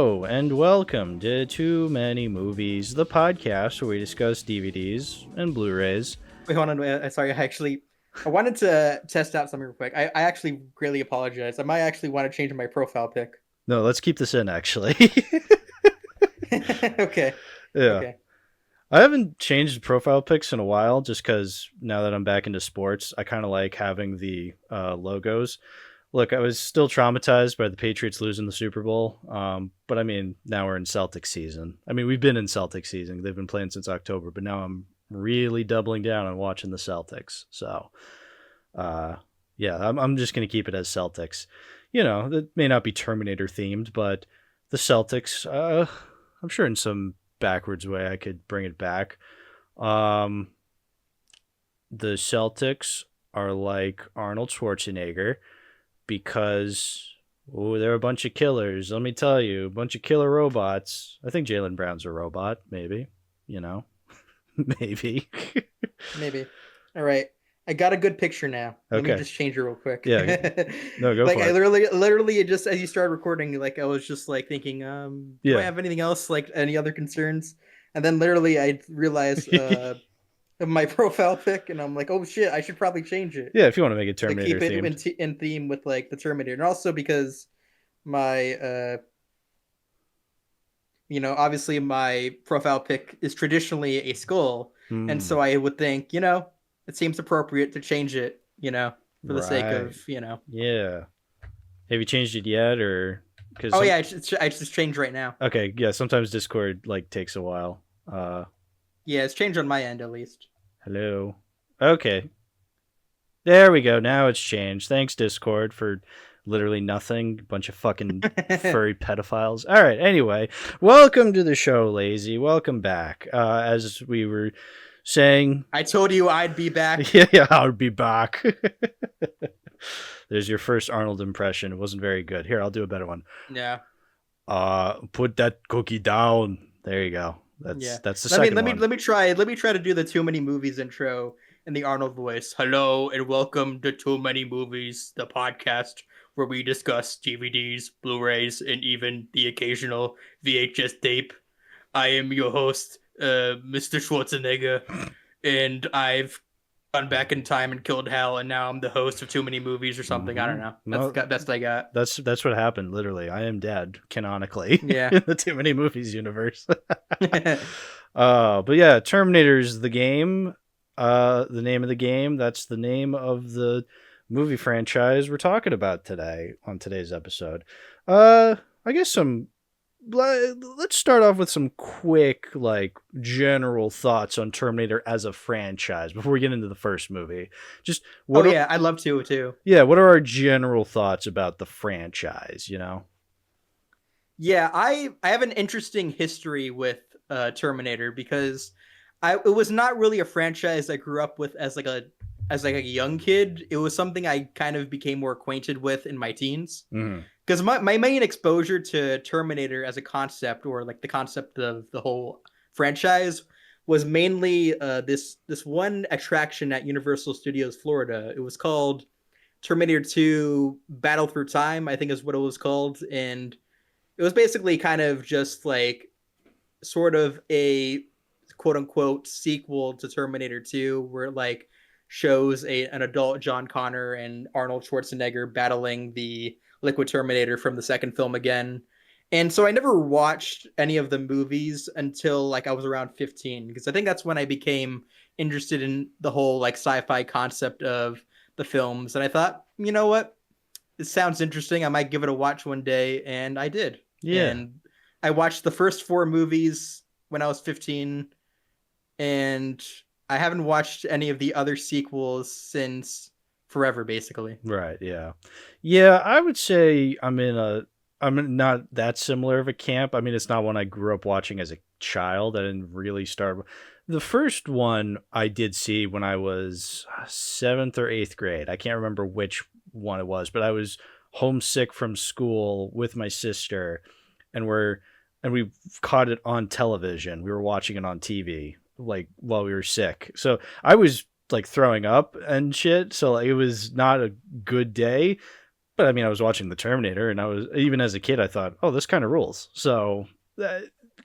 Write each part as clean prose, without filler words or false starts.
Hello, and welcome to Too Many Movies, the podcast where we discuss DVDs and Blu-rays. Wait, hold on. Sorry, I wanted to test out something real quick. I actually greatly apologize. I might actually want to change my profile pic. No, let's keep this in, actually. Okay. Yeah. Okay. I haven't changed profile pics in a while, just because now that I'm back into sports, I kind of like having the logos. Look, I was still traumatized by the Patriots losing the Super Bowl, but I mean, now we're in Celtics season. I mean, we've been in Celtics season. They've been playing since October, but now I'm really doubling down on watching the Celtics. So, yeah, I'm just going to keep it as Celtics. You know, it may not be Terminator themed, but the Celtics, I'm sure in some backwards way I could bring it back. The Celtics are like Arnold Schwarzenegger because they're a bunch of killers. Let me tell you, a bunch of killer robots. I think Jaylen Brown's a robot, maybe. You know, maybe. Maybe. All right. I got a good picture now. Let me Okay. just change it real quick. Yeah. No, go Like for I it. literally just as you started recording, like I was just like thinking, do I Yeah. have anything else, like any other concerns? And then literally I realized my profile pic, and I'm like, oh shit, I should probably change it Yeah, if you want to make it to Terminator keep it themed. in theme with like the Terminator, and also because my obviously my profile pic is traditionally a skull, and Hmm. so I would think, it seems appropriate to change it, for the sake Right. of. Yeah. Have you changed it yet, or because Oh some? yeah, I just changed right now. Okay, yeah. Sometimes Discord like takes a while. Yeah, it's changed on my end at least. Hello. Okay, there we go. Now it's changed. Thanks, Discord, for literally nothing. Bunch of fucking furry pedophiles. All right. Anyway, welcome to the show, Lazy. Welcome back. As we were saying, I told you I'd be back. yeah, I would be back. There's your first Arnold impression. It wasn't very good. Here, I'll do a better one. Yeah, Put that cookie down. There you go. yeah. That's the Let me second let me one. let me try to do the Too Many Movies intro in the Arnold voice. Hello and welcome to Too Many Movies, the podcast where we discuss DVDs, Blu-rays, and even the occasional VHS tape. I am your host, Mr. Schwarzenegger, and I've gone back in time and killed Hal, and now I'm the host of Too Many Movies or something. I don't know. That's No, the best I got. that's what happened. Literally, I am dead canonically Yeah. in the Too Many Movies universe. But yeah, Terminator's the game. The name of the game. That's the name of the movie franchise we're talking about today on today's episode. I guess let's start off with some quick, like, general thoughts on Terminator as a franchise before we get into the first movie. Just Oh what are, yeah, I'd love to too. yeah, what are our general thoughts about the franchise, you know? Yeah, I have an interesting history with Terminator because it was not really a franchise I grew up with as like a young kid. It was something I kind of became more acquainted with in my teens. Mm-hmm. Because my main exposure to Terminator as a concept, or like the concept of the whole franchise, was mainly this one attraction at Universal Studios Florida. It was called Terminator 2 Battle Through Time, I think is what it was called. And it was basically kind of just like sort of a quote unquote sequel to Terminator 2, where it like shows an adult John Connor and Arnold Schwarzenegger battling the Liquid Terminator from the second film again. And so I never watched any of the movies until like I was around 15, because I think that's when I became interested in the whole like sci-fi concept of the films. And I thought, you know what? This sounds interesting. I might give it a watch one day, and I did. Yeah. And I watched the first four movies when I was 15, and I haven't watched any of the other sequels since forever, basically. Right, yeah. Yeah, I would say I'm not that similar of a camp. I mean, it's not one I grew up watching as a child. I didn't really start. The first one I did see when I was seventh or eighth grade. I can't remember which one it was, but I was homesick from school with my sister, and we caught it on television. We were watching it on TV, like, while we were sick. So I was like throwing up and shit. So like, it was not a good day. But I mean, I was watching the Terminator, and I was even as a kid, I thought, oh, this kind of rules. So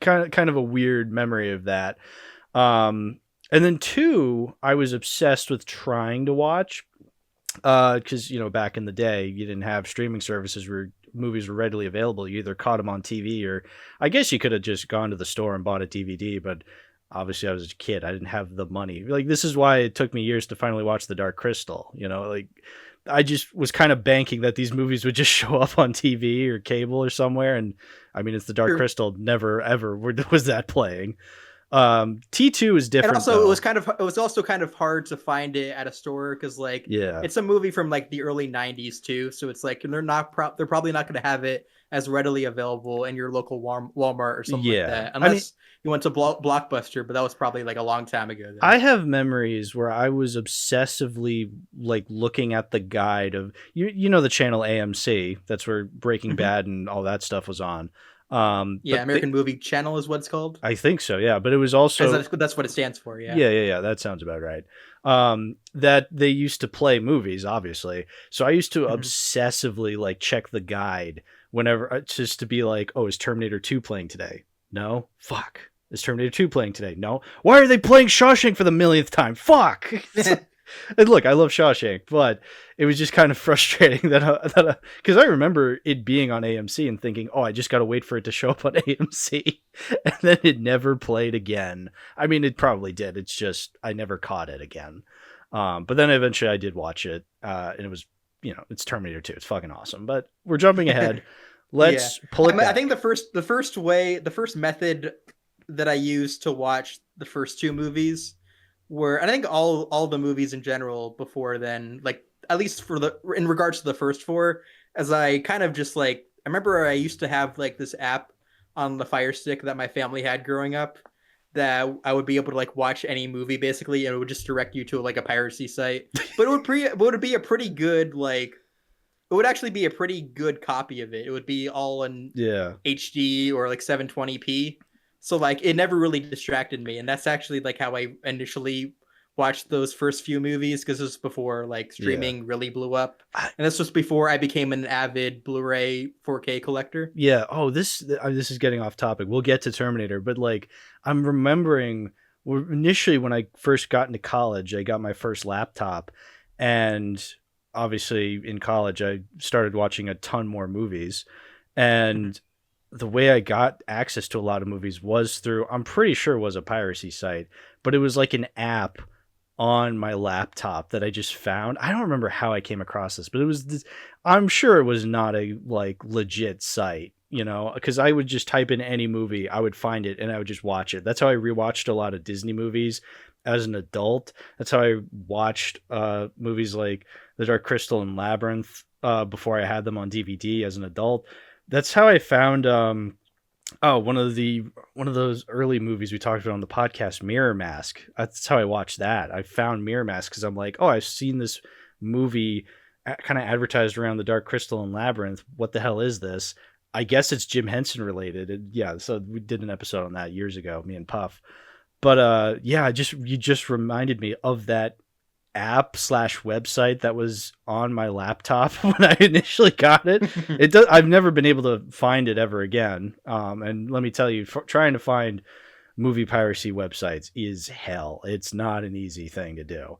kind of a weird memory of that. Um, and then two, I was obsessed with trying to watch because back in the day you didn't have streaming services where movies were readily available. You either caught them on TV, or I guess you could have just gone to the store and bought a DVD. But obviously, I was a kid; I didn't have the money. Like, this is why it took me years to finally watch The Dark Crystal. Like, I just was kind of banking that these movies would just show up on TV or cable or somewhere. And I mean, it's The Dark Sure. Crystal. Never ever was that playing. T2 is And different. also, Though. it was also kind of hard to find it at a store because like Yeah. it's a movie from like the early '90s too, so it's like they're probably not going to have it as readily available in your local Walmart or something like Yeah. that, I mean, unless you went to Blockbuster, but that was probably like a long time ago. Then. I have memories where I was obsessively like looking at the guide of the channel AMC. That's where Breaking Bad and all that stuff was on. Yeah, But American Movie Channel is what it's called. I think so, yeah. But it was also That's what it stands for. Yeah. yeah. That sounds about right. That they used to play movies, obviously. So I used to obsessively like check the guide whenever, just to be like, oh, is Terminator 2 playing today? No, fuck. Is Terminator 2 playing today? No. Why are they playing Shawshank for the millionth time? Fuck. And look, I love Shawshank, but it was just kind of frustrating that because I remember it being on AMC and thinking, oh, I just got to wait for it to show up on AMC, and then it never played again. I mean, it probably did. It's just I never caught it again. But then eventually I did watch it, and it was it's Terminator 2. It's fucking awesome. But we're jumping ahead. Let's pull it back. I think the first method that I used to watch the first two movies were, and I think all the movies in general before then, like at least in regards to the first four, as I kind of just like I remember I used to have like this app on the Fire Stick that my family had growing up that I would be able to like watch any movie basically, and it would just direct you to like a piracy site. But it would be a pretty good like it would actually be a pretty good copy of it. It would be all in HD or like 720p. So like it never really distracted me, and that's actually like how I initially watched those first few movies because this was before like streaming really blew up, and this was before I became an avid Blu-ray 4K collector. Yeah. Oh, this is getting off topic. We'll get to Terminator, but like I'm remembering initially when I first got into college, I got my first laptop, and obviously in college I started watching a ton more movies, and the way I got access to a lot of movies was through, I'm pretty sure it was a piracy site, but it was like an app on my laptop that I just found. I don't remember how I came across this, but it was this, I'm sure it was not a like legit site, because I would just type in any movie, I would find it and I would just watch it. That's how I rewatched a lot of Disney movies as an adult. That's how I watched movies like The Dark Crystal and Labyrinth before I had them on DVD as an adult. That's how I found one of those early movies we talked about on the podcast, Mirror Mask. That's how I watched that. I found Mirror Mask because I'm like, oh, I've seen this movie kind of advertised around The Dark Crystal and Labyrinth. What the hell is this? I guess it's Jim Henson related. Yeah, so we did an episode on that years ago, me and Puff. But you just reminded me of that app / website that was on my laptop when I initially got it. I've never been able to find it ever again. And let me tell you, trying to find movie piracy websites is hell. It's not an easy thing to do.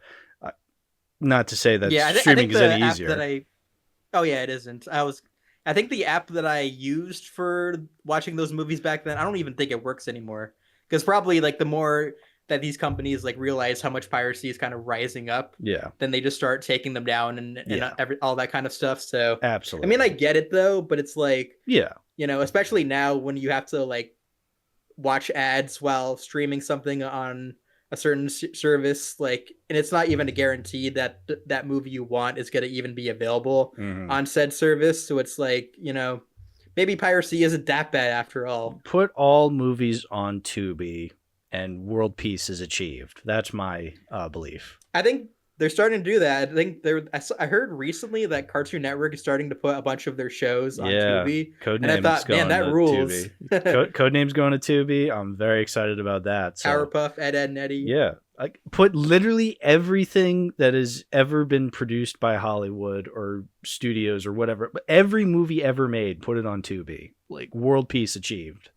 Not to say that streaming is any easier. It isn't. I think the app that I used for watching those movies back then, I don't even think it works anymore. Because probably like the more that these companies like realize how much piracy is kind of rising up, then they just start taking them down and all that kind of stuff. So absolutely, I mean, I get it though, but it's like especially now when you have to like watch ads while streaming something on a certain service, like, and it's not even a guarantee that that movie you want is going to even be available on said service. So it's like maybe piracy isn't that bad after all. Put all movies on Tubi and world peace is achieved. That's my belief. I think they're starting to do that. I think I heard recently that Cartoon Network is starting to put a bunch of their shows on Tubi. Codename's and I thought, man, that rules. Codename's going to Tubi. I'm very excited about that. So. Powerpuff, Ed, and Eddie. Yeah. Like, put literally everything that has ever been produced by Hollywood or studios or whatever, but every movie ever made, put it on Tubi. Like, world peace achieved.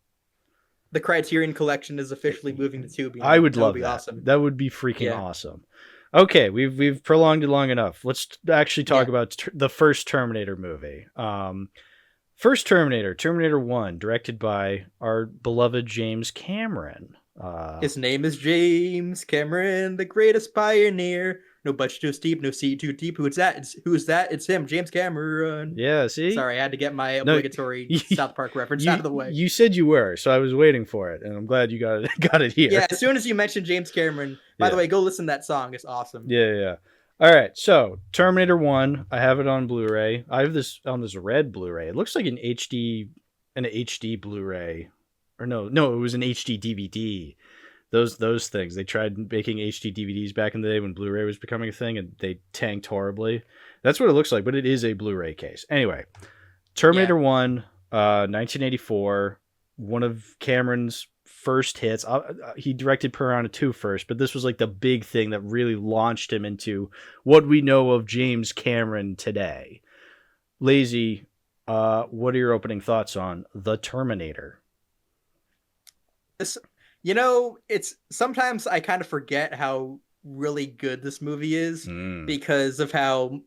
The Criterion Collection is officially moving to Tubi I now. would That would love be that. awesome. That would be freaking Yeah, awesome. Okay, we've prolonged it long enough. Let's actually talk yeah. about the first Terminator movie. First Terminator, Terminator 1, directed by our beloved James Cameron. His name is James Cameron, the greatest pioneer. No budget too steep, no seat too deep. Who's that? Who's that? It's him, James Cameron. Yeah, see? Sorry, I had to get my No, obligatory South Park reference out you of the way. you said you were, so I was waiting for it, and I'm glad you got it got it here. Yeah, as soon as you mentioned James Cameron, by the Yeah. way, go listen to that song. It's awesome. Yeah, yeah. All right, so Terminator 1, I have it on Blu-ray. I have this on this red Blu-ray. It looks like an HD Blu-ray. Or no, it was an HD DVD. Those things. They tried making HD DVDs back in the day when Blu-ray was becoming a thing, and they tanked horribly. That's what it looks like, but it is a Blu-ray case. Anyway, Terminator Yeah. 1, 1984, one of Cameron's first hits. He directed Piranha 2 first, but this was like the big thing that really launched him into what we know of James Cameron today. Lazy, what are your opening thoughts on The Terminator? This, it's sometimes I kind of forget how really good this movie is Mm, because of how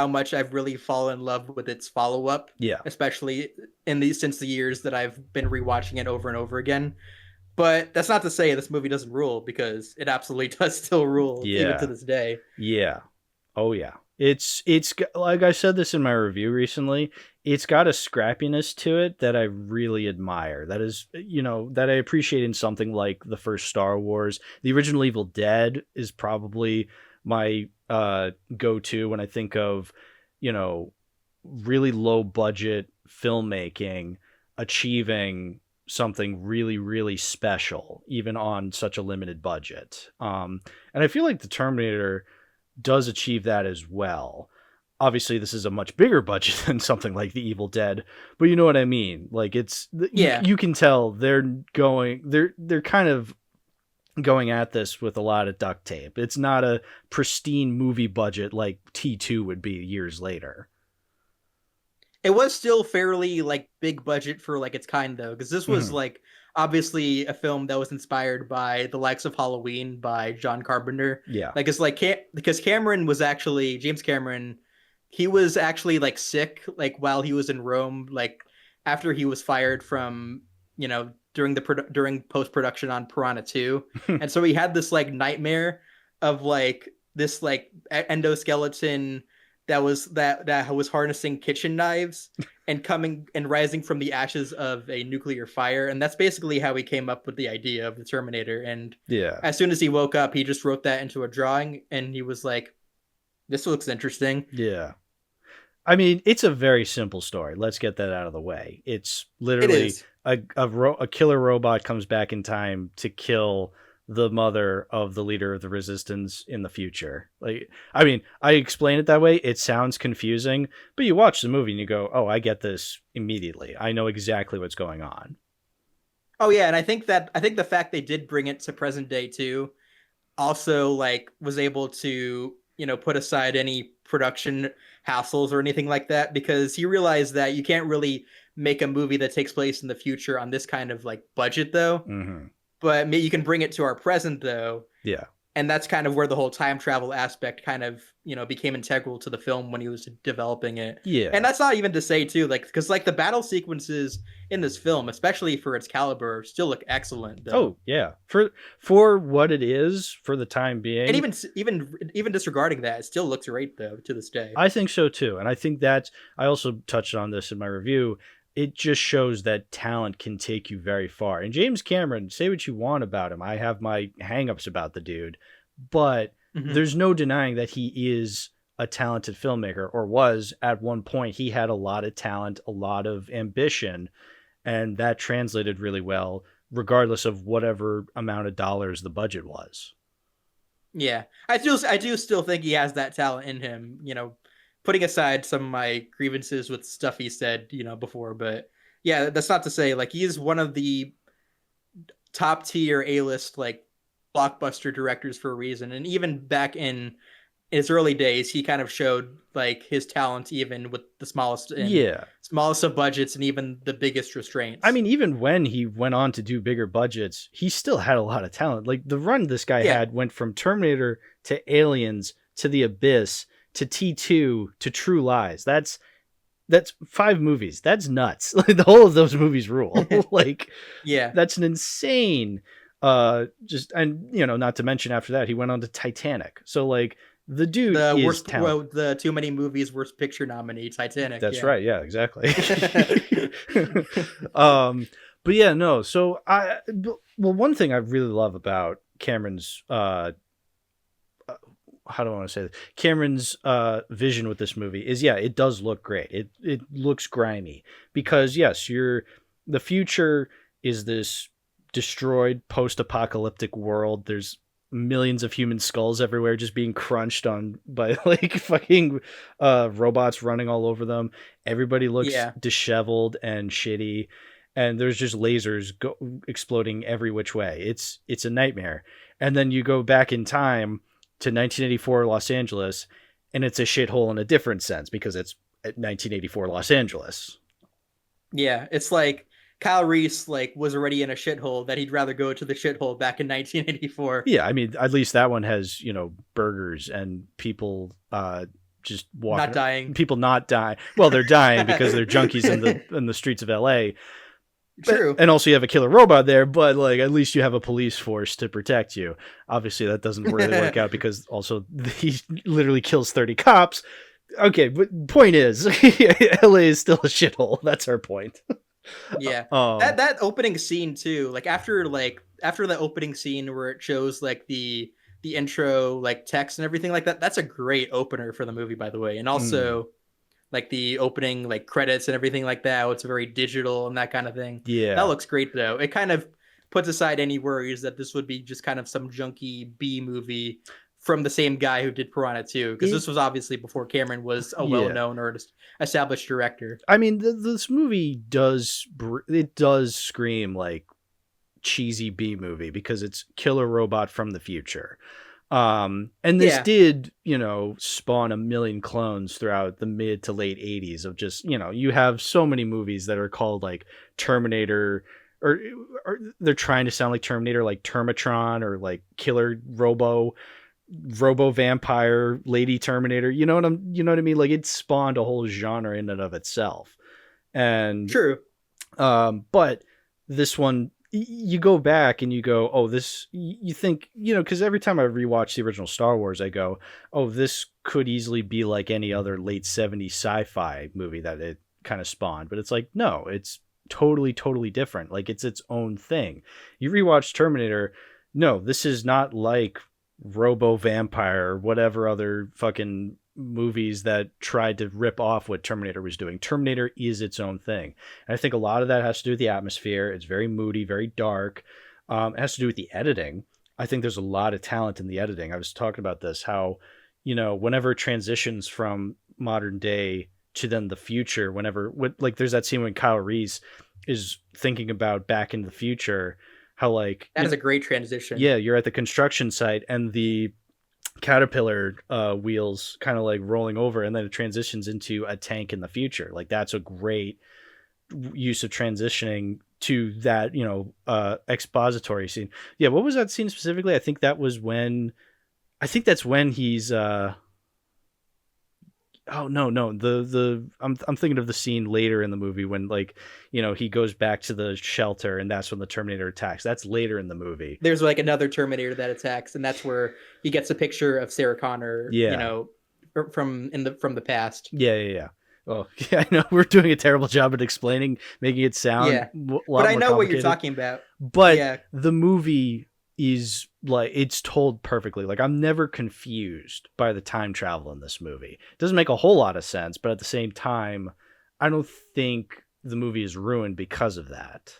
much I've really fallen in love with its follow up, yeah, especially since the years that I've been rewatching it over and over again. But that's not to say this movie doesn't rule, because it absolutely does still rule even to yeah, this day. yeah. Oh yeah. It's like I said this in my review recently. It's got a scrappiness to it that I really admire. That is, that I appreciate in something like the first Star Wars. The original Evil Dead is probably my go-to when I think of, you know, really low budget filmmaking achieving something really really special even on such a limited budget. And I feel like the Terminator does achieve that as well. Obviously, this is a much bigger budget than something like The Evil Dead, but you know what I mean. Like, Yeah, you can tell they're kind of going at this with a lot of duct tape. It's not a pristine movie budget like T2 would be years later. it was still fairly like big budget for like its kind though, because this was Hmm. like obviously a film that was inspired by the likes of Halloween by John Carpenter. Yeah. Like it's like because Cameron was actually James Cameron, he was actually like sick like while he was in Rome, like after he was fired from during post production on Piranha 2, and so he had this like nightmare of like this like endoskeleton that was harnessing kitchen knives and coming and rising from the ashes of a nuclear fire, and that's basically how he came up with the idea of the Terminator. And Yeah. as soon as he woke up, he just wrote that into a drawing, and he was like, "This looks interesting." Yeah. I mean, it's a very simple story. Let's get that out of the way. It's It literally is. a killer robot comes back in time to kill the mother of the leader of the resistance in the future. Like, I mean, I explain it that way. It sounds confusing, but you watch the movie and you go, "Oh, I get this immediately. I know exactly what's going on." Oh yeah, and I think the fact they did bring it to present day too also like was able to put aside any production hassles or anything like that, because he realized that you can't really make a movie that takes place in the future on this kind of like budget though, Hmm. but you can bring it to our present though. Yeah. And that's kind of where the whole time travel aspect kind of became integral to the film when he was developing it. And Yeah. that's not even to say too, like, because like the battle sequences in this film, especially for its caliber, still look excellent though. Oh, yeah. For what it is for the time And being, even disregarding that, it still looks great though to this day. I think so too. And I think that I also touched on this in my review. It just shows that talent can take you very far. And James Cameron, say what you want about him. I have my hangups about the dude, but Mhm. there's no denying that he is a talented filmmaker, or was at one point. He had a lot of talent, a lot of ambition, and that translated really well, regardless of whatever amount of dollars the budget was. Yeah, I do still think he has that talent in him. Putting aside some of my grievances with stuff he said, before, but yeah, that's not to say like he is one of the top tier A list like blockbuster directors for a reason. And even back in his early days, he kind of showed like his talent even with the Yeah. smallest of budgets and even the biggest I restraints. mean, even when he went on to do bigger budgets, he still had a lot of talent. Like the run this guy Yeah, had went from Terminator to Aliens to The Abyss to T2 to True Lies. That's 5 movies. That's nuts. Like the whole of those movies rule. Like yeah. that's an insane just and not to mention after that he went on to Titanic. So like the dude The is worst, talented. well, the too many movies, worst picture nominee, Titanic. That's Yeah. right. Yeah, exactly. But yeah, no. So well, one thing I really love about Cameron's how do I want to say this? Cameron's vision with this movie is, yeah, it does look great. It looks grimy because yes, the future is this destroyed post-apocalyptic world. There's millions of human skulls everywhere just being crunched on by like fucking robots running all over them. Everybody looks Yeah. disheveled and shitty, and there's just lasers exploding every which way. It's a nightmare. And then you go back in time to 1984 Los Angeles, and it's a shithole in a different sense because it's 1984 Los Angeles. Yeah. It's like Kyle Reese like was already in a shithole that he'd rather go to the shithole back in 1984. Yeah, I mean, at least that one has burgers and people just Not walking. dying. People not dying. Well, they're dying because they're junkies in the streets of L.A. True. And also you have a killer robot there, but like at least you have a police force to protect you. Obviously, that doesn't really work out because also he literally kills 30 cops. Okay, but point is, LA is still a shithole. That's our point. Yeah. Um, That opening scene too, after the opening scene where it shows like the intro like text and everything like that, that's a great opener for the movie, by the way. And also like the opening like credits and everything like that, how it's very digital and that kind of thing. That yeah. looks great though. It kind of puts aside any worries that this would be just kind of some junky B movie from the same guy who did Piranha 2, because It, this was obviously before Cameron was a yeah. well-known or established director. I mean, this movie does scream like cheesy B movie because it's killer robot from the future. And this Yeah. did, spawn a million clones throughout the mid to late 80s of just, you have so many movies that are called like Terminator, or they're trying to sound like Terminator, like Termatron, or like Killer Robo Vampire, Lady Terminator. You know what I mean? Like it spawned a whole genre in and of itself. And True. but this one, you go back and you go, oh, this, you think, because every time I rewatch the original Star Wars, I go, oh, this could easily be like any other late 70s sci-fi movie that it kind of spawned. But it's like, no, it's totally, totally different. Like it's its own thing. You rewatch Terminator, no, this is not like Robo Vampire or whatever other fucking movies that tried to rip off what Terminator was doing. Terminator is its own thing. And I think a lot of that has to do with the atmosphere. It's very moody, very dark. It has to do with the editing. I think there's a lot of talent in the editing. I was talking about this, how, whenever it transitions from modern day to then the future, like there's that scene when Kyle Reese is thinking about back in the future, how like, That is a great transition. yeah, you're at the construction site and the caterpillar wheels kind of like rolling over, and then it transitions into a tank in the future. Like that's a great use of transitioning to that expository scene. Yeah, what was that scene specifically? I think that's when he's oh no, I'm thinking of the scene later in the movie when like he goes back to the shelter and that's when the Terminator attacks. That's later in the movie. There's like another Terminator that attacks, and that's where he gets a picture of Sarah Connor, Yeah. from the past. Yeah. Oh, yeah, I know we're doing a terrible job at explaining, making it sound Yeah. a lot But I more know what you're complicated. talking about. But Yeah. the movie is like, it's told perfectly. Like I'm never confused by the time travel in this movie. It doesn't make a whole lot of sense, but at the same time, I don't think the movie is ruined because of that.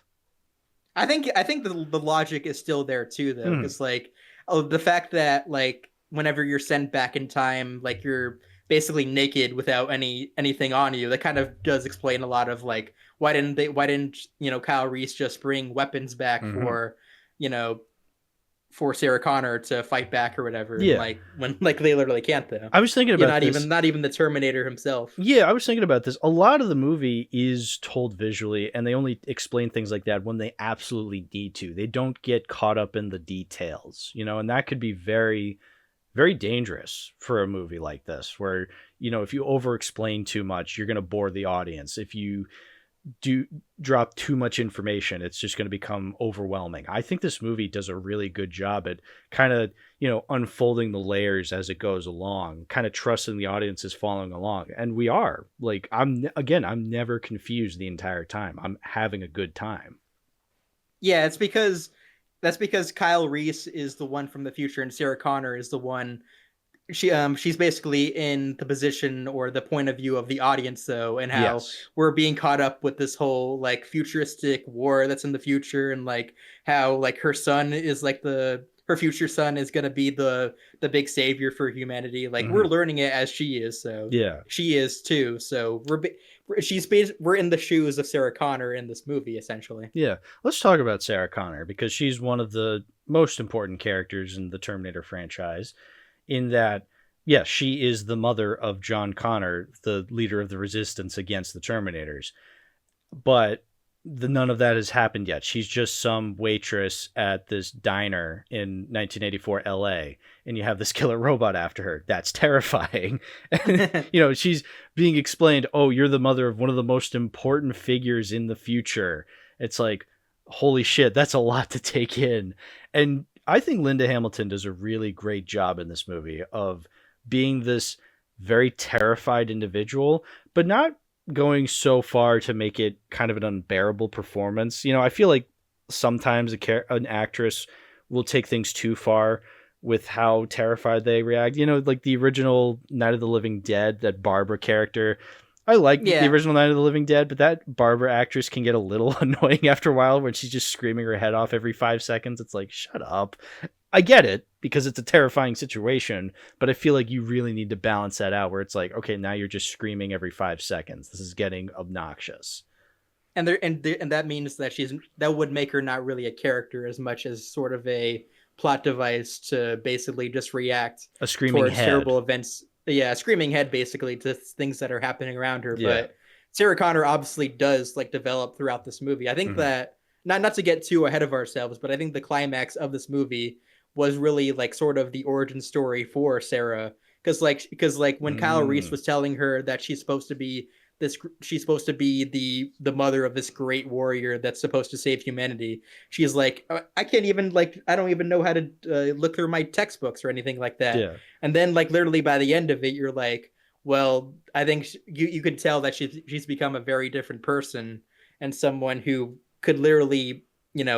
I think the logic is still there too, though, Hmm. because like, oh, the fact that like whenever you're sent back in time, like you're basically naked without anything on you, that kind of does explain a lot of like why didn't Kyle Reese just bring weapons back Mhm. for for Sarah Connor to fight back or whatever. And Yeah. like when like they literally can't though. I was thinking Yeah, about this. not even the Terminator himself. Yeah, I was thinking about this. A lot of the movie is told visually, and they only explain things like that when they absolutely need to. They don't get caught up in the details, and that could be very, very dangerous for a movie like this, where, if you over explain too much, you're going to bore the audience. If you do drop too much information, it's just going to become overwhelming. I think this movie does a really good job at kind of, unfolding the layers as it goes along, kind of trusting the audience is following along. And we are. Like, I'm never confused the entire time. I'm having a good time. Yeah, that's because Kyle Reese is the one from the future and Sarah Connor is the one. She's basically in the position or the point of view of the audience though, and how Yes. we're being caught up with this whole like futuristic war that's in the future, and like how like her son is like her future son is gonna be the big savior for humanity. Like we're learning it as she is, so Yeah. she is too. So we're in the shoes of Sarah Connor in this movie essentially. Yeah. Let's talk about Sarah Connor, because she's one of the most important characters in the Terminator franchise, in that, yes, she is the mother of John Connor, the leader of the resistance against the Terminators. But none of that has happened yet. She's just some waitress at this diner in 1984 LA, and you have this killer robot after her. That's terrifying. And, she's being explained, oh, you're the mother of one of the most important figures in the future. It's like, holy shit, that's a lot to take in. And I think Linda Hamilton does a really great job in this movie of being this very terrified individual, but not going so far to make it kind of an unbearable performance. I feel like sometimes an actress will take things too far with how terrified they react. Like the original Night of the Living Dead, that Barbara character. I like the original Night of the Living Dead, but that Barbara actress can get a little annoying after a while when she's just screaming her head off every 5 seconds. It's like, shut up. I get it because it's a terrifying situation, but I feel like you really need to balance that out where it's like, okay, now you're just screaming every 5 seconds. This is getting obnoxious. And that means that that would make her not really a character as much as sort of a plot device to basically just react a screaming towards head. terrible events. Yeah, a screaming head basically to things that are happening around her. Yeah. But Sarah Connor obviously does like develop throughout this movie. I think that not to get too ahead of ourselves, but I think the climax of this movie was really like sort of the origin story for Sarah. Because when Kyle Reese was telling her that she's supposed to be the mother of this great warrior that's supposed to save humanity, she's like, I can't even I don't even know how to look through my textbooks or anything like that. Yeah. And then like literally by the end of it, you're like, well, I think you could tell that she's become a very different person, and someone who could literally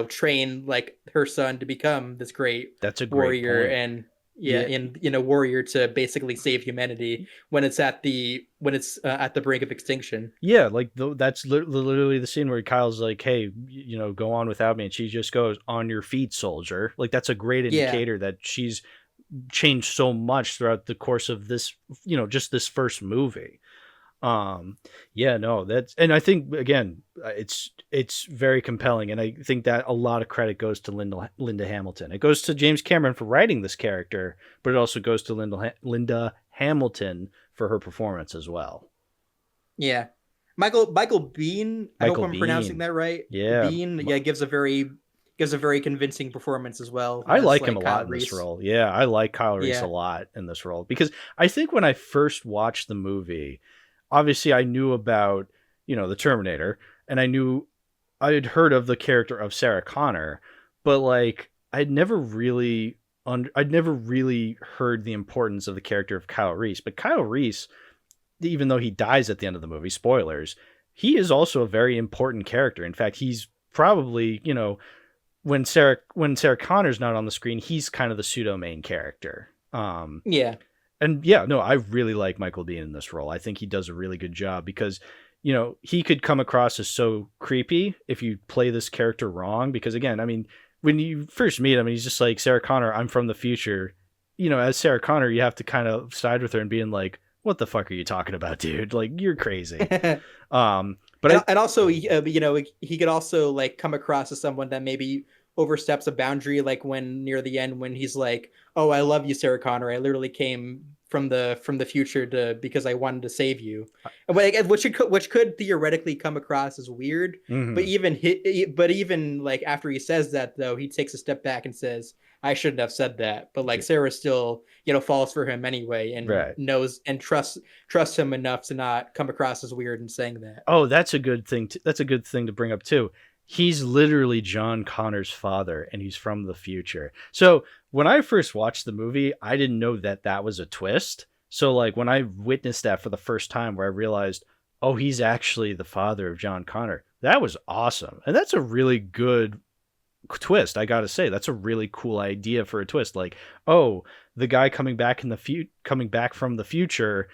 train like her son to become this great warrior. Point. And warrior to basically save humanity when it's at the brink of extinction. Yeah, like that's literally the scene where Kyle's like, hey, go on without me, and she just goes, on your feet, soldier. Like, that's a great indicator that she's changed so much throughout the course of this, just this first movie. And I think again, it's very compelling, and I think that a lot of credit goes to Linda Hamilton. It goes to James Cameron for writing this character, but it also goes to Linda Hamilton for her performance as well. Yeah, Michael Biehn. I hope I'm pronouncing that right. Yeah, Biehn. Gives a very convincing performance as well. I like him a lot in this role. Yeah, I like Kyle Reese a lot in this role, because I think when I first watched the movie, obviously I knew about, the Terminator, and I had heard of the character of Sarah Connor, but like I'd never really heard the importance of the character of Kyle Reese. But Kyle Reese, even though he dies at the end of the movie, spoilers, he is also a very important character. In fact, he's probably, when Sarah Connor's not on the screen, he's kind of the pseudo main character. And I really like Michael Biehn in this role. I think he does a really good job because, he could come across as so creepy if you play this character wrong. Because again, I mean, when you first meet him, he's just like, Sarah Connor, I'm from the future. As Sarah Connor, you have to kind of side with her and being like, what the fuck are you talking about, dude? Like, you're crazy. But also, he could also like come across as someone that maybe oversteps a boundary, like when near the end when he's like, "Oh, I love you, Sarah Connor. I literally came from the future to because I wanted to save you," which could theoretically come across as weird. But Hmm. even like after he says that, though, he takes a step back and says, "I shouldn't have said that." But like Sarah still, falls for him anyway and Right. knows and trusts him enough to not come across as weird in saying that. Oh, that's a good thing. That's a good thing to bring up too. He's literally John Connor's father, and he's from the future. So when I first watched the movie, I didn't know that that was a twist. So like when I witnessed that for the first time, where I realized, oh, he's actually the father of John Connor. That was awesome, and that's a really good twist. I gotta say, that's a really cool idea for a twist. Like, oh, the guy coming back from the future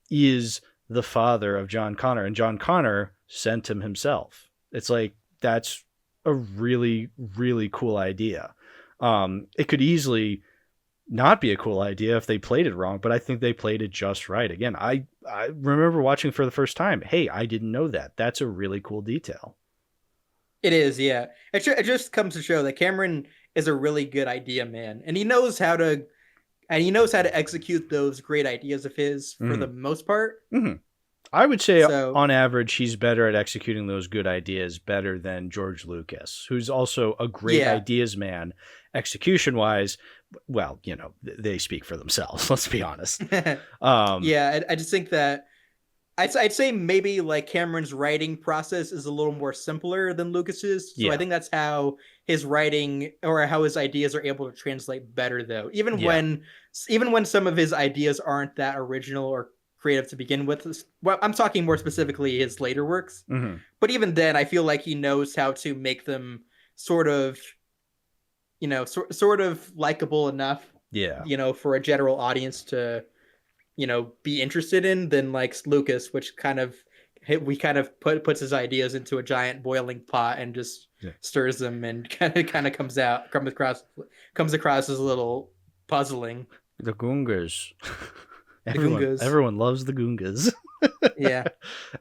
is the father of John Connor, and John Connor sent him himself. It's like that's a really, really cool idea. It could easily not be a cool idea if they played it wrong, but I think they played it just right. Again, I remember watching for the first time. Hey, I didn't know that. That's a really cool detail. It is, yeah. It just comes to show that Cameron is a really good idea man, and he knows how to execute those great ideas of his for the Mm-hmm. most part. Mm-hmm. I would say So on average, he's better at executing those good ideas better than George Lucas, who's also a great yeah, ideas man. Execution wise, well, they speak for themselves. Let's be honest. Um, yeah. I just think that I'd say maybe like Cameron's writing process is a little more simpler than Lucas's. So I yeah, think that's how his writing or how his ideas are able to translate better, though. yeah, Even when some of his ideas aren't that original or creative to begin with. Well, I'm talking more specifically his later works. hmm, But even then, I feel like he knows how to make them sort of, sort of likable enough, yeah. for a general audience to be interested in than like Lucas, which kind of puts his ideas into a giant boiling pot and just Yeah. stirs them and kind of comes across as a little puzzling. The Goongas. The everyone, Gungas, everyone loves the Goongas. yeah,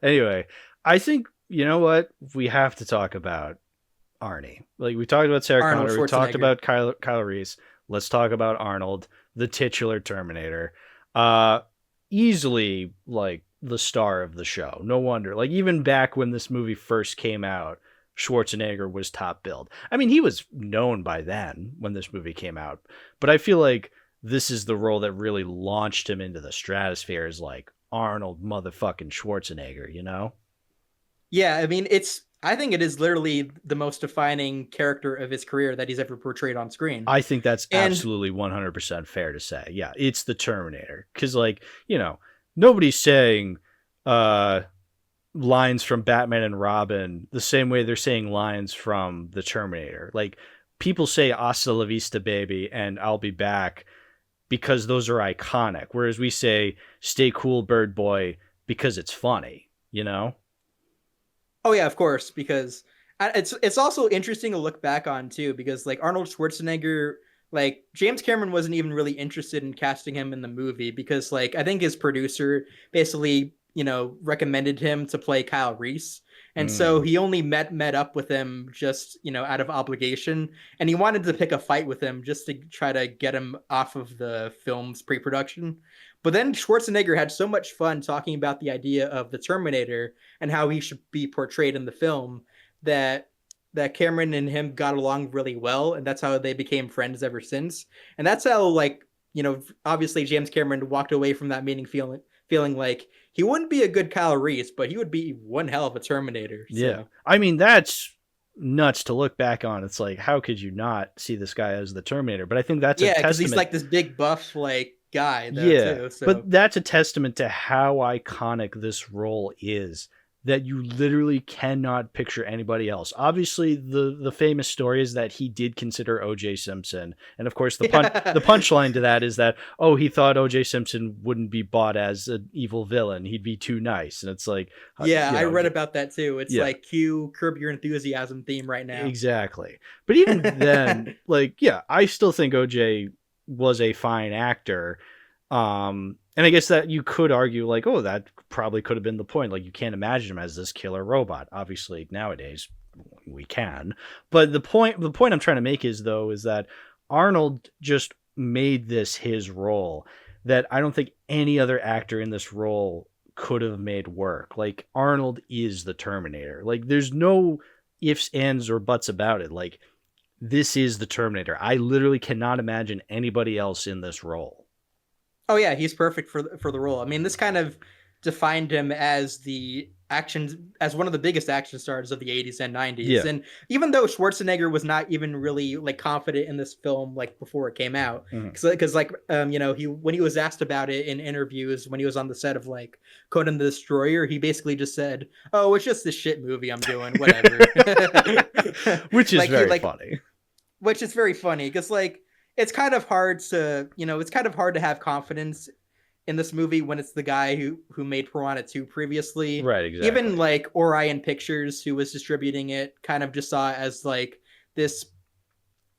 Anyway, I think you know what we have to talk about Arnie. Like we talked about Sarah Arnold Connor, we talked Schwarzenegger. about Kyle Reese. Let's talk about Arnold, the titular Terminator. Uh, Easily like the star of the show. No wonder. Like even back when this movie first came out, Schwarzenegger was top billed. I mean, he was known by then when this movie came out, but I feel like this is the role that really launched him into the stratosphere as like Arnold motherfucking Schwarzenegger, you know? Yeah, I mean I think it is literally the most defining character of his career that he's ever portrayed on screen. I think that's And absolutely 100% fair to say. Yeah, it's the Terminator. Because, like, nobody's saying uh, lines from Batman and Robin the same way they're saying lines from the Terminator. Like, people say Hasta la vista, baby, and I'll be back because those are iconic. Whereas we say stay cool, bird boy, because it's funny, you know? oh yeah, of course, because it's also interesting to look back on too, because like Arnold Schwarzenegger, like James Cameron wasn't even really interested in casting him in the movie because like I think his producer basically recommended him to play Kyle Reese, and so Mm, he only met up with him just out of obligation, and he wanted to pick a fight with him just to try to get him off of the film's pre-production. But then Schwarzenegger had so much fun talking about the idea of the Terminator and how he should be portrayed in the film that Cameron and him got along really well, and that's how they became friends ever since. And that's how like obviously James Cameron walked away from that meeting feeling like he wouldn't be a good Kyle Reese, but he would be one hell of a Terminator. yeah. So I mean, that's nuts to look back on. It's like, how could you not see this guy as the Terminator? But I think that's a yeah, because he's testament. like this big buff like guy though Yeah, too. So but that's a testament to how iconic this role is that you literally cannot picture anybody else. Obviously, the famous story is that he did consider O.J. Simpson, and of course, the punchline to that is that he thought O.J. Simpson wouldn't be bought as an evil villain; he'd be too nice, and it's like, yeah, I read about that too. It's yeah, like cue Curb Your Enthusiasm theme right now. exactly. But even then, like, yeah, I still think O.J. was a fine actor. And I guess that you could argue like, that probably could have been the point. Like you can't imagine him as this killer robot. Obviously nowadays, we can. But the point I'm trying to make is that Arnold just made this his role that I don't think any other actor in this role could have made work. Like, Arnold is the Terminator. Like, there's no ifs, ands, or buts about it. Like, this is the Terminator. I literally cannot imagine anybody else in this role. Oh yeah, he's perfect for the role. I mean, this kind of defined him as one of the biggest action stars of the 80s and 90s. Yeah. And even though Schwarzenegger was not even really like confident in this film like before it came out, because like he when he was asked about it in interviews when he was on the set of like Conan the Destroyer, he basically just said, "Oh, it's just this shit movie I'm doing, whatever." Which is like, very funny. Which is very funny because like it's kind of hard to have confidence in this movie when it's the guy who made Piranha 2 previously. Right, exactly. Even like Orion Pictures, who was distributing it, kind of just saw it as like this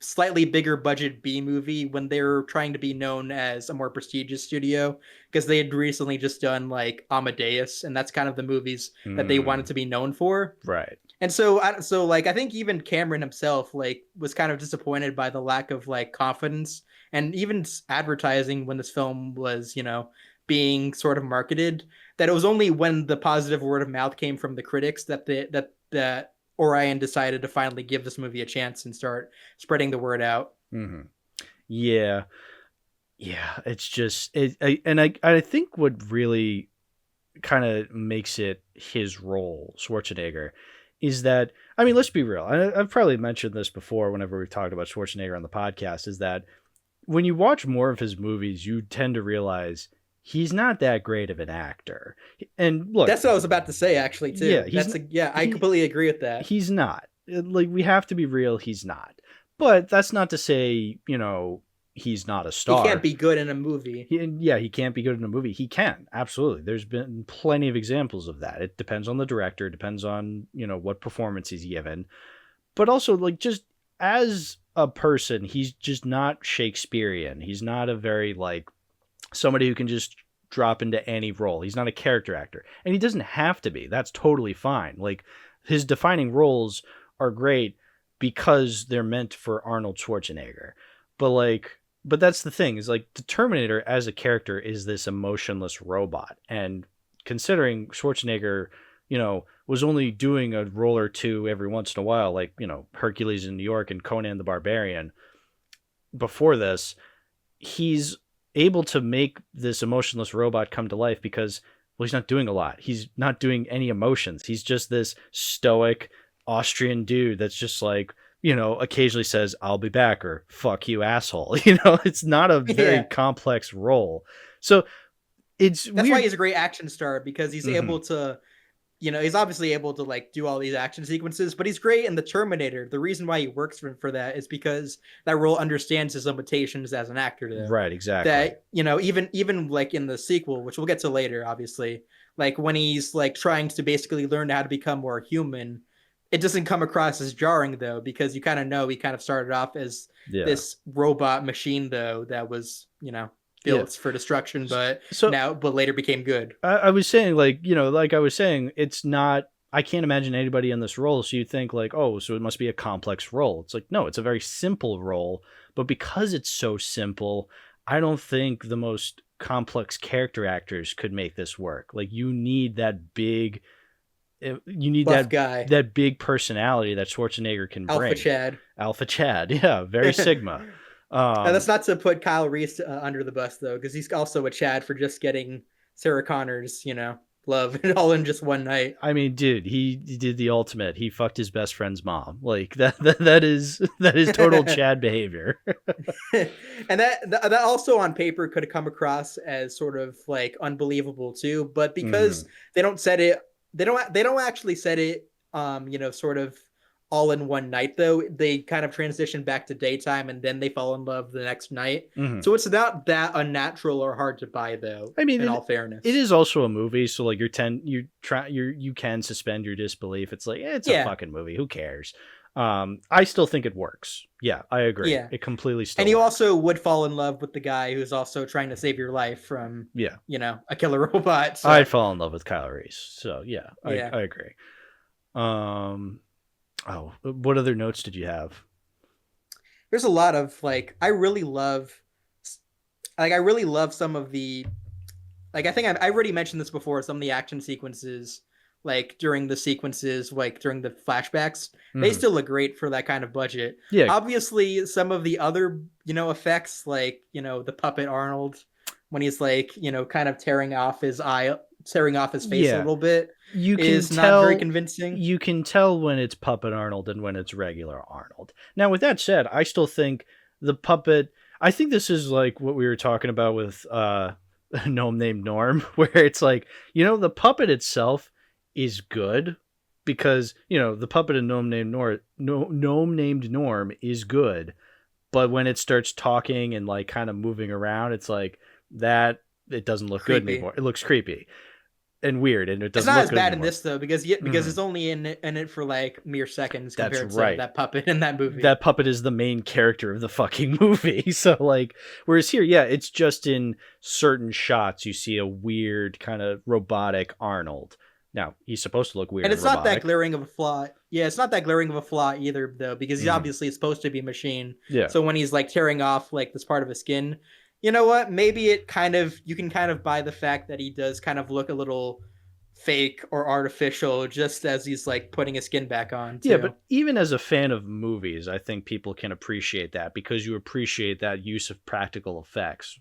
slightly bigger budget B movie when they were trying to be known as a more prestigious studio, because they had recently just done like Amadeus, and that's kind of the movies that they wanted to be known for. Right. And so like I think even Cameron himself like was kind of disappointed by the lack of like confidence and even advertising when this film was, being sort of marketed, that it was only when the positive word of mouth came from the critics that Orion decided to finally give this movie a chance and start spreading the word out. Yeah. It's just I think what really kind of makes it his role, Schwarzenegger, is that, I mean, let's be real. I've probably mentioned this before whenever we've talked about Schwarzenegger on the podcast, is that when you watch more of his movies, you tend to realize he's not that great of an actor. And look, that's what I was about to say, actually, too. Yeah, I completely agree with that. He's not. Like, we have to be real, he's not. But that's not to say, he's not a star. He can't be good in a movie. He can't be good in a movie. He can, absolutely. There's been plenty of examples of that. It depends on the director. It depends on, what performance he's given. But also, like, just as a person, he's just not Shakespearean. He's not a very, like, somebody who can just drop into any role. He's not a character actor. And he doesn't have to be. That's totally fine. Like, his defining roles are great because they're meant for Arnold Schwarzenegger. But that's the thing, is like, the Terminator as a character is this emotionless robot. And considering Schwarzenegger, was only doing a role or two every once in a while, like, Hercules in New York and Conan the Barbarian, before this, he's able to make this emotionless robot come to life because, well, he's not doing a lot. He's not doing any emotions. He's just this stoic Austrian dude that's just like, occasionally says, "I'll be back," or "fuck you, asshole." It's not a very complex role. So that's weird. Why he's a great action star, because he's able to, he's obviously able to like do all these action sequences, but he's great in the Terminator. The reason why he works for that is because that role understands his limitations as an actor, though. Right, exactly. That, even like in the sequel, which we'll get to later, obviously, like when he's like trying to basically learn how to become more human, it doesn't come across as jarring, though, because you kind of know he kind of started off as this robot machine, though, that was, built for destruction, but later became good. I was saying, like, like I was saying, it's not, I can't imagine anybody in this role. So you think like, oh, so it must be a complex role. It's like, no, it's a very simple role. But because it's so simple, I don't think the most complex character actors could make this work. Like, you need that big... that big personality that Schwarzenegger can bring. Alpha Chad, yeah, very Sigma. And that's not to put Kyle Reese under the bus, though, because he's also a Chad for just getting Sarah Connor's, love all in just one night. I mean, dude, he did the ultimate. He fucked his best friend's mom. Like, that is total Chad behavior. And that also on paper could have come across as sort of like unbelievable too, but because they don't set it. They don't actually set it, sort of all in one night, though. They kind of transition back to daytime and then they fall in love the next night. So it's not that unnatural or hard to buy, though. I mean, in all fairness, it is also a movie, so like you can suspend your disbelief. It's like, it's a fucking movie. Who cares? I still think it works. Yeah, I agree. Yeah. It completely still And you works. also would fall in love with the guy who's also trying to save your life from, a killer robot. So. I'd fall in love with Kyle Reese. So, yeah, I agree. Oh, what other notes did you have? There's a lot of like I really love some of the like I think I already mentioned this before. Some of the action sequences, like during the sequences, like during the flashbacks, they Hmm. still look great for that kind of budget. Yeah, Obviously, some of the other effects, like the puppet Arnold when he's like kind of tearing off his face a yeah. little bit, You can is not very tell convincing. you can tell when it's puppet Arnold and when it's regular Arnold. Now, with that said, I still think the puppet. I think this is like what we were talking about with a gnome named Norm, where it's like the puppet itself is good because the puppet in gnome named Norm is good, but when it starts talking and like kind of moving around, it's like that it doesn't look good Creepy. anymore. It looks creepy and weird, and it It's doesn't not look as good bad in anymore. this though, because Mhm. it's only in it for like mere seconds That's compared to right. that puppet in that movie. That puppet is the main character of the fucking movie. So like, whereas here, yeah, it's just in certain shots you see a weird kind of robotic Arnold. Now he's supposed to look weird And and it's not that robotic. glaring of a flaw. Yeah, it's not that glaring of a flaw either, though, because he's Hmm. obviously supposed to be a machine. Yeah, So when he's like tearing off like this part of his skin, you know what? Maybe you can kind of buy the fact that he does kind of look a little fake or artificial just as he's like putting his skin back on yeah, too. but even as a fan of movies, I think people can appreciate that because you appreciate that use of practical effects.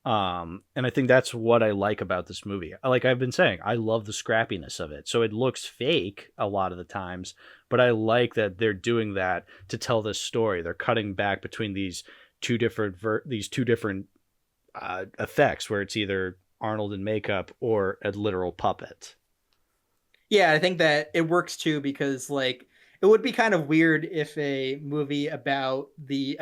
And I think that's what I like about this movie. Like I've been saying, I love the scrappiness of it. So it looks fake a lot of the times, but I like that they're doing that to tell this story. They're cutting back between these two different effects, where it's either Arnold in makeup or a literal puppet. Yeah, I think that it works too because like it would be kind of weird if a movie about the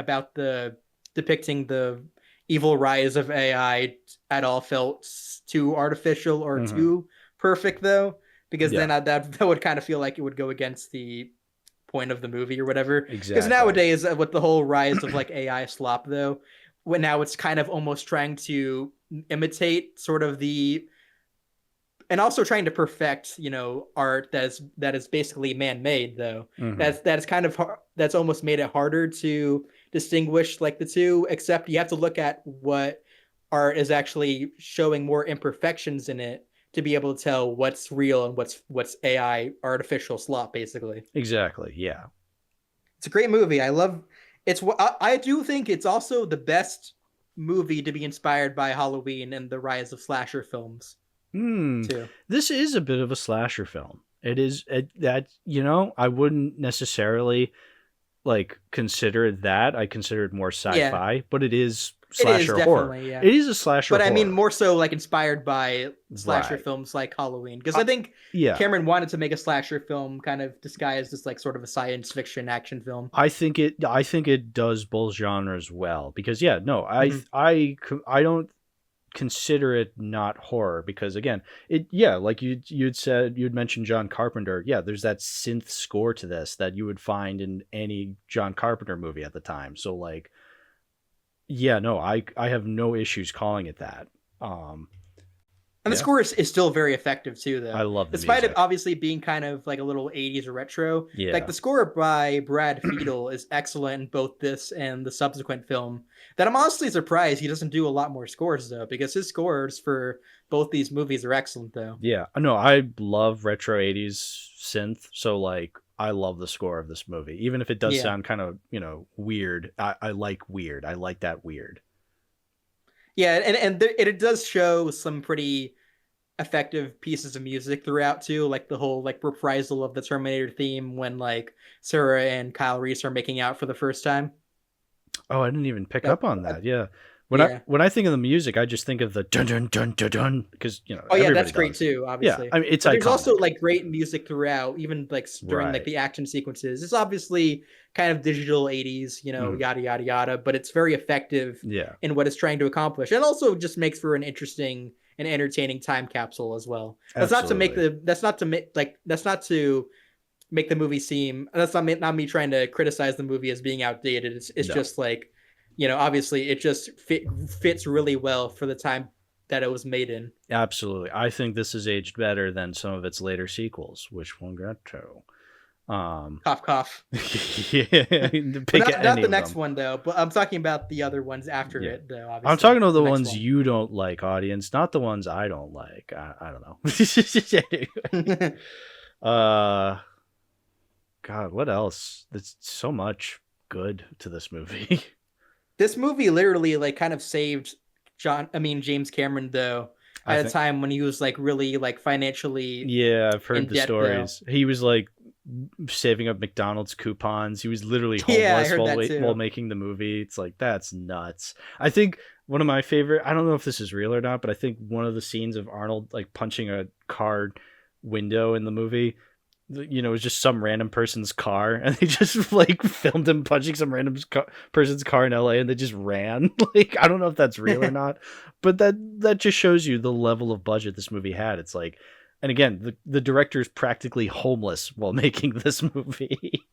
depicting the evil rise of AI at all felt too artificial or Hmm. too perfect though, because Yeah, then that would kind of feel like it would go against the point of the movie or whatever. Because exactly. nowadays with the whole rise of like AI slop though, when now it's kind of almost trying to imitate sort of the and also trying to perfect art that is basically man-made though Hmm. that's kind of that's almost made it harder to distinguish like the two, except you have to look at what art is actually showing more imperfections in it to be able to tell what's real and what's AI artificial slop basically. Exactly. Yeah. It's a great movie. I love it's what I do think it's also the best movie to be inspired by Halloween and the rise of slasher films Hmm. too. This is a bit of a slasher film. It is that I wouldn't necessarily like consider it that. I consider it more Yeah, sci-fi, but it is it is slasher horror. definitely, yeah. It is a slasher But I mean horror. more so like inspired by slasher Right. films like Halloween. Because Uh, I think yeah. Cameron wanted to make a slasher film kind of disguised as like sort of a science fiction action film. I think it does both genres well because yeah, no, Mm-hmm. I don't consider it not horror because again, it yeah, like you'd mentioned John Carpenter. Yeah, there's that synth score to this that you would find in any John Carpenter movie at the time. So like yeah, no, I have no issues calling it that. Um And the yeah, score is still very effective too, I though. love the Despite it music. obviously being kind of like a little 80s or retro, like Yeah. the score by Brad Fiedel is excellent in both this and the subsequent film. That I'm honestly surprised he doesn't do a lot more scores though, because his scores for both these movies are excellent though. Yeah. No, I love retro 80s synth, so like I love the score of this movie. Even if it does Yeah. sound kind of, weird. I like weird. I like that weird. Yeah, and it does show some pretty effective pieces of music throughout too, like the whole like reprisal of the Terminator theme when like Sarah and Kyle Reese are making out for the first time. Oh, I didn't even pick That up on that. Yeah. When I yeah. when I think of the music, I just think of the dun dun dun dun dun because, Oh yeah, everybody that's great does. too, Yeah. obviously. I mean, it's But there's also iconic. like great music throughout, even like during like Right. the action sequences. It's obviously kind of digital 80s, Mhm. yada yada yada, but it's very effective Yeah. in what it's trying to accomplish. And also just makes for an interesting and entertaining time capsule as well. Absolutely. That's not to make the movie seem not me trying to criticize the movie as being outdated. It's No. just like, obviously it just fits really well for the time that it was made in. Absolutely. I think this is aged better than some of its later sequels, which we'll get to. Cough, cough. Yeah, But pick not any the of next them. one though. But I'm talking about the other ones after Yeah. it, though. I'm Obviously, talking about the the next ones one. you don't like, audience, not the ones I don't like. I don't know. uh, God, what else? There's so much good to this movie. This movie literally like kind of saved James Cameron though I at a think. time when he was like really like financially Yeah, I've heard in the debt though. stories. He was like saving up McDonald's coupons. He was literally Yeah, I homeless heard while that while too. making the movie. It's like that's nuts. I think one of my favorite. I don't know if this is real or not, but I think one of the scenes of Arnold like punching a car window in the movie, it was just some random person's car, and they just like filmed him punching some random person's car in LA, and they just ran. Like I don't know if that's real or not, but that just shows you the level of budget this movie had. It's like, and again, the director is practically homeless while making this movie.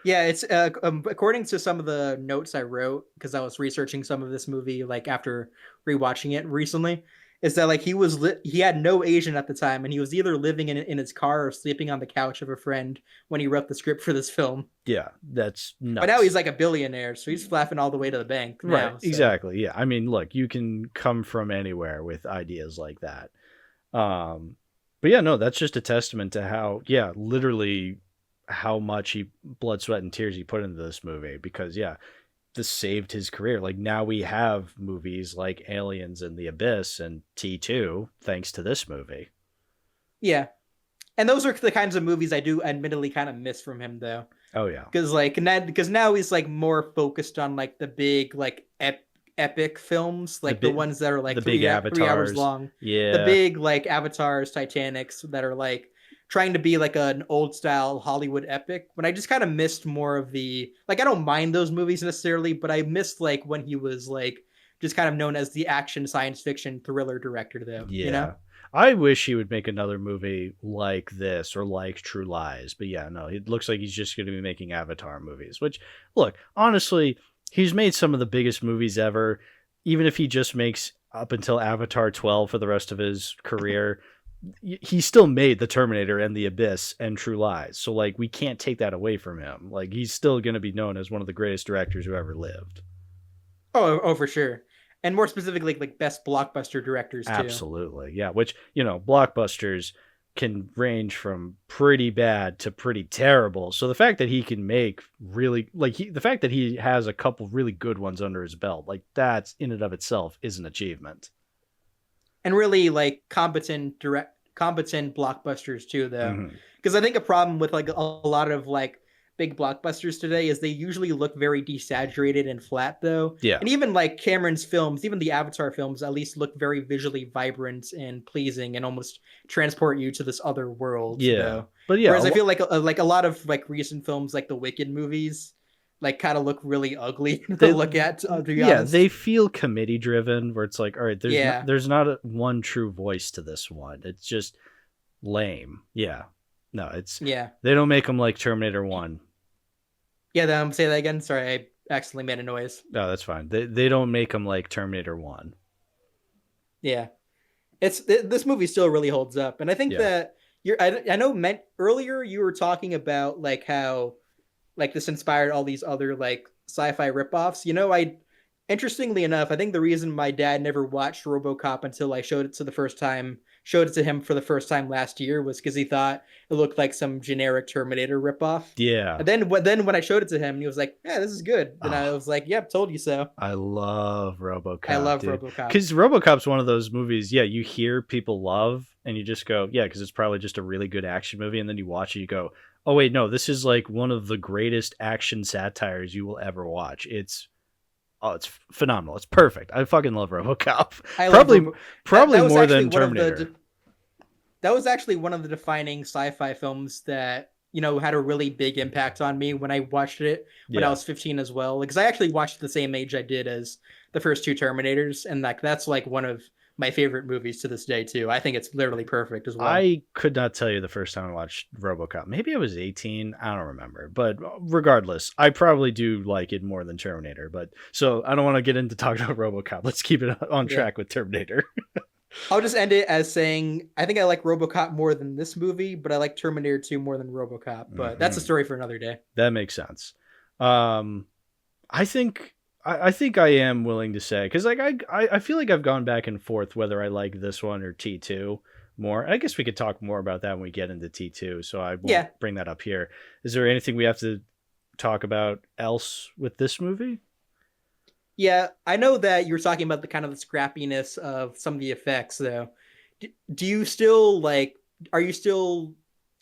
Yeah, it's according to some of the notes I wrote because I was researching some of this movie like after rewatching it recently, is that like he had no Asian at the time and he was either living in his car or sleeping on the couch of a friend when he wrote the script for this film. Yeah, that's But now he's nuts. like a billionaire, so he's flapping all the way to the bank Right, now. So exactly. Yeah, I mean, look, you can come from anywhere with ideas like that. Um, but yeah, no, that's just a testament to how, yeah, literally how much he blood, sweat, and tears he put into this movie. Because yeah, this saved his career. Like now we have movies like Aliens and The Abyss and T2 thanks to this movie. yeah, and those are the kinds of movies I do admittedly kind of miss from him though, Oh yeah, because now he's like more focused on like the big like epic films, the like the big ones that are the like big 3 hours avatars. long, the Yeah, big like Avatars, Titanics that are like trying to be like an old style Hollywood epic. When I just kind of missed more of the like I don't mind those movies necessarily, but I missed like when he was like just kind of known as the action science fiction thriller director though, you know? yeah. I wish he would make another movie like this or like True Lies. But yeah, no, it looks like he's just going to be making Avatar movies, which, look, honestly, he's made some of the biggest movies ever. Even if he just makes up until Avatar 12 for the rest of his career, he still made The Terminator and The Abyss and True Lies. So, like, we can't take that away from him. Like, he's still going to be known as one of the greatest directors who ever lived. Oh, for sure. And more specifically, like best blockbuster directors too. Absolutely. Yeah. Which, blockbusters can range from pretty bad to pretty terrible. So the fact that he can make really, like, the fact that he has a couple really good ones under his belt, like, that's in and of itself is an achievement. And really like competent blockbusters too though. Mm-hmm. Because I think a problem with like a lot of like big blockbusters today is they usually look very desaturated and flat though. Yeah. And even like Cameron's films, even the Avatar films at least look very visually vibrant and pleasing and almost transport you to this other world Yeah. though. But yeah, Whereas I feel like a lot of like recent films like the Wicked movies like kind of look really ugly to they, look at to be yeah, they honest. feel committee driven where it's like, all right, Yeah. there's not one true voice to this one. It's just lame. Yeah. No, Yeah. they don't make them like Terminator 1. Yeah, say that again. Sorry, I accidentally made a noise. No, that's fine. They don't make them like Terminator 1. Yeah, this movie still really holds up, and I think Yeah. that I know meant earlier you were talking about like how like this inspired all these other like sci-fi ripoffs. I interestingly enough, I think the reason my dad never watched RoboCop until I showed it to him for the first time last year was because he thought it looked like some generic Terminator ripoff. Yeah. And then when I showed it to him, he was like, "Yeah, this is good." And I Oh, was like, "Yep, told you so." I love I RoboCop, love dude. RoboCop. Because RoboCop's one of those movies, yeah, you hear people love, and you just go, yeah, because it's probably just a really good action movie. And then you watch it, you go, oh, wait, no, this is like one of the greatest action satires you will ever watch. It's phenomenal. It's perfect. I fucking love RoboCop. I love Probably, Robo. probably That was more actually than one of Terminator. that was actually one of the defining sci-fi films that had a really big impact on me when I watched it when I Yeah. was 15 as well. Because I actually watched it the same age I did as the first two Terminators, and like that's like one of my favorite movies to this day too. I think it's literally perfect as well. I could not tell you the first time I watched RoboCop. Maybe I was 18. I don't remember. But regardless, I probably do like it more than Terminator. But so I don't want to get into talking about RoboCop. Let's keep it on Yeah. track with Terminator. I'll just end it as saying I think I like RoboCop more than this movie, but I like Terminator 2 more than RoboCop. But that's a Hmm. story for another day. That makes sense. Um, I think I think I am willing to say because like I feel like I've gone back and forth whether I like this one or T2 more. I guess we could talk more about that when we get into T2, so I won't Yeah. bring that up here. Is there anything we have to talk about else with this movie? Yeah, I know that you were talking about the kind of the scrappiness of some of the effects though. Do you still like are you still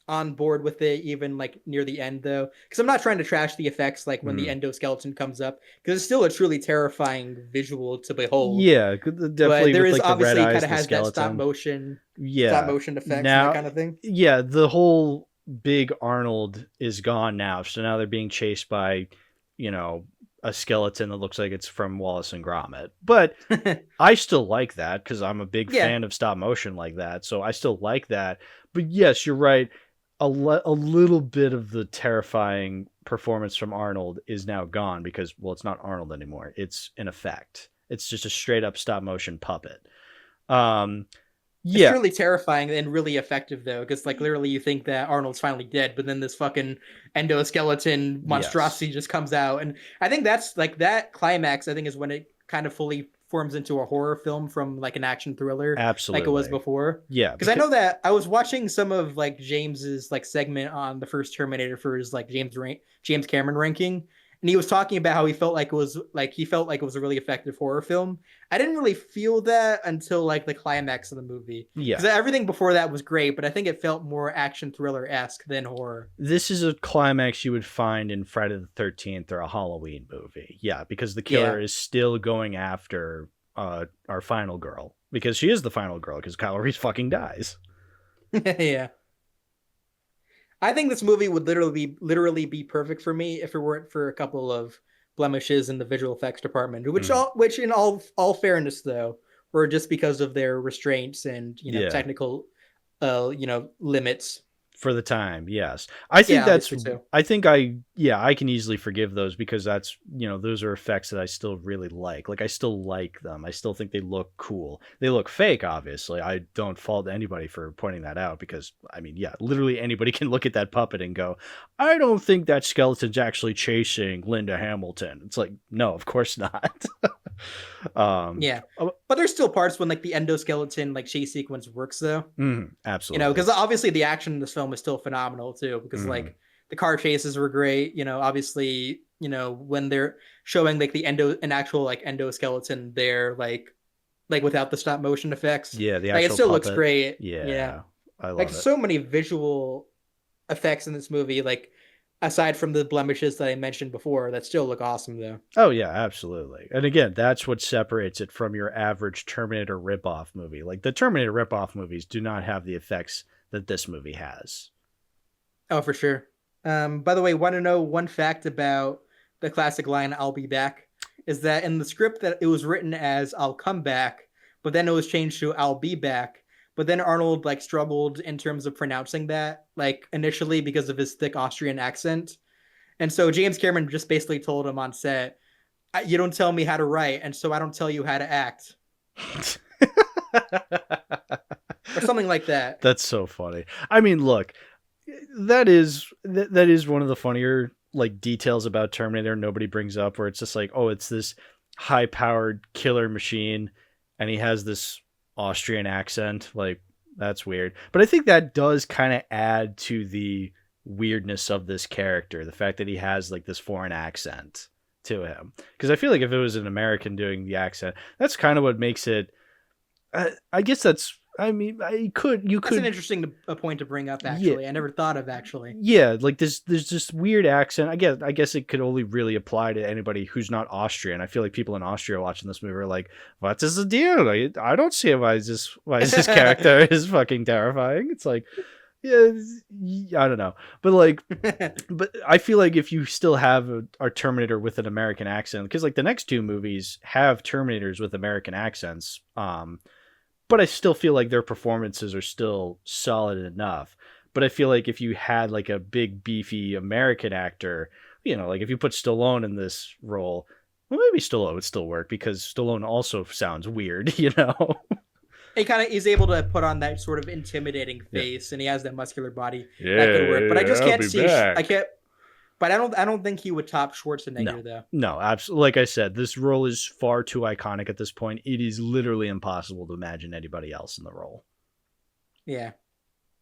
on board with it even like near the end though? Because I'm not trying to trash the effects like when the Hmm. endoskeleton comes up because it's still a truly terrifying visual to behold. Yeah, But definitely there with is like the red obviously kind eyes, of the has that skeleton. stop Yeah. motion effects and that Now, kind of thing. yeah, the whole big Arnold is gone now. So now they're being chased by, you know, a skeleton that looks like it's from Wallace and Gromit. But I still like that because I'm a big Yeah, fan of stop motion like that. So I still like that. But yes, you're right. A little bit of the terrifying performance from Arnold is now gone because, well, it's not Arnold anymore. It's an effect. It's just a straight up stop motion puppet. Um, it's yeah, truly terrifying and really effective though, because like literally you think that Arnold's finally dead, but then this fucking endoskeleton yes, monstrosity just comes out, and I think that's like that climax. I think is when it kind of fully forms into a horror film from like an action thriller, like it was absolutely. before. Yeah, Because I because know that I was watching some of like James's like segment on the first Terminator for his like James Cameron ranking, and he was talking about how he felt like it was a really effective horror film. I didn't really feel that until like the climax of the movie because yeah, everything before that was great, but I think it felt more action thriller esque than horror. this is a climax you would find in Friday the 13th or a Halloween movie. Yeah, because the killer Yeah, is still going after our final girl because she is the final girl because Kyle Reese fucking dies. yeah. I think this movie would literally be perfect for me if it weren't for a couple of blemishes in the visual effects department, Mm, which in all fairness though, were just because of their restraints and yeah, technical limits. for the time, yes. I think Yeah, that's obviously too. I think I yeah, I can easily forgive those because that's, those are effects that I still really like. Like I still like them. I still think they look cool. They look fake, obviously. I don't fault anybody for pointing that out because I mean, yeah, literally anybody can look at that puppet and go, "I don't think that skeleton's actually chasing Linda Hamilton." It's like, "No, of course not." um Yeah. oh, But there's still parts when like the endoskeleton like chase sequence works though. absolutely. Because obviously the action in this film is still phenomenal too. Because Mhm. like the car chases were great. Obviously, when they're showing like an actual like endoskeleton there, like without the stop motion effects, Yeah, the like it actual still looks puppet. great. Yeah, Yeah. I like love it. so many visual effects in this movie. Like aside from the blemishes that I mentioned before, that still look awesome though. Oh yeah, absolutely. And again, that's what separates it from your average Terminator ripoff movie. Like the Terminator ripoff movies do not have the effects that this movie has. Oh, for sure. By the way, want to know one fact about the classic line "I'll be back" is that in the script that it was written as "I'll come back," but then it was changed to "I'll be back." But then Arnold like struggled in terms of pronouncing that like initially because of his thick Austrian accent, and so James Cameron just basically told him on set, "You don't tell me how to write, and so I don't tell you how to act," or something like that. That's so funny. I mean, look, that is one of the funnier like details about Terminator nobody brings up where it's just like, oh, it's this high-powered killer machine and he has this Austrian accent. Like that's weird. But I think that does kind of add to the weirdness of this character, the fact that he has like this foreign accent to him. Because I feel like if it was an American doing the accent, that's kind of what makes it. I guess that's. I mean, I could. You That's an could. interesting point to bring up. Yeah, Actually, I never thought of actually. yeah, like there's this weird accent. I guess it could only really apply to anybody who's not Austrian. I feel like people in Austria watching this movie are like, "What is the deal? I don't see why this character is fucking terrifying." It's like, yeah, I don't know, but like, but I feel like if you still have a Terminator with an American accent, because like the next two movies have Terminators with American accents, but I still feel like their performances are still solid enough. But I feel like if you had like a big beefy American actor, like if you put Stallone in this role, well, maybe Stallone would still work because Stallone also sounds weird, he's able to put on that sort of intimidating Yeah. face, and he has that muscular body Yeah, that could work. But I just I'll can't be see. I back. can't. But I don't think he would top Schwarzenegger No, though. no, absolutely. Like I said, this role is far too iconic at this point. It is literally impossible to imagine anybody else in the role. Yeah,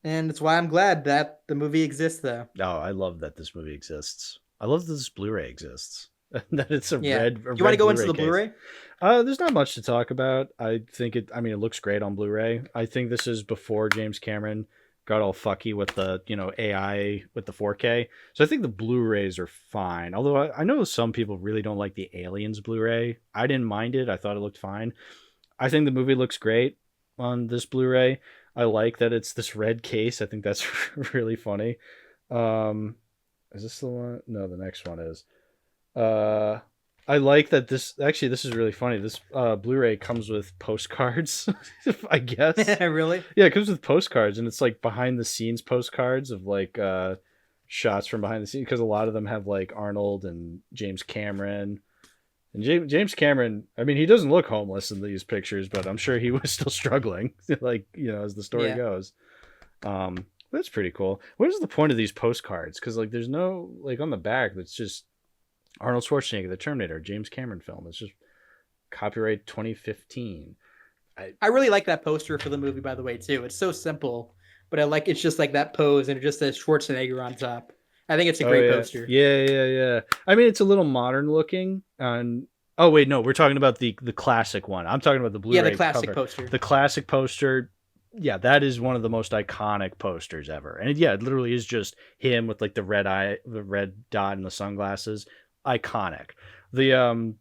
and it's why I'm glad that the movie exists though. Oh, I love that this movie exists. I love that this Blu-ray exists. That it's a Yeah, red, you want to go into Blu-ray the case. Blu-ray? There's not much to talk about. I think it. I mean, it looks great on Blu-ray. I think this is before James Cameron got all fucky with the AI with the 4K. So I think the Blu-rays are fine. Although I know some people really don't like the Aliens Blu-ray. I didn't mind it. I thought it looked fine. I think the movie looks great on this Blu-ray. I like that it's this red case. I think that's really funny. Is this the one? No, the next one is. Uh, I like that this actually this is really funny. This Blu-ray comes with postcards, I guess. Really? Yeah, it comes with postcards, and it's like behind the scenes postcards of like shots from behind the scenes because a lot of them have like Arnold and James Cameron. And James Cameron, I mean, he doesn't look homeless in these pictures, but I'm sure he was still struggling, like as the story goes. That's pretty cool. What is the point of these postcards? Because like, there's no like on the back. That's just Arnold Schwarzenegger, the Terminator, James Cameron film. It's just copyright 2015. I really like that poster for the movie, by the way, too. It's so simple, but it's just like that pose, and it just says Schwarzenegger on top. I think it's a great poster. Yeah. I mean, it's a little modern looking. And oh wait, no, we're talking about the classic one. I'm talking about the Blu-ray. Yeah, the classic cover. poster. The classic poster. Yeah, that is one of the most iconic posters ever. And it literally is just him with like the red dot and the sunglasses. Iconic. The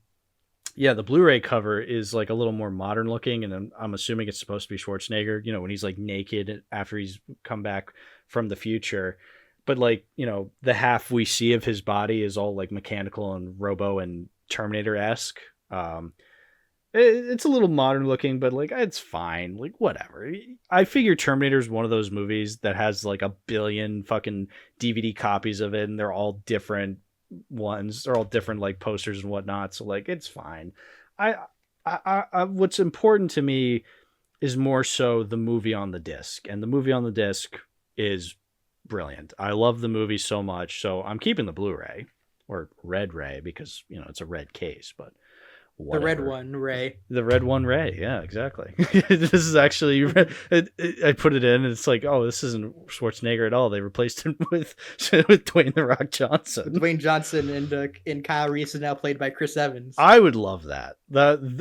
the Blu-ray cover is like a little more modern looking, and I'm assuming it's supposed to be Schwarzenegger, when he's like naked after he's come back from the future. But like, the half we see of his body is all like mechanical and robo and Terminator-esque. It's a little modern looking, but like it's fine. Like whatever. I figure Terminator is one of those movies that has like 1 billion fucking DVD copies of it, and they're all different ones. They're all different like posters and whatnot. So like it's fine. I what's important to me is more so the movie on the disc, and the movie on the disc is brilliant. I love the movie so much, so I'm keeping the Blu-ray or Red Ray because it's a red case, but whatever. The red one, Ray. The red one, Ray. Yeah, exactly. This is actually I put it in, and it's like, oh, this isn't Schwarzenegger at all. They replaced him with Dwayne the Rock Johnson. Dwayne Johnson and Kyle Reese is now played by Chris Evans. I would love that.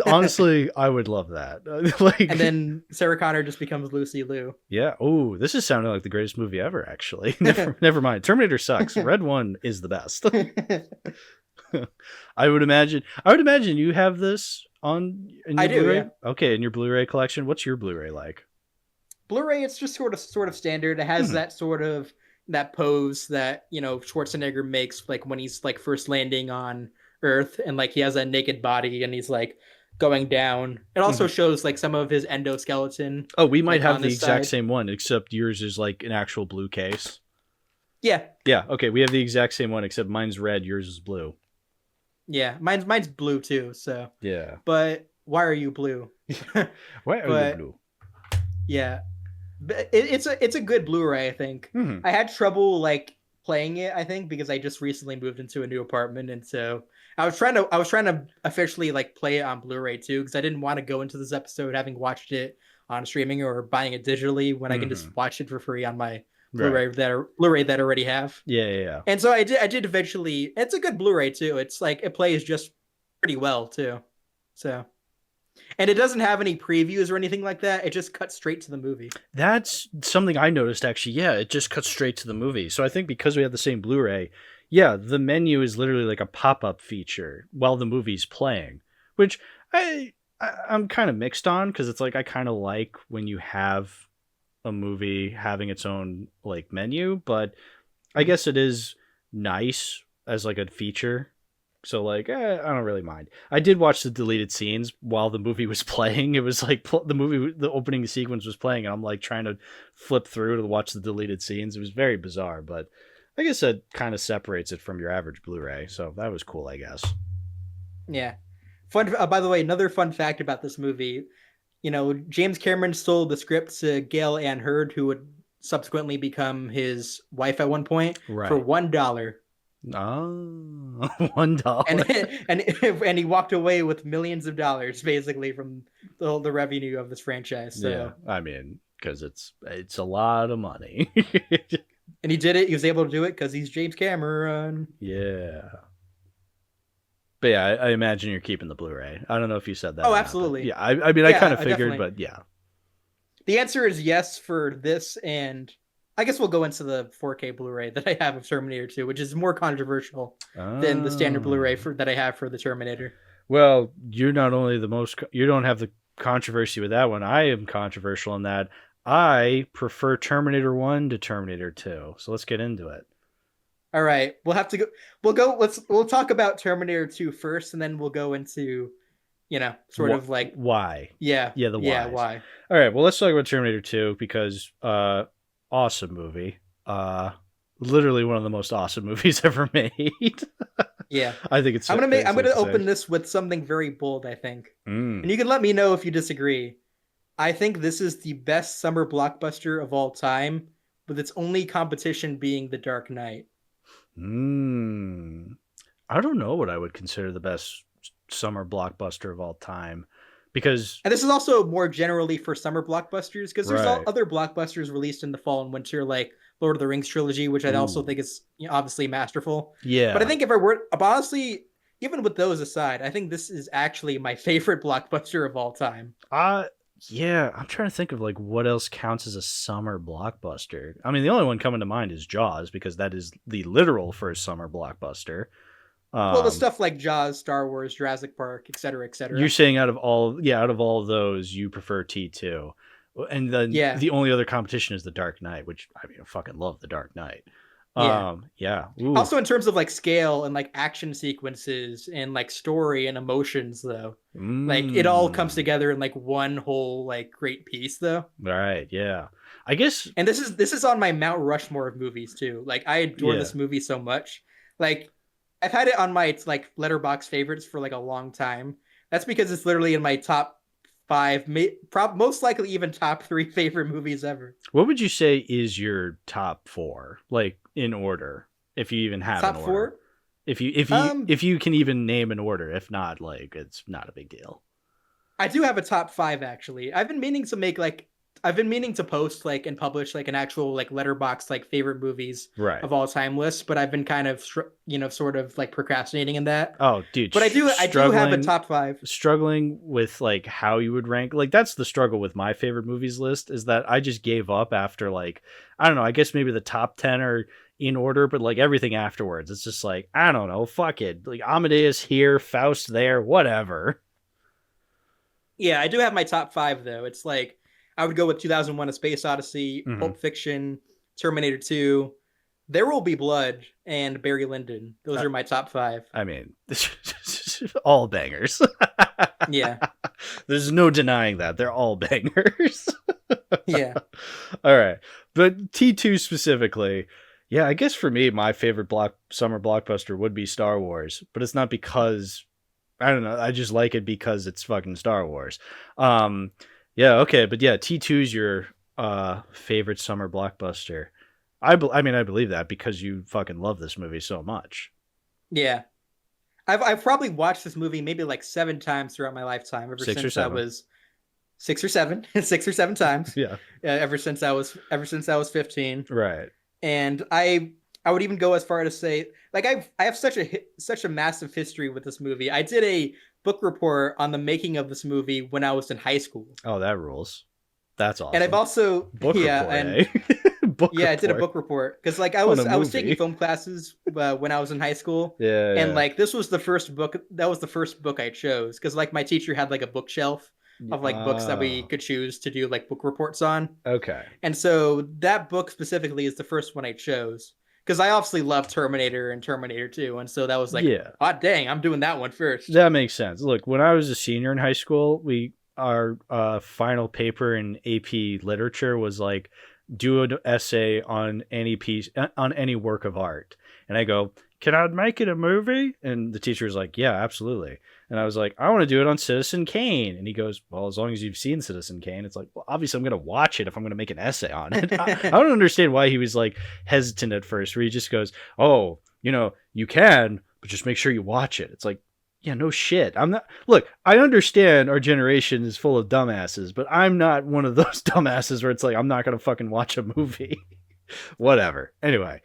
Honestly, I would love that. And then Sarah Connor just becomes Lucy Liu. Yeah. Oh, this is sounding like the greatest movie ever. Actually, never mind. Terminator sucks. Red one is the best. I would imagine you have this on. I do. Blu-ray? Yeah. Okay, in your Blu-ray collection, what's your Blu-ray like? Blu-ray, it's just sort of standard. It has that sort of that pose that Schwarzenegger makes like when he's like first landing on Earth, and like he has a naked body and he's like going down. It also shows like some of his endoskeleton. Oh, we might have the exact same one, except yours is like an actual blue case. Yeah. Yeah. Okay, we have the exact same one, except mine's red, yours is blue. Yeah, mine's blue too. So yeah. But why are you blue? Why are you blue? Yeah, but it's a good Blu-ray. I think I had trouble like playing it. I think because I just recently moved into a new apartment, and so I was trying to officially like play it on Blu-ray too, because I didn't want to go into this episode having watched it on streaming or buying it digitally when I can just watch it for free on my Blu-ray that I already have. Yeah. And so I did eventually. It's a good Blu-ray too. It's like it plays just pretty well too. So, and it doesn't have any previews or anything like that. It just cuts straight to the movie. That's something I noticed actually. Yeah, it just cuts straight to the movie. So I think because we have the same Blu-ray, yeah, the menu is literally like a pop-up feature while the movie's playing, which I'm kind of mixed on because it's like I kind of like when you have a movie having its own like menu, but I guess it is nice as like a feature. So like, I don't really mind. I did watch the deleted scenes while the movie was playing. It was like the opening sequence was playing, and I'm like trying to flip through to watch the deleted scenes. It was very bizarre, but I guess that kind of separates it from your average Blu-ray. So that was cool, I guess. Yeah. Fun. By the way, another fun fact about this movie. James Cameron sold the script to Gail Ann Hurd, who would subsequently become his wife at one point, for Right. $1. Oh, $1. And and he walked away with millions of dollars basically from the revenue of this franchise. Yeah, So, I mean, because it's a lot of money. and he did it. He was able to do it because he's James Cameron. Yeah. But yeah, I imagine you're keeping the Blu-ray. I don't know if you said that Oh, or not, but absolutely. yeah, I mean, I kind Yeah, of figured, definitely. but yeah. The answer is yes for this, and I guess we'll go into the 4K Blu-ray that I have of Terminator 2, which is more controversial than the standard Blu-ray Oh. that I have for the Terminator. Well, you're not only the most, you don't have the controversy with that one. I am controversial in that I prefer Terminator 1 to Terminator 2. So let's get into it. All right, we'll have to go. We'll talk about Terminator 2 first, and then we'll go into, sort of like, Why? yeah, Yeah, the yeah, whys. why? All right, well, let's talk about Terminator 2 because awesome movie. Literally one of the most awesome movies ever made. Yeah. I think it's I'm safe gonna to say. open this with something very bold, I think. And Mm. you can let me know if you disagree. I think this is the best summer blockbuster of all time, with its only competition being The Dark Knight. Mm. I don't know what I would consider the best summer blockbuster of all time because And this is also more generally for summer blockbusters, because there's right. other blockbusters released in the fall and winter, like Lord of the Rings trilogy, which I also Ooh. think is, obviously masterful. But I Yeah. think if I were, but honestly, even with those aside, I think this is actually my favorite blockbuster of all time. Uh yeah, I'm trying to think of like what else counts as a summer blockbuster. I mean, the only one coming to mind is Jaws because that is the literal first summer blockbuster. Well, the Um stuff like Jaws, Star Wars, Jurassic Park, etc., you're etc. saying out of all of those, you prefer T2. And then Yeah, the only other competition is The Dark Knight, which I mean, I fucking love The Dark Knight. yeah. Yeah. Ooh. Also, in terms of like scale and like action sequences and like story and emotions, though, like it all comes Mm. together in like one whole like great piece, though. Right, yeah. I guess And this is on my Mount Rushmore of movies too. Like I adore yeah. this movie so much. Like I've had it on my like letterbox favorites for like a long time. That's because it's literally in my top five, most likely even top three favorite movies ever. What would you say is your top 4 like in order if you even have an Top order? four. Um, If you can even name an order, if not like it's not a big deal. I do have a top five actually. I've been meaning to post like and publish like an actual like letterbox like favorite movies Right. of all time list, but I've been kind of sort of like procrastinating in that. Oh, dude, But I do have a top five. struggling with like how you would rank. Like that's the struggle with my favorite movies list is that I just gave up after like I don't know, I guess maybe the top 10 are in order, but like everything afterwards, it's just like I don't know, fuck it. Like Amadeus here, Faust there, whatever. Yeah, I do have my top five though. It's like I would go with 2001: A Space Odyssey, Mhm. Pulp Fiction, Terminator 2, There Will Be Blood, and Barry Lyndon. Those Uh, are my top five. I mean, all bangers. Yeah, There's no denying that. They're all bangers. yeah, All right. But T2 specifically, yeah, I guess for me, my favorite summer blockbuster would be Star Wars, but it's not because I don't know, I just like it because it's fucking Star Wars. Um yeah, okay, but yeah, T2 is your favorite summer blockbuster. I mean, I believe that because you fucking love this movie so much. yeah. I've probably watched this movie maybe like 7 times throughout my lifetime, ever 6 or since I 7. was 6 or 7, 6 or 7 times, Yeah. ever since I was 15. Right. And I would even go as far to say like I have such a massive history with this movie. I did a book report on the making of this movie when I was in high school. Oh, that rules. That's And I've awesome. also Book yeah, report, and eh? Book yeah, I did a report book report because like I on a was I was taking movie. film classes when I was in high school, and Yeah. like this was the first book that was the first book I chose because like my teacher had like a bookshelf of like books that we Oh, could choose to do like book reports on. okay. And so that book specifically is the first one I chose because I obviously love Terminator and Terminator 2. And so that was like, Yeah, hot dang, I'm doing that one first. that makes sense. Look, when I was a senior in high school, we our final paper in AP literature was like do an essay on any piece on any work of art, and I go, "Can I make it a movie?" And the teacher was like, "Yeah, absolutely." And I was like, I want to do it on Citizen Kane. And he goes, well, as long as you've seen Citizen Kane. It's like, well, obviously I'm going to watch it if I'm going to make an essay on it. I don't understand why he was like hesitant at first, where he just goes, oh, you can, but just make sure you watch it. It's like, yeah, no shit. I'm not. Look, I understand our generation is full of dumbasses, but I'm not one of those dumbasses where it's like, I'm not going to fucking watch a movie. Whatever. Anyway,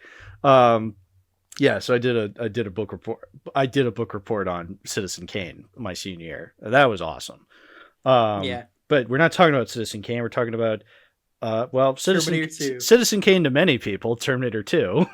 yeah, so I did a book report. I did a book report on Citizen Kane my senior year. That was awesome. Yeah. But we're not talking about Citizen Kane. We're talking about Terminator 2. Citizen Kane to many people, Terminator 2.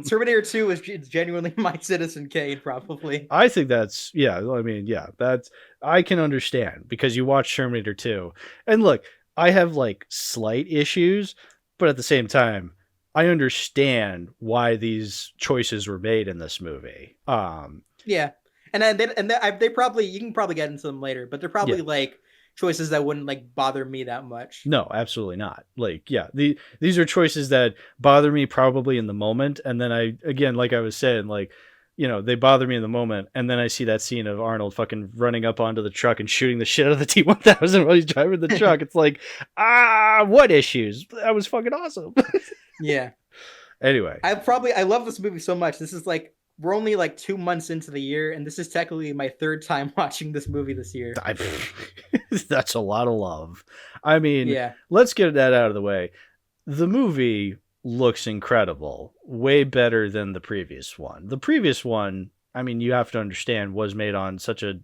Terminator 2 is genuinely my Citizen Kane, probably. I think that's, yeah, I mean, yeah, that's, I can understand because you watch Terminator 2. And look, I have like slight issues, but at the same time, I understand why these choices were made in this movie. Yeah. And then they probably, you can probably get into them later, but they're probably like choices that wouldn't like bother me that much. No, absolutely not. Like, yeah, these are choices that bother me probably in the moment. And then again, like I was saying, like, they bother me in the moment. And then I see that scene of Arnold fucking running up onto the truck and shooting the shit out of the T-1000 while he's driving the truck. It's like, what issues? That was fucking awesome. Yeah. Anyway. I love this movie so much. This is like, we're only like 2 months into the year, and this is technically my third time watching this movie this year. That's a lot of love. I mean, yeah. Let's get that out of the way. The movie looks incredible, way better than the previous one. The previous one, I mean, you have to understand, was made on such a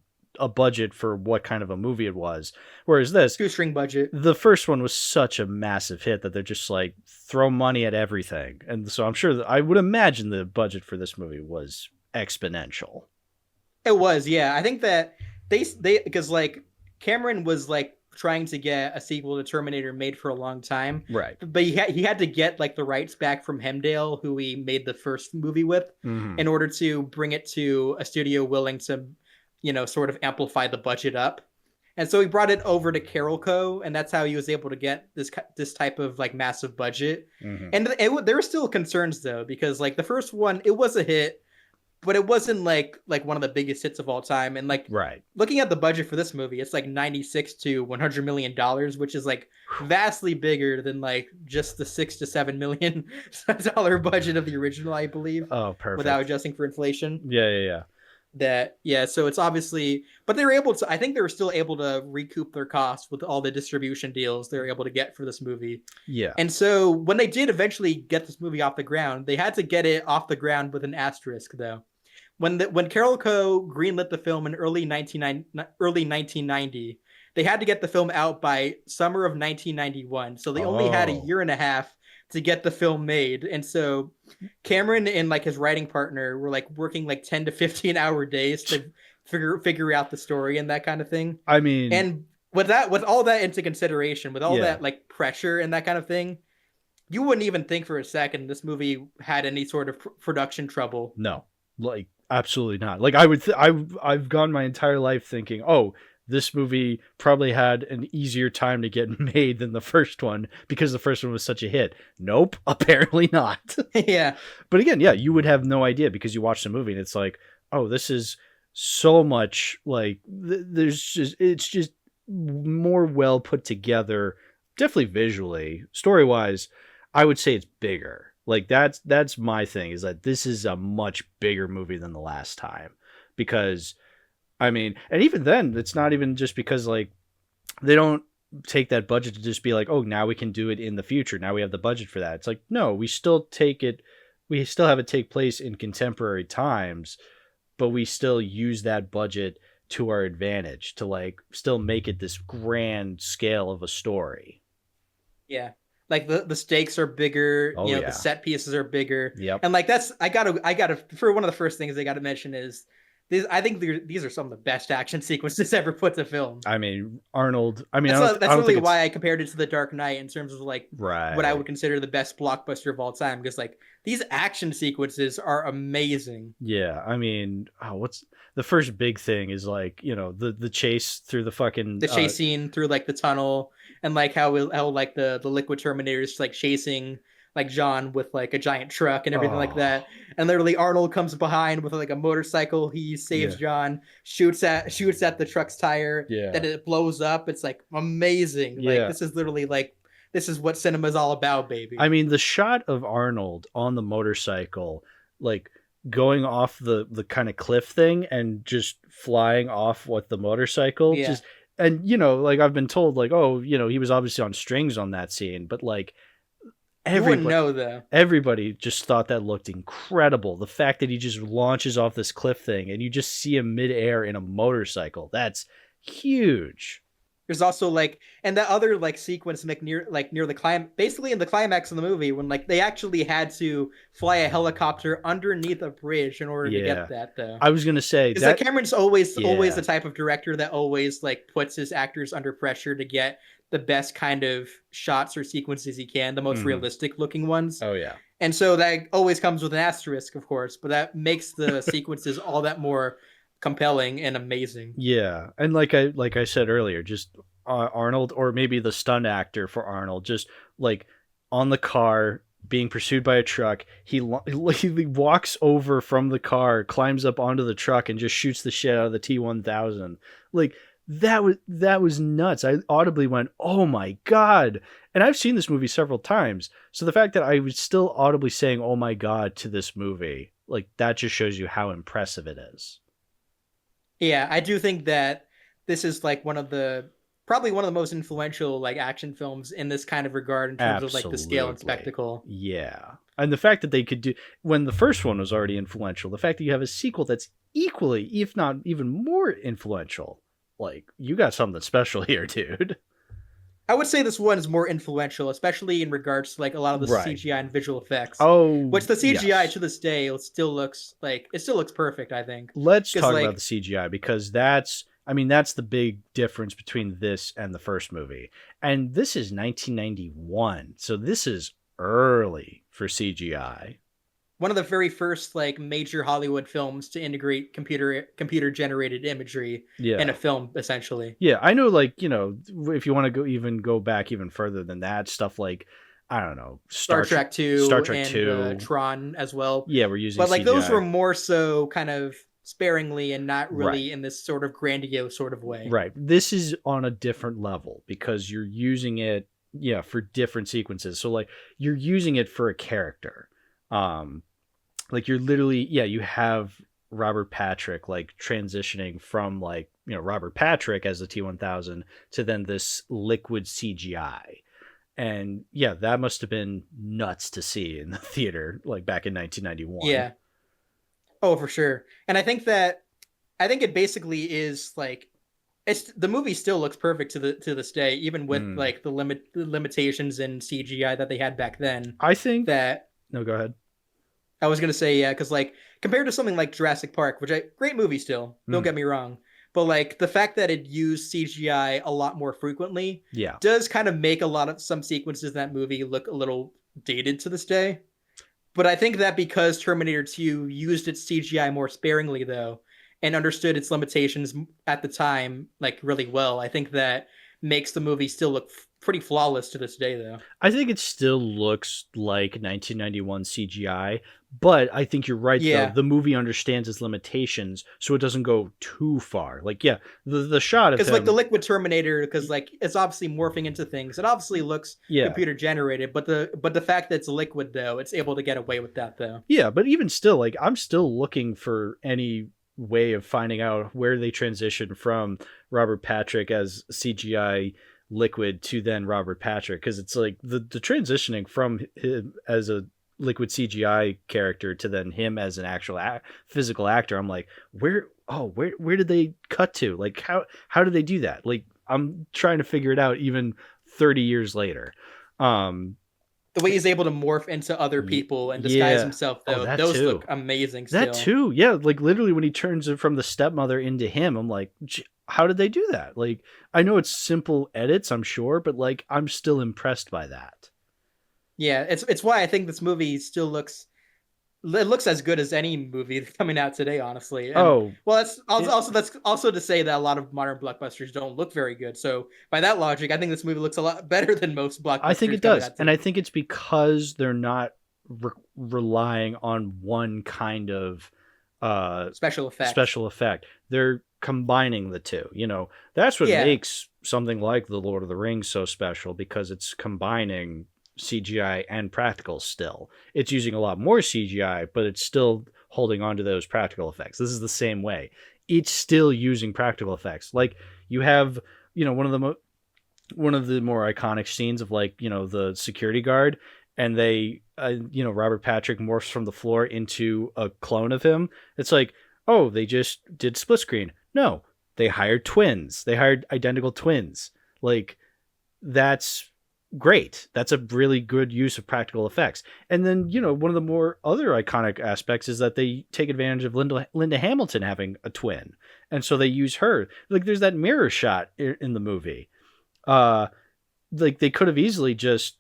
budget for what kind of a movie it was. Whereas this, shoestring budget. The first one was such a massive hit that they're just like throw money at everything. And so I'm sure I would imagine the budget for this movie was exponential. It was, yeah. I think that they because like Cameron was like trying to get a sequel to Terminator made for a long time. Right. But he had to get like the rights back from Hemdale, who he made the first movie with, in order to bring it to a studio willing to, sort of amplify the budget up. And so he brought it over to Carolco, and that's how he was able to get this type of like massive budget. And there were still concerns though, because like the first one, it was a hit, but it wasn't like one of the biggest hits of all time. And like looking at the budget for this movie, it's like $96 to $100 million, which is like vastly bigger than like just the $6 to $7 million budget of the original, I believe. Oh, perfect. Without adjusting for inflation. Yeah. So it's obviously, but they were able to, I think they were still able to recoup their costs with all the distribution deals they were able to get for this movie. Yeah. And so when they did eventually get this movie off the ground, they had to get it off the ground with an asterisk though. When Carolco greenlit the film in early 1990, they had to get the film out by summer of 1991. So they only had a year and a half to get the film made. And so Cameron and like his writing partner were like working like 10 to 15 hour days to figure out the story and that kind of thing. I mean, and with all that into consideration, with all that like pressure and that kind of thing, you wouldn't even think for a second this movie had any sort of production trouble. No, like absolutely not. Like I've gone my entire life thinking, oh, this movie probably had an easier time to get made than the first one because the first one was such a hit. Nope, apparently not. Yeah. But again, yeah, you would have no idea because you watch the movie and it's like, oh, this is so much like it's just more well put together. Definitely visually, story-wise, I would say it's bigger. Like that's my thing, is that this is a much bigger movie than the last time. Because I mean, and even then, it's not even just because like they don't take that budget to just be like, oh, now we can do it in the future. Now we have the budget for that. It's like, no, we still have it take place in contemporary times, but we still use that budget to our advantage to like still make it this grand scale of a story. Yeah. Like the stakes are bigger, the set pieces are bigger. Yep. And like I gotta for one of the first things I gotta mention is I think these are some of the best action sequences ever put to film. I mean, Arnold. I mean, that's really why I compared it to The Dark Knight in terms of like what I would consider the best blockbuster of all time. Because like these action sequences are amazing. Yeah, I mean, what's the first big thing is like the chase through the fucking scene through like the tunnel and like how like the liquid Terminator is like chasing like John with like a giant truck and everything like Oh, that. And literally Arnold comes behind with like a motorcycle. He saves yeah. John, shoots at the truck's tire, Yeah. then it blows up. It's like amazing. Like Yeah. this is literally like this is what cinema's all about, baby. I mean, the shot of Arnold on the motorcycle, like going off the kind of cliff thing and just flying off with the motorcycle, Yeah. just and like I've been told, like, oh, he was obviously on strings on that scene, but like You wouldn't everybody know though. everybody just thought that looked incredible. The fact that he just launches off this cliff thing and you just see him midair in a motorcycle, that's huge. There's also like, and that other like sequence like near the basically in the climax of the movie when like they actually had to fly a helicopter underneath a bridge in order to Yeah. get that though. I was going to say Because like that. Cameron's always Yeah. the type of director that always like puts his actors under pressure to get the best kind of shots or sequences he can, the most Mhm. realistic looking ones. Oh yeah. And so that always comes with an asterisk, of course, but that makes the sequences all that more compelling and amazing. Yeah, and like I said earlier, just Arnold, or maybe the stunt actor for Arnold, just like on the car being pursued by a truck. He walks over from the car, climbs up onto the truck, and just shoots the shit out of the T-1000. Like that was nuts. I audibly went, "Oh my god!" And I've seen this movie several times, so the fact that I was still audibly saying "Oh my god" to this movie, like that just shows you how impressive it is. Yeah, I do think that this is like probably one of the most influential like action films in this kind of regard in terms of like the scale and Absolutely. spectacle. Yeah. And the fact that they could do, when the first one was already influential, the fact that you have a sequel that's equally, if not even more influential, like you got something special here, dude. I would say this one is more influential, especially in regards to like a lot of the Right. CGI and visual effects. Oh, Which the CGI yes. to this day it still looks perfect, I think. Let's Because talk about the like CGI because that's the big difference between this and the first movie. And this is 1991. So this is early for CGI. one of the very first like major Hollywood films to integrate computer generated imagery in Yeah. a film, essentially. Yeah, I know. Like, if you want to go back even further than that, stuff like, I don't know, Star Trek Star 2 Trek and 2. Tron as well. Yeah, we're using But like those CGI. were more so kind of sparingly and not Right, really in this sort of grandiose sort of way. right. This is on a different level because you're using it, yeah, for different sequences. So like you're using it for a character. Um, like you're literally, yeah, you have Robert Patrick like transitioning from like Robert Patrick as the T-1000 to then this liquid CGI. And yeah, that must have been nuts to see in the theater like back in 1991. Yeah. Oh, for sure. And I think it basically is like it's the movie still looks perfect to this day, even with Mm. like the limitations in CGI that they had back then. I think That no, go ahead. I was gonna say, yeah, because like compared to something like Jurassic Park, great movie still, don't Mm. get me wrong, but like the fact that it used CGI a lot more frequently Yeah. does kind of make a lot of some sequences in that movie look a little dated to this day. But I think that because Terminator 2 used its CGI more sparingly, though, and understood its limitations at the time, like really well, I think that makes the movie still look pretty flawless to this day, though. I think it still looks like 1991 CGI, but I think you're right though. Yeah, The movie understands its limitations, so it doesn't go too far. Like, yeah, the shot of because like the him, liquid Terminator, because like it's obviously morphing into things. It obviously looks yeah, computer generated, but the fact that it's liquid though, it's able to get away with that though. yeah, but even still, like, I'm still looking for any way of finding out where they transition from Robert Patrick as CGI liquid to then Robert Patrick, because it's like the transitioning from him as a liquid CGI character to then him as an actual physical actor. I'm like, where did they cut to? Like, how did they do that? Like, I'm trying to figure it out even 30 years later. Um, The way he's able to morph into other people and disguise yeah. himself, Oh, though, that those too. look amazing That still. too. Yeah, like literally when he turns it from the stepmother into him, I'm like, how did they do that? Like, I know it's simple edits, I'm sure, but like I'm still impressed by that. Yeah, it's why I think this movie still looks it looks as good as any movie coming out today, honestly. And Oh, well, that's it, also to say that a lot of modern blockbusters don't look very good. So by that logic, I think this movie looks a lot better than most I think it blockbusters coming does, out and I today. think it's because they're not relying on one kind of uh, Special effects. special effect. They're combining the two. That's what Yeah, makes something like The Lord of the Rings so special, because it's combining CGI and practical still. It's using a lot more CGI, but it's still holding on to those practical effects. This is the same way. It's still using practical effects. Like you have, one of the more iconic scenes of, like, the security guard, and they Robert Patrick morphs from the floor into a clone of him. It's like, oh, they just did split screen. No, they hired twins. They hired identical twins. Like, that's great. That's a really good use of practical effects. And then, one of the more other iconic aspects is that they take advantage of Linda Hamilton having a twin. And so they use her. Like, there's that mirror shot in the movie. uh like, they could have easily just,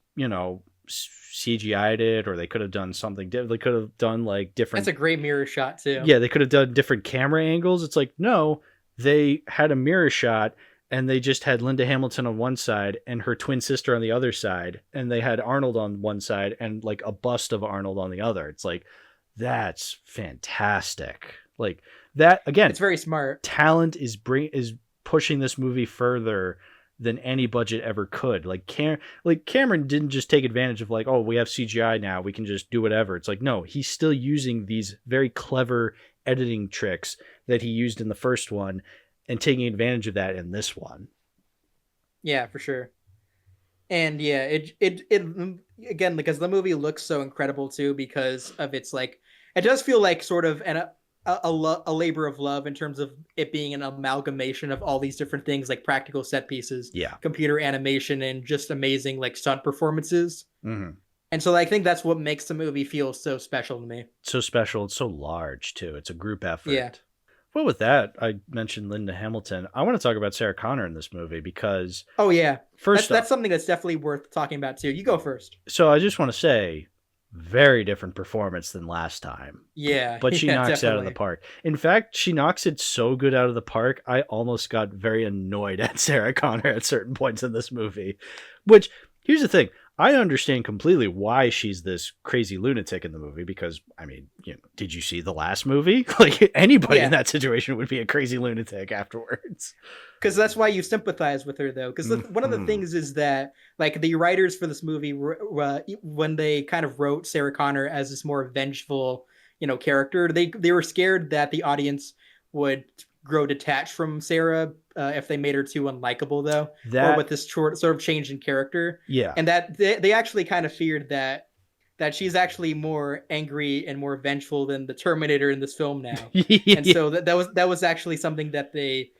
CGI'd it, or they could have done something. They could have done like that's different. a great mirror shot too. Yeah, they could have done different camera angles. It's like, no, they had a mirror shot, and they just had Linda Hamilton on one side and her twin sister on the other side, and they had Arnold on one side and like a bust of Arnold on the other. It's like, that's fantastic. Like, that again, It's very smart. talent is pushing this movie further than any budget ever could. Like Cameron didn't just take advantage of, like, oh, we have CGI now, we can just do whatever. It's like, no, he's still using these very clever editing tricks that he used in the first one, and taking advantage of that in this one. Yeah, for sure. And yeah, it again, because the movie looks so incredible too, because of its like, it does feel like sort of a labor of love in terms of it being an amalgamation of all these different things, like practical set pieces, Yeah. computer animation, and just amazing like stunt performances. Mm-hmm. And so I think that's what makes the movie feel so special to me. So special. It's so large too. It's a group Yeah. effort. Well, with that, I mentioned Linda Hamilton. I want to talk about Sarah Connor in this movie because, Oh yeah. That's first off, that's something that's definitely worth talking about too. You go first. so I just want to say, very different performance than last time, Yeah. but she Yeah, knocks it out of the definitely. park. In fact, she knocks it so good out of the park, I almost got very annoyed at Sarah Connor at certain points in this movie. Which, here's the thing, I understand completely why she's this crazy lunatic in the movie, because, I mean, did you see the last movie? Like, anybody in Yeah. that situation would be a crazy lunatic afterwards. Because that's why you sympathize with her though, because one of the Mhm. things is that like the writers for this movie when they kind of wrote Sarah Connor as this more vengeful character, they were scared that the audience would grow detached from Sarah if they made her too unlikable though, or with That, this sort of change in character. yeah. And that they actually kind of feared that she's actually more angry and more vengeful than the Terminator in this film now. And Yeah. so that was actually something that they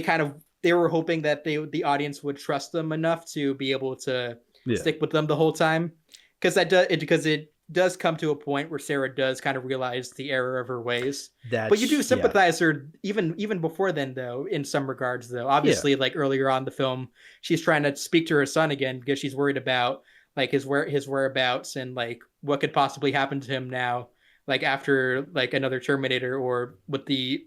kind of they were hoping that the audience would trust them enough to be able to Yeah. stick with them the whole time, because it does come to a point where Sarah does kind of realize the error of her ways. But you do Yeah. sympathize her even before then though, in some regards though. Yeah. Obviously, like earlier on in the film, she's trying to speak to her son again because she's worried about like his whereabouts and like what could possibly happen to him now, like after like another Terminator, or with the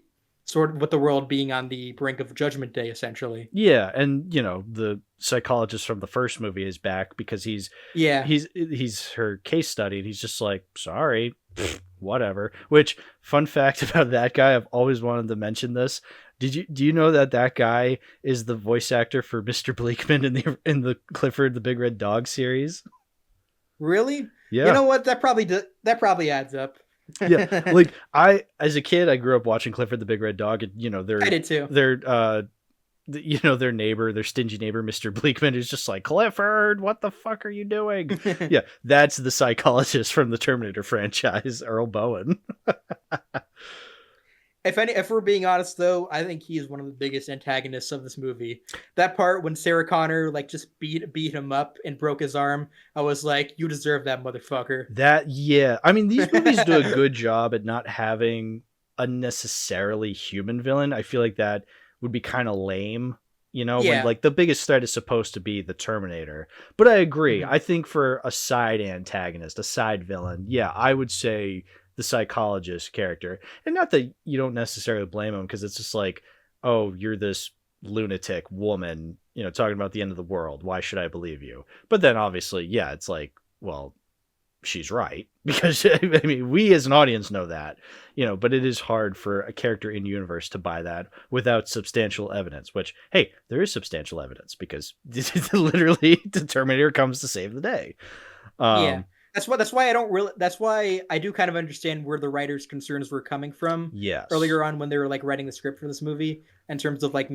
world being on the brink of Judgment Day, essentially. Yeah, and the psychologist from the first movie is back because Yeah, he's her case study, and he's just like, sorry, whatever. Which, fun fact about that guy, I've always wanted to mention this. Do you know that guy is the voice actor for Mr. Bleakman in the Clifford the Big Red Dog series? really. You Yeah. know what? That probably adds up. Yeah, I like, as a kid, I grew up watching Clifford the Big Red Dog, and did too. their neighbor, their stingy neighbor, Mr. Bleakman, is just like, Clifford, what the fuck are you doing? Yeah, that's the psychologist from the Terminator franchise, Earl Bowen. If we're being honest though, I think he's one of the biggest antagonists of this movie. That part when Sarah Connor like just beat him up and broke his arm, I was like, you deserve that, motherfucker. Yeah, I mean, these movies do a good job at not having a necessarily human villain. I feel like that would be kind of lame, when, Yeah. like, the biggest threat is supposed to be the Terminator. But I agree. Mhm. I think for a side antagonist, a side villain, yeah, I would say the psychologist character. And not that you don't necessarily blame him, because it's just like, oh, you're this lunatic woman, talking about the end of the world. Why should I believe you? But then obviously, yeah, it's like, well, she's right, because I mean, we as an audience know that, but it is hard for a character in universe to buy that without substantial evidence, which, hey, there is substantial evidence, because literally the Terminator comes to save the day. Yeah. That's why I do kind of understand where the writer's concerns were coming from Yes. earlier on when they were like writing the script for this movie, in terms of like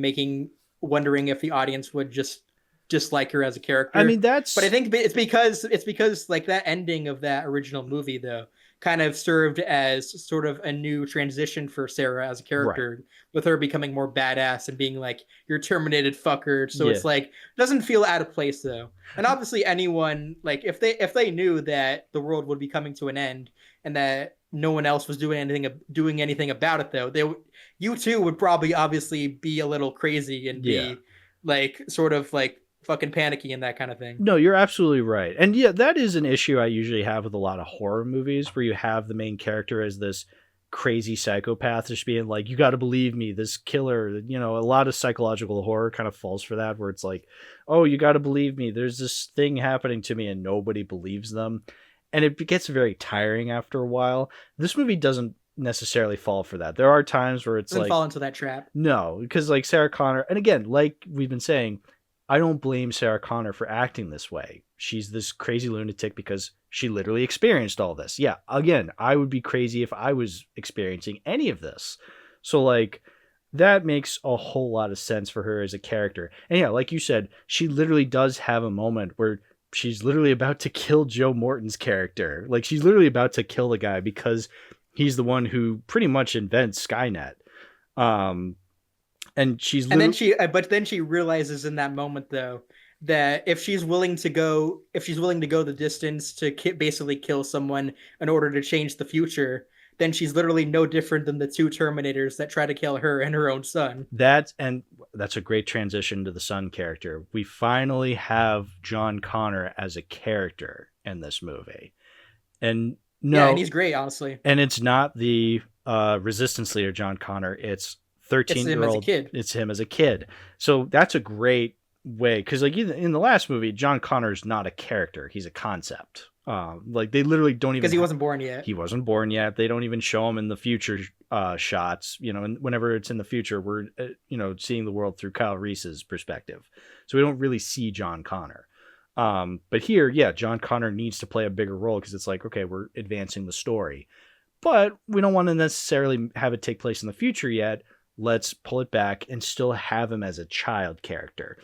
wondering if the audience would just dislike her as a character. I mean, but I think it's because like that ending of that original movie though kind of served as sort of a new transition for Sarah as a character, right, with her becoming more badass and being like, you're terminated, fucker. So yeah, it's like, doesn't feel out of place though. And obviously anyone, like if they knew that the world would be coming to an end and that no one else was doing anything about it though, you too would probably obviously be a little crazy and be like sort of like fucking panicky and that kind of thing. No, you're absolutely right. And yeah, that is an issue I usually have with a lot of horror movies, where you have the main character as this crazy psychopath just being like, you got to believe me, this killer. A lot of psychological horror kind of falls for that, where it's like, oh, you got to believe me, there's this thing happening to me, and nobody believes them. And it gets very tiring after a while. This movie doesn't necessarily fall for that. There are times where it's doesn't like, fall into that trap. No, because like Sarah Connor, and again, like we've been saying, I don't blame Sarah Connor for acting this way. She's this crazy lunatic because she literally experienced all this. Yeah, again, I would be crazy if I was experiencing any of this. So like, that makes a whole lot of sense for her as a character. And yeah, like you said, she literally does have a moment where she's literally about to kill Joe Morton's character. Like, she's literally about to kill the guy because he's the one who pretty much invents Skynet. And but then she realizes in that moment though that if she's willing to go the distance to basically kill someone in order to change the future, then she's literally no different than the two Terminators that try to kill her and her own son. That's a great transition to the son character. We finally have John Connor as a character in this movie. And no, and he's great, honestly. And it's not the resistance leader John Connor. It's 13-year-old. It's him as a kid. So that's a great way, because like in the last movie, John Connor's not a character; he's a concept. Like they literally don't even, because he wasn't born yet. He wasn't born yet. They don't even show him in the future shots. And whenever it's in the future, we're seeing the world through Kyle Reese's perspective, so we don't really see John Connor. But here, yeah, John Connor needs to play a bigger role, because it's like, okay, we're advancing the story, but we don't want to necessarily have it take place in the future yet. Let's pull it back and still have him as a child character.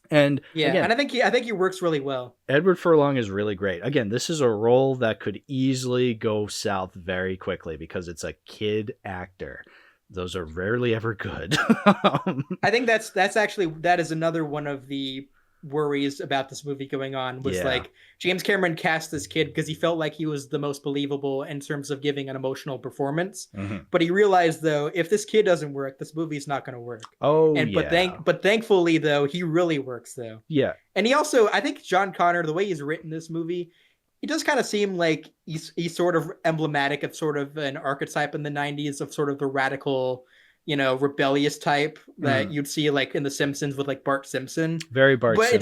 And yeah, again, and I think he works really well. Edward Furlong is really great. Again, this is a role that could easily go south very quickly because it's a kid actor. Those are rarely ever good. I think that is another one of the worries about this movie going on, was like, James Cameron cast this kid because he felt like he was the most believable in terms of giving an emotional performance. Mm-hmm. But he realized though, if this kid doesn't work, this movie's not going to work. But thankfully though, he really works though. Yeah. And he also, I think John Connor, the way he's written this movie, he does kind of seem like he's sort of emblematic of sort of an archetype in the 90s of sort of the radical, rebellious type that you'd see like in The Simpsons with like Bart Simpson. Very Bart Simpson. It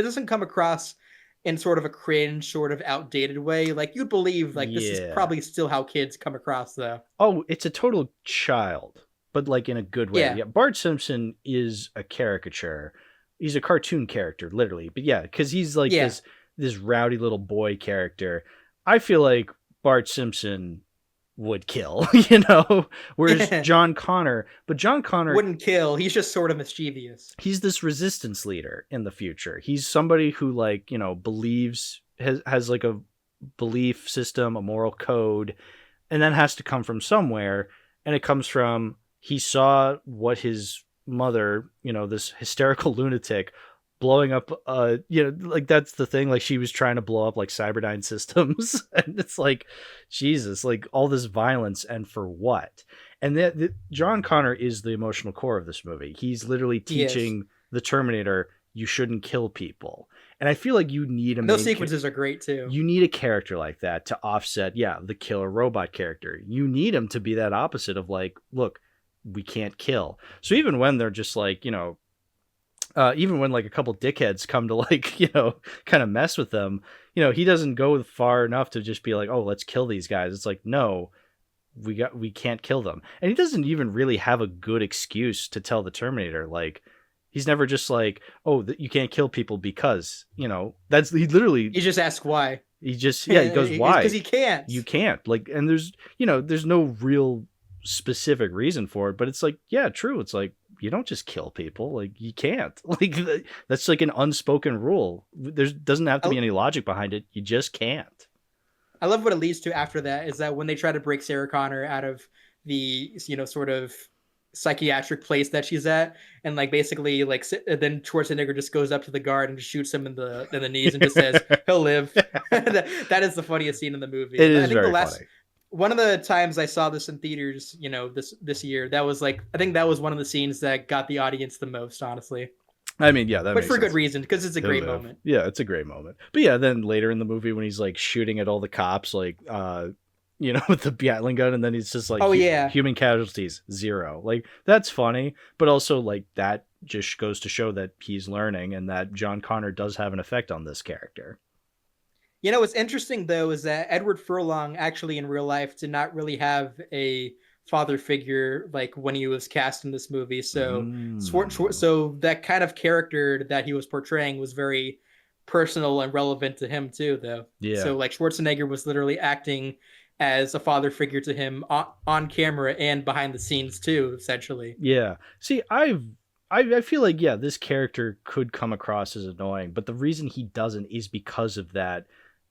doesn't come across in sort of a cringe, sort of outdated way. Like you'd believe like this is probably still how kids come across though. Oh, it's a total child, but like in a good way. Yeah. Bart Simpson is a caricature. He's a cartoon character, literally. But yeah, because he's like this rowdy little boy character. I feel like Bart Simpson would kill, whereas John Connor wouldn't kill. He's just sort of mischievous. He's this resistance leader in the future. He's somebody who like, believes, has like a belief system, a moral code, and that has to come from somewhere. And it comes from, he saw what his mother, this hysterical lunatic, blowing up, like that's the thing. Like she was trying to blow up like Cyberdyne systems, and it's like, Jesus, like all this violence, and for what? And that John Connor is the emotional core of this movie. He's literally teaching the Terminator, you shouldn't kill people. And I feel like you need a And those main sequences are great too. you need a character like that to offset, the killer robot character. You need him to be that opposite of like, look, we can't kill. So even when they're just like, even when like a couple dickheads come to like, kind of mess with them, he doesn't go far enough to just be like, oh, let's kill these guys. It's like, no, we can't kill them. And he doesn't even really have a good excuse to tell the Terminator. Like, he's never just like, oh, you can't kill people because, he literally, He just asks why. he just, he goes, why? Because he can't. You can't. Like, and there's no real specific reason for it, but it's like, yeah, true. It's like, you don't just kill people. Like, you can't. Like, that's like an unspoken rule. There doesn't have to be any logic behind it. You just can't. I love what it leads to after that is that when they try to break Sarah Connor out of the, sort of psychiatric place that she's at, and like basically like then Schwarzenegger just goes up to the guard and just shoots him in the knees and just says he'll live. That is the funniest scene in the movie. It is very funny. One of the times I saw this in theaters, this year, that was like, I think that was one of the scenes that got the audience the most, honestly. I mean, yeah, but for good reason, because it's a great moment. Yeah, it's a great moment. But yeah, then later in the movie when he's like shooting at all the cops, like, with the Gatling gun, and then he's just like, human casualties, 0. Like, that's funny, but also like that just goes to show that he's learning and that John Connor does have an effect on this character. What's interesting though is that Edward Furlong actually in real life did not really have a father figure like when he was cast in this movie. So so that kind of character that he was portraying was very personal and relevant to him too, though. Yeah. So like Schwarzenegger was literally acting as a father figure to him on camera and behind the scenes too, essentially. Yeah. See, I feel like, this character could come across as annoying, but the reason he doesn't is because of that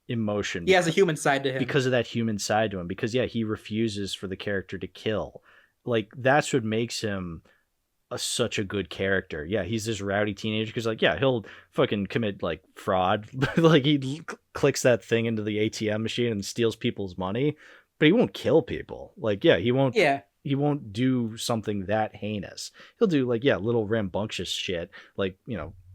emotion. He has a human side to him. Because of that human side to him. Because, he refuses for the character to kill. Like, that's what makes him such a good character. Yeah, he's this rowdy teenager because, like, he'll fucking commit, like, fraud. Like, he clicks that thing into the ATM machine and steals people's money, but he won't kill people. Like, he won't. Yeah. He won't do something that heinous. He'll do like, little rambunctious shit, like,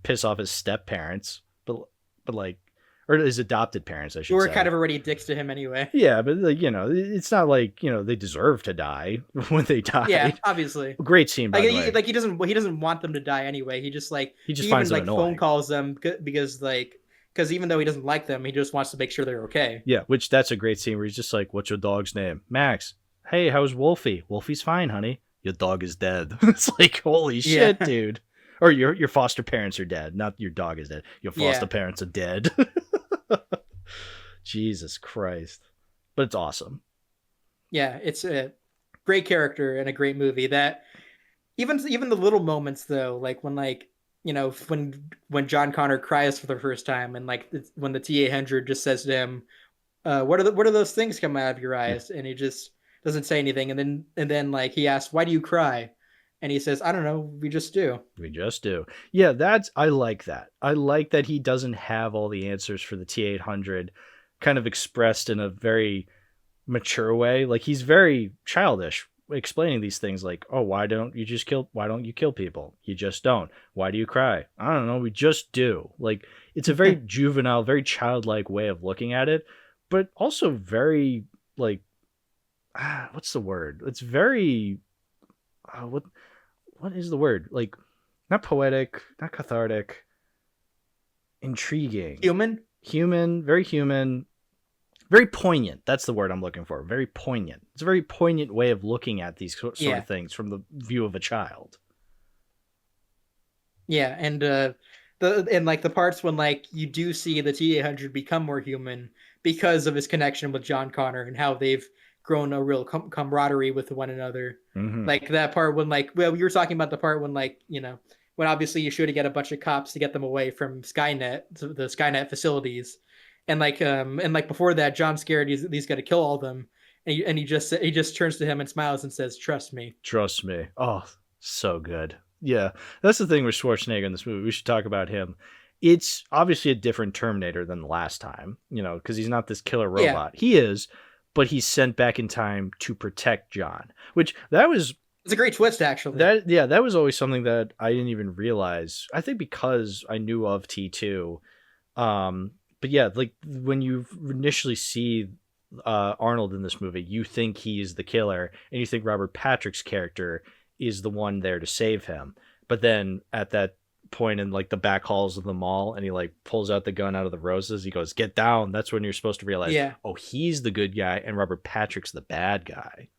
piss off his step parents, but like, or his adopted parents, I should say. Who were kind of already dicks to him anyway. Yeah, but like, it's not like, they deserve to die when they die. Yeah, obviously. Great scene, by the way. Like he doesn't want them to die anyway. He just finds them annoying. Phone calls them because even though he doesn't like them, he just wants to make sure they're okay. Yeah, which that's a great scene where he's just like, what's your dog's name? Max. Hey, how's Wolfie? Wolfie's fine, honey. Your dog is dead. It's like, holy shit, dude. Or your foster parents are dead. Not your dog is dead. Your foster parents are dead. Jesus Christ. But it's awesome. Yeah, it's a great character and a great movie. That even the little moments though, like when when John Connor cries for the first time, and like when the T-800 just says to him, what are those things coming out of your eyes? And he just doesn't say anything, and then like he asks, why do you cry? And he says, I don't know, we just do. We just do. Yeah, I like that. I like that he doesn't have all the answers for the T-800 kind of expressed in a very mature way. Like, he's very childish explaining these things like, oh, why don't you kill people? You just don't. Why do you cry? I don't know, we just do. Like, it's a very juvenile, very childlike way of looking at it, but also very like, what's the word? It's very, what is the word? Like, not poetic, not cathartic, intriguing. Human, very poignant. That's the word I'm looking for. Very poignant. It's a very poignant way of looking at these sort of things from the view of a child. Yeah, and the parts when like you do see the T-800 become more human because of his connection with John Connor and how they've grown a real camaraderie with one another. Mm-hmm. Like that part when like, well, you were talking about the part when like, when obviously you should have get a bunch of cops to get them away from Skynet, the Skynet facilities. And like before that, John's scared he's got to kill all of them. And he just turns to him and smiles and says, trust me. Trust me. Oh, so good. Yeah. That's the thing with Schwarzenegger in this movie. We should talk about him. It's obviously a different Terminator than the last time, because he's not this killer robot. Yeah. He is, but he's sent back in time to protect John, it's a great twist, actually. That was always something that I didn't even realize. I think because I knew of T2, But yeah, like when you initially see Arnold in this movie, you think he's the killer, and you think Robert Patrick's character is the one there to save him. But then at that point in like the back halls of the mall, and he like pulls out the gun out of the roses, he goes, "Get down." That's when you're supposed to realize, Yeah. oh, he's the good guy, and Robert Patrick's the bad guy.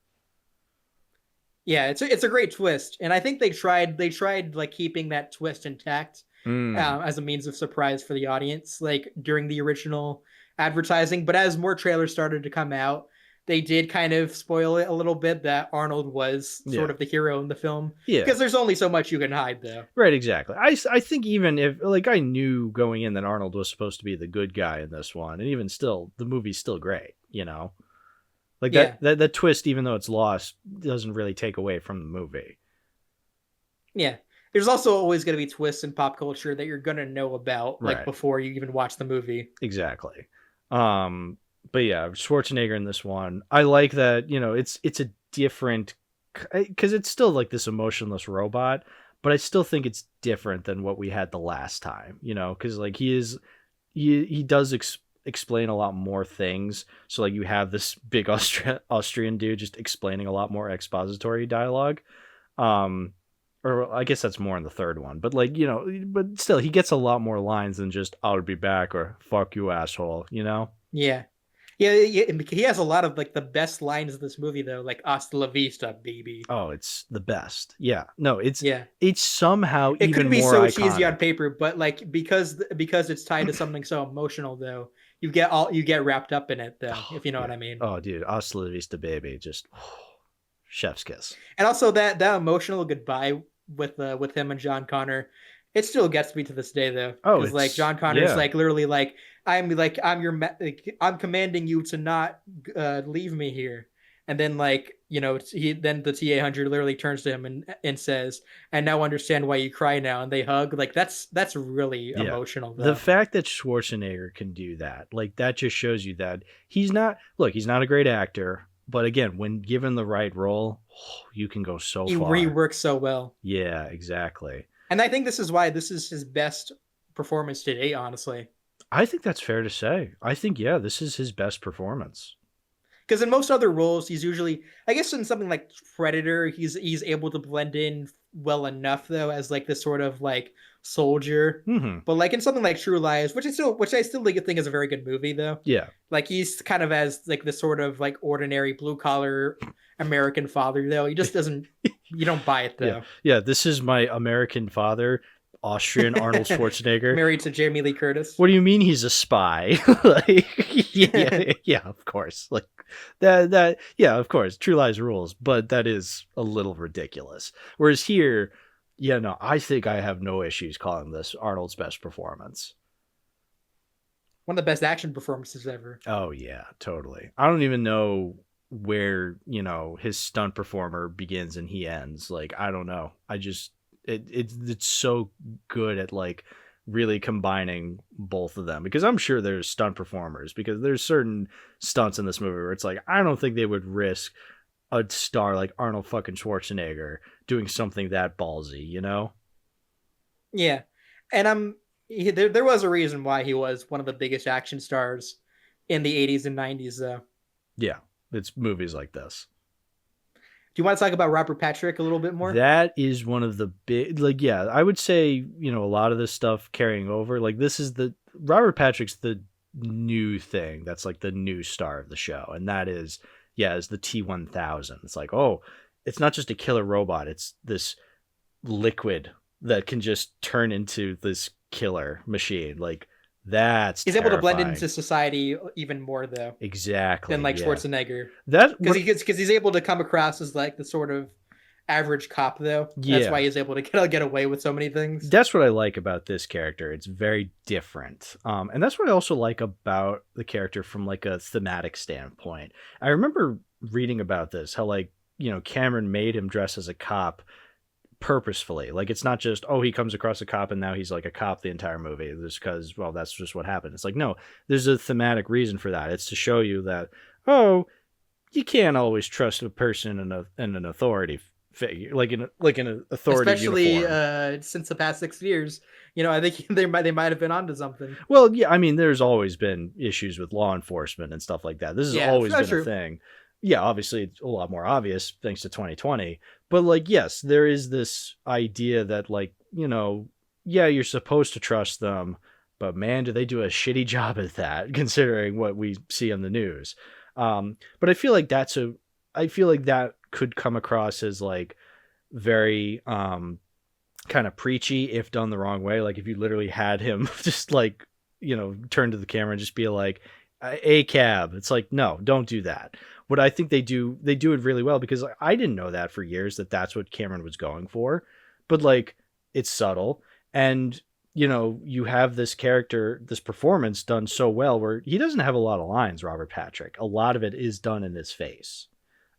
Yeah, it's a great twist, and I think they tried like keeping that twist intact Mm, as a means of surprise for the audience, like during the original advertising. But as more trailers started to come out, they did kind of spoil it a little bit that Arnold was yeah. sort of the hero in the film, Yeah. because there's only so much you can hide, though. Right, exactly. I think even if like I knew going in that Arnold was supposed to be the good guy in this one, and even still, the movie's still great. You know, like Yeah, that twist, even though it's lost, doesn't really take away from the movie. yeah. There's also always going to be twists in pop culture that you're going to know about, like Right, before you even watch the movie. exactly. Um, but yeah, Schwarzenegger in this one, I like that. You know, it's a different because it's still like this emotionless robot, but I still think it's different than what we had the last time. You know, because like he does explain a lot more things. So like you have this big Austrian dude just explaining a lot more expository dialogue. Um, or I guess that's more in the third one. But like you know, but still he gets a lot more lines than just "I'll be back" or "Fuck you, asshole." You know. Yeah. Yeah, yeah, he has a lot of like the best lines in this movie though, like "Hasta la vista, baby." Oh, it's the best. Yeah. No, Yeah, it's somehow it even could be more so cheesy on iconic. paper, but like because it's tied to something so emotional though, you get wrapped up in it though, Oh, if you know what yeah. I mean. Oh, dude, Hasta la vista, baby. Just chef's kiss. And also that emotional goodbye with him and John Connor, it still gets me to this day though, Oh, because like it's John Connor's yeah. like literally like I'm your like, I'm commanding you to not leave me here, and then like you know he then the T-800 literally turns to him and says, "And now understand why you cry now," and they hug. Like that's really Yeah. emotional The though. fact that Schwarzenegger can do that, like that just shows you that he's not look, he's not a great actor, but again, when given the right role, you can go so He far. reworks so well, Yeah, exactly. and I think this is why this is his best performance to date, honestly. I think that's fair to say. I think yeah, this is his best performance. Because in most other roles, he's usually, I guess, in something like Predator, he's able to blend in well enough though as like this sort of like soldier. Mhm. But like in something like True Lies, which I still like, think is a very good movie though. Yeah. Like he's kind of as like this sort of like ordinary blue collar American father though. He just doesn't. You don't buy it Yeah. though. Yeah, this is my American father, Austrian Arnold Schwarzenegger. Married to Jamie Lee Curtis. What do you mean he's a spy? Like, yeah, of course. Like that, yeah, of course. True Lies rules, but that is a little ridiculous. Whereas here, yeah, no, I think I have no issues calling this Arnold's best performance. One of the best action performances ever. Oh yeah, totally. I don't even know where his stunt performer begins and he ends. Like I don't know. I just it's so good at like really combining both of them because I'm sure there's stunt performers because there's certain stunts in this movie where it's like I don't think they would risk a star like Arnold fucking Schwarzenegger doing something that ballsy, you know? Yeah, and there was a reason why he was one of the biggest action stars in the 80s and 90s though. Yeah, it's movies like this. Do you want to talk about Robert Patrick a little bit more? That is one of the big, like, yeah, I would say, a lot of this stuff carrying over. Like, this is the Robert Patrick's the new thing that's like the new star of the show. And that is, yeah, is the T-1000. It's like, oh, it's not just a killer robot, it's this liquid that can just turn into this killer machine. Like, that's He's able to blend terrifying. into society even more though than Exactly. like Yeah. Schwarzenegger, That, because what, he's able to come across as like the sort of average cop though. That's why yeah. he's able to get away with so many things. That's what I like about this character. It's very different. And that's what I also like about the character from like a thematic standpoint. I remember reading about this, how like, Cameron made him dress as a cop purposefully. Like it's not just, oh, he comes across a cop and now he's like a cop the entire movie just because, well, that's just what happened. It's like, no, there's a thematic reason for that. It's to show you that, oh, you can't always trust a person in an authority figure, like in an authority Especially uniform. since the past 6 years. I think they might have been onto something. Well, yeah, I mean, there's always been issues with law enforcement and stuff like that. This has Yeah, always that's been a true. thing. Yeah, obviously it's a lot more obvious thanks to 2020. But like, yes, there is this idea that like, yeah, you're supposed to trust them, but man, do they do a shitty job at that, considering what we see on the news. But I feel like that could come across as like very kind of preachy if done the wrong way. Like if you literally had him just like, turn to the camera and just be like, a cab. It's like, no, don't do that. What I think they do it really well, because like, I didn't know that for years that that's what Cameron was going for, but like it's subtle. And you have this character, this performance done so well where he doesn't have a lot of lines, Robert Patrick. A lot of it is done in his face.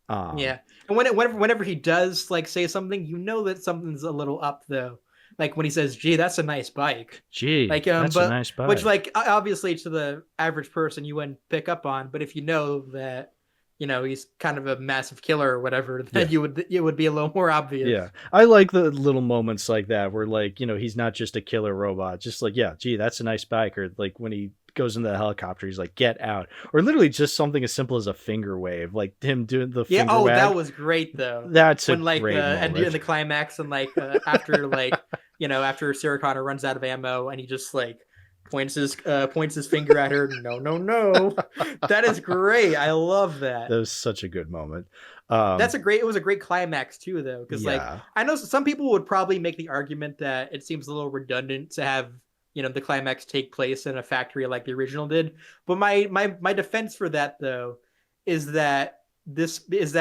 Yeah, and whenever he does like say something, that something's a little up though. Like when he says, "Gee, that's a nice bike." Gee, Like that's a but nice which bike. like obviously to the average person you wouldn't pick up on, but if you know that he's kind of a massive killer or whatever, Yeah. then it would be a little more Yeah. obvious. I like the little moments like that where like, he's not just a killer robot. Just like, yeah, gee, that's a nice bike. Or like when he goes into the helicopter, he's like, get out. Or literally just something as simple as a finger wave, like him doing the Yeah. finger Oh, that wag. was great though. That's a When like great and in moment. the climax and like after like after Sarah Connor runs out of ammo and he just like points his finger at her. No, no, no. That is great. I love that. That was such a good moment. It was a great climax too though, because like Yeah. I know some people would probably make the argument that it seems a little redundant to have the climax take place in a factory like the original did, but my defense for that though is that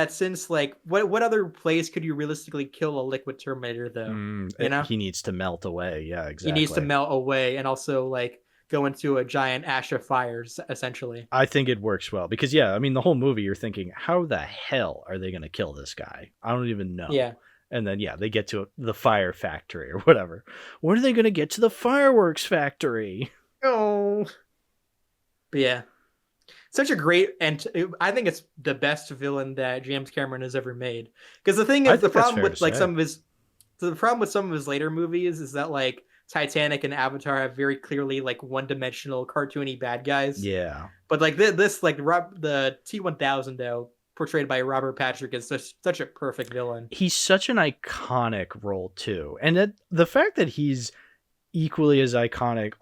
since like what other place could you realistically kill a liquid Terminator though? He needs to melt away. Yeah, He needs to exactly. melt away and also like go into a giant ash of fires essentially. I think it works well because, yeah, I mean, the whole movie, you're thinking, how the hell are they going to kill this guy? I don't even know. Yeah. And then, yeah, they get to the fire factory or whatever. When are they going to get to the fireworks factory? Oh. But yeah. Such a great, and I think it's the best villain that James Cameron has ever made. Because the thing I is, the think that's problem fair to with like say. the problem with some of his later movies is that like Titanic and Avatar have very clearly like one-dimensional cartoony bad guys. Yeah. But like this like the T-1000 though, portrayed by Robert Patrick, is such a perfect villain. He's such an iconic role, too. And the fact that he's equally as iconic,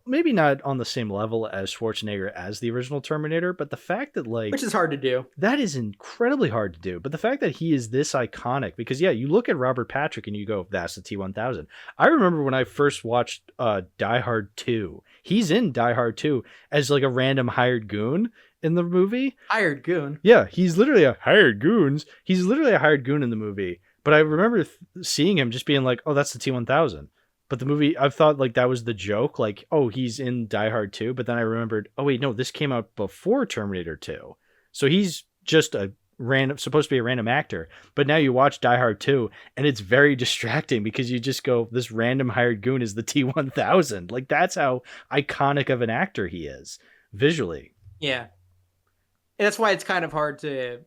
maybe not on the same level as Schwarzenegger as the original Terminator, but the fact that like Which is hard to do. that is incredibly hard to do. But the fact that he is this iconic, because yeah, you look at Robert Patrick and you go, that's the T-1000. I remember when I first watched Die Hard 2. He's in Die Hard 2 as like a random hired goon in the movie. Hired goon. Yeah, he's literally a hired goons. He's literally a hired goon in the movie. But I remember seeing him just being like, oh, that's the T-1000. But the movie, I've thought like that was the joke, like, oh, he's in Die Hard 2. But then I remembered, oh, wait, no, this came out before Terminator 2. So he's just supposed to be a random actor. But now you watch Die Hard 2 and it's very distracting because you just go, this random hired goon is the T-1000. Like, that's how iconic of an actor he is visually. Yeah. And that's why it's kind of hard to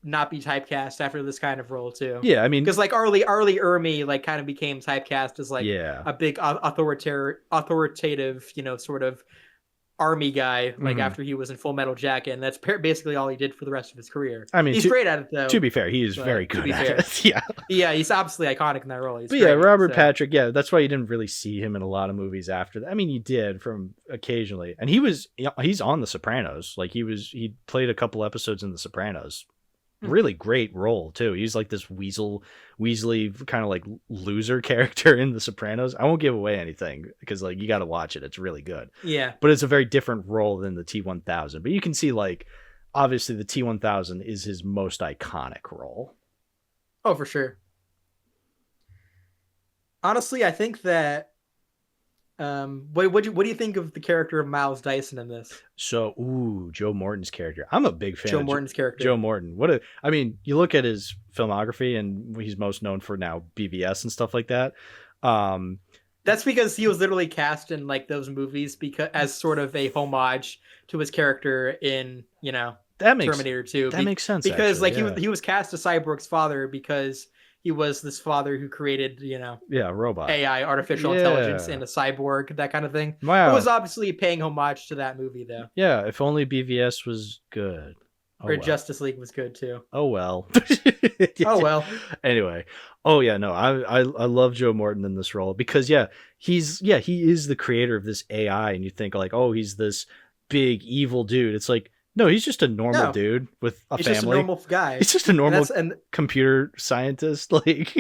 not be typecast after this kind of role too. Yeah, I mean, because like R. Lee Ermey like kind of became typecast as like yeah, a big authoritative, sort of army guy, like after he was in Full Metal Jacket, and that's basically all he did for the rest of his career. I mean, he's great at it though. To be fair, he is very good at it. Yeah. Yeah, he's absolutely iconic in that role. He's but great, yeah, Robert Patrick, yeah, that's why you didn't really see him in a lot of movies after that. I mean, you did from occasionally. And he's on The Sopranos. Like he played a couple episodes in The Sopranos. Really great role too. He's like this Weasley kind of like loser character in The Sopranos. I won't give away anything because like you got to watch it. It's really good. Yeah, but it's a very different role than the T-1000. But you can see like obviously the T-1000 is his most iconic role. Oh, for sure. Honestly, I think that what do you think of the character of Miles Dyson in this? So, Joe Morton's character. I'm a big fan Joe of Morton's character. Joe Morton. I mean, you look at his filmography and he's most known for now BVS and stuff like that. That's because he was literally cast in like those movies because as sort of a homage to his character in, Terminator 2. That makes sense. Because actually, like he was cast as Cyborg's father because he was this father who created, Yeah, robot. AI, artificial intelligence, and a cyborg, that kind of thing. It Wow. was obviously paying homage to that movie, though. Yeah, if only BVS was good. Oh Or well. Justice League was good too. Oh well. Oh well. Anyway, oh yeah, no, I love Joe Morton in this role because he is the creator of this AI, and you think like, oh, he's this big evil dude. It's like, no, he's just a normal dude with a he's family. Just a normal guy. He's just a normal computer scientist. Like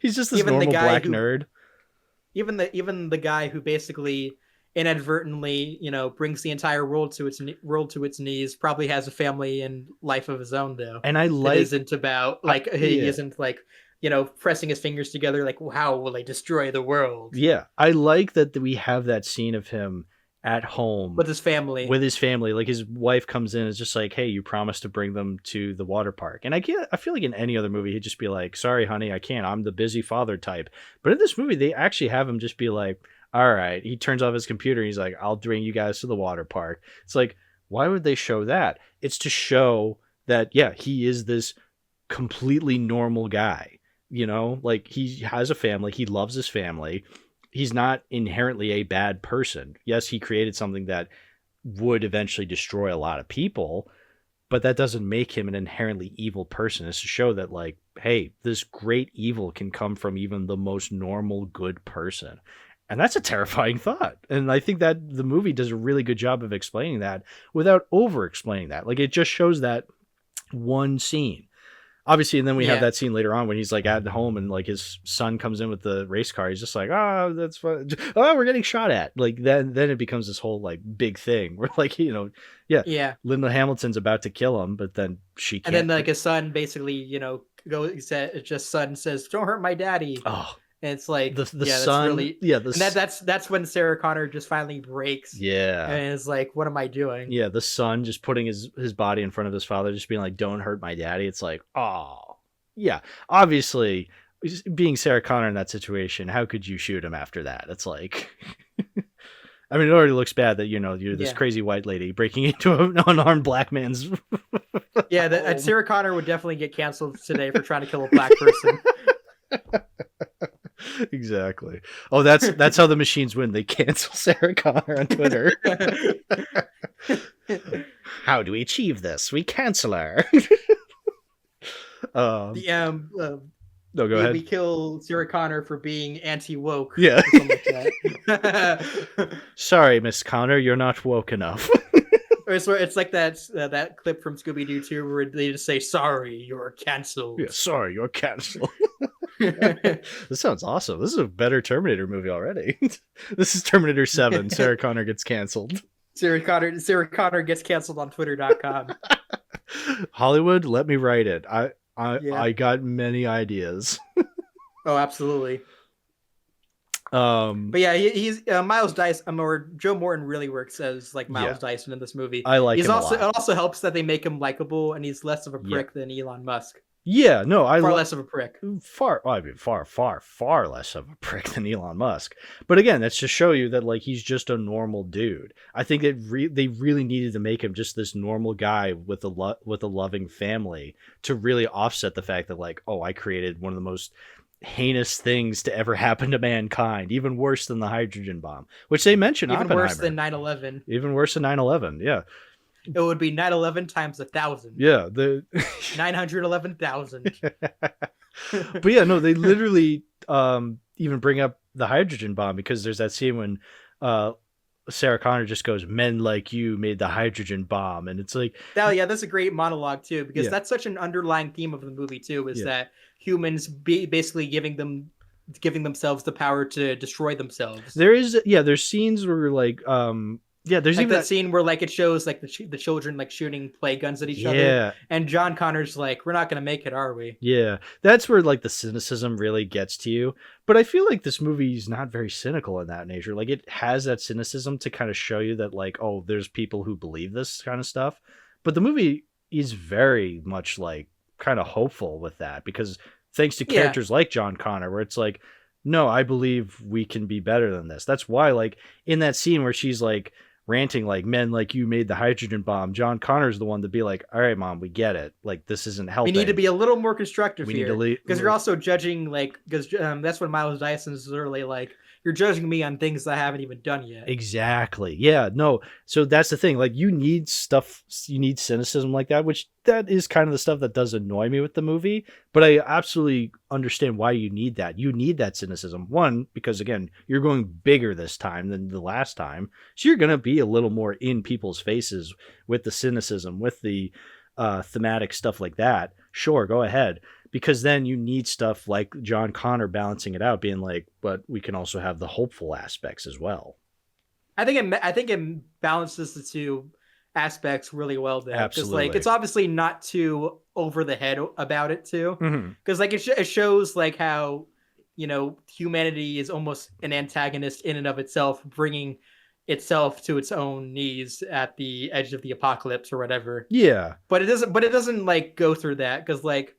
he's just this normal black nerd. Even the guy who basically inadvertently, brings the entire world to its knees, probably has a family and life of his own, though. And I like, it isn't about like he isn't like, pressing his fingers together like, how will I destroy the world? Yeah, I like that we have that scene of him at home with his family. Like his wife comes in and is just like, hey, you promised to bring them to the water park. And I feel like in any other movie he'd just be like, sorry honey, I can't, I'm the busy father type. But in this movie they actually have him just be like, all right. He turns off his computer and he's like, I'll bring you guys to the water park. It's like, why would they show that? It's to show that, yeah, he is this completely normal guy. Like he has a family. He loves his family. He's not inherently a bad person. Yes, he created something that would eventually destroy a lot of people, but that doesn't make him an inherently evil person. It's to show that, like, hey, this great evil can come from even the most normal good person. And that's a terrifying thought. And I think that the movie does a really good job of explaining that without over-explaining that. Like, it just shows that one scene. Obviously, and then we have that scene later on when he's, like, at home and, like, his son comes in with the race car. He's just like, oh, that's fun. Oh, we're getting shot at. Like, then it becomes this whole, like, big thing where, like, Linda Hamilton's about to kill him, but then she can't. And then, like, his son basically, son says, don't hurt my daddy. Oh. And it's like the son, that's when Sarah Connor just finally breaks. Yeah, and it's like, what am I doing? Yeah, the son just putting his body in front of his father, just being like, "Don't hurt my daddy." It's like, oh, yeah. Obviously, being Sarah Connor in that situation, how could you shoot him after that? It's like, I mean, it already looks bad that you're this crazy white lady breaking into an unarmed black man's. Yeah, Sarah Connor would definitely get canceled today for trying to kill a black person. Exactly. Oh, that's how the machines win. They cancel Sarah Connor on Twitter. How do we achieve this? We cancel her. No, go ahead. We kill Sarah Connor for being anti-woke. Yeah. Like that. Sorry, Miss Connor, you're not woke enough. It's like that clip from Scooby-Doo 2 where they just say, sorry, you're canceled. Yeah, sorry, you're canceled. This sounds awesome. This is a better Terminator movie already. This is Terminator 7. Sarah Connor gets canceled. Sarah Connor gets canceled on Twitter.com. Hollywood, let me write it. I got many ideas. Oh, absolutely. But yeah, he's Miles Dyson, or Joe Morton really works as like Miles Dyson in this movie. I like him a lot. It also helps that they make him likable, and he's less of a prick than Elon Musk. Yeah, no, far less of a prick. Far less of a prick than Elon Musk. But again, that's to show you that like he's just a normal dude. I think that they really needed to make him just this normal guy with a loving family to really offset the fact that like, oh, I created one of the most heinous things to ever happen to mankind, even worse than the hydrogen bomb, which they mention even worse than 9/11. Even worse than 9/11. Yeah. It would be 9/11 times 1,000. Yeah, 911,000. But yeah, no, they literally even bring up the hydrogen bomb because there's that scene when Sarah Connor just goes, "Men like you made the hydrogen bomb," and it's like, oh yeah, that's a great monologue too, because that's such an underlying theme of the movie too, is that humans basically giving themselves the power to destroy themselves. There's scenes where like there's like even that scene where like it shows like the children like shooting play guns at each other, and John Connor's like, we're not gonna make it, are we? Yeah, that's where like the cynicism really gets to you. But I feel like this movie is not very cynical in that nature. Like it has that cynicism to kind of show you that like, oh, there's people who believe this kind of stuff. But the movie is very much like kind of hopeful with that, because thanks to characters like John Connor, where it's like, no, I believe we can be better than this. That's why like in that scene where she's like, ranting like, men like you made the hydrogen bomb. John Connor's the one to be like, all right, mom, we get it. Like, this isn't helping. We need to be a little more constructive We need here, to because you're also judging, like, because that's when Miles Dyson's literally like, you're judging me on things that I haven't even done yet. Exactly. Yeah, no. So that's the thing. Like, you need stuff, you need cynicism like that, which that is kind of the stuff that does annoy me with the movie. But I absolutely understand why you need that. You need that cynicism. One, because again, you're going bigger this time than the last time. So you're going to be a little more in people's faces with the cynicism, with the thematic stuff like that. Sure, go ahead. Because then you need stuff like John Connor balancing it out, being like, but we can also have the hopeful aspects as well. I think it balances the two aspects really well there. Absolutely. Like, it's obviously not too over the head about it too. Mm-hmm. Because like it shows like how, you know, humanity is almost an antagonist in and of itself, bringing itself to its own knees at the edge of the apocalypse or whatever. Yeah. But it doesn't like go through that, because like,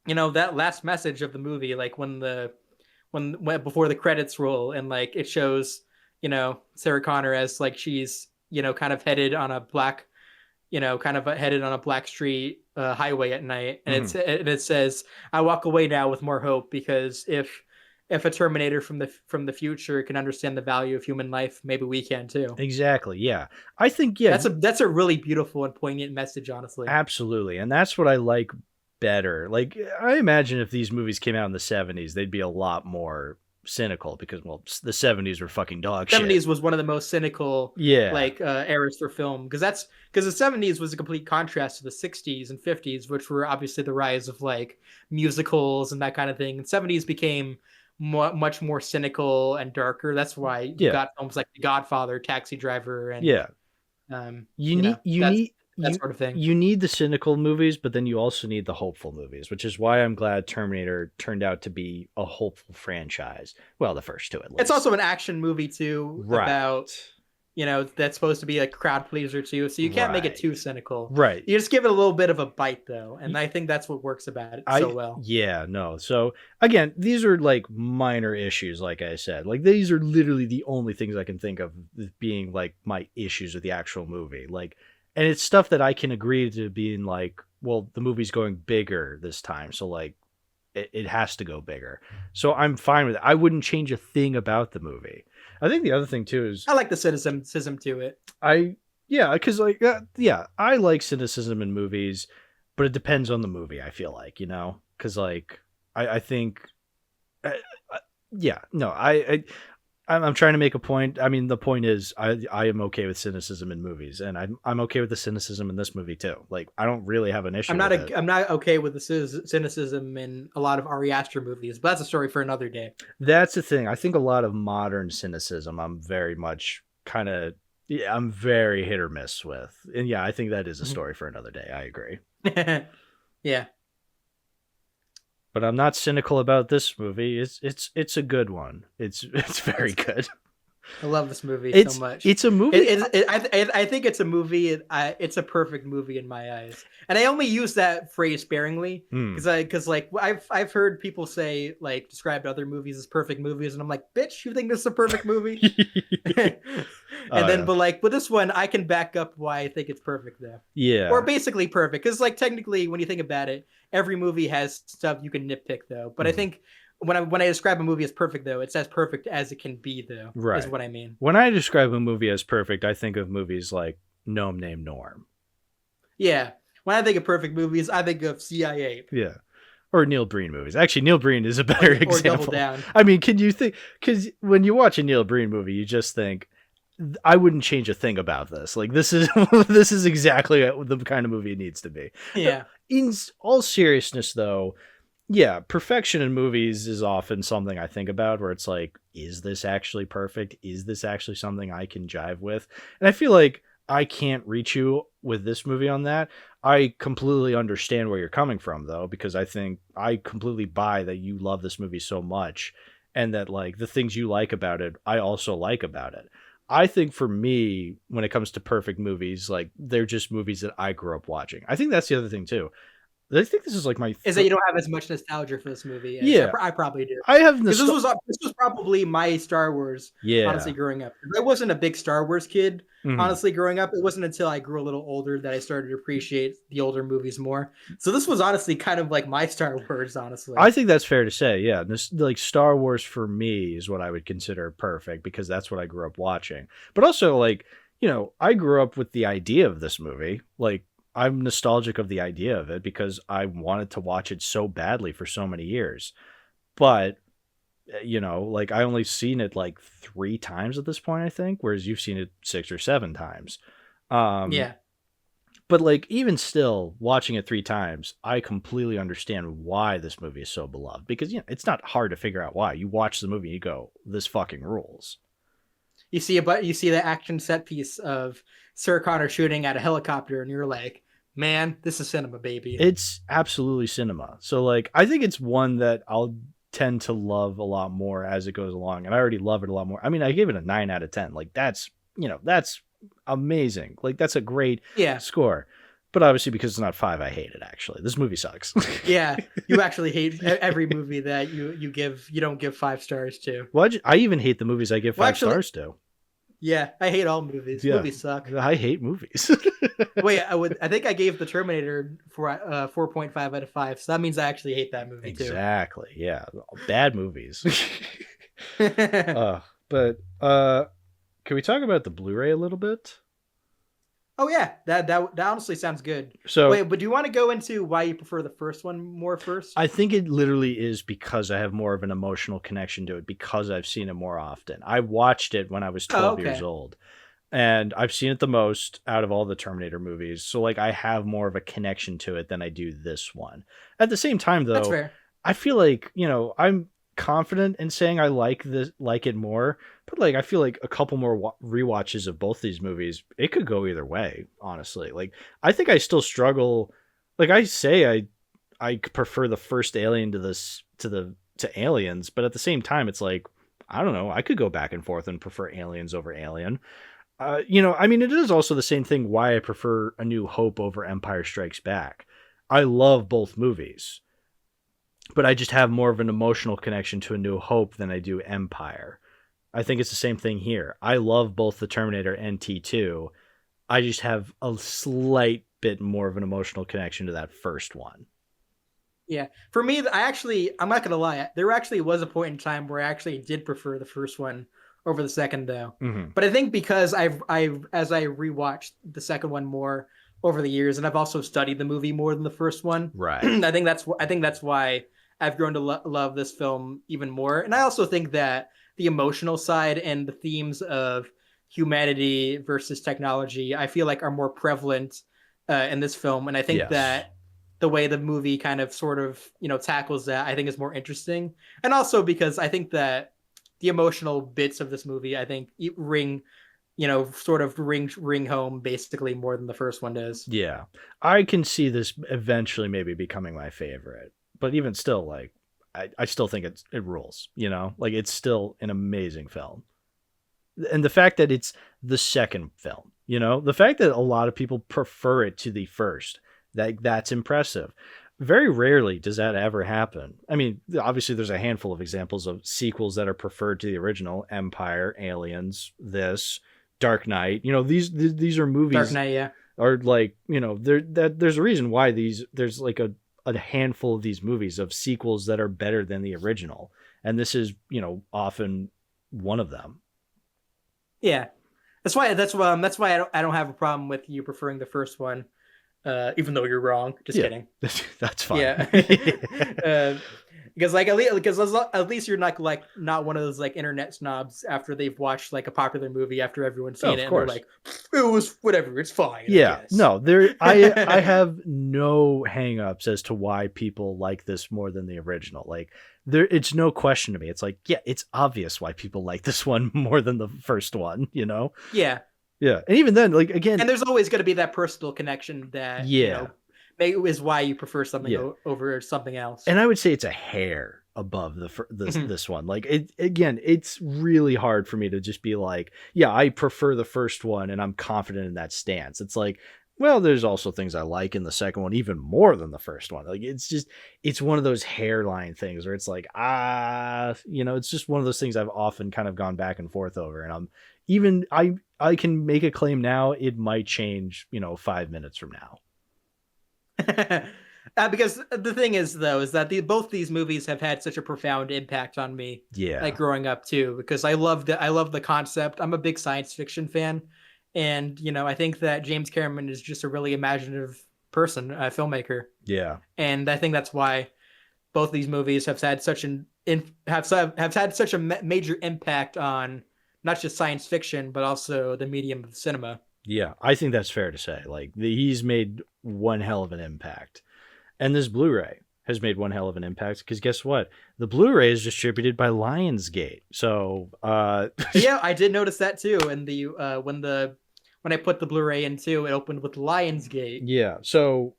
you know, that last message of the movie, like when before the credits roll and like it shows, you know, Sarah Connor as like she's, you know, kind of headed on a black street highway at night, and it says, "I walk away now with more hope, because if a Terminator from the future can understand the value of human life, maybe we can too." Exactly. Yeah. I think, that's a really beautiful and poignant message, honestly. Absolutely. And that's what I like better. Like, I imagine if these movies came out in the 70s, they'd be a lot more cynical, because, well, the 70s were fucking dog shit. 70s was one of the most cynical eras for film, because the 70s was a complete contrast to the 60s and 50s, which were obviously the rise of like musicals and that kind of thing. And 70s became much more cynical and darker. That's why you got films like The Godfather, Taxi Driver, and that sort of thing. You need the cynical movies, but then you also need the hopeful movies, which is why I'm glad Terminator turned out to be a hopeful franchise. Well, the first two at least. It's also an action movie too, about, you know, that's supposed to be a crowd pleaser too, so you can't make it too cynical. Right. You just give it a little bit of a bite though, and I think that's what works about it so well. Yeah, no. So again, these are like minor issues, like I said. Like, these are literally the only things I can think of being like my issues with the actual movie. Like, and it's stuff that I can agree to being like, well, the movie's going bigger this time, so like it has to go bigger. So I'm fine with it. I wouldn't change a thing about the movie. I think the other thing too is I like the cynicism to it. Because like I like cynicism in movies, but it depends on the movie. I feel like, you know, because like I think, I'm trying to make a point. I mean, the point is, I am okay with cynicism in movies, and I'm okay with the cynicism in this movie too. Like, I don't really have an issue. I'm not okay with the cynicism in a lot of Ari Aster movies, but that's a story for another day. That's the thing. I think a lot of modern cynicism, I'm very much I'm very hit or miss with, and I think that is a story for another day. I agree. Yeah. But I'm not cynical about this movie. It's a good one. It's very good. I love this movie so much. It's a movie. I think it's a movie. It's a perfect movie in my eyes, and I only use that phrase sparingly because like I've heard people say, like, describe other movies as perfect movies, and I'm like, bitch, you think this is a perfect movie? But like with this one, I can back up why I think it's perfect though. Yeah, or basically perfect, because like technically, when you think about it, every movie has stuff you can nitpick though. But I think when I describe a movie as perfect though, it's as perfect as it can be though. Right. Is what I mean. When I describe a movie as perfect, I think of movies like Gnome Named Norm. Yeah. When I think of perfect movies, I think of CIA. Yeah. Or Neil Breen movies. Actually, Neil Breen is a better example. Or Double Down. I mean, can you think, because when you watch a Neil Breen movie, you just think, I wouldn't change a thing about this. Like, this is exactly the kind of movie it needs to be. Yeah. In all seriousness though, yeah, perfection in movies is often something I think about, where it's like, is this actually perfect? Is this actually something I can jive with? And I feel like I can't reach you with this movie on that. I completely understand where you're coming from though, because I think I completely buy that you love this movie so much, and that like the things you like about it, I also like about it. I think for me, when it comes to perfect movies, like, they're just movies that I grew up watching. I think that's the other thing too. I think this is like my is that you don't have as much nostalgia for this movie as yeah. I probably do. I have Because this was probably my Star Wars, honestly, yeah. growing up. I wasn't a big Star Wars kid, Mhm. honestly, growing up. It wasn't until I grew a little older that I started to appreciate the older movies more. So this was honestly kind of like my Star Wars, honestly. I think that's fair to say. Yeah, this like Star Wars for me is what I would consider perfect because that's what I grew up watching. But also like, I grew up with the idea of this movie. Like I'm nostalgic of the idea of it because I wanted to watch it so badly for so many years. But like I only seen it like 3 times at this point, I think, whereas you've seen it 6 or 7 times. Um Yeah. but like even still watching it 3 times, I completely understand why this movie is so beloved because it's not hard to figure out why. You watch the movie and you go, this fucking rules. You see the action set piece of Sarah Connor shooting at a helicopter, and you're like, man, this is cinema, baby. It's absolutely cinema. So like I think it's one that I'll tend to love a lot more as it goes along. And I already love it a lot more. I mean, I gave it a 9 out of 10. Like that's amazing. Like that's a great Yeah. score. But obviously because it's not 5, I hate it actually. This movie sucks. Yeah, you actually hate every movie that you don't give 5 stars to. Well, I even hate the movies I give Well, 5 actually, stars to. yeah, I hate all movies. Yeah. Movies suck. I hate movies. Wait, I think I gave the Terminator 4.5 out of 5. So that means I actually hate that movie too. Exactly. Yeah. Bad movies. Oh Can we talk about the Blu-ray a little bit? yeah, that honestly sounds good. So Wait, but do you want to go into why you prefer the first one more first? I think it literally is because I have more of an emotional connection to it because I've seen it more often. I watched it when I was 12 years old. And I've seen it the most out of all the Terminator movies. So like I have more of a connection to it than I do this one. At the same time That's though, fair. I feel like, I'm confident in saying I like it more, but like I feel like a couple more rewatches of both these movies, it could go either way, honestly. Like I think I still struggle. Like I say I prefer the first Alien to Aliens, but at the same time it's like I don't know, I could go back and forth and prefer Aliens over Alien. I mean, it is also the same thing why I prefer A New Hope over Empire Strikes Back. I love both movies, but I just have more of an emotional connection to A New Hope than I do Empire. I think it's the same thing here. I love both the Terminator and T2. I just have a slight bit more of an emotional connection to that first one. Yeah, for me, I'm not gonna lie. There actually was a point in time where I actually did prefer the first one over the second, though. Mm-hmm. But I think because as I rewatched the second one more over the years, and I've also studied the movie more than the first one, right? I think that's why I've grown to love this film even more. And I also think that the emotional side and the themes of humanity versus technology, I feel like are more prevalent in this film. And I think that the way the movie kind of sort of, tackles that, I think is more interesting. And also because I think that the emotional bits of this movie, I think ring home basically more than the first one does. Yeah. I can see this eventually maybe becoming my favorite, but even still, like, I still think it rules, like it's still an amazing film. And the fact that it's the second film, the fact that a lot of people prefer it to the first, that's impressive. Very rarely does that ever happen. I mean, obviously there's a handful of examples of sequels that are preferred to the original: Empire, Aliens, this, Dark Knight. These are movies. Dark Knight, yeah. Are like, there's a reason why there's like a handful of these movies of sequels that are better than the original. And this is, often one of them. Yeah. That's why I don't have a problem with you preferring the first one. Even though you're wrong, just kidding. That's fine. Yeah, because at least you're not one of those like internet snobs after they've watched like a popular movie after everyone's seen it, and they're like, it was whatever, it's fine. Yeah, no, I have no hangups as to why people like this more than the original. Like it's no question to me. It's like, yeah, it's obvious why people like this one more than the first one. Yeah. Yeah, and even then, like again, and there's always going to be that personal connection that is why you prefer something over something else. And I would say it's a hair above this one. Like it's really hard for me to just be like, yeah, I prefer the first one, and I'm confident in that stance. It's like Well, there's also things I like in the second one even more than the first one. Like it's one of those hairline things where it's like, it's just one of those things I've often kind of gone back and forth over. And I can make a claim now it might change, 5 minutes from now. Because the thing is, though, is that both these movies have had such a profound impact on me, Yeah. like growing up too. Because I love the concept. I'm a big science fiction fan, and I think that James Cameron is just a really imaginative person, a filmmaker, Yeah. and I think that's why both these movies have had such have had such a major impact on not just science fiction but also the medium of cinema. Yeah. I think that's fair to say. Like he's made one hell of an impact. And this Blu-ray has made one hell of an impact because guess what? The Blu-ray is distributed by Lionsgate. So, Yeah, I did notice that too. And when I put the Blu-ray in too, it opened with Lionsgate. yeah. So,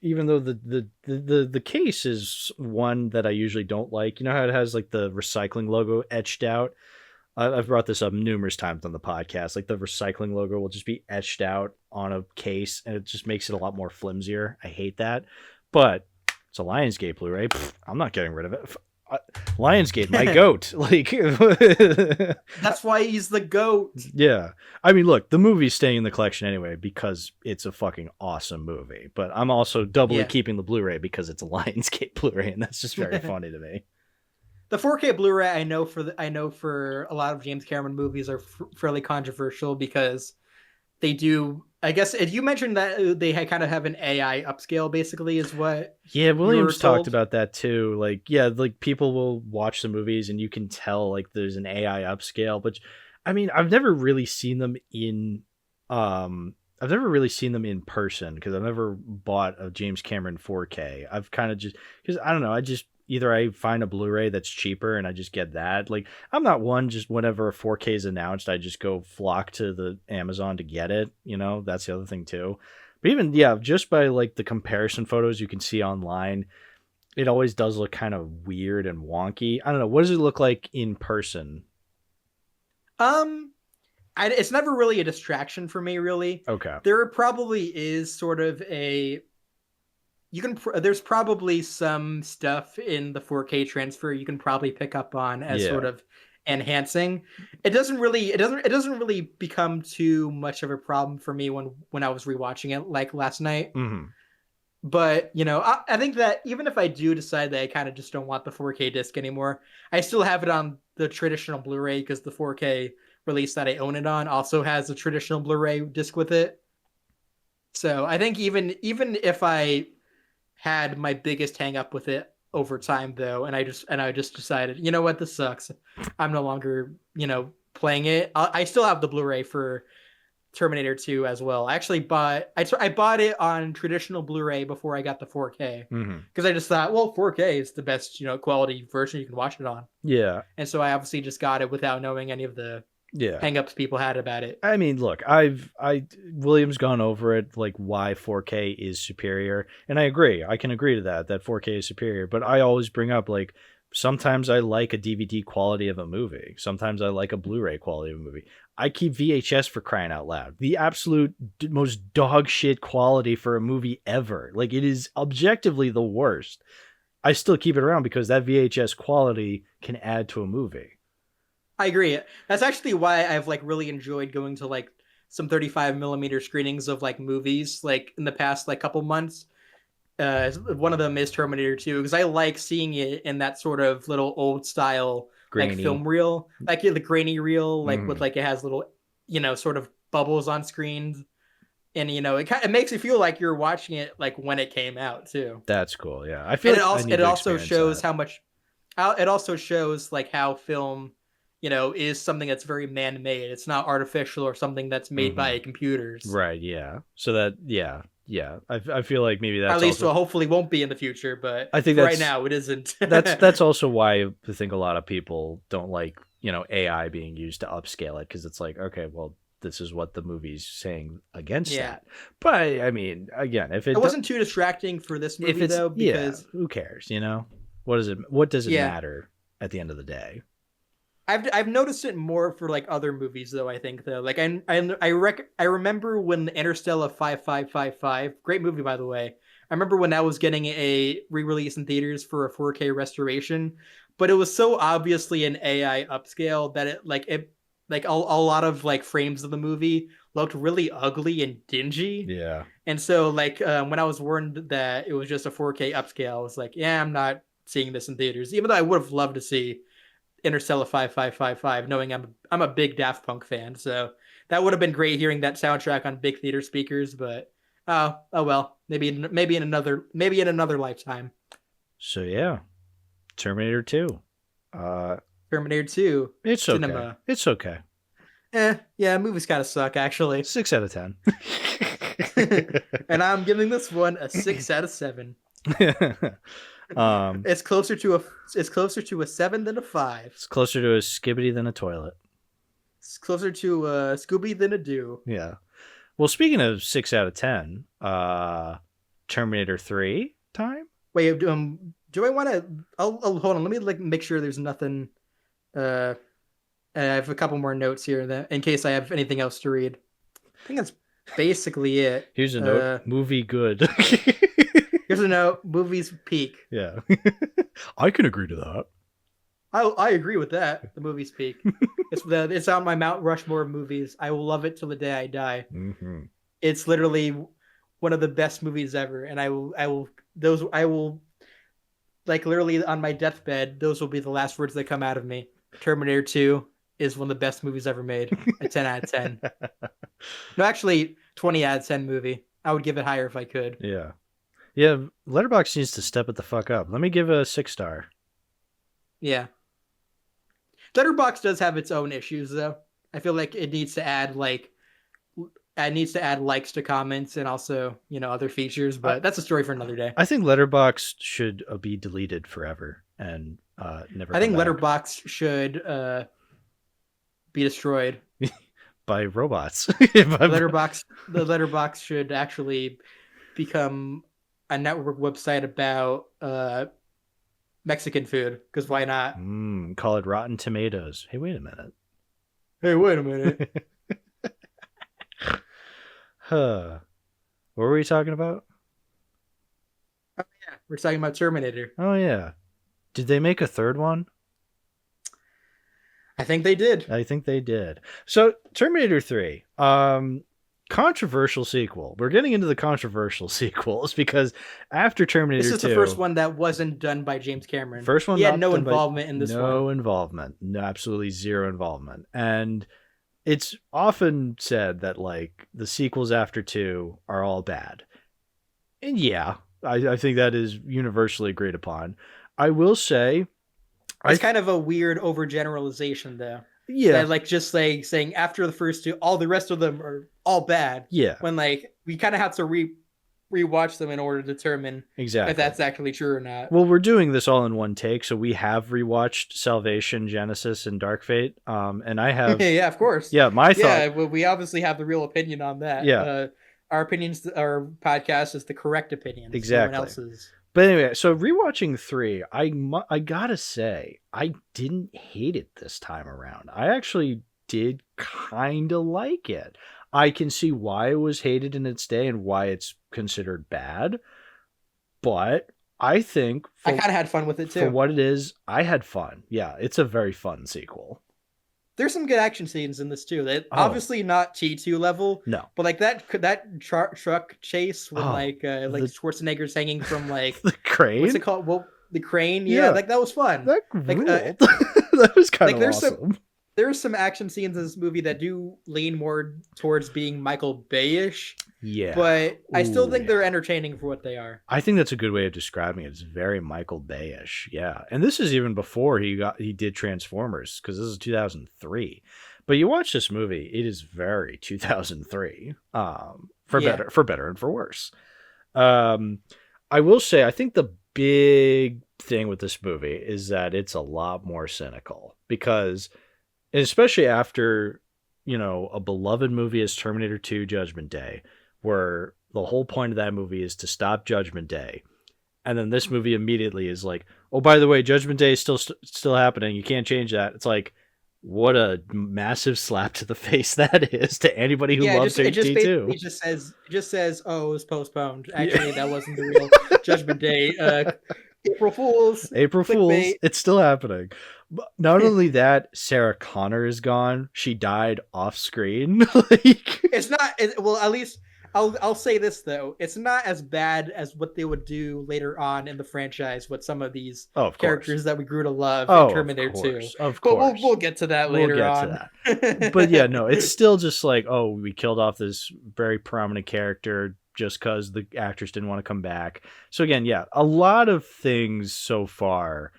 even though the case is one that I usually don't like, you know how it has like the recycling logo etched out. I've brought this up numerous times on the podcast. Like the recycling logo will just be etched out on a case, and it just makes it a lot more flimsier. I hate that, but it's a Lionsgate Blu-ray. I'm not getting rid of it. Lionsgate, my goat. Like, That's why he's the goat. yeah. I mean, look, the movie's staying in the collection anyway because it's a fucking awesome movie. But I'm also doubly keeping the Blu-ray because it's a Lionsgate Blu-ray, and that's just very funny to me. The 4K Blu-ray, I know for a lot of James Cameron movies are fairly controversial because they do. I guess you mentioned that they kind of have an AI upscale, basically, is what. Yeah, Williams talked about that too. Like, yeah, like people will watch the movies and you can tell like there's an AI upscale, but I mean, I've never really seen them in person because I've never bought a James Cameron 4K. I've kind of just because I don't know, either I find a Blu-ray that's cheaper and I just get that. Like I'm not one just whenever a 4K is announced, I just go flock to the Amazon to get it. That's the other thing too. But even just by like the comparison photos you can see online, it always does look kind of weird and wonky. I don't know. What does it look like in person? It's never really a distraction for me, really. Okay. There probably is sort of there's probably some stuff in the 4K transfer you can probably pick up on as sort of enhancing. It doesn't really become too much of a problem for me when I was rewatching it like last night. Mm-hmm. But I think that even if I do decide that I kind of just don't want the 4K disc anymore, I still have it on the traditional Blu-ray because the 4K release that I own it on also has a traditional Blu-ray disc with it. So I think even if I had my biggest hang up with it over time though, and I just decided, you know what, this sucks. I'm no longer, playing it. I still have the Blu-ray for Terminator 2 as well. I actually bought it on traditional Blu-ray before I got the 4K because I just thought, well, 4K is the best, quality version you can watch it on. Yeah. And so I obviously just got it without knowing any of the hang-ups people had about it. I mean, look, William's gone over it, like why 4K is superior, and I agree. I can agree to that 4K is superior, but I always bring up like sometimes I like a DVD quality of a movie. Sometimes I like a Blu-ray quality of a movie. I keep VHS for crying out loud. The absolute most dog shit quality for a movie ever. Like it is objectively the worst. I still keep it around because that VHS quality can add to a movie. I agree. That's actually why I've like really enjoyed going to like some 35 millimeter screenings of like movies like in the past like couple months. One of them is Terminator 2 because I like seeing it in that sort of little old style grainy. Like film reel, like the grainy reel, like with like it has little, sort of bubbles on screens, and it makes you feel like you're watching it like when it came out too. That's cool. Yeah, I feel. And it also shows how much. It also shows like how film, is something that's very man-made. It's not artificial or something that's made by computers. Right. Yeah. So that. Yeah. I feel like maybe that's at least also, hopefully won't be in the future, but I think right now it isn't. that's also why I think a lot of people don't like AI being used to upscale it because it's like, okay, well, this is what the movie's saying against that. But I mean, again, if it wasn't too distracting for this movie though, because who cares? What does it matter at the end of the day? I've noticed it more for like other movies though. I think though, like I remember when Interstellar 5555, great movie by the way. I remember when that was getting a re-release in theaters for a 4K restoration, but it was so obviously an AI upscale that it a lot of like frames of the movie looked really ugly and dingy. Yeah. And so like when I was warned that it was just a 4K upscale, I was like, yeah, I'm not seeing this in theaters, even though I would have loved to see Interstellar 5555, knowing I'm a big Daft Punk fan. So that would have been great hearing that soundtrack on big theater speakers. But oh well, maybe in another lifetime. So yeah, Terminator 2. Terminator 2 It's okay. cinema. It's okay. Yeah, movies kind of suck actually. 6 out of 10. And I'm giving this one a 6 out of 7. um, It's closer to a 7 than a 5. it's closer to a skibbity than a toilet. It's closer to a Scooby than a Doo. Yeah. Well, speaking of 6 out of 10, Terminator 3 time? Wait, do I want to? I'll hold on. Let me like make sure there's nothing. I have a couple more notes here that in case I have anything else to read. I think that's basically it. Here's a note. Movie good. Here's a note. Movies peak. Yeah. I can agree to that. I agree with that. The movies peak. It's on my Mount Rushmore of movies. I will love it till the day I die. Mm-hmm. It's literally one of the best movies ever, and I will like literally on my deathbed. Those will be the last words that come out of me. Terminator 2 is one of the best movies ever made. A 10 out of 10. No, actually, 20 out of 10 movie. I would give it higher if I could. Yeah. Yeah, Letterboxd needs to step it the fuck up. Let me give it a 6-star. Yeah. Letterboxd does have its own issues though. I feel like it needs to add likes to comments and also, other features, but that's a story for another day. I think Letterboxd should be deleted forever and never. I think back. Letterboxd should be destroyed by robots. The Letterboxd should actually become a network website about Mexican food, because why not? Call it Rotten Tomatoes. Hey, wait a minute. Huh. What were we talking about? Oh yeah, we're talking about Terminator. Oh yeah. Did they make a third one? I think they did. So Terminator 3. Controversial sequel. We're getting into the controversial sequels because after Terminator 2... This is the first one that wasn't done by James Cameron. First one he had no involvement in this one. No involvement. No, absolutely zero involvement. And it's often said that like the sequels after 2 are all bad. And yeah, I think that is universally agreed upon. I will say... It's kind of a weird overgeneralization though. Yeah. That, like just like saying after the first 2, all the rest of them are all bad. Yeah. When like we kind of have to rewatch them in order to determine exactly if that's actually true or not. Well, we're doing this all in one take, so we have rewatched Salvation, Genesis, and Dark Fate. And I have yeah, of course. Yeah, my thought. Yeah, well, we obviously have the real opinion on that. Yeah. Our podcast is the correct opinion. Exactly. No one else's. But anyway, so rewatching 3, I gotta say, I didn't hate it this time around. I actually did kind of like it. I can see why it was hated in its day and why it's considered bad. But I think... I kind of had fun with it too. For what it is, I had fun. Yeah, it's a very fun sequel. There's some good action scenes in this too. Obviously not T2 level. No. But like that truck chase when Schwarzenegger's hanging from like the crane. What's it called? Well, the crane. Yeah, like that was fun. That ruled. That was kind of awesome. There's some action scenes in this movie that do lean more towards being Michael Bay-ish. Yeah. But I still think they're entertaining for what they are. I think that's a good way of describing it. It's very Michael Bay-ish. Yeah. And this is even before he did Transformers, because this is 2003. But you watch this movie, it is very 2003. For better and for worse. I will say, I think the big thing with this movie is that it's a lot more cynical, because especially after, a beloved movie as Terminator 2 Judgment Day, where the whole point of that movie is to stop Judgment Day. And then this movie immediately is like, oh, by the way, Judgment Day is still happening. You can't change that. It's like, what a massive slap to the face that is to anybody who Yeah, loves it just HD2. basically just says, oh, it was postponed. Yeah. Actually, that wasn't the real Judgment Day. April Fools, April Fools, clickbait. it's still happening. But not only that, Sarah Connor is gone. She died off screen. Like, It's not well. At least I'll say this though. It's not as bad as what they would do later on in the franchise with some of these oh, of course. characters that we grew to love in Oh, Terminator 2. of But course. we'll get to that We'll later get on. to that. But yeah, no, it's still just like, oh, we killed off this very prominent character just because the actress didn't want to come back. So again, yeah, a lot of things so far.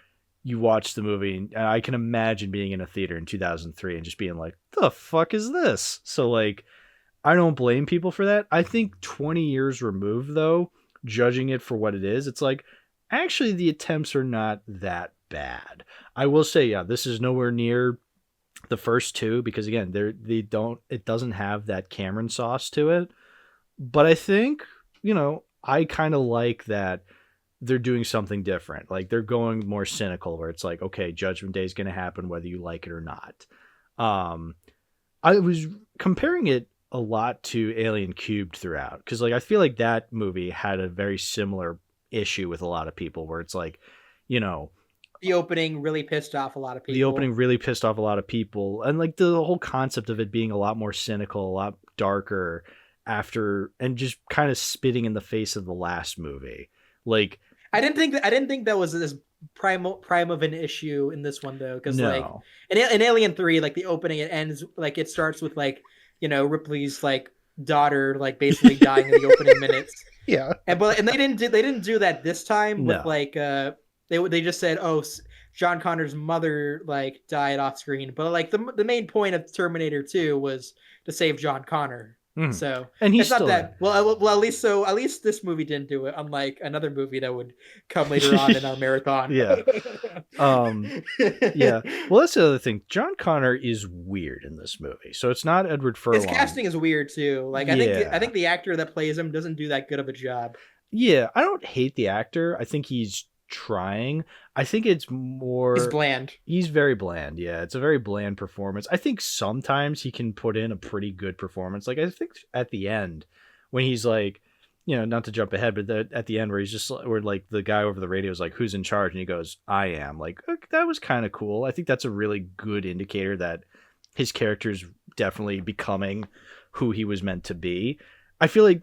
You watch the movie, and I can imagine being in a theater in 2003 and just being like, the fuck is this? So like, I don't blame people for that. I think 20 years removed, though, judging it for what it is, it's like, actually, the attempts are not that bad. I will say, yeah, this is nowhere near the first two because again, it doesn't have that Cameron sauce to it. But I think, I kind of like that they're doing something different. Like they're going more cynical where it's like, okay, Judgment Day is going to happen whether you like it or not. I was comparing it a lot to Alien Cubed throughout because like I feel like that movie had a very similar issue with a lot of people where it's like, the opening really pissed off a lot of people. The opening really pissed off a lot of people, and like the whole concept of it being a lot more cynical, a lot darker after, and just kind of spitting in the face of the last movie. Like I didn't think that was this prime of an issue in this one though, because like in Alien 3, like the opening, it ends like it starts with like Ripley's like daughter like basically dying in the opening minutes. Yeah, and they didn't do that this time with like they just said, oh, John Connor's mother like died off screen, but like the main point of Terminator 2 was to save John Connor. So and he's it's not still that well at least this movie didn't do it, unlike another movie that would come later on in our marathon. Yeah. Yeah. Well, that's the other thing. John Connor is weird in this movie, so it's not Edward Furlong. His casting is weird too. Like I think the actor that plays him doesn't do that good of a job. Yeah, I don't hate the actor. I think he's trying. I think it's more he's bland. He's very bland. Yeah, it's a very bland performance. I think sometimes he can put in a pretty good performance. Like I think at the end when he's like, not to jump ahead, but at the end where he's just where like the guy over the radio is like, who's in charge, and he goes, I am. Like, okay, that was kind of cool. I think that's a really good indicator that his character's definitely becoming who he was meant to be. I feel like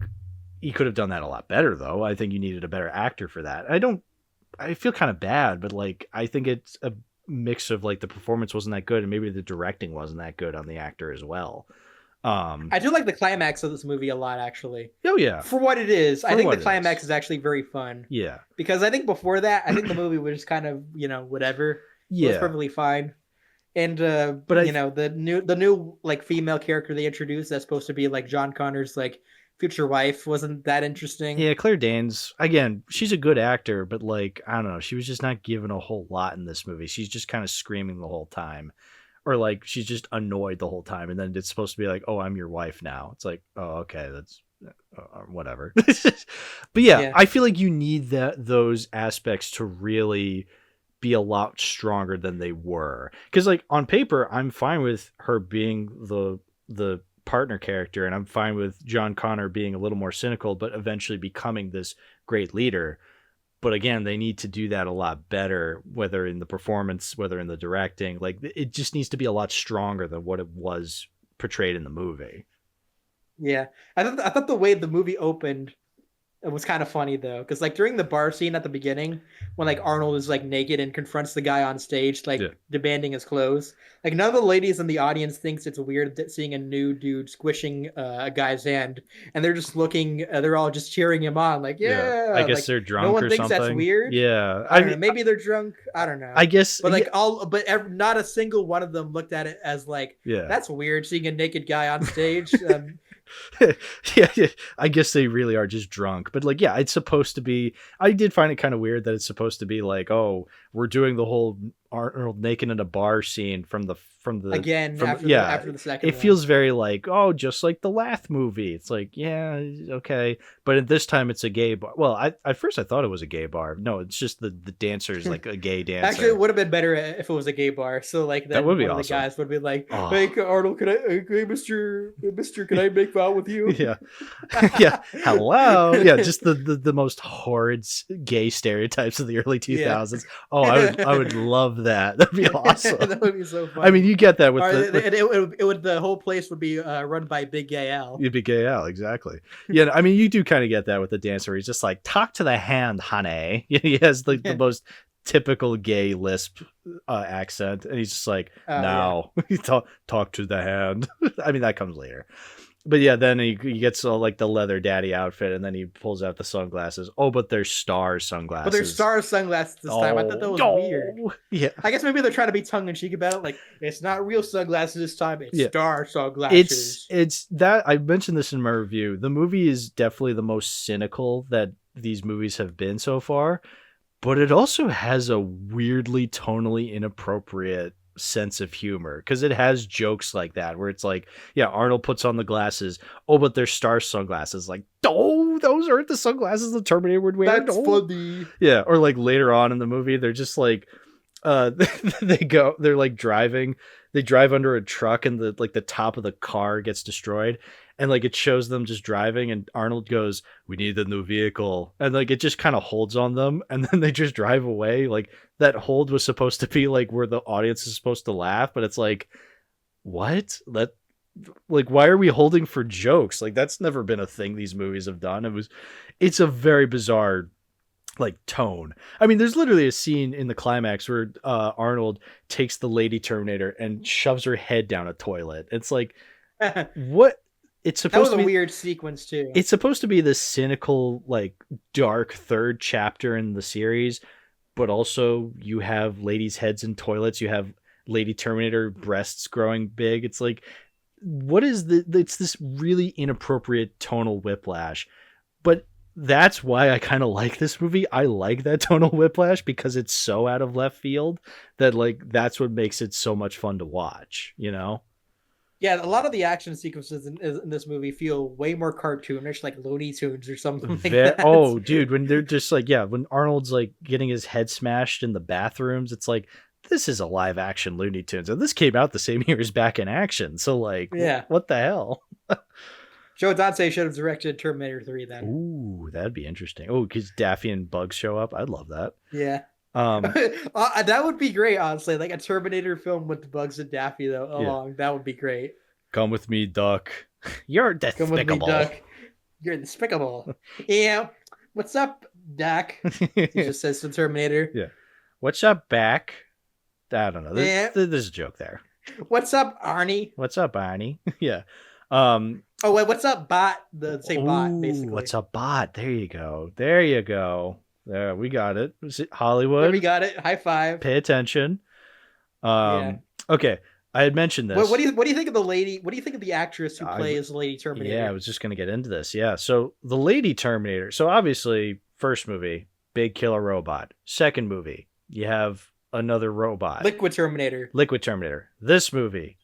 he could have done that a lot better though. I think you needed a better actor for that. I feel kind of bad, but like I think it's a mix of like the performance wasn't that good and maybe the directing wasn't that good on the actor as well. I do like the climax of this movie a lot, actually. Oh yeah, for what it is, I think the climax is actually very fun. Yeah, because I think before that, I think the movie was kind of whatever. Yeah, it was perfectly fine. And but the new like female character they introduced that's supposed to be like John Connor's like future wife wasn't that interesting. Yeah, Claire Danes, again, she's a good actor, but like I don't know, she was just not given a whole lot in this movie. She's just kind of screaming the whole time, or like she's just annoyed the whole time, and then it's supposed to be like, oh, I'm your wife now. It's like, oh, okay, that's whatever. But yeah, I feel like you need those aspects to really be a lot stronger than they were, because like on paper I'm fine with her being the partner character, and I'm fine with John Connor being a little more cynical but eventually becoming this great leader. But again, they need to do that a lot better, whether in the performance, whether in the directing. Like it just needs to be a lot stronger than what it was portrayed in the movie. Yeah, I thought the way the movie opened, it was kind of funny though, because like during the bar scene at the beginning, when like Arnold is like naked and confronts the guy on stage, like demanding his clothes, like none of the ladies in the audience thinks it's weird seeing a nude dude squishing a guy's hand, and they're just looking, they're all just cheering him on, like I guess like, they're drunk. No one or thinks something. That's weird. Yeah, I don't know. Maybe they're drunk. I don't know. I guess, but like not a single one of them looked at it as like, that's weird seeing a naked guy on stage. yeah, I guess they really are just drunk, but like it's supposed to be. I did find it kind of weird that it's supposed to be like, oh, we're doing the whole Arnold naked in a bar scene from the Again, from after the second it one. feels very like, oh, just like the Lath movie. It's like, yeah, okay, but at this time it's a gay bar. Well, at first I thought it was a gay bar. No, it's just the dancer's like a gay dancer. Actually, it would have been better if it was a gay bar. So like That then would be one of the awesome. guys would be like, Oh. "Hey Arnold, can I, hey Mister, can I make out with you?" Yeah. Yeah. Hello. Yeah, just the most horrid gay stereotypes of the early 2000s. Yeah. Oh, I would love that. That'd be awesome. That would be so funny. I mean, you get that with it would the whole place would be run by Big Gay Al. You'd be Gay Al, exactly. Yeah, I mean, you do kind of get that with the dancer. He's just like, talk to the hand, honey. He has like the most typical gay lisp accent, and he's just like, now talk to the hand. I mean, that comes later. But yeah, then he gets all like the leather daddy outfit, and then he pulls out the sunglasses. Oh, but they're star sunglasses. But they're star sunglasses this time. I thought that was weird. Yeah. I guess maybe they're trying to be tongue in cheek about it. Like, it's not real sunglasses this time. It's star sunglasses. It's that I mentioned this in my review. The movie is definitely the most cynical that these movies have been so far, but it also has a weirdly tonally inappropriate sense of humor because it has jokes like that where it's like, yeah, Arnold puts on the glasses. Oh, but they're star sunglasses. Like, oh, those aren't the sunglasses the Terminator would wear. That's funny. Yeah, or like later on in the movie, they're just like, they're like driving. They drive under a truck and the top of the car gets destroyed. And like it shows them just driving, and Arnold goes, "We need a new vehicle," and like it just kind of holds on them, and then they just drive away. Like that hold was supposed to be like where the audience is supposed to laugh, but it's like, what? Like, why are we holding for jokes? Like that's never been a thing these movies have done. It's a very bizarre like tone. I mean, there's literally a scene in the climax where Arnold takes the lady Terminator and shoves her head down a toilet. It's like, what? It's supposed to be a weird sequence too. It's supposed to be this cynical, like dark third chapter in the series, but also you have ladies' heads in toilets. You have Lady Terminator breasts growing big. It's like, what is it's this really inappropriate tonal whiplash, but that's why I kind of like this movie. I like that tonal whiplash because it's so out of left field that like that's what makes it so much fun to watch, you know? Yeah, a lot of the action sequences in this movie feel way more cartoonish, like Looney Tunes or something like that. Oh, dude, when they're just like, yeah, when Arnold's like getting his head smashed in the bathrooms, it's like, this is a live action Looney Tunes. And this came out the same year as Back in Action. So like, yeah, what the hell? Joe Dante should have directed Terminator 3 then. Ooh, that'd be interesting. Oh, because Daffy and Bugs show up. I'd love that. Yeah. That would be great, honestly. Like a Terminator film with Bugs and Daffy though along. Yeah. That would be great. Come with me, Duck. You're despicable. Come with me, Duck. You're despicable. Yeah. What's up, Duck? He just says to Terminator. Yeah. What's up, Back? I don't know. There's a joke there. What's up, Arnie? What's up, Arnie? Yeah. Oh wait, what's up, Bot? The same Bot, basically. What's up, Bot? There you go. There, we got it. Hollywood. We got it. High five. Pay attention. Okay. I had mentioned this. What do you think of the lady? What do you think of the actress who plays Lady Terminator? Yeah, I was just gonna get into this. Yeah. So the Lady Terminator. So obviously, first movie, big killer robot. Second movie, you have another robot. Liquid Terminator. This movie,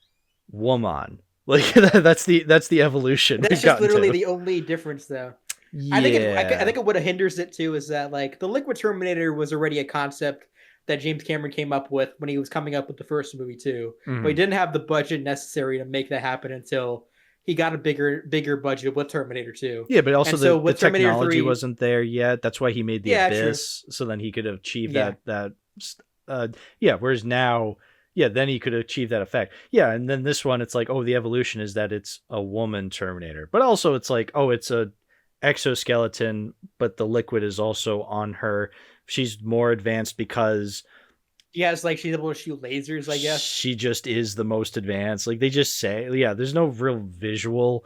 woman. Like that's the evolution. That's just literally the only difference, though. Yeah. I think what hinders it too is that like the Liquid Terminator was already a concept that James Cameron came up with when he was coming up with the first movie too, but he didn't have the budget necessary to make that happen until he got a bigger budget with Terminator 2. Yeah, but also the technology 3, wasn't there yet. That's why he made the Abyss, so then he could achieve that. Whereas now. Yeah, then he could achieve that effect. Yeah, and then this one, it's like, oh, the evolution is that it's a woman Terminator. But also it's like, oh, it's a exoskeleton, but the liquid is also on her. She's more advanced because... Yeah, it's like she's able to shoot lasers, I guess. She just is the most advanced. Like, they just say... Yeah, there's no real visual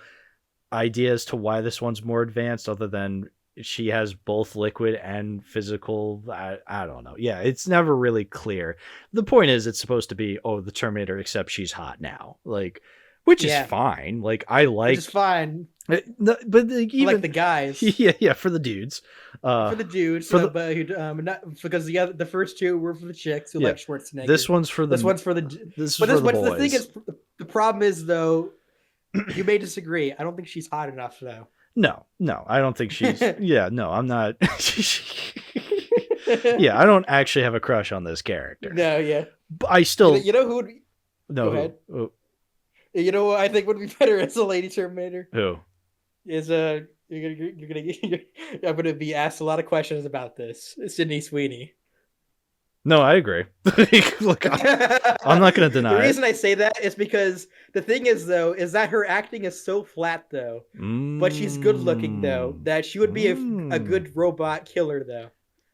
idea as to why this one's more advanced other than... she has both liquid and physical. I don't know. Yeah, it's never really clear. The point is it's supposed to be, oh, the Terminator, except she's hot now. Like, which is Yeah, fine. Like I which is like, fine. but like, For, like even the guys, yeah, for the dudes, for the dudes, for the but who not because the first two were for the chicks who yeah, like Schwarzenegger. this one's for This the one's for the. this is But for this, the but the thing boys. is, the problem is though, you may disagree. I don't think she's hot enough though. No, no, I don't think she's. Yeah, no, I'm not. Yeah, I don't actually have a crush on this character. No, yeah. But I still You know who would know go who. ahead. You know what I think would be better as a Lady Terminator Who? is I'm gonna be asked a lot of questions about this. Sydney Sweeney. No, I agree. Look, I'm not going to The deny it. reason I say that is because the thing is though is that her acting is so flat though, but she's good looking though that she would be a good robot killer though.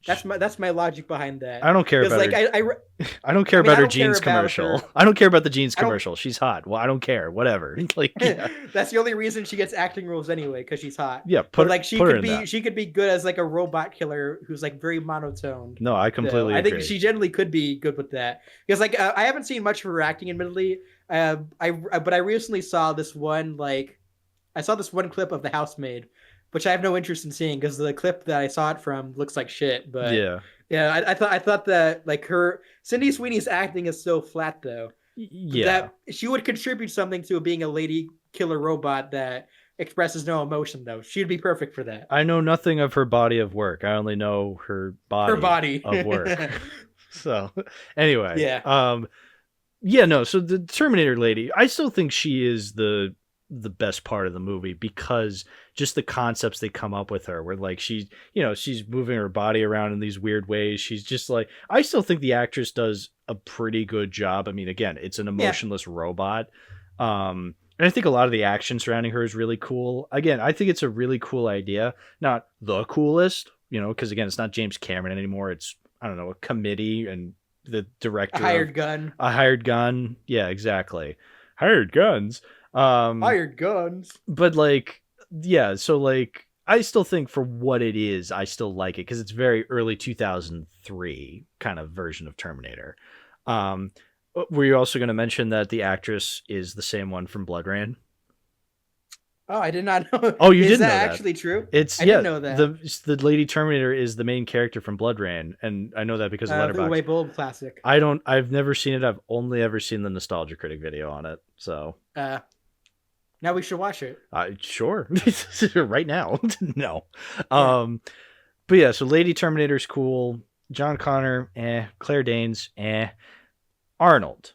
That's my logic behind that. I don't care Because about like her. I don't care I mean, about I her don't care jeans about commercial. her. I don't care about the jeans I don't. commercial. She's hot. Well, I don't care. Whatever. Like, yeah, That's the only reason she gets acting roles anyway, because she's hot. yeah. But Put like put her in that. she could be good as like a robot killer who's like very monotoned. No, I completely I think agree. she generally could be good with that because like I haven't seen much of her acting, admittedly. But I recently saw this one I saw this one clip of The Housemaid, which I have no interest in seeing because the clip that I saw it from looks like shit. But Yeah. yeah, I thought that like her Cindy Sweeney's acting is so flat though Yeah. that she would contribute something to being a lady killer robot that expresses no emotion though. She'd be perfect for that. I know nothing of her body of work. I only know her body, Her body of work. So, anyway, Yeah. Yeah, no. So the Terminator lady, I still think she is the best part of the movie because just the concepts they come up with her, where like she's moving her body around in these weird ways. She's just like, I still think the actress does a pretty good job. I mean, again, it's an emotionless robot. And I think a lot of the action surrounding her is really cool. Again, I think it's a really cool idea. Not the coolest, because again, it's not James Cameron anymore. It's, I don't know, a committee and the director. A hired gun. A hired gun. Yeah, exactly. Hired guns. Hired guns. But like, yeah, so like, I still think for what it is, I still like it because it's very early 2003 kind of version of Terminator. Were you also going to mention that the actress is the same one from Blood Rain? Oh, I did not know. Oh, you didn't know that that? actually true? I didn't know that. The Lady Terminator is the main character from Blood Rain, and I know that because of The Letterboxd. Way Bold classic. I've never seen it. I've only ever seen the Nostalgia Critic video on it. So now we should watch it. Sure. Right now. No. But yeah, so Lady Terminator's cool. John Connor, Claire Danes, Arnold.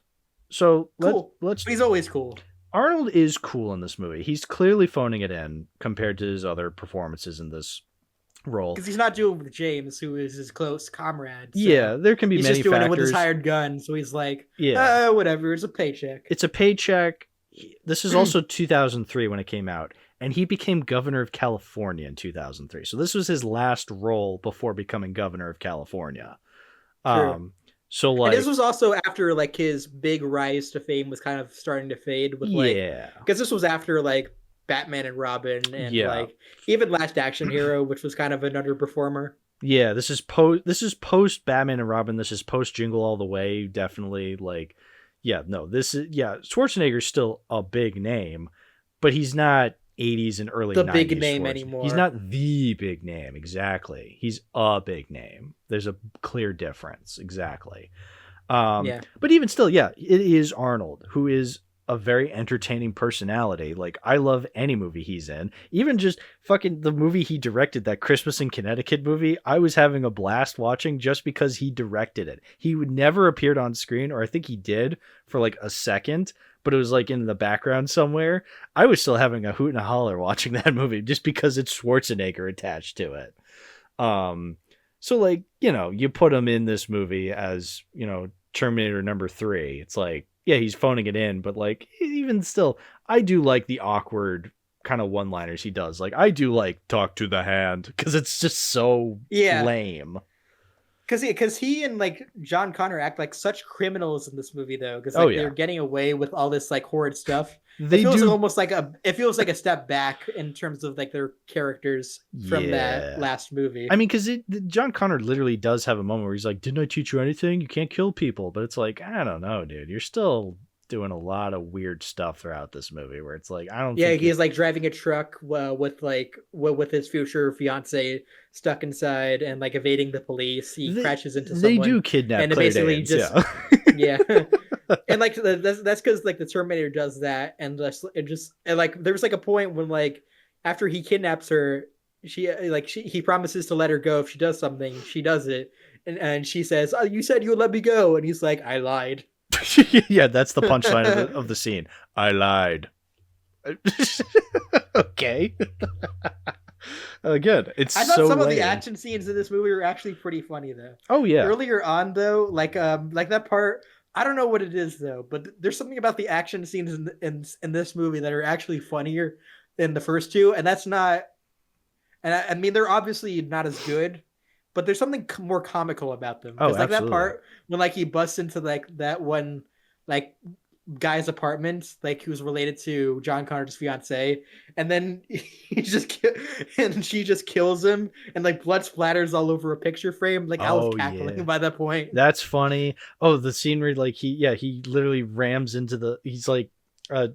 So Cool. let's. But he's always cool. Arnold is cool in this movie. He's clearly phoning it in compared to his other performances in this role. Because he's not doing it with James, who is his close comrade. So Yeah, there can be he's many just doing factors. it with his hired gun, so he's like, Yeah. whatever, it's a paycheck. It's a paycheck. This is also 2003 when it came out, and he became governor of California in 2003. So this was his last role before becoming governor of California. True. So like, and this was also after like his big rise to fame was kind of starting to fade with like, because this was after like Batman and Robin and like even Last Action Hero, which was kind of an underperformer. Yeah, this is post Batman and Robin. This is post Jingle All the Way. Definitely like, Schwarzenegger's still a big name, but he's not 80s and early 90s big name anymore. He's not the big name. Exactly. He's a big name. There's a clear difference. Exactly. But even still, it is Arnold, who is a very entertaining personality. Like, I love any movie he's in. Even just fucking the movie he directed, that Christmas in Connecticut movie, I was having a blast watching just because he directed it. He would never appeared on screen, or I think he did for like a second, but it was like in the background somewhere. I was still having a hoot and a holler watching that movie just because it's Schwarzenegger attached to it. So like, you put him in this movie as, Terminator number 3. It's like, yeah, he's phoning it in, but like, even still, I do like the awkward kind of one-liners he does. Like, I do like talk to the hand because it's just so lame. Because he and like John Connor act like such criminals in this movie though, because they're getting away with all this like horrid stuff. It feels almost like a step back in terms of like their characters from that last movie. I mean, because John Connor literally does have a moment where he's like, "Didn't I teach you anything? You can't kill people." But it's like, I don't know, dude. You're still doing a lot of weird stuff throughout this movie where it's like, I don't Yeah, think he's like driving a truck with like with his future fiance stuck inside and like evading the police. He crashes into they someone, do kidnap and it Claire basically Danes, just yeah. yeah, and like that's because like the Terminator does that, and just and like there was like a point when like after he kidnaps her, he promises to let her go if she does something. She does it, and she says, "Oh, you said you would let me go," and he's like, "I lied." Yeah, that's the punchline of the scene. I lied. Okay. Again, it's I thought so some of the lame. action scenes in this movie were actually pretty funny though. Oh yeah. Earlier on though, like that part, I don't know what it is though, but there's something about the action scenes in this movie that are actually funnier than the first two, and that's not. And I mean, they're obviously not as good, but there's something more comical about them. Oh, Because like that absolutely. part when like he busts into like that one like guy's apartment, like who's related to John Connor's fiance, and then he and she just kills him, and like blood splatters all over a picture frame. Like I was Oh cackling yeah. by that point. That's funny. Oh, the scene where like he literally rams into he's like uh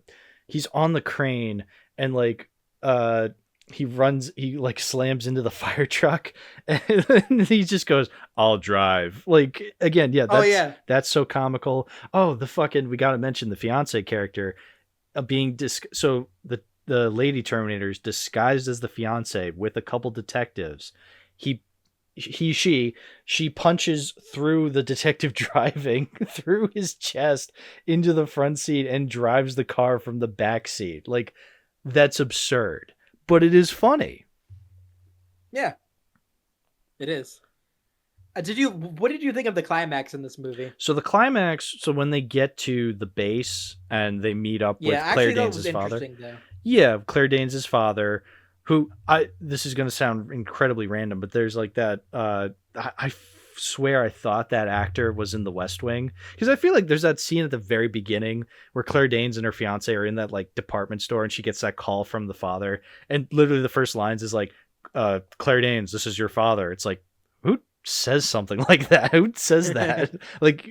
he's on the crane and like uh he like slams into the fire truck and then he just goes, I'll drive. Like again, yeah, Oh yeah, that's so comical. Oh, the fucking we got to mention the fiance character being so the lady Terminator is disguised as the fiance with a couple detectives. He she punches through the detective driving through his chest into the front seat and drives the car from the back seat. Like that's absurd, but it is funny. yeah, it is. What did you think of the climax in this movie? So the climax, so when they get to the base and they meet up Yeah, with I Claire actually thought it was Danes' father. interesting though. Yeah, Claire Danes' father, who I this is going to sound incredibly random, but there's like that I swear I thought that actor was in The West Wing because I feel like there's that scene at the very beginning where Claire Danes and her fiance are in that like department store and she gets that call from the father and literally the first lines is like Claire Danes, this is your father. It's like who says something like that? Who says that? Like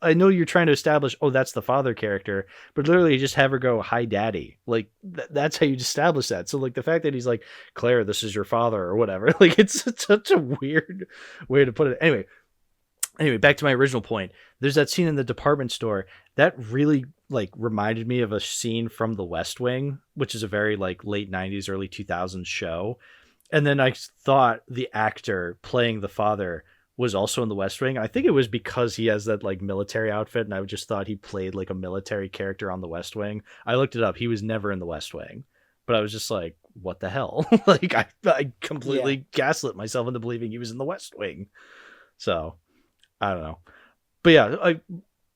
I know you're trying to establish, oh, that's the father character, but literally just have her go, hi, daddy. Like, that's how you establish that. So, like, the fact that he's like, Claire, this is your father or whatever, like, it's such a weird way to put it. Anyway, back to my original point. There's that scene in the department store that really, like, reminded me of a scene from The West Wing, which is a very, like, late 90s, early 2000s show. And then I thought the actor playing the father was also in the West Wing. I think it was because he has that like military outfit, and I just thought he played like a military character on the West Wing. I looked it up. He was never in the West Wing, but I was just like, what the hell? Like I Yeah. completely gaslit myself into believing he was in the West Wing. So I don't know, but yeah,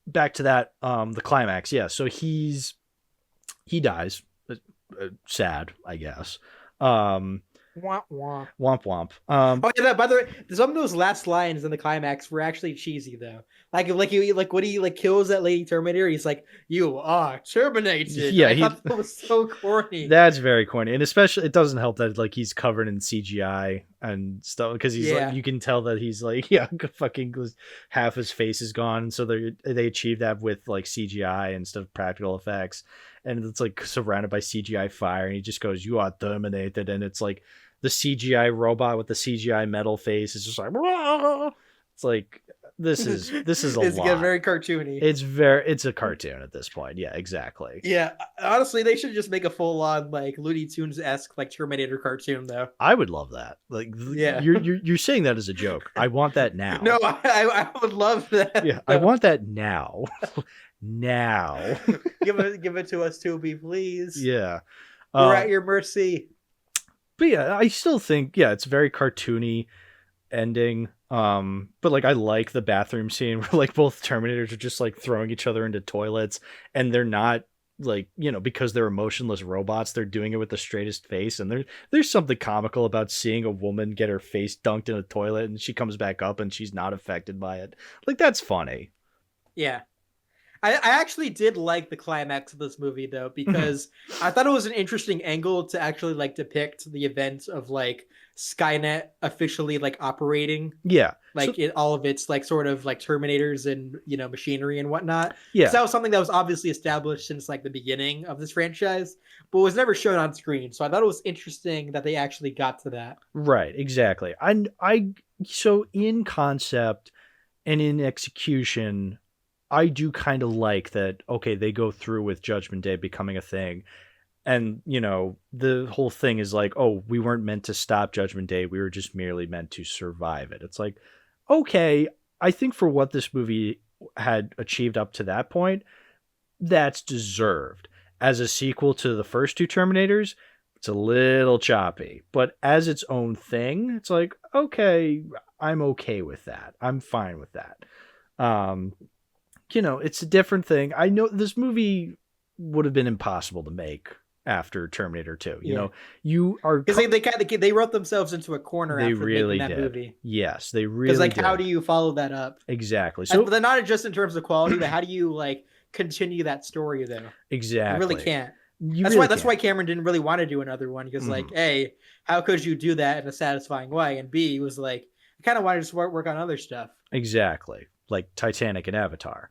back to that. The climax. Yeah, so he dies. Sad, I guess. Um, Wah, wah. womp womp. Oh yeah, by the way, some of those last lines in the climax were actually cheesy though. Like when he like kills that lady Terminator, he's like, "You are terminated." Yeah, I thought that was so corny. that's very corny, and especially it doesn't help that like he's covered in CGI and stuff because he's like Yeah, you can tell that he's like yeah fucking half his face is gone, so they achieve that with like CGI instead of practical effects, and it's like surrounded by CGI fire, and he just goes, "You are terminated," and it's like the CGI robot with the CGI metal face is just like it's like this is a it's getting lot. very cartoony. It's a cartoon at this point. Yeah, exactly. Yeah, honestly, they should just make a full on like Looney Tunes esque like Terminator cartoon though. I would love that. Like Yeah. you're saying that as a joke. I want that now. No, I would love that. Yeah, I want that now. Now. Give it to us, Tubi, please. Yeah. We're at your mercy. But yeah, I still think yeah, it's very cartoony ending. But like I like the bathroom scene where like both Terminators are just like throwing each other into toilets and they're not like because they're emotionless robots, they're doing it with the straightest face, and there's something comical about seeing a woman get her face dunked in a toilet and she comes back up and she's not affected by it. Like that's funny. Yeah. I actually did like the climax of this movie though, because I thought it was an interesting angle to actually like depict the event of like Skynet officially like operating, Yeah. So like it all of its like sort of like Terminators and machinery and whatnot. Because yeah. that was something that was obviously established since like the beginning of this franchise, but was never shown on screen. So I thought it was interesting that they actually got to that. Right, exactly. I so in concept and in execution, I do kind of like that. Okay, they go through with Judgment Day becoming a thing, and the whole thing is like, oh, we weren't meant to stop Judgment Day. We were just merely meant to survive it. It's like, okay, I think for what this movie had achieved up to that point, that's deserved. As a sequel to the first two Terminators, it's a little choppy, but as its own thing, it's like, okay, I'm okay with that. I'm fine with that. Um, it's a different thing. I know this movie would have been impossible to make after Terminator 2. Yeah, You are because they kind of they wrote themselves into a corner they after really making that did. movie. Yes, they really Because like, did. how do you follow that up? Exactly. So, So but not just in terms of quality, but how do you like continue that story though? You exactly. really can't. You That's really why that's can't. why Cameron didn't really want to do another one, because like, A, how could you do that in a satisfying way? And B, was like, I kind of wanted to work on other stuff. Exactly. Like Titanic and Avatar.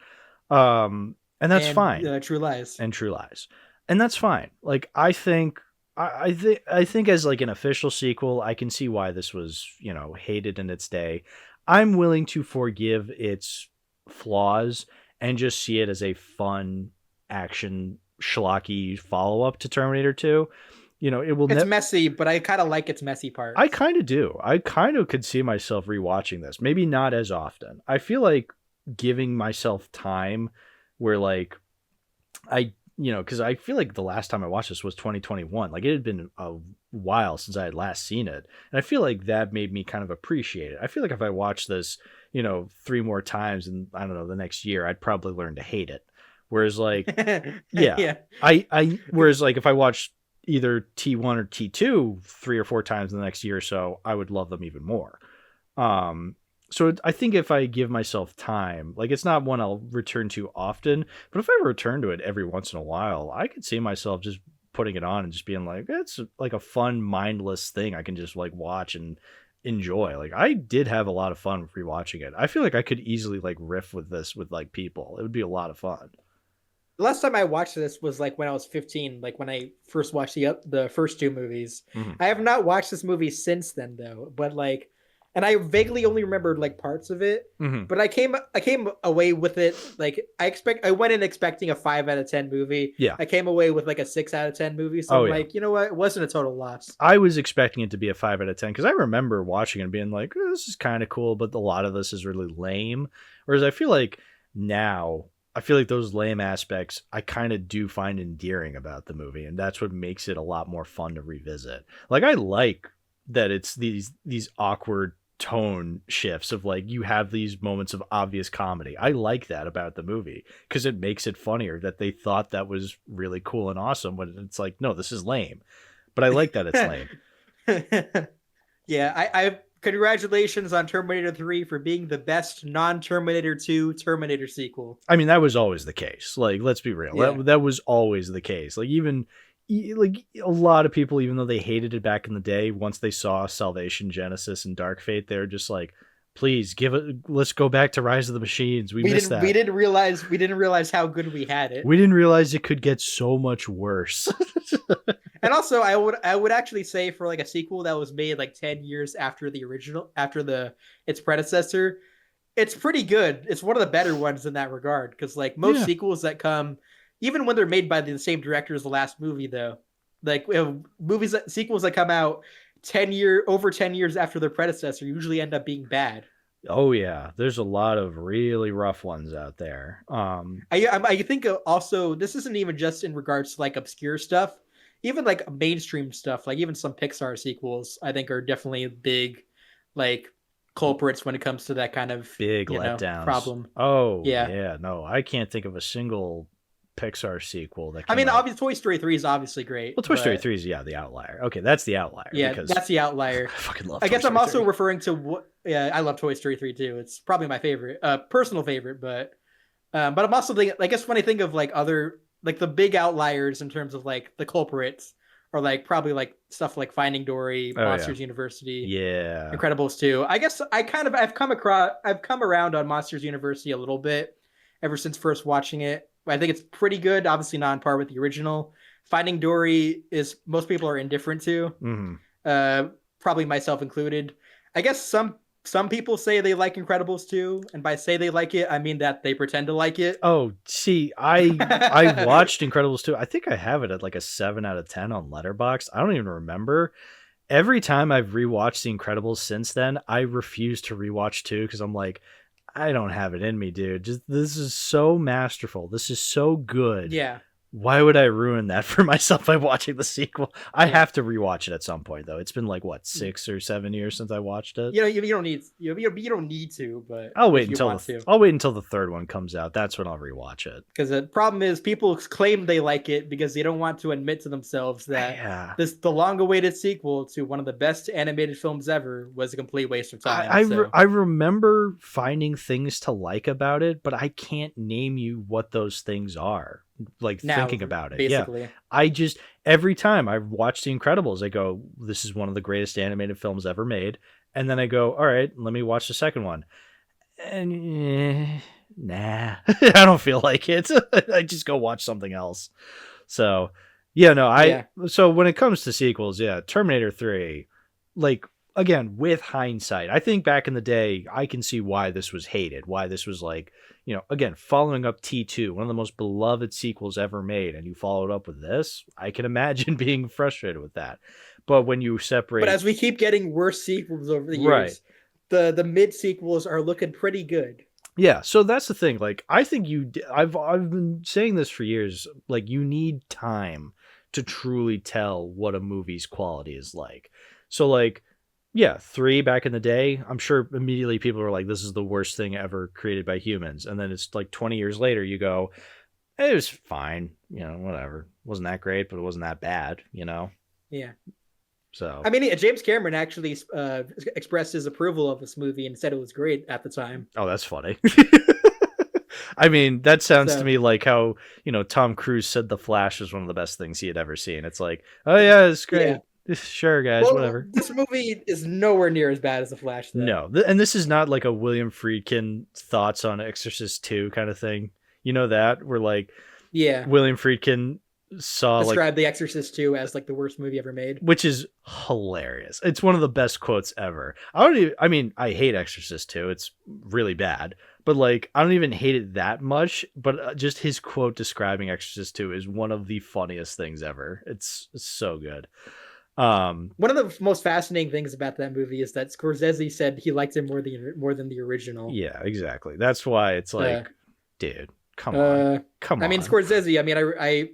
And that's fine. True Lies. And True Lies. And that's fine. Like I think as like an official sequel, I can see why this was, hated in its day. I'm willing to forgive its flaws and just see it as a fun action schlocky follow-up to Terminator 2. It will It's messy, but I kind of like its messy parts. I kind of do. I kind of could see myself rewatching this. Maybe not as often. I feel like giving myself time where like because I feel like the last time I watched this was 2021. Like it had been a while since I had last seen it. And I feel like that made me kind of appreciate it. I feel like if I watched this, 3 more times in, I don't know, the next year, I'd probably learn to hate it. Whereas like, yeah. Whereas like if I watched either T1 or T2 3 or 4 times in the next year or so, I would love them even more. So I think if I give myself time, like it's not one I'll return to often, but if I return to it every once in a while, I could see myself just putting it on and just being like, it's like a fun, mindless thing I can just like watch and enjoy. Like I did have a lot of fun rewatching it. I feel like I could easily like riff with this with like people. It would be a lot of fun. The last time I watched this was like when I was 15, like when I first watched the first two movies. I have not watched this movie since then though, but like, and I vaguely only remembered like parts of it, but I came away with it like I went in expecting a 5 out of 10 movie. Yeah, I came away with like a 6 out of 10 movie. So I'm like, you know what, it wasn't a total loss. I was expecting it to be a 5 out of 10 because I remember watching it and being like, this is kind of cool, but a lot of this is really lame. Whereas I feel like now, those lame aspects I kind of do find endearing about the movie, and that's what makes it a lot more fun to revisit. Like I like that it's these awkward tone shifts of like you have these moments of obvious comedy. I like that about the movie because it makes it funnier that they thought that was really cool and awesome when it's like, no, this is lame. But I like that it's lame. Yeah, I congratulations on Terminator 3 for being the best non-Terminator 2 Terminator sequel. I mean, that was always the case. Like, let's be real. Yeah. That was always the case. Like, even like a lot of people, even though they hated it back in the day, once they saw Salvation, Genesis, and Dark Fate, they're just like, please let's go back to Rise of the Machines. We missed that. We didn't realize how good we had it. We didn't realize it could get so much worse. And also, I would actually say for like a sequel that was made like 10 years after the original, its predecessor, it's pretty good. It's one of the better ones in that regard, because like most sequels that come, even when they're made by the same director as the last movie, though, like sequels that come out over 10 years after their predecessor usually end up being bad. Oh yeah, there's a lot of really rough ones out there. I think also this isn't even just in regards to like obscure stuff, even like mainstream stuff, like even some Pixar sequels, I think are definitely big, like culprits when it comes to that kind of big letdowns problem. Oh yeah, no, I can't think of a single Pixar sequel that obviously Toy Story 3 is obviously great. Well, Toy Story 3 is the outlier. Okay, that's the outlier. Yeah, that's the outlier. I fucking love. I guess I'm also referring to what. Yeah, I love Toy Story 3 too. It's probably my favorite, personal favorite. But But I'm also thinking, I guess when I think of like other like the big outliers in terms of like the culprits are like probably like stuff like Finding Dory, Oh yeah, Monsters University, yeah. Incredibles 2. I guess I've come around on Monsters University a little bit ever since first watching it. I think it's pretty good, obviously not on par with the original. Finding Dory is most people are indifferent to, Hmm. uh, probably myself included. I guess some people say they like Incredibles 2, and by say they like it, I mean that they pretend to like it. Oh, see, I watched Incredibles 2. I think I have it at like a 7 out of 10 on Letterboxd. I don't even remember. Every time I've rewatched The Incredibles since then, I refuse to rewatch 2 because I'm like, I don't have it in me, dude. Just this is so masterful. This is so good. Yeah, Why would I ruin that for myself by watching the sequel? I yeah. have to rewatch it at some point, though. It's been like what, 6 or 7 years since I watched it. You don't need you don't need to, but I'll wait if you until want to. I'll wait until the third one comes out. That's when I'll rewatch it. Because the problem is people claim they like it because they don't want to admit to themselves that Yeah. the long-awaited sequel to one of the best animated films ever was a complete waste of time. So I remember finding things to like about it, but I can't name you what those things are. Like now, thinking about it. basically, Yeah. I just, every time I watch The Incredibles, I go, this is one of the greatest animated films ever made. And then I go, all right, let me watch the second one. And nah, I don't feel like it. I just go watch something else. So, yeah, no, yeah, so when it comes to sequels, yeah, Terminator 3, like, again, with hindsight, I think back in the day, I can see why this was hated, why this was like, again, following up T2, one of the most beloved sequels ever made, and you followed up with this, I can imagine being frustrated with that. But when you but separate, as we keep getting worse sequels over the right. years, the mid sequels are looking pretty good. Yeah, so that's the thing. Like, I think I've been saying this for years. Like, you need time to truly tell what a movie's quality is like. So, like, yeah, 3 back in the day, I'm sure immediately people were like, "This is the worst thing ever created by humans." And then it's like 20 years later, you go, "It was fine, whatever. Wasn't that great, but it wasn't that bad." Yeah. So, I mean, James Cameron actually expressed his approval of this movie and said it was great at the time. oh, that's funny. I mean, that sounds to So, me like how, Tom Cruise said The Flash was one of the best things he had ever seen. It's like, oh, yeah, it's yeah. great. Sure, guys, Well, whatever. this movie is nowhere near as bad as The Flash, though. No. And this is not like a William Friedkin thoughts on Exorcist 2 kind of thing. You know that? Where like Yeah. William Friedkin saw like, Described The Exorcist 2 as like the worst movie ever made. which is hilarious. It's one of the best quotes ever. I mean, I hate Exorcist 2. It's really bad. But like, I don't even hate it that much. But just his quote describing Exorcist 2 is one of the funniest things ever. It's so good. One of the most fascinating things about that movie is that Scorsese said he liked it more than the original. Yeah, exactly. That's why it's like, dude, come uh, on, come I mean, on. Scorsese. I mean, I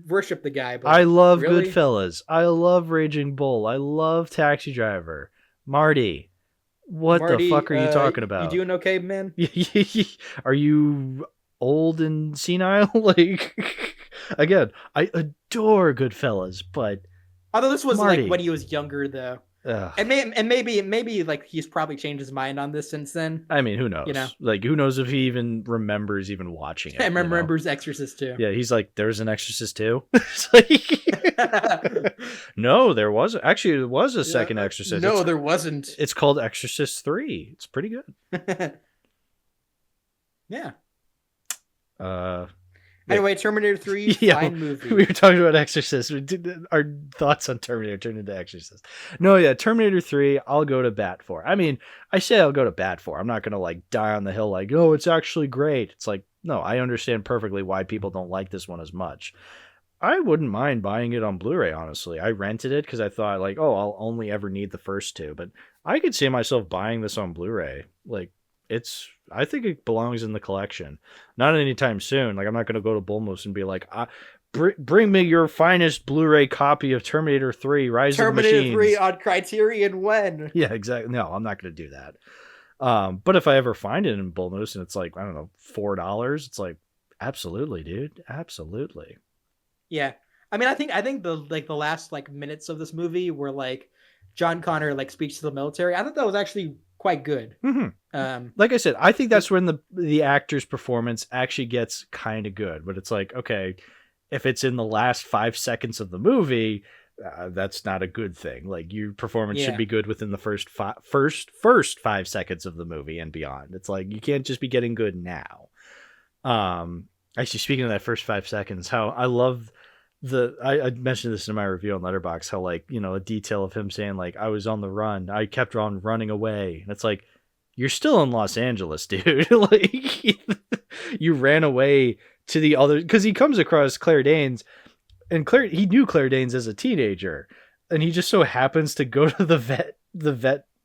worship the guy, but I love really, Goodfellas. I love Raging Bull. I love Taxi Driver. Marty, what the Marty, fuck are you talking you about? doing okay, man? Are you old and senile? Like, again, I adore Goodfellas, but Although this was like when Marty. he was younger, though, Ugh. and maybe like he's probably changed his mind on this since then. I mean, who You know, knows? Like, who knows if he even remembers even watching I it? remembers Exorcist too. Yeah, he's like, there's an Exorcist too. It's like, no, there wasn't. Actually, there was a second Exorcist. No, there wasn't. It's called Exorcist 3. It's pretty good. Yeah. Uh, Anyway, Terminator 3, yeah, fine movie. we were talking about Exorcist. Our thoughts on Terminator turned into Exorcist. No, yeah, Terminator 3, I'll go to bat for. I mean, I say I'll go to bat for. I'm not going to like die on the hill like, oh, it's actually great. It's like, no, I understand perfectly why people don't like this one as much. I wouldn't mind buying it on Blu-ray, honestly. I rented it because I thought like, oh, I'll only ever need the first two. But I could see myself buying this on Blu-ray. Like, I think it belongs in the collection. Not anytime soon. Like, I'm not going to go to Bullmoose and be like, bring me your finest Blu-ray copy of Terminator 3, Rise of the Machines. Terminator 3 on Criterion when? Yeah, exactly. No, I'm not going to do that. But if I ever find it in Bullmoose and it's like, I don't know, $4, it's like, absolutely, dude. Absolutely. Yeah. I mean, I think the last like minutes of this movie were like John Connor like speaks to the military. I thought that was actually quite good. Like I said, I think that's when the actor's performance actually gets kind of good. But it's like, okay, if it's in the last 5 seconds of the movie, that's not a good thing. Like, your performance should be good within the first 5 seconds of the movie and beyond. It's like, you can't just be getting good now. Actually, speaking of that first 5 seconds, how I love I mentioned this in my review on Letterboxd, how, like, you know, a detail of him saying, like, I was on the run, I kept on running away, and it's like, you're still in Los Angeles, dude. Like, you ran away to the other, because he comes across Claire Danes, and he knew Claire Danes as a teenager, and he just so happens to go to the vet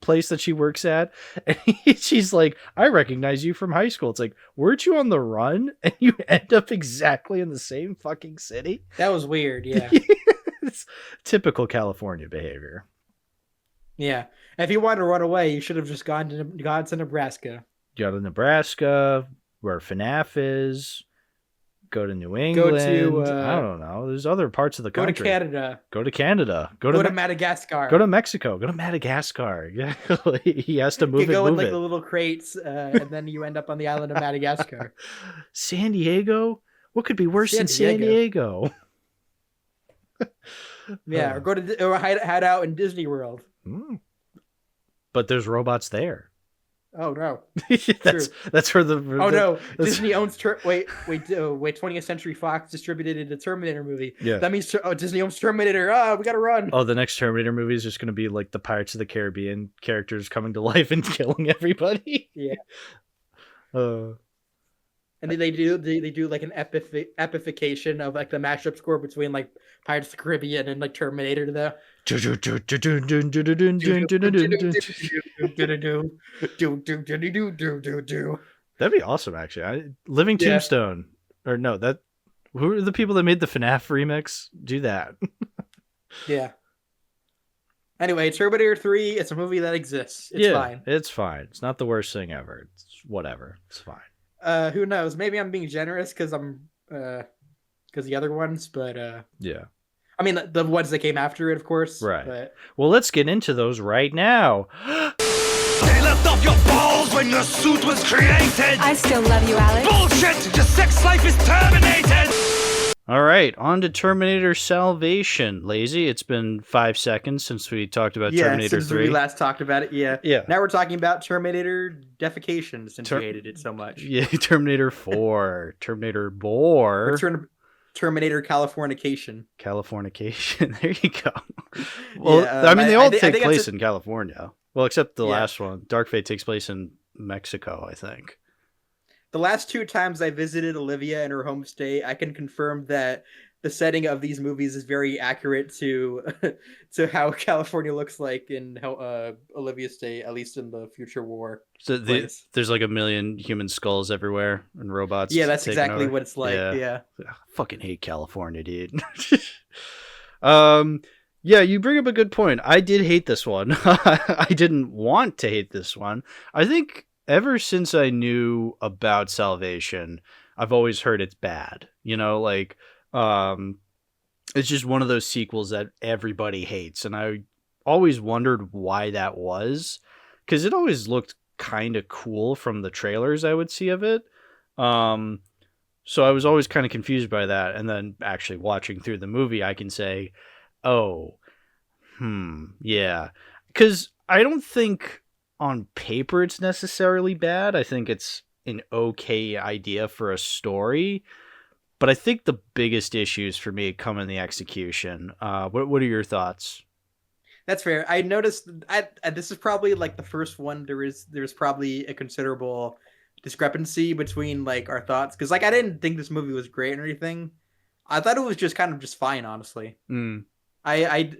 place that she works at, and she's like, I recognize you from high school. It's like, weren't you on the run? And you end up exactly in the same fucking city. That was weird. Yeah. It's typical California behavior. Yeah. If you wanted to run away, you should have just gone to Nebraska. Go to Nebraska, where FNAF is. Go to New England. Go to, I don't know. There's other parts of the country. Go to Canada. Go to Canada. Go to Madagascar. Go to Mexico. Go to Madagascar. Yeah, he has to move it. You go in like the little crates, and then you end up on the island of Madagascar. San Diego? What could be worse than San Diego? Yeah, or hide out in Disney World. But there's robots there. Oh no, that's where the oh no, Disney owns 20th Century Fox distributed a Terminator movie. Yeah, that means Disney owns Terminator. We gotta run. Oh, the next Terminator movie is just gonna be like the Pirates of the Caribbean characters coming to life and killing everybody. Yeah. And they do like an epification of like the mashup score between like Pirates of the Caribbean and like Terminator though. That'd be awesome, actually. Living Tombstone, or no, who are the people that made the FNAF remix? Do that. Yeah. Anyway, Terminator 3, it's a movie that exists. It's fine. It's fine. It's not the worst thing ever. It's whatever. It's fine. Who knows? Maybe I'm being generous because the other ones, but yeah. I mean, the ones that came after it, of course. Right. But... Well, let's get into those right now. They left off your balls when your suit was created. I still love you, Alex. Bullshit! Your sex life is terminated. All right, on to Terminator Salvation. Lazy, it's been 5 seconds since we talked about Terminator 3. Since we last talked about it, yeah. Now we're talking about Terminator Defecation, since we hated it so much. Yeah, Terminator 4, Terminator Boar. Terminator Californication. Californication, there you go. Well, yeah, I mean, they all take place in California. Well, except the last one. Dark Fate takes place in Mexico, I think. The last 2 times I visited Olivia in her home state, I can confirm that the setting of these movies is very accurate to how California looks like in how Olivia's state, at least in the future war. So there's like 1 million human skulls everywhere and robots. Yeah, that's exactly what it's like. Yeah. I fucking hate California, dude. Yeah, you bring up a good point. I did hate this one. I didn't want to hate this one. I think ever since I knew about Salvation, I've always heard it's bad. You know, like, it's just one of those sequels that everybody hates. And I always wondered why that was, because it always looked kind of cool from the trailers I would see of it. So I was always kind of confused by that. And then actually watching through the movie, I can say, oh, yeah. Because I don't think on paper it's necessarily bad. I think it's an okay idea for a story. But I think the biggest issues for me come in the execution. What are your thoughts? That's fair. I noticed this is probably like the first one. There's probably a considerable discrepancy between like our thoughts, because like I didn't think this movie was great or anything. I thought it was just kind of just fine, honestly. I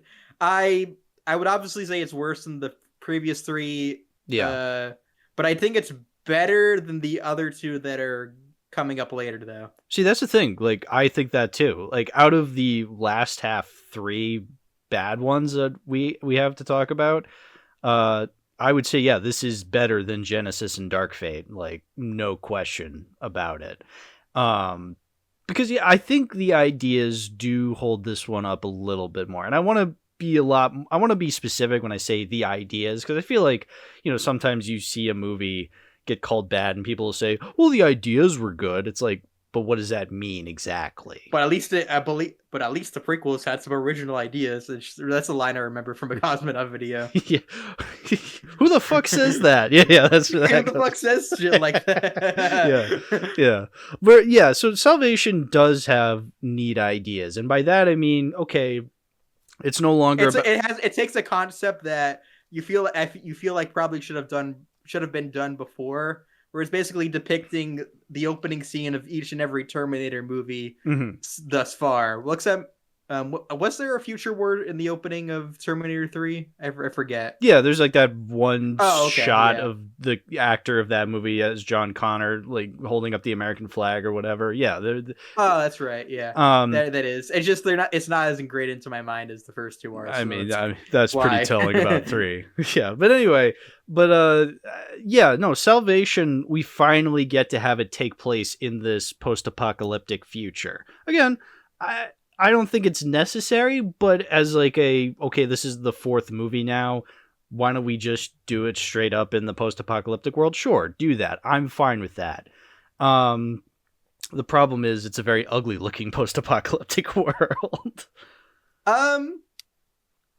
would obviously say it's worse than the previous 3. Yeah. But I think it's better than the other 2 that are coming up later, though. See, that's the thing. Like, I think that too. Like, out of the last half 3 bad ones that we have to talk about, I would say, yeah, this is better than Genesis and Dark Fate. Like, no question about it. Because, yeah, I think the ideas do hold this one up a little bit more. And I want to be a lot. I want to be specific when I say the ideas, because I feel like, sometimes you see a movie get called bad and people will say, well, the ideas were good. It's like, but what does that mean exactly? But at least the prequels had some original ideas. That's a line I remember from a Cosmonaut video. Yeah. Who the fuck says that? Yeah, that's Who the fuck says shit like that? yeah. But yeah, so Salvation does have neat ideas, and by that I mean, okay, it's no longer. It takes a concept that you feel like probably should have been done before, where it's basically depicting the opening scene of each and every Terminator movie thus far. Was there a future word in the opening of Terminator 3? I forget. Yeah, there's like that one shot yeah. of the actor of that movie as John Connor, like holding up the American flag or whatever. Yeah. Oh, that's right. Yeah. That is. It's just it's not as ingrained into my mind as the first two are. I mean, that's pretty telling about 3. Yeah. But anyway, Salvation, we finally get to have it take place in this post-apocalyptic future. Again, I don't think it's necessary, but as like this is the 4th movie now, why don't we just do it straight up in the post-apocalyptic world? Sure, do that. I'm fine with that. The problem is it's a very ugly looking post-apocalyptic world.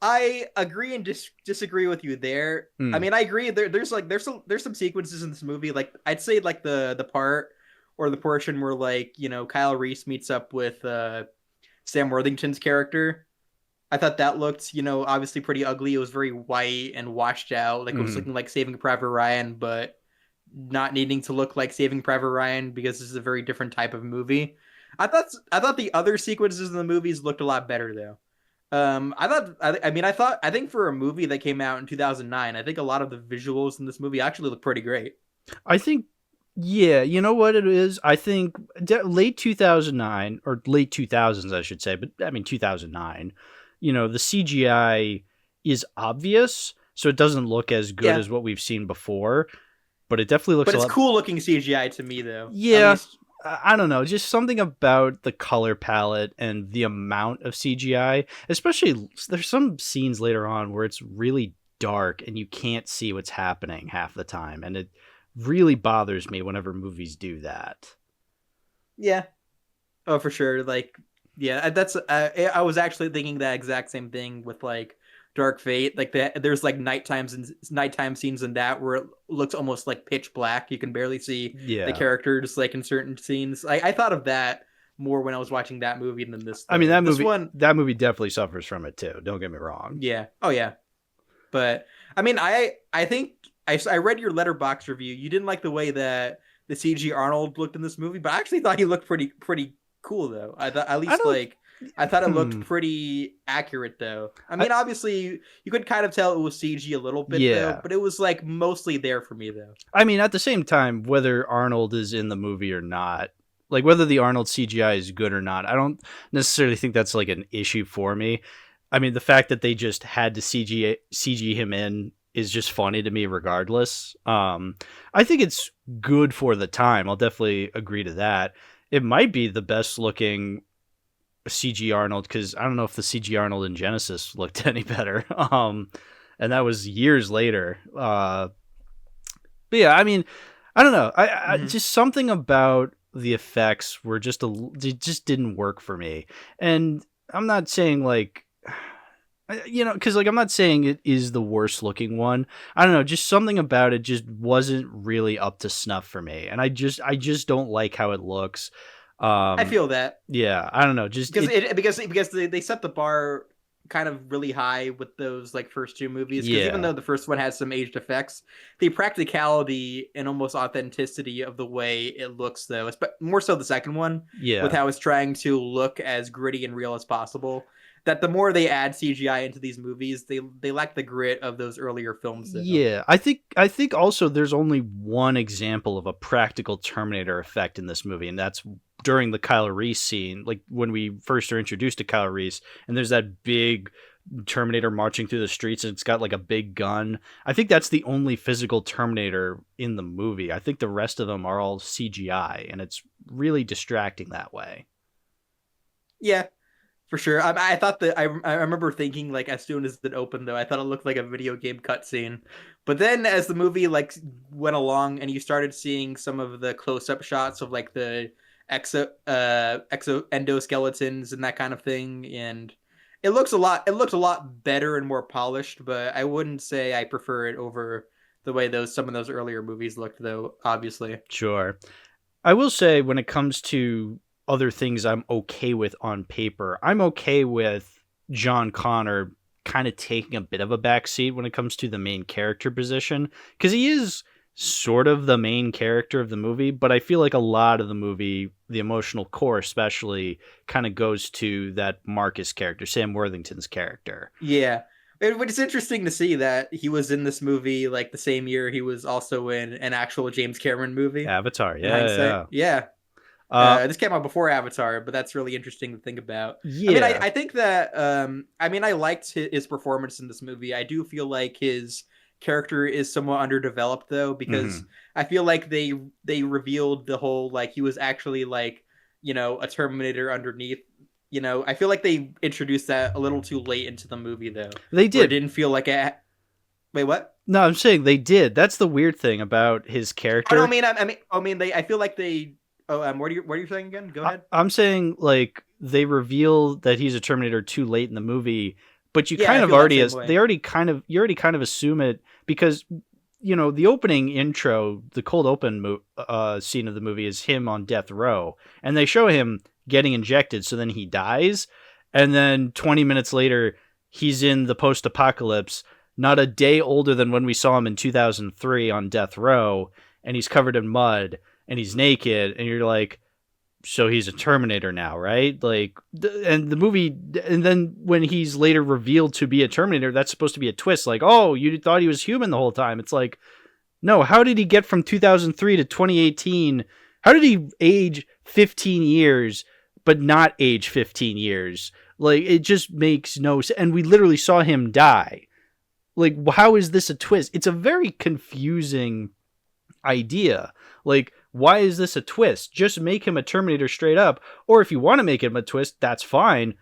I agree and disagree with you there. I mean, I agree. There's some sequences in this movie, like I'd say like the part or the portion where like Kyle Reese meets up with Sam Worthington's character. I thought that looked, obviously pretty ugly. It was very white and washed out. Like it was looking like Saving Private Ryan, but not needing to look like Saving Private Ryan because this is a very different type of movie. I thought the other sequences in the movies looked a lot better though. I think for a movie that came out in 2009, I think a lot of the visuals in this movie actually look pretty great. I think, yeah, you know what it is? I think late 2009, or late 2000s, I should say, but I mean 2009, the CGI is obvious, so it doesn't look as good as what we've seen before, but it definitely looks But it's cool looking CGI to me, though. Yeah, I don't know, just something about the color palette and the amount of CGI, especially there's some scenes later on where it's really dark and you can't see what's happening half the time, and it really bothers me whenever movies do that. Yeah. Oh, for sure. Like, yeah, that's I was actually thinking that exact same thing with like Dark Fate. Like there's like nighttime scenes in that where it looks almost like pitch black. You can barely see the characters like in certain scenes. I thought of that more when I was watching that movie than this. I mean, that movie definitely suffers from it too. Don't get me wrong. Yeah. Oh yeah. But I mean, I think I read your Letterboxd review. You didn't like the way that the CG Arnold looked in this movie, but I actually thought he looked pretty cool though. I thought I thought it looked pretty accurate though. I mean, obviously you could kind of tell it was CG a little bit though, but it was like mostly there for me though. I mean, at the same time, whether Arnold is in the movie or not, like whether the Arnold CGI is good or not, I don't necessarily think that's like an issue for me. I mean, the fact that they just had to CG him in is just funny to me regardless. I think it's good for the time. I'll definitely agree to that. It might be the best looking CG Arnold, because I don't know if the CG Arnold in Genesis looked any better. And that was years later. But yeah, I mean, I don't know. I just something about the effects were it just didn't work for me. And I'm not saying like, because like I'm not saying it is the worst looking one. I don't know, just something about it just wasn't really up to snuff for me, and I just don't like how it looks. I feel that. Yeah, I don't know, just because they set the bar kind of really high with those like first two movies. Because even though the first one has some aged effects, the practicality and almost authenticity of the way it looks, though, more so the second one, with how it's trying to look as gritty and real as possible. That the more they add CGI into these movies, they lack the grit of those earlier films. Though. Yeah, I think also there's only one example of a practical Terminator effect in this movie, and that's during the Kyle Reese scene, like when we first are introduced to Kyle Reese, and there's that big Terminator marching through the streets, and it's got like a big gun. I think that's the only physical Terminator in the movie. I think the rest of them are all CGI, and it's really distracting that way. Yeah. For sure. I thought that I remember thinking like as soon as it opened though, I thought it looked like a video game cutscene. But then as the movie like went along and you started seeing some of the close-up shots of like the exo endoskeletons and that kind of thing, and it looks a lot better and more polished, but I wouldn't say I prefer it over the way some of those earlier movies looked though, obviously. Sure. I will say when it comes to other things I'm okay with on paper, I'm okay with John Connor kind of taking a bit of a backseat when it comes to the main character position, because he is sort of the main character of the movie, but I feel like a lot of the movie, the emotional core especially, kind of goes to that Marcus character, Sam Worthington's character. Yeah. It's interesting to see that he was in this movie like the same year he was also in an actual James Cameron movie. Avatar, In yeah, hindsight. yeah. Yeah. This came out before Avatar, but that's really interesting to think about. Yeah. I mean, I think that I liked his performance in this movie. I do feel like his character is somewhat underdeveloped though, because I feel like they revealed the whole like he was actually like, a Terminator underneath. I feel like they introduced that a little too late into the movie though. They did. Where it didn't feel like a Wait, what? No, I'm saying they did. That's the weird thing about his character. I feel like they. Oh, what are you saying again? Go ahead. I'm saying like they reveal that he's a Terminator too late in the movie, but you kind of already you already kind of assume it because the opening intro, the cold open scene of the movie is him on death row, and they show him getting injected, so then he dies, and then 20 minutes later he's in the post-apocalypse, not a day older than when we saw him in 2003 on death row, and he's covered in mud and he's naked, and you're like, so he's a Terminator now, right? Like, and the movie, and then when he's later revealed to be a Terminator, that's supposed to be a twist. Like, oh, you thought he was human the whole time. It's like, no, how did he get from 2003 to 2018? How did he age 15 years, but not age 15 years? Like, it just makes no sense. And we literally saw him die. Like, how is this a twist? It's a very confusing idea. Like, why is this a twist? Just make him a Terminator straight up. Or if you want to make him a twist, that's fine.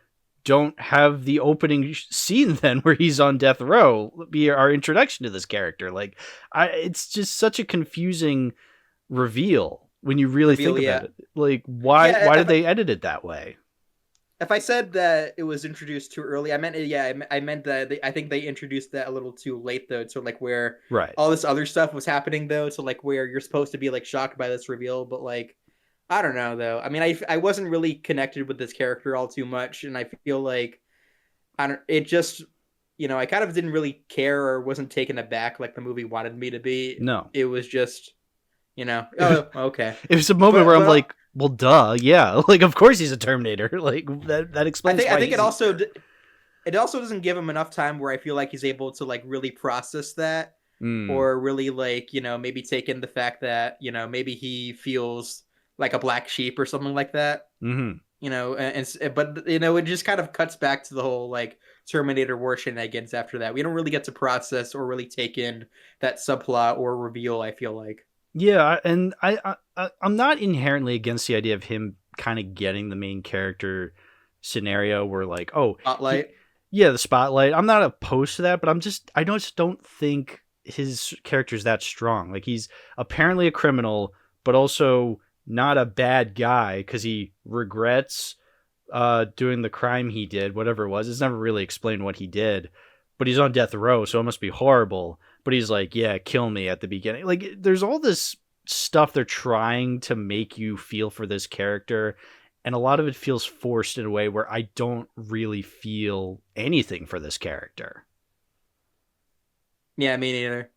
Don't have the opening scene then where he's on death row be our introduction to this character. Like, it's just such a confusing reveal when you really think about it. Like, why did they edit it that way? If I said that it was introduced too early, I meant I meant that I think they introduced that a little too late though, to like where all this other stuff was happening though, to like where you're supposed to be like shocked by this reveal, but like I don't know though. I mean, I wasn't really connected with this character all too much, and I feel like I kind of didn't really care or wasn't taken aback like the movie wanted me to be. No, it was just oh, okay. It was a moment where I'm like, well, duh, yeah, like of course he's a Terminator. Like that explains. I think it also doesn't give him enough time where I feel like he's able to like really process that, or really like maybe take in the fact that maybe he feels like a black sheep or something like that. Mm-hmm. But it just kind of cuts back to the whole like Terminator war shenanigans after that. We don't really get to process or really take in that subplot or reveal, I feel like. Yeah, and I'm not inherently against the idea of him kind of getting the main character scenario where like, oh, spotlight. The spotlight. I'm not opposed to that, but I just don't think his character's that strong. Like, he's apparently a criminal, but also not a bad guy because he regrets doing the crime he did, whatever it was. It's never really explained what he did, but he's on death row, so it must be horrible. But he's like, yeah, kill me at the beginning. Like, there's all this stuff they're trying to make you feel for this character, and a lot of it feels forced in a way where I don't really feel anything for this character. Yeah, me neither.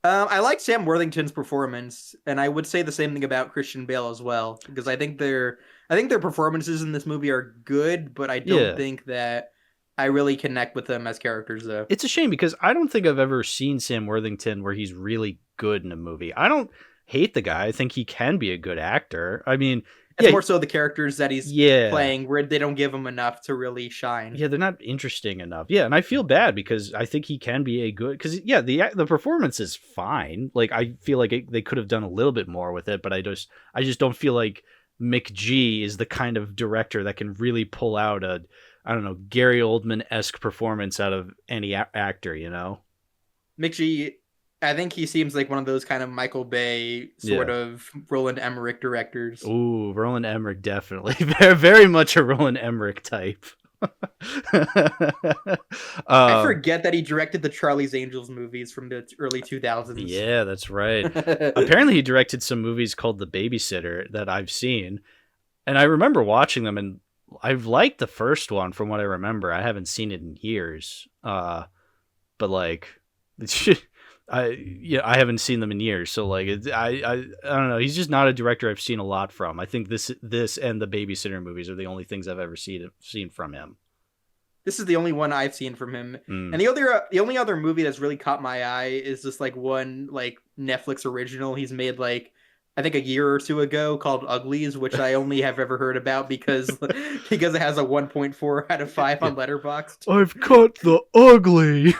I like Sam Worthington's performance, and I would say the same thing about Christian Bale as well, because I think their performances in this movie are good, but I don't think that I really connect with them as characters, though. It's a shame because I don't think I've ever seen Sam Worthington where he's really good in a movie. I don't hate the guy. I think he can be a good actor. I mean, it's more so the characters that he's playing where they don't give him enough to really shine. Yeah, they're not interesting enough. Yeah, and I feel bad because I think he can be a good... Because, the performance is fine. Like, I feel like they could have done a little bit more with it, but I just don't feel like McG is the kind of director that can really pull out I don't know, Gary Oldman-esque performance out of any actor, you know? McGee, I think he seems like one of those kind of Michael Bay sort of Roland Emmerich directors. Ooh, Roland Emmerich, definitely. Very, very much a Roland Emmerich type. I forget that he directed the Charlie's Angels movies from the early 2000s. Yeah, that's right. Apparently he directed some movies called The Babysitter that I've seen. And I remember watching them, and I've liked the first one from what I remember. I haven't seen it in years. But like I haven't seen them in years, so like I don't know. He's just not a director I've seen a lot from. I think this and the Babysitter movies are the only things I've ever seen from him. This is the only one I've seen from him, and the only other movie that's really caught my eye is this like one like Netflix original he's made like I think a year or two ago called Uglies, which I only have ever heard about because it has a 1.4 out of 5 on Letterboxd. I've cut the ugly.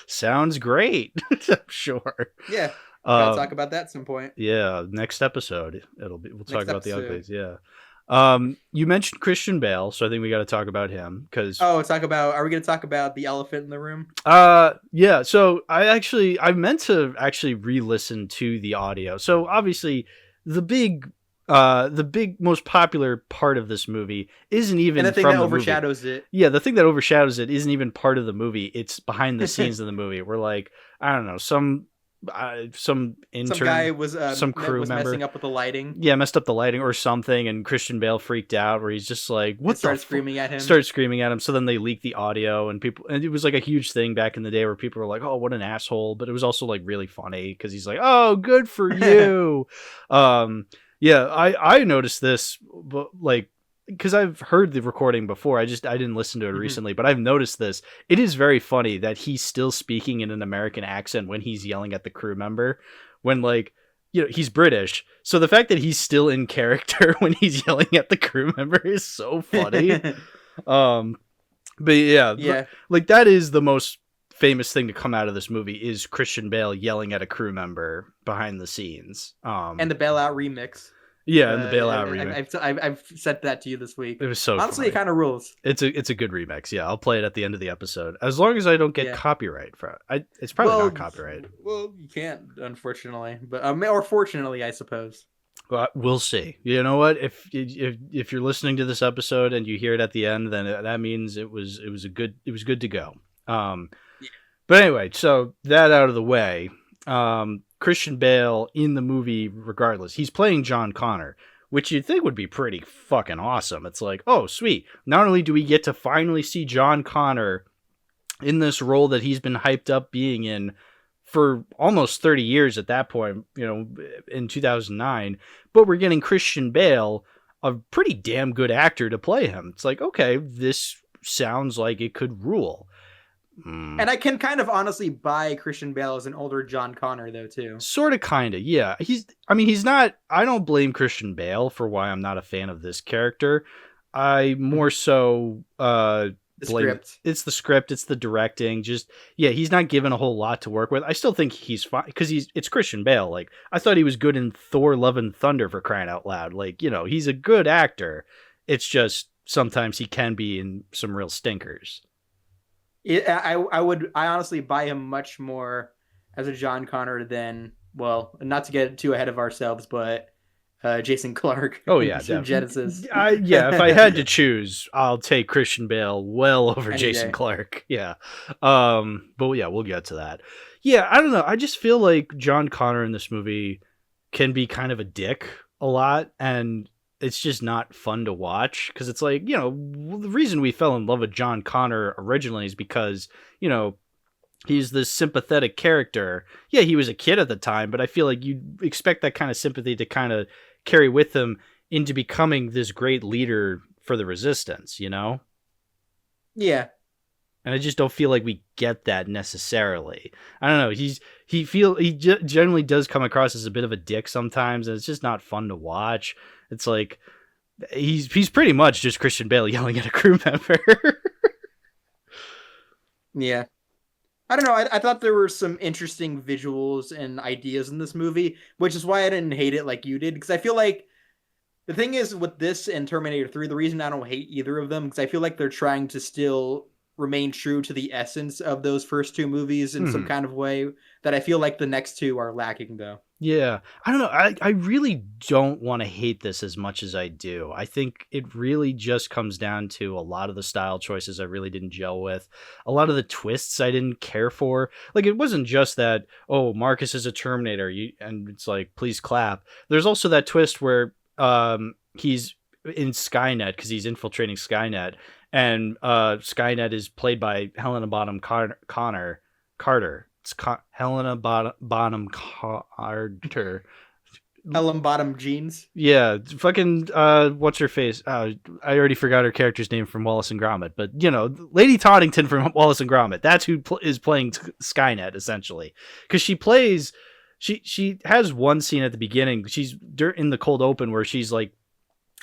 Sounds great. I'm sure. Yeah. Gotta talk about that at some point. Yeah, next episode we'll talk about the uglies. Yeah. You mentioned Christian Bale, so I think we got to talk about him because. Are we going to talk about the elephant in the room? Yeah. So I meant to actually re-listen to the audio. So obviously, the big most popular part of this movie isn't even and the thing from that the overshadows movie. it. Yeah, the thing that overshadows it isn't even part of the movie. It's behind the scenes of the movie. We're like, I don't know, some intern, some guy was some crew was member messing up with the lighting. Yeah, messed up the lighting or something, and Christian Bale freaked out. Where he's just like, "What?" Started screaming at him. So then they leaked the audio, and it was like a huge thing back in the day where people were like, "Oh, what an asshole!" But it was also like really funny because he's like, "Oh, good for you." Yeah, I noticed this, but like, because I've heard the recording before, I didn't listen to it recently, but I've noticed this. It is very funny that he's still speaking in an American accent when he's yelling at the crew member, when like, you know, he's British. So the fact that he's still in character when he's yelling at the crew member is so funny. But yeah, like that is the most famous thing to come out of this movie is Christian Bale yelling at a crew member behind the scenes. And the Bailout remix. Yeah, and the Bailout remix. I've said that to you this week. It was so honestly funny. It kind of rules. It's a good remix. Yeah, I'll play it at the end of the episode as long as I don't get copyright for it. It's probably not copyright. Well, you can't, unfortunately, but or fortunately, I suppose. Well, we'll see. You know what? If you're listening to this episode and you hear it at the end, then that means it was good to go. But anyway, so that out of the way, Christian Bale in the movie, regardless, he's playing John Connor, which you'd think would be pretty fucking awesome. It's like, oh, sweet. Not only do we get to finally see John Connor in this role that he's been hyped up being in for almost 30 years at that point, you know, in 2009, but we're getting Christian Bale, a pretty damn good actor, to play him. It's like, okay, this sounds like it could rule. And I can kind of honestly buy Christian Bale as an older John Connor, though, too. Sort of, kind of, yeah. He's not... I don't blame Christian Bale for why I'm not a fan of this character. I more so blame... Script. It's the script, it's the directing. Just, yeah, he's not given a whole lot to work with. I still think he's fine, because it's Christian Bale. Like, I thought he was good in Thor Love and Thunder, for crying out loud. Like, you know, he's a good actor. It's just, sometimes he can be in some real stinkers. I honestly buy him much more as a John Connor than, well, not to get too ahead of ourselves, but Jason Clarke. Oh yeah, from Genesis. If I had to choose, I'll take Christian Bale well over Jason Clarke. Yeah, but yeah, we'll get to that. Yeah, I don't know. I just feel like John Connor in this movie can be kind of a dick a lot, and it's just not fun to watch because it's like, you know, the reason we fell in love with John Connor originally is because, you know, he's this sympathetic character. Yeah, he was a kid at the time, but I feel like you'd expect that kind of sympathy to kind of carry with him into becoming this great leader for the resistance, you know? Yeah. And I just don't feel like we get that necessarily. I don't know. He generally does come across as a bit of a dick sometimes, and it's just not fun to watch. It's like he's pretty much just Christian Bale yelling at a crew member. Yeah. I don't know. I thought there were some interesting visuals and ideas in this movie, which is why I didn't hate it like you did. Because I feel like The thing is with this and Terminator 3, the reason I don't hate either of them because I feel like they're trying to still remain true to the essence of those first two movies in some kind of way that I feel like the next two are lacking though. Yeah, I don't know. I really don't want to hate this as much as I do. I think it really just comes down to a lot of the style choices I really didn't gel with. A lot of the twists I didn't care for. Like, it wasn't just that, oh, Marcus is a Terminator, and it's like, please clap. There's also that twist where he's in Skynet because he's infiltrating Skynet, and Skynet is played by Helena Carter. It's Helena Bonham Carter. Helen Bottom Jeans. Yeah, fucking what's her face? I already forgot her character's name from Wallace and Gromit, but Lady Toddington from Wallace and Gromit. That's who is playing Skynet essentially, because she plays. She has one scene at the beginning. She's in the cold open where she's like,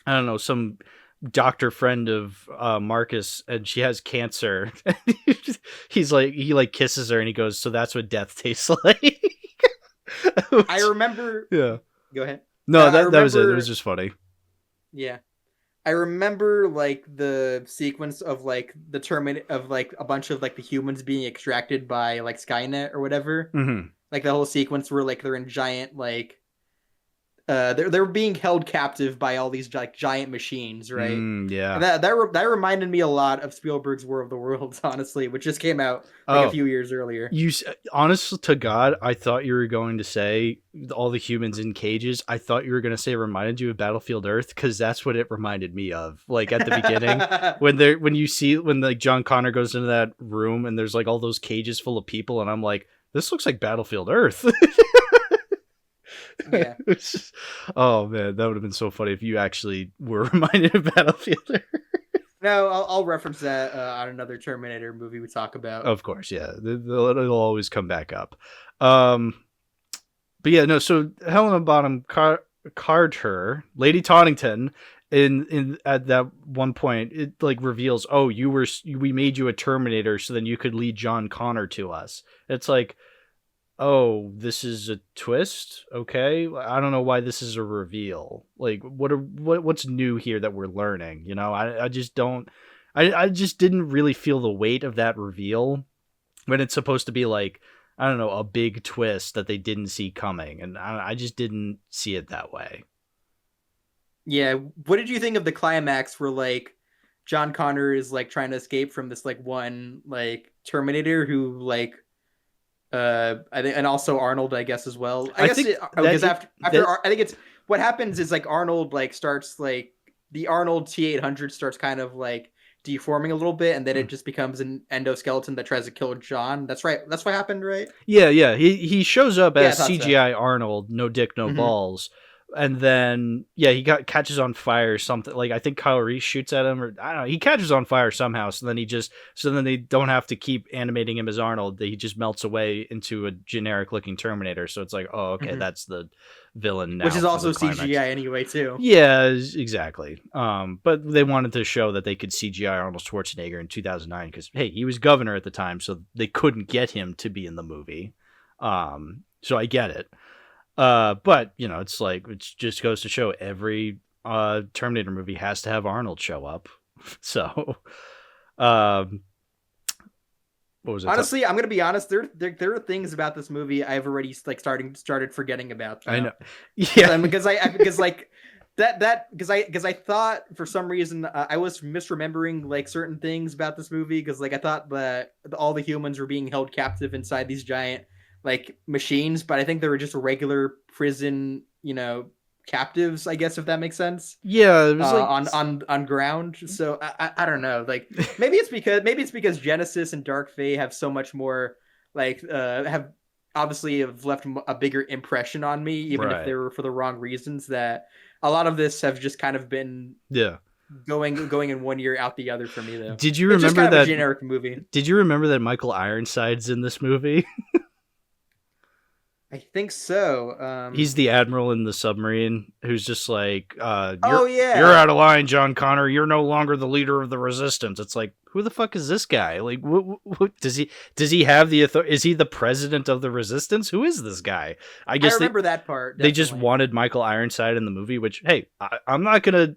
I don't know, some doctor friend of Marcus, and she has cancer. He kisses her and he goes, so that's what death tastes like. I remember. Yeah. Go ahead. No, that was it. It was just funny. Yeah. I remember like the sequence of like the Terminator of like a bunch of like the humans being extracted by like Skynet or whatever. Mm-hmm. Like the whole sequence where like they're in giant like they're being held captive by all these like giant machines, right? Yeah. And that reminded me a lot of Spielberg's War of the Worlds, honestly, which just came out like a few years earlier. Honest to God, I thought you were going to say all the humans in cages. I thought you were going to say it reminded you of Battlefield Earth, because that's what it reminded me of. Like at the beginning, when like John Connor goes into that room and there's like all those cages full of people, and I'm like, this looks like Battlefield Earth. Yeah. Oh man, that would have been so funny if you actually were reminded of Battlefield. No, I'll reference that on another Terminator movie we talk about. Of course, yeah, it'll always come back up. But yeah, no. So Helena Bonham Carter, Lady Toddington, in at that one point, it like reveals, oh, we made you a Terminator so then you could lead John Connor to us. It's like, oh, this is a twist. Okay, I don't know why this is a reveal. Like, what's new here that we're learning? I just don't. I just didn't really feel the weight of that reveal when it's supposed to be like, I don't know, a big twist that they didn't see coming, and I just didn't see it that way. Yeah, what did you think of the climax where like John Connor is like trying to escape from this like one like Terminator who like. I think, and also Arnold, I guess as well. I think it's what happens is like Arnold like starts like the Arnold T-800 starts kind of like deforming a little bit, and then it just becomes an endoskeleton that tries to kill John. That's right. That's what happened, right? Yeah. He shows up as CGI Arnold, no dick, no balls. And then, he catches on fire or something. Like, I think Kyle Reese shoots at him, or I don't know. He catches on fire somehow. So then they don't have to keep animating him as Arnold. He just melts away into a generic looking Terminator. So it's like, oh, okay, that's the villain now. Which is also CGI anyway, too. Yeah, exactly. But they wanted to show that they could CGI Arnold Schwarzenegger in 2009 because, hey, he was governor at the time, so they couldn't get him to be in the movie. So I get it. But it's like, it just goes to show every Terminator movie has to have Arnold show up. So what was it? Honestly, I'm gonna be honest, there are things about this movie I've already like started forgetting about. I know. Yeah. Because I thought for some reason I was misremembering like certain things about this movie, because like I thought that all the humans were being held captive inside these giant like machines, but I think they were just regular prison, captives, I guess, if that makes sense. Yeah, it was like on ground. So I don't know. Like maybe it's because Genesis and Dark Fate have so much more like have left a bigger impression on me, even if they were for the wrong reasons. That a lot of this have just kind of been going in one year out the other for me though. Did you remember that a generic movie? Did you remember that Michael Ironside's in this movie? I think so. He's the admiral in the submarine who's just like, oh yeah, you're out of line, John Connor. You're no longer the leader of the resistance. It's like, who the fuck is this guy? Like, what does he have the authority? Is he the president of the resistance? Who is this guy? I guess I remember that part. They just wanted Michael Ironside in the movie, which, hey, I'm not gonna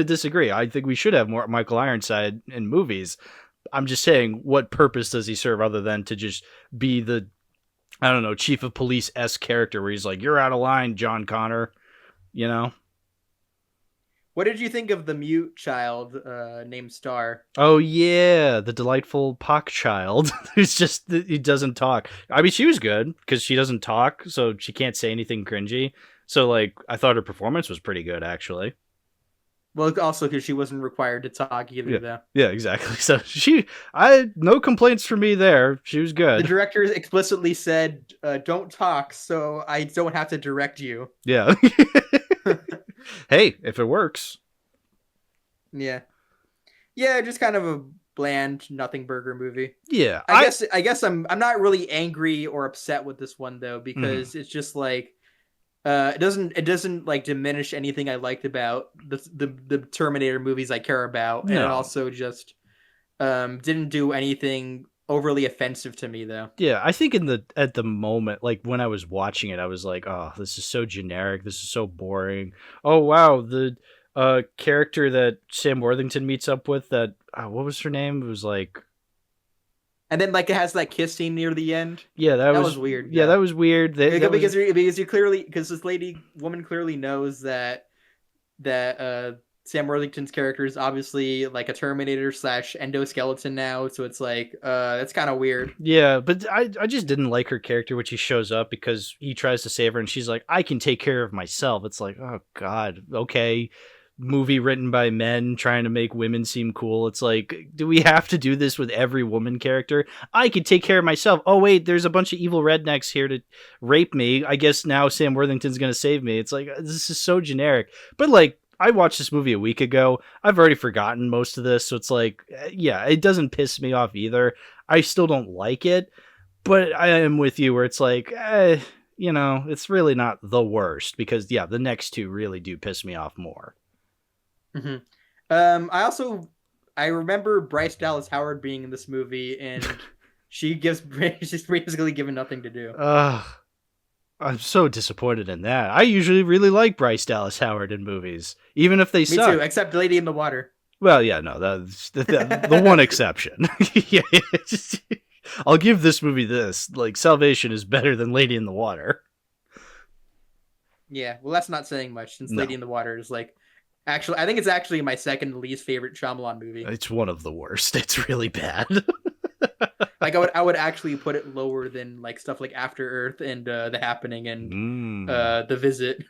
disagree. I think we should have more Michael Ironside in movies. I'm just saying, what purpose does he serve other than to just be the, I don't know, chief of police-esque character where he's like, you're out of line, John Connor, you know? What did you think of the mute child named Star? Oh, yeah, the delightful Pock child who's just, he doesn't talk. I mean, she was good because she doesn't talk, so she can't say anything cringy. So, like, I thought her performance was pretty good, actually. Well, also because she wasn't required to talk either, though. Yeah, exactly. So no complaints from me there. She was good. The director explicitly said, "Don't talk, so I don't have to direct you." Yeah. Hey, if it works. Yeah, just kind of a bland, nothing burger movie. Yeah, I guess I'm not really angry or upset with this one though, because it's just like. It doesn't like diminish anything I liked about the Terminator movies I care about, and it also just didn't do anything overly offensive to me though. Yeah, I think at the moment, like when I was watching it, I was like, oh, this is so generic, this is so boring. Oh wow, the character that Sam Worthington meets up with, that what was her name? It was like. And then, like, it has that kiss scene near the end. Yeah, that was weird. Yeah, that was weird. Because you clearly, because this woman clearly knows that Sam Worthington's character is obviously like a Terminator / endoskeleton now, so it's like that's kind of weird. Yeah, but I just didn't like her character when she shows up, because he tries to save her and she's like, I can take care of myself. It's like, oh god, okay. Movie written by men trying to make women seem cool. It's like, do we have to do this with every woman character? I can take care of myself. Oh wait, there's a bunch of evil rednecks here to rape me. I guess now Sam Worthington's gonna save me. It's like, this is so generic. But like, I watched this movie a week ago. I've already forgotten most of this, so it's like, yeah, it doesn't piss me off either. I still don't like it, but I am with you where it's like, you know, it's really not the worst, because yeah, the next two really do piss me off more. Mm-hmm. I remember Bryce Dallas Howard being in this movie, and she's basically given nothing to do. I'm so disappointed in that. I usually really like Bryce Dallas Howard in movies, even if they suck. Me too, except Lady in the Water. Well, yeah, no, that's the one exception. Yeah, I'll give this movie this. Like, Salvation is better than Lady in the Water. Yeah, well, that's not saying much, since Lady in the Water is like. Actually, I think it's actually my second least favorite Shyamalan movie. It's one of the worst. It's really bad. Like, I would actually put it lower than like stuff like After Earth and The Happening and The Visit.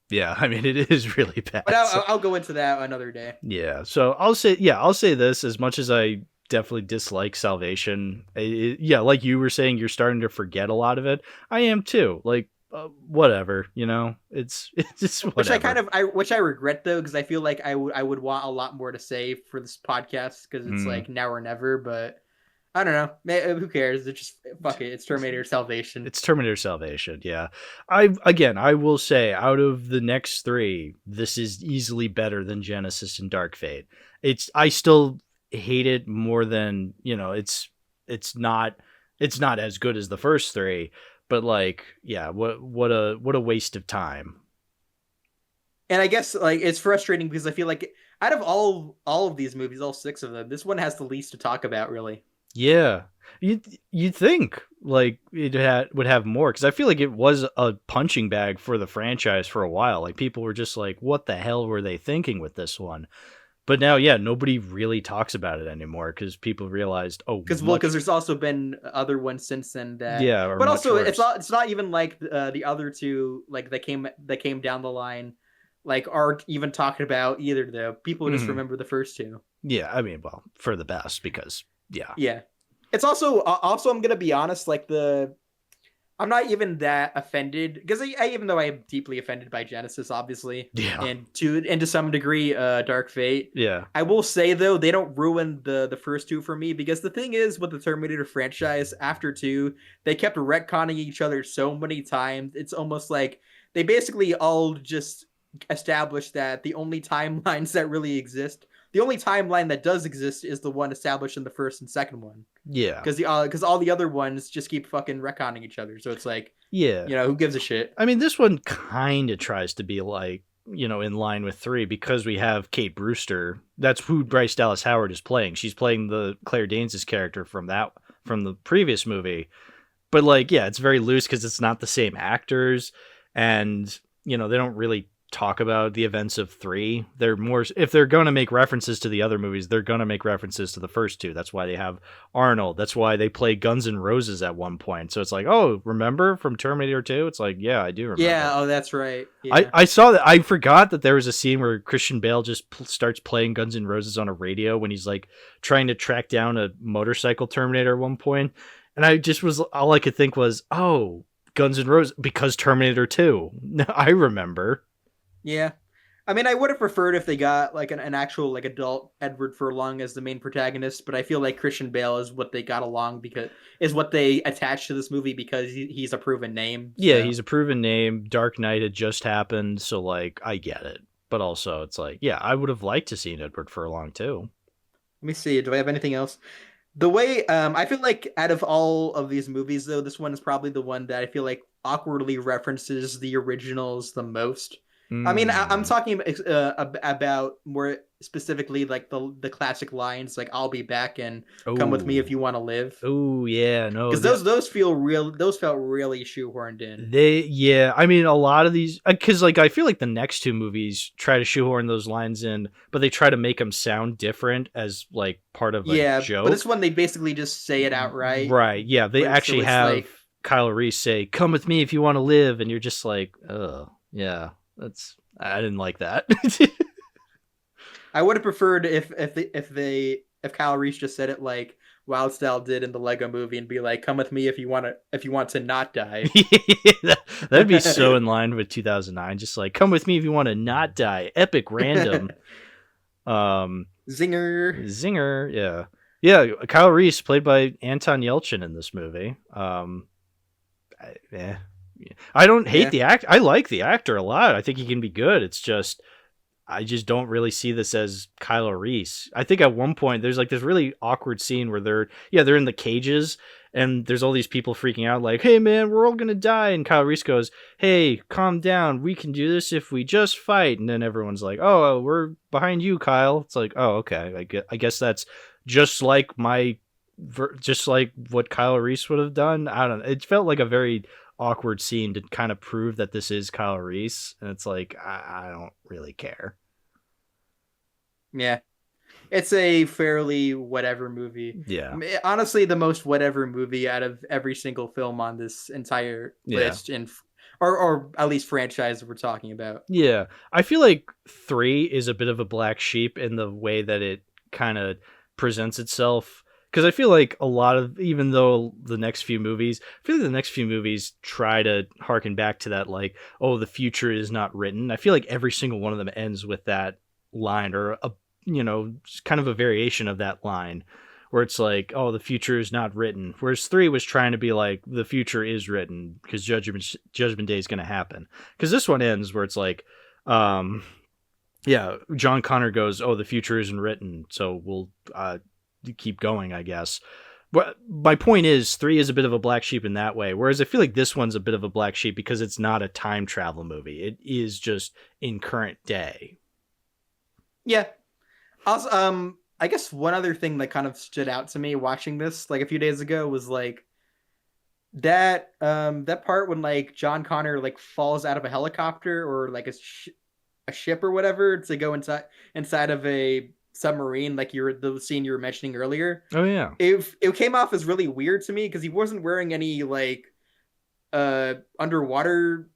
Yeah, I mean, it is really bad. But I'll go into that another day. Yeah, so I'll say this, as much as I definitely dislike Salvation. Yeah, like you were saying, you're starting to forget a lot of it. I am too. Like, whatever, you know, it's just whatever. Which I regret though, because I feel like I would want a lot more to say for this podcast, because it's like now or never. But I don't know, who cares? It's just, fuck it, it's Terminator Salvation. It's Terminator Salvation. Yeah, I will say, out of the next three, this is easily better than Genesis and Dark Fate. I still hate it more than, you know, it's not as good as the first three. But like, yeah, what a waste of time. And I guess like it's frustrating because I feel like out of all of these movies, all 6 of them, this one has the least to talk about, really. Yeah, you'd think like it would have more, because I feel like it was a punching bag for the franchise for a while. Like, people were just like, what the hell were they thinking with this one? But now, yeah, nobody really talks about it anymore, because people realized, because there's also been other ones since then that, yeah, but also worse. it's not even like the other two, like that came down the line, like, aren't even talking about either though. People just remember the first two. Yeah, I mean, well, for the best, because yeah, it's also I'm gonna be honest, like I'm not even that offended because even though I am deeply offended by Genesis, obviously, Yeah. and to some degree, Dark Fate. Yeah. I will say though, they don't ruin the first two for me because the thing is with the Terminator franchise, after two, they kept retconning each other so many times. It's almost like they basically all just established that the only timelines that really exist, the only timeline that does exist, is the one established in the first and second one. Yeah. Because all the other ones just keep fucking retconning each other. So it's like, Yeah. who gives a shit? I mean, this one kind of tries to be like, in line with 3 because we have Kate Brewster. That's who Bryce Dallas Howard is playing. She's playing the Claire Danes' character from the previous movie. But like, yeah, it's very loose because it's not the same actors, and they don't really talk about the events of 3. They're more, if they're going to make references to the other movies, they're going to make references to the first 2. That's why they have Arnold. That's why they play Guns N' Roses at one point. So it's like, oh, remember from Terminator 2? It's like, yeah, I do remember. Yeah, oh, that's right. Yeah. I saw that. I forgot that there was a scene where Christian Bale just starts playing Guns N' Roses on a radio when he's like trying to track down a motorcycle Terminator at one point. And I just was, all I could think was, oh, Guns N' Roses, because Terminator 2. I remember. Yeah. I mean, I would have preferred if they got like an actual like adult Edward Furlong as the main protagonist, but I feel like Christian Bale is what they got along because is what they attached to this movie because he's a proven name. Yeah, he's a proven name. Dark Knight had just happened, so like I get it. But also it's like, yeah, I would have liked to see Edward Furlong too. Let me see. Do I have anything else? The way I feel like out of all of these movies though, this one is probably the one that I feel like awkwardly references the originals the most. I mean, I'm talking about more specifically like the classic lines like "I'll be back" and "Come with me if you want to live." Oh yeah, no, because those felt really shoehorned in. Yeah, I mean a lot of these because like I feel like the next 2 movies try to shoehorn those lines in, but they try to make them sound different as like part of a joke. But this one they basically just say it outright. Right? Yeah, they actually have like, Kyle Reese say "Come with me if you want to live," and you're just like, oh yeah. I didn't like that. I would have preferred if Kyle Reese just said it like Wild Style did in the Lego Movie and be like, "Come with me if you want to not die." That'd be so in line with 2009. Just like, "Come with me if you want to not die." Epic random. Zinger. Yeah. Kyle Reese played by Anton Yelchin in this movie. I don't hate the act. I like the actor a lot. I think he can be good. It's just, I just don't really see this as Kyle Reese. I think at one point there's like this really awkward scene where they're in the cages and there's all these people freaking out like, "Hey man, we're all going to die." And Kyle Reese goes, "Hey, calm down. We can do this if we just fight." And then everyone's like, "Oh, we're behind you, Kyle." It's like, "Oh, okay. I guess that's just like what Kyle Reese would have done." I don't know. It felt like a very awkward scene to kind of prove that this is Kyle Reese, and it's like I don't really care. Yeah, it's a fairly whatever movie. Yeah, honestly, the most whatever movie out of every single film on this entire list, or at least franchise that we're talking about. Yeah, I feel like 3 is a bit of a black sheep in the way that it kind of presents itself. Because I feel like even though the next few movies, try to harken back to that, like, oh, the future is not written. I feel like every single one of them ends with that line or kind of a variation of that line where it's like, oh, the future is not written. Whereas 3 was trying to be like, the future is written because Judgment Day is going to happen. Because this one ends where it's like, John Connor goes, oh, the future isn't written. So we'll, keep going, I guess. But my point is 3 is a bit of a black sheep in that way, whereas I feel like this one's a bit of a black sheep because it's not a time travel movie. It is just in current day. Yeah. Also, I guess one other thing that kind of stood out to me watching this like a few days ago was like that part when like John Connor like falls out of a helicopter or like a ship or whatever to go inside of a submarine, like the scene you were mentioning earlier. Oh yeah, it came off as really weird to me because he wasn't wearing any like underwater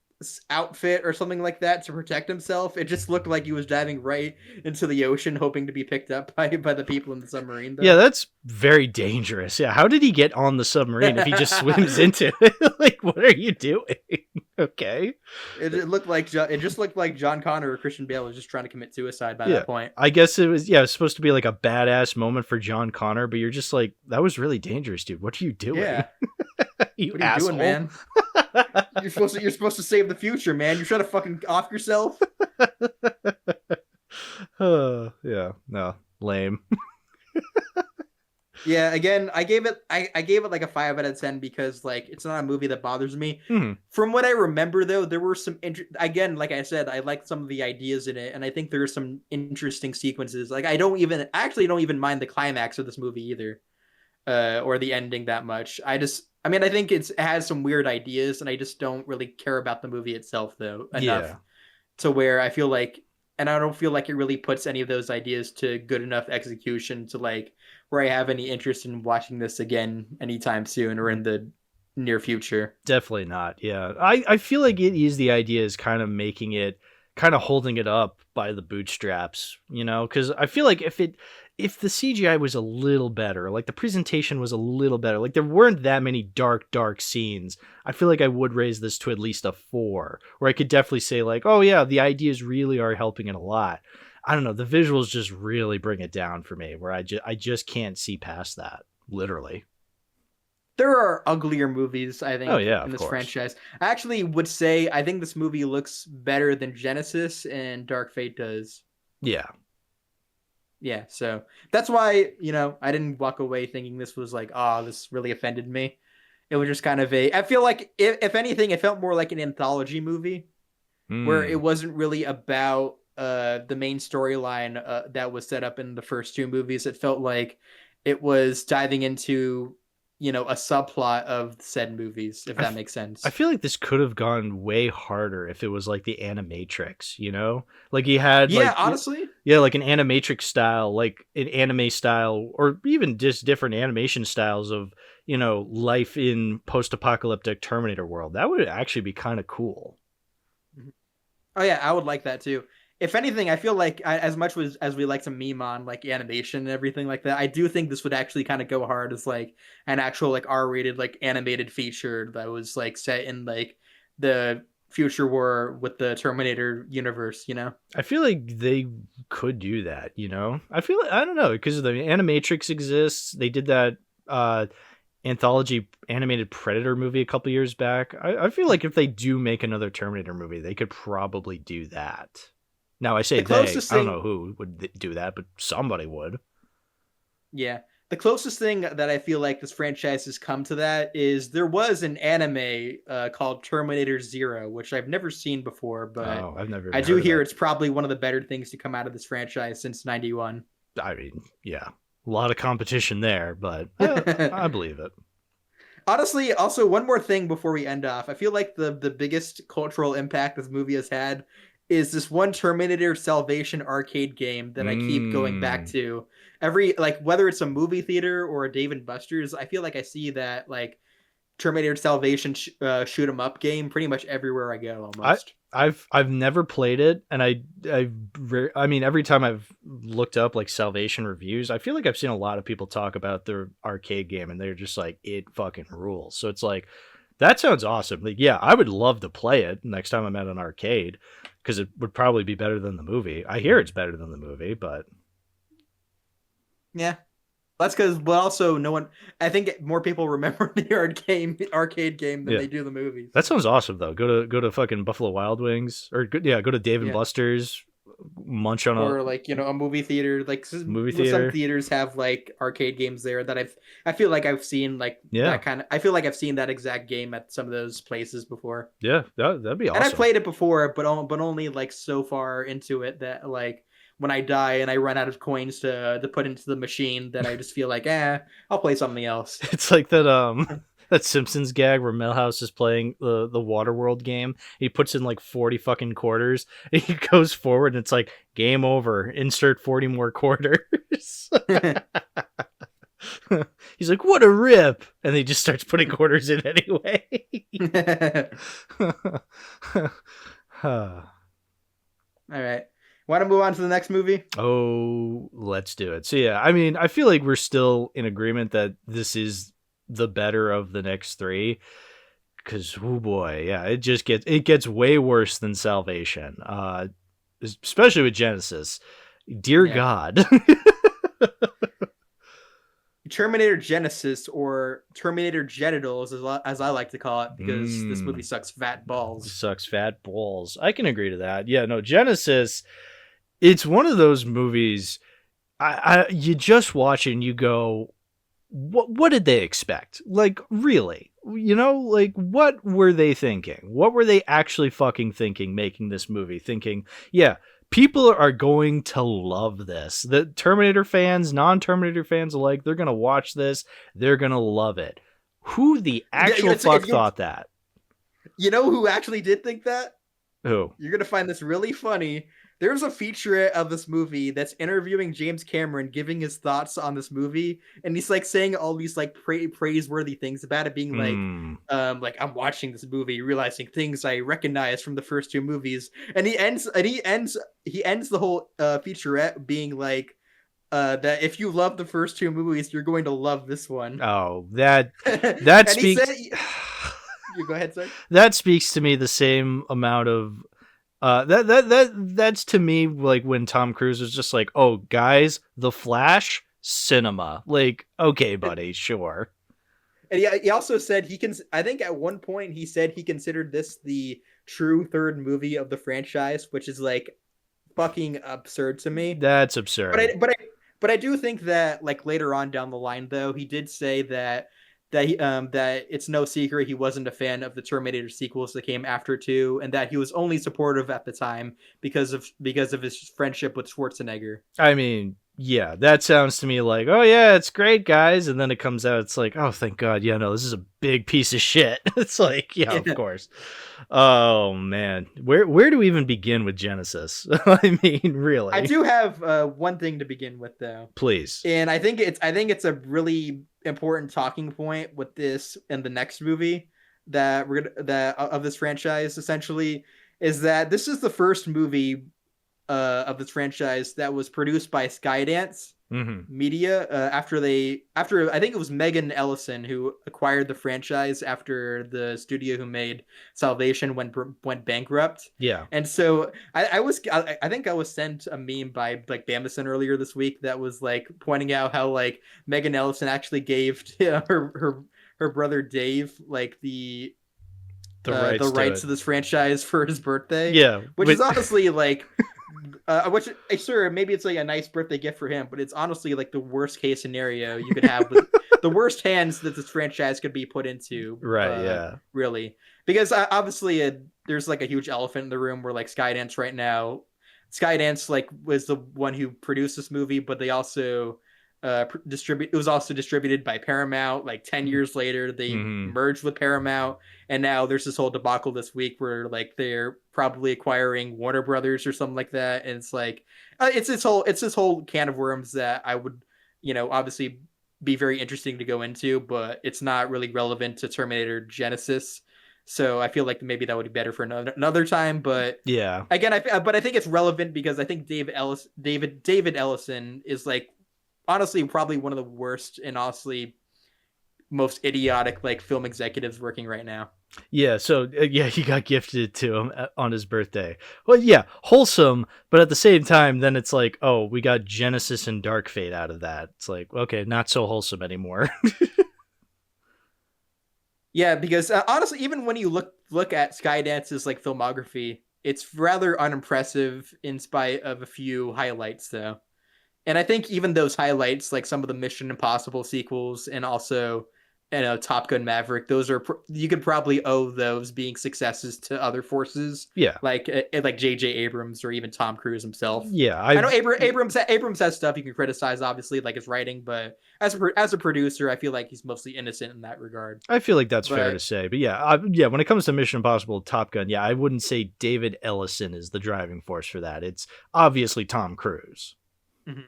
outfit or something like that to protect himself. It just looked like he was diving right into the ocean, hoping to be picked up by the people in the submarine. Though. Yeah, that's very dangerous. Yeah, how did he get on the submarine if he just swims into it? Like, what are you doing? Okay. It just looked like John Connor or Christian Bale was just trying to commit suicide by that point. I guess it was. Yeah, it's supposed to be like a badass moment for John Connor, but you're just like, that was really dangerous, dude. What are you doing? Yeah. You what are you asshole. doing, man? You're supposed to save the future, man. You're trying to fucking off yourself. Yeah, no, lame. Yeah, again, I gave it like a 5 out of 10 because like it's not a movie that bothers me. From what I remember, though, there were some again, like I said, I liked some of the ideas in it, and I think there are some interesting sequences. Like I actually don't even mind the climax of this movie either, or the ending that much. I think it has some weird ideas, and I just don't really care about the movie itself though enough to where I feel like, and I don't feel like it really puts any of those ideas to good enough execution to like where I have any interest in watching this again anytime soon or in the near future. Definitely not. Yeah, I feel like it is the idea is kind of making it, kind of holding it up by the bootstraps, you know, because I feel like if the CGI was a little better, like the presentation was a little better, like there weren't that many dark scenes, I feel like I would raise this to at least a 4, where I could definitely say like, oh yeah, the ideas really are helping it a lot. I don't know, the visuals just really bring it down for me, where I just can't see past that, literally. There are uglier movies, I think, in this franchise. I actually would say I think this movie looks better than Genesis and Dark Fate does. Yeah. Yeah, so that's why, I didn't walk away thinking this was like, oh, this really offended me. It was just kind of I feel like, if anything, it felt more like an anthology movie where it wasn't really about the main storyline that was set up in the first 2 movies. It felt like it was diving into a subplot of said movies, if that makes sense. I feel like this could have gone way harder if it was like the Animatrix, like he had honestly, like an Animatrix style, like an anime style, or even just different animation styles of life in post-apocalyptic Terminator world. That would actually be kind of cool. Oh yeah, I would like that too. If anything, I feel like as much as we like to meme on like animation and everything like that, I do think this would actually kind of go hard as like an actual like R-rated like animated feature that was like set in like the future war with the Terminator universe, I feel like they could do that, I feel like, I don't know, because the Animatrix exists. They did that anthology animated Predator movie a couple years back. I feel like if they do make another Terminator movie, they could probably do that. Now, I say I don't know who would do that, but somebody would. Yeah. The closest thing that I feel like this franchise has come to that is there was an anime called Terminator Zero, which I've never seen before, but I do hear it's probably one of the better things to come out of this franchise since 91. I mean, yeah, a lot of competition there, but I believe it. Honestly, also, one more thing before we end off. I feel like the biggest cultural impact this movie has had is this one Terminator Salvation arcade game that I keep going back to. Whether it's a movie theater or a Dave & Buster's, I feel like I see that like Terminator Salvation shoot 'em up game pretty much everywhere I go almost. I've never played it, and I mean every time I've looked up like Salvation reviews, I feel like I've seen a lot of people talk about their arcade game and they're just like, it fucking rules. So it's like, that sounds awesome. Like, yeah, I would love to play it next time I'm at an arcade, because it would probably be better than the movie. I hear it's better than the movie, but yeah, that's because, but also I think more people remember the arcade game than they do the movies. That sounds awesome though. Go to fucking Buffalo Wild Wings, or go to Dave & Buster's, munch on or a movie theater. Like some theaters have like arcade games there that I feel like I've seen that kind of. I feel like I've seen that exact game at some of those places before. Yeah, that'd be awesome. And I played it before, but only like so far into it that like when I die and I run out of coins to put into the machine, that I just feel like I'll play something else. It's like that that Simpsons gag where Milhouse is playing the Waterworld game. He puts in like 40 fucking quarters, and he goes forward and it's like, game over, insert 40 more quarters. He's like, what a rip. And he just starts putting quarters in anyway. All right. Want to move on to the next movie? Oh, let's do it. So yeah, I mean, I feel like we're still in agreement that this is the better of the next three. Because oh boy, yeah, it gets way worse than Salvation. Especially with Genesis. Dear God. Terminator Genesis, or Terminator Genitals, as I like to call it, because this movie sucks fat balls. Sucks fat balls. I can agree to that. Yeah, no, Genesis, it's one of those movies you just watch it and you go, what did they expect? Like, really? You know, like, what were they thinking? What were they actually fucking thinking making this movie? Thinking, yeah, people are going to love this. The Terminator fans, non-Terminator fans alike, they're going to watch this. They're going to love it. Who the actual fuck thought that? You know who actually did think that? Who? You're going to find this really funny. There's a featurette of this movie that's interviewing James Cameron, giving his thoughts on this movie, and he's like saying all these like praiseworthy things about it, being like I'm watching this movie, realizing things I recognize from the first two movies, and he ends the whole featurette being like that if you love the first two movies, you're going to love this one. Oh, that speaks. You go ahead, sir. That speaks to me the same amount of. That's to me like when Tom Cruise was just like, oh guys, The Flash, cinema. Like, okay, buddy, sure. And he also said I think at one point he said he considered this the true third movie of the franchise, which is like fucking absurd to me. That's absurd. But I do think that like later on down the line though, he did say that it's no secret he wasn't a fan of the Terminator sequels that came after 2, and that he was only supportive at the time because of his friendship with Schwarzenegger. I mean, yeah, that sounds to me like, oh yeah, it's great, guys, and then it comes out, it's like, oh, thank God, yeah, no, this is a big piece of shit. It's like, yeah, of course. Oh man, where do we even begin with Genesis? I mean, really. I do have one thing to begin with, though. Please. And I think it's a really important talking point with this and the next movie that of this franchise, essentially, is that this is the first movie of this franchise that was produced by Skydance Media after I think it was Megan Ellison who acquired the franchise after the studio who made Salvation went bankrupt. Yeah. And so I think I was sent a meme by like Bamison earlier this week that was like pointing out how like Megan Ellison actually gave her brother Dave like the rights to this franchise for his birthday. Yeah. Which is honestly like which sure, maybe it's like a nice birthday gift for him, but it's honestly like the worst case scenario you could have with the worst hands that this franchise could be put into. Right, yeah. Really. Because obviously there's like a huge elephant in the room where like Skydance right now, Skydance like was the one who produced this movie, but they also it was also distributed by Paramount. Like 10 years later, they merged with Paramount, and now there's this whole debacle this week where like they're probably acquiring Warner Brothers or something like that, and it's like it's this whole can of worms that I would obviously be very interesting to go into, but it's not really relevant to Terminator Genesis. So I feel like maybe that would be better for another time. But yeah, again, I think it's relevant because I think David Ellison is like honestly probably one of the worst and honestly most idiotic like film executives working right now. Yeah, so yeah, he got gifted to him on his birthday. Well, yeah, wholesome, but at the same time, then it's like, oh, we got Genesis and Dark Fate out of that. It's like, okay, not so wholesome anymore. Yeah, because honestly, even when you look at Skydance's like filmography, it's rather unimpressive in spite of a few highlights, though. And I think even those highlights, like some of the Mission Impossible sequels and also, Top Gun Maverick, those are you could probably owe those being successes to other forces. Yeah, like J.J. Abrams or even Tom Cruise himself. Yeah, I know Abrams has stuff you can criticize, obviously, like his writing, but as a producer, I feel like he's mostly innocent in that regard. I feel like that's fair to say. But yeah, when it comes to Mission Impossible, Top Gun, yeah, I wouldn't say David Ellison is the driving force for that. It's obviously Tom Cruise. Mm-hmm.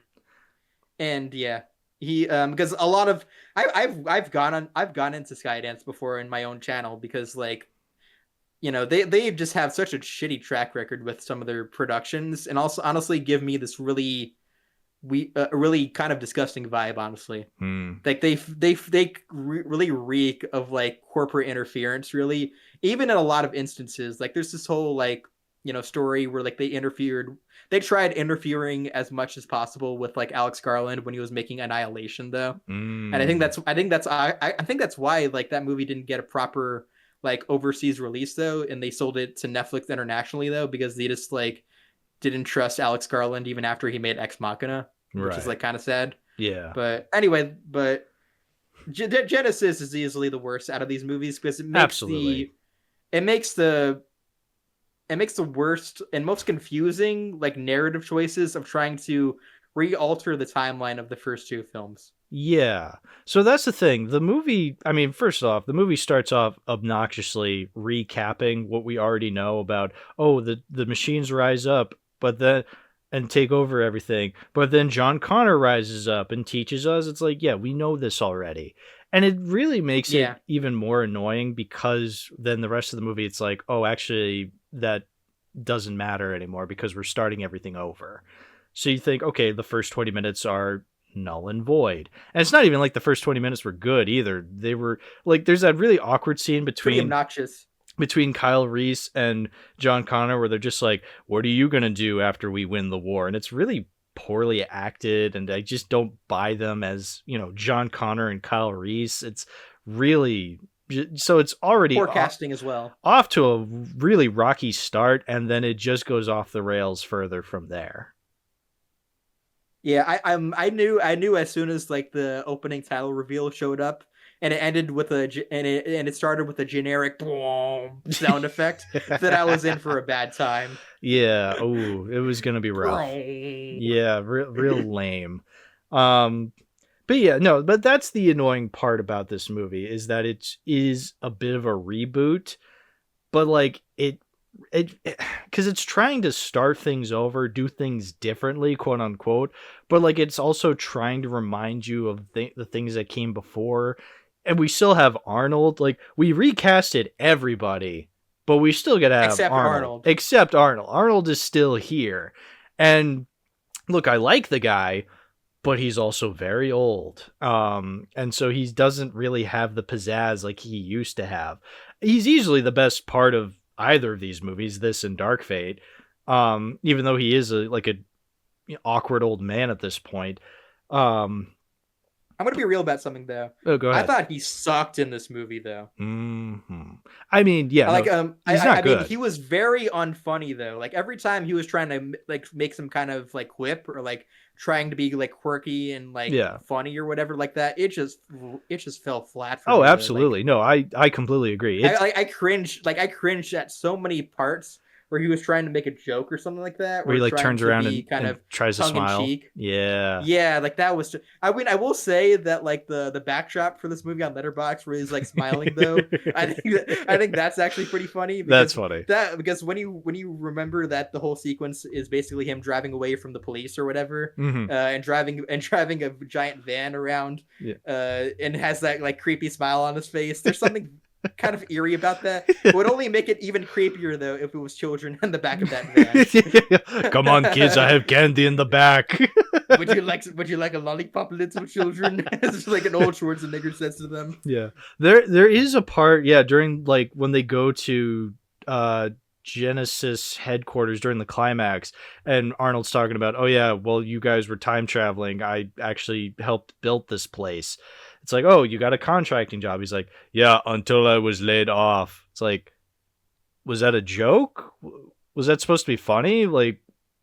And yeah, He because a lot of I've gone into Skydance before in my own channel because like they just have such a shitty track record with some of their productions, and also honestly give me this really really kind of disgusting vibe, honestly. Like they really reek of like corporate interference, really. Even in a lot of instances, like there's this whole like story where like they tried interfering as much as possible with like Alex Garland when he was making Annihilation, though. And I think that's why like that movie didn't get a proper like overseas release, though, and they sold it to Netflix internationally, though, because they just like didn't trust Alex Garland even after he made Ex Machina, which is like kind of sad. Yeah. But anyway, Genesis is easily the worst out of these movies because it makes the worst and most confusing like narrative choices of trying to re-alter the timeline of the first two films. Yeah. So that's the thing. The movie, I mean, first off, the movie starts off obnoxiously recapping what we already know about, the machines rise up, but then and take over everything. But then John Connor rises up and teaches us. It's like, yeah, we know this already. And it really makes it even more annoying because then the rest of the movie, it's like, oh, actually, that doesn't matter anymore because we're starting everything over. So you think, okay, the first 20 minutes are null and void. And it's not even like the first 20 minutes were good either. They were like, there's that really awkward scene between Kyle Reese and John Connor where they're just like, what are you going to do after we win the war? And it's really poorly acted. And I just don't buy them as, John Connor and Kyle Reese. It's really, so it's already poor casting as well. Off to a really rocky start. And then it just goes off the rails further from there. Yeah, I knew as soon as like the opening title reveal showed up, and it ended with it started with a generic sound effect that I was in for a bad time. Yeah, it was gonna be rough. Yeah, real lame. But yeah, no, but that's the annoying part about this movie is that it is a bit of a reboot, but like it because it's trying to start things over, do things differently, quote unquote, but like it's also trying to remind you of the things that came before. And we still have Arnold. Like we recasted everybody, but we still gotta have Arnold. Except Arnold. Arnold is still here. And look, I like the guy, but he's also very old. And so he doesn't really have the pizzazz like he used to have. He's easily the best part of either of these movies, this and Dark Fate, even though he is a awkward old man at this point. I'm gonna be real about something though. Oh, go ahead. I thought he sucked in this movie though. Mm-hmm. I mean, yeah, he's not good. I mean, he was very unfunny though. Like every time he was trying to like make some kind of like quip or like trying to be like quirky and like funny or whatever like that, it just fell flat for me. Absolutely. Like, no, I completely agree. I cringed at so many parts where he was trying to make a joke or something like that, where he like turns around and kind of tries to smile. Yeah, like that was I mean, I will say that like the backdrop for this movie on Letterboxd where he's like smiling though, I think that's actually pretty funny. That's funny. Because when you remember that the whole sequence is basically him driving away from the police or whatever, and driving a giant van around, and has that like creepy smile on his face. There's something kind of eerie about that. It would only make it even creepier though if it was children in the back of that van. Come on, kids, I have candy in the back. Would you like a lollipop, little children? It's like an old Schwarzenegger says to them. Yeah, there is a part during like when they go to Genesis headquarters during the climax, and Arnold's talking about, oh yeah, well you guys were time traveling, I actually helped build this place. It's like, oh, you got a contracting job. He's like, yeah, until I was laid off. It's like, was that a joke? Was that supposed to be funny? Like,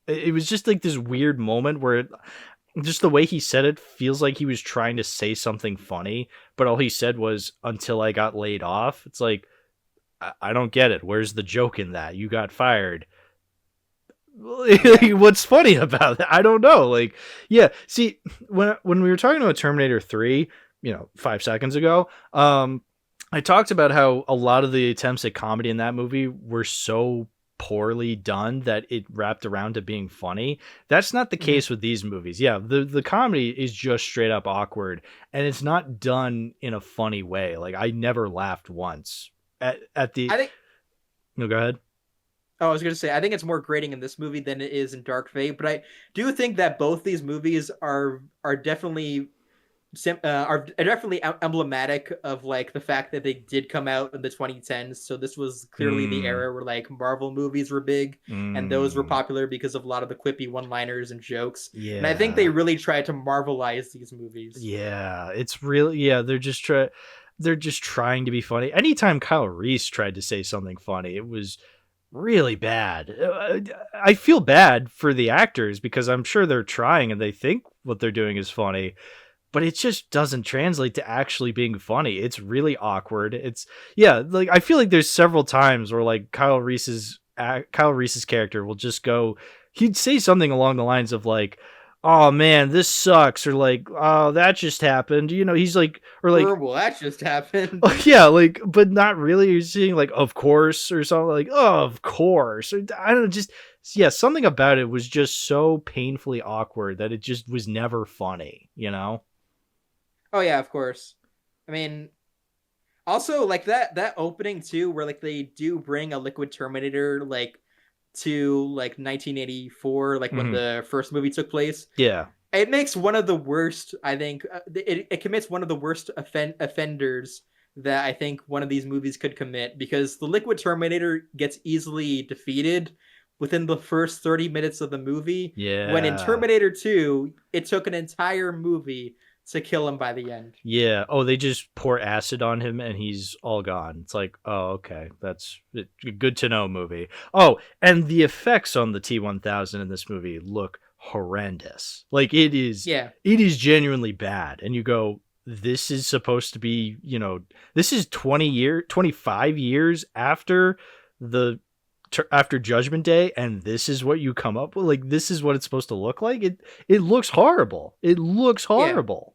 it was just like this weird moment where just the way he said it feels like he was trying to say something funny, but all he said was, until I got laid off. It's like, I don't get it. Where's the joke in that? You got fired. What's funny about that? I don't know. Like, yeah, see, when we were talking about Terminator 3, 5 seconds ago, I talked about how a lot of the attempts at comedy in that movie were so poorly done that it wrapped around to being funny. That's not the case with these movies. Yeah, the comedy is just straight up awkward, and it's not done in a funny way. Like, I never laughed once at the. I think. No, go ahead. Oh, I was going to say, I think it's more grating in this movie than it is in Dark Fate, but I do think that both these movies are definitely emblematic of like the fact that they did come out in the 2010s. So this was clearly the era where like Marvel movies were big, and those were popular because of a lot of the quippy one-liners and jokes. Yeah, and I think they really tried to Marvelize these movies. Yeah, it's really they're just trying to be funny. Anytime Kyle Reese tried to say something funny, it was really bad. I feel bad for the actors because I'm sure they're trying and they think what they're doing is funny, but it just doesn't translate to actually being funny. It's really awkward. Like I feel like there's several times where like Kyle Reese's character will just he'd say something along the lines of like, "Oh man, this sucks," or like, "Oh, that just happened." He's like, or like, "Well, that just happened." Yeah, like, but not really. You're saying like, "Of course," or something like, "Oh, of course." Or, I don't know, something about it was just so painfully awkward that it just was never funny. Oh yeah, of course. I mean, also like that opening too, where like they do bring a liquid Terminator like to like 1984, like when the first movie took place. Yeah, it makes one of the worst. I think it commits one of the worst offenders that I think one of these movies could commit, because the liquid Terminator gets easily defeated within the first 30 minutes of the movie. Yeah. When in Terminator 2, it took an entire movie to kill him by the end. Yeah. Oh, they just pour acid on him and he's all gone. It's like, oh, okay. That's a good to know movie. Oh, and the effects on the T-1000 in this movie look horrendous. Like it is genuinely bad. And you go, this is supposed to be, this is 25 years after after Judgment Day, and this is what you come up with. Like, this is what it's supposed to look like. It looks horrible. It looks horrible. Yeah.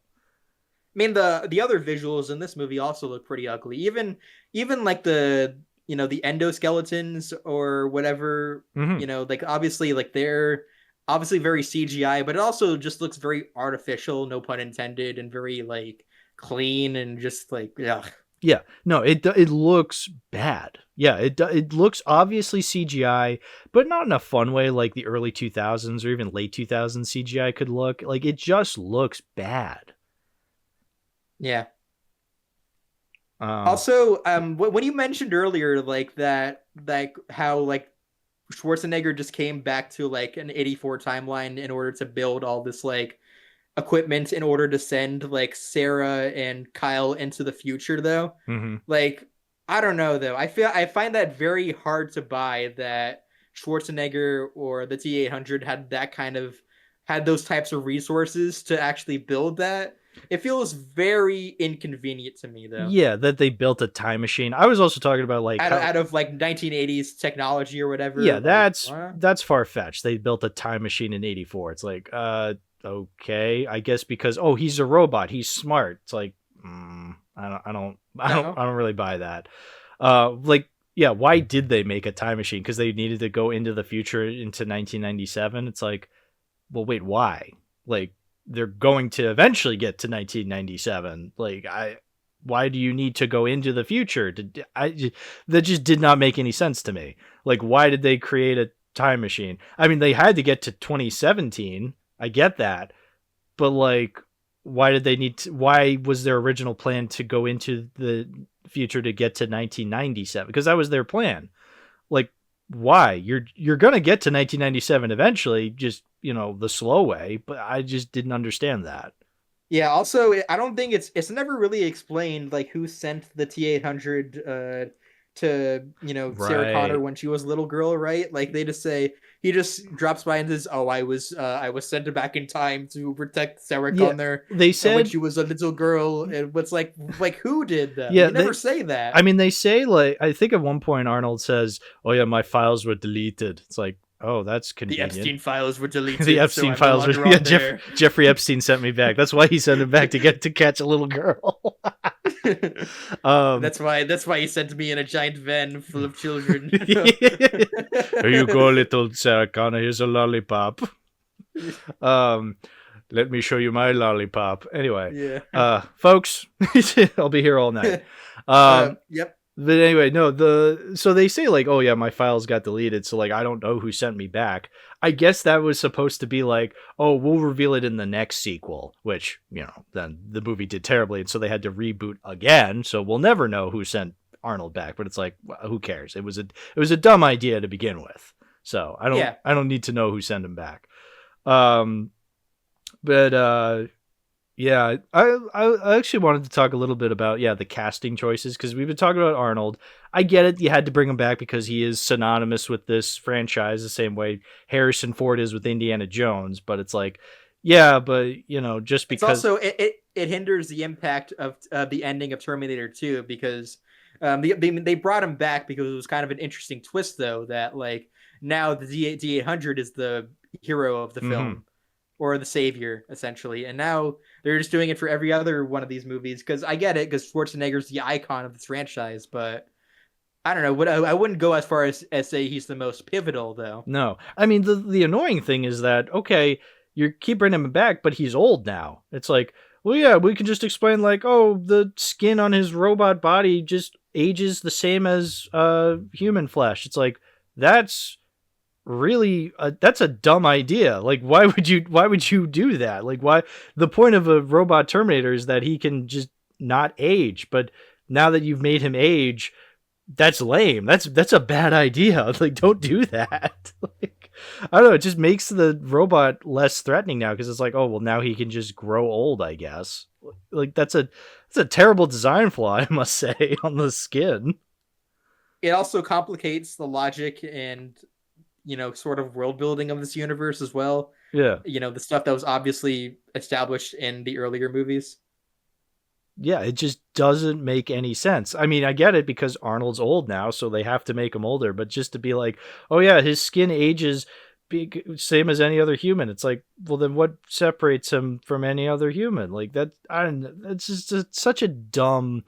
I mean, the other visuals in this movie also look pretty ugly. Even like the the endoskeletons or whatever. Like obviously like they're obviously very CGI, but it also just looks very artificial, no pun intended, and very like clean and just like ugh. Yeah, no, it looks bad. Yeah, it looks obviously CGI, but not in a fun way like the early 2000s or even late 2000s CGI could look. Like it just looks bad. Yeah. Also, when you mentioned earlier like that, like how like Schwarzenegger just came back to like an 84 timeline in order to build all this like equipment in order to send like Sarah and Kyle into the future, though. Like, I don't know though. I find that very hard to buy that Schwarzenegger or the T-800 had those types of resources to actually build that. It feels very inconvenient to me, though. Yeah, that they built a time machine. I was also talking about like out of like 1980s technology or whatever. Yeah, like, that's far-fetched. They built a time machine in 84. It's like, okay, I guess because he's a robot, he's smart. It's like, I don't really buy that. Like, yeah, why did they make a time machine? Because they needed to go into the future into 1997. It's like, well, wait, why? Like, they're going to eventually get to 1997. Like, why do you need to go into the future? That just did not make any sense to me. Like, why did they create a time machine? I mean, they had to get to 2017. I get that. But like, why was their original plan to go into the future to get to 1997? Because that was their plan. Like, why? You're going to get to 1997 eventually, just, the slow way, but I just didn't understand that. Yeah, also, I don't think it's never really explained like who sent the T-800 to Sarah Connor when she was a little girl, right? Like they just say he just drops by and says, "Oh, I was sent back in time to protect Sarah Connor." They said when she was a little girl. And what's like who did that? Yeah, they never say that. I mean, they say like I think at one point Arnold says, "Oh yeah, my files were deleted." It's like, Oh, that's The convenient. Epstein files were deleted. The Epstein so files I'm no were. Yeah, longer on there. Jeffrey Epstein sent me back. That's why he sent him back to catch a little girl. That's why he sent me in a giant van full of children. Here you go, little Sarah Connor. Here's a lollipop. Let me show you my lollipop. Anyway, Yeah. folks, I'll be here all night. Yep. But anyway, no, so they say like, oh yeah, my files got deleted, so like I don't know who sent me back. I guess that was supposed to be like, oh, we'll reveal it in the next sequel, which, you know, then the movie did terribly, and so they had to reboot again, so we'll never know who sent Arnold back. But it's like, well, who cares? It was a dumb idea to begin with. So I don't need to know who sent him back. Yeah, I actually wanted to talk a little bit about, the casting choices, because we've been talking about Arnold. I get it. You had to bring him back because he is synonymous with this franchise the same way Harrison Ford is with Indiana Jones. But it's like, yeah, but, you know, just because... It's also, it hinders the impact of the ending of Terminator 2 because they brought him back because it was kind of an interesting twist, though, that, like, now the D800 is the hero of the film. Or the savior, essentially. And now they're just doing it for every other one of these movies. Because I get it, because Schwarzenegger's the icon of this franchise. But I don't know. I wouldn't go as far as say he's the most pivotal, though. No. I mean, the annoying thing is that, okay, you keep bringing him back, but he's old now. It's like, well, yeah, we can just explain, like, oh, the skin on his robot body just ages the same as human flesh. It's like, that's... really that's a dumb idea. Like, why would you do that? Like, why? The point of a robot Terminator is that he can just not age, but now that you've made him age, that's lame. That's a bad idea. Like, don't do that. Like, I don't know, it just makes the robot less threatening now, because it's like, oh well, now he can just grow old, I guess. Like, that's a terrible design flaw, I must say, on the skin. It also complicates the logic and, you know, sort of world building of this universe as well. Yeah. You know, the stuff that was obviously established in the earlier movies. Yeah, it just doesn't make any sense. I mean, I get it because Arnold's old now, so they have to make him older, but just to be like, oh yeah, his skin ages same as any other human. It's like, well, then what separates him from any other human? Like, that, it's just such a dumb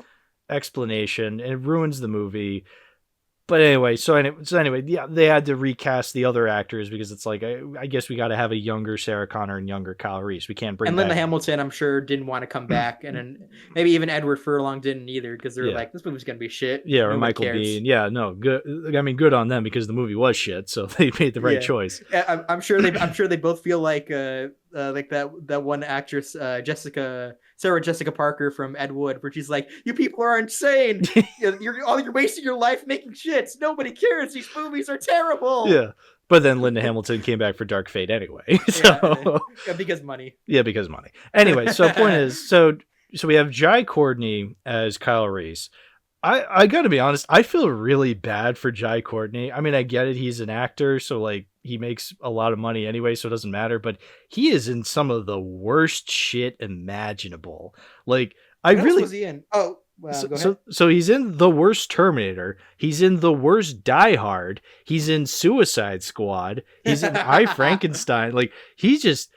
explanation, and it ruins the movie. But anyway, so anyway, yeah, they had to recast the other actors because it's like, I guess we got to have a younger Sarah Connor and younger Kyle Reese. We can't bring and back... Linda Hamilton, I'm sure, didn't want to come back, and then maybe even Edward Furlong didn't either because they were like, this movie's gonna be shit. Yeah, or Michael Biehn. Yeah, no, good. I mean, good on them because the movie was shit, so they made the right choice. I'm sure they both feel like that one actress, Sarah Jessica Parker from Ed Wood, where she's like, "You people are insane. You're wasting your life making shits. Nobody cares. These movies are terrible." Yeah, but then Linda Hamilton came back for Dark Fate anyway. So because money. Yeah, because money. Anyway, so point is, so we have Jai Courtney as Kyle Reese. I gotta be honest, I feel really bad for Jai Courtney. I mean, I get it, he's an actor, so like he makes a lot of money anyway, so it doesn't matter, but he is in some of the worst shit imaginable. Like, What else was he in? Oh, well, go ahead. So he's in the worst Terminator, he's in the worst Die Hard, he's in Suicide Squad, he's in I, Frankenstein. Like, he's just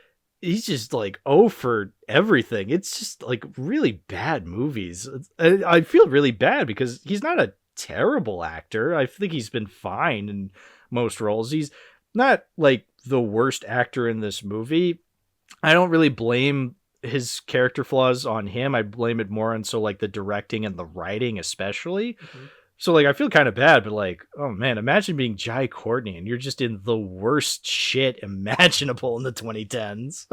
like, oh, for everything. It's just like really bad movies. I feel really bad because he's not a terrible actor. I think he's been fine in most roles. He's not like the worst actor in this movie. I don't really blame his character flaws on him. I blame it more on the directing and the writing, especially. Mm-hmm. So, like, I feel kind of bad, but, like, oh, man, imagine being Jai Courtney and you're just in the worst shit imaginable in the 2010s.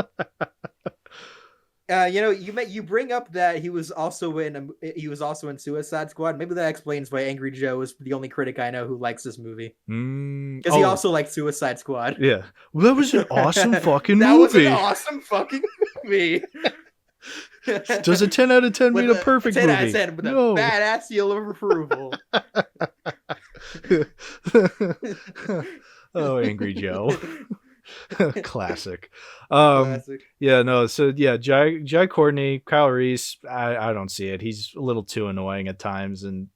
You bring up that he was also in Suicide Squad. Maybe that explains why Angry Joe is the only critic I know who likes this movie. Because he also liked Suicide Squad. Yeah. Well, that was an awesome fucking movie. That was an awesome fucking movie. Does a 10 out of 10 mean a perfect movie? 10 out of 10 with a badass seal of approval. Oh, Angry Joe. Classic. Classic. Yeah, no, so yeah, Jai Courtney, Kyle Reese, I don't see it. He's a little too annoying at times, and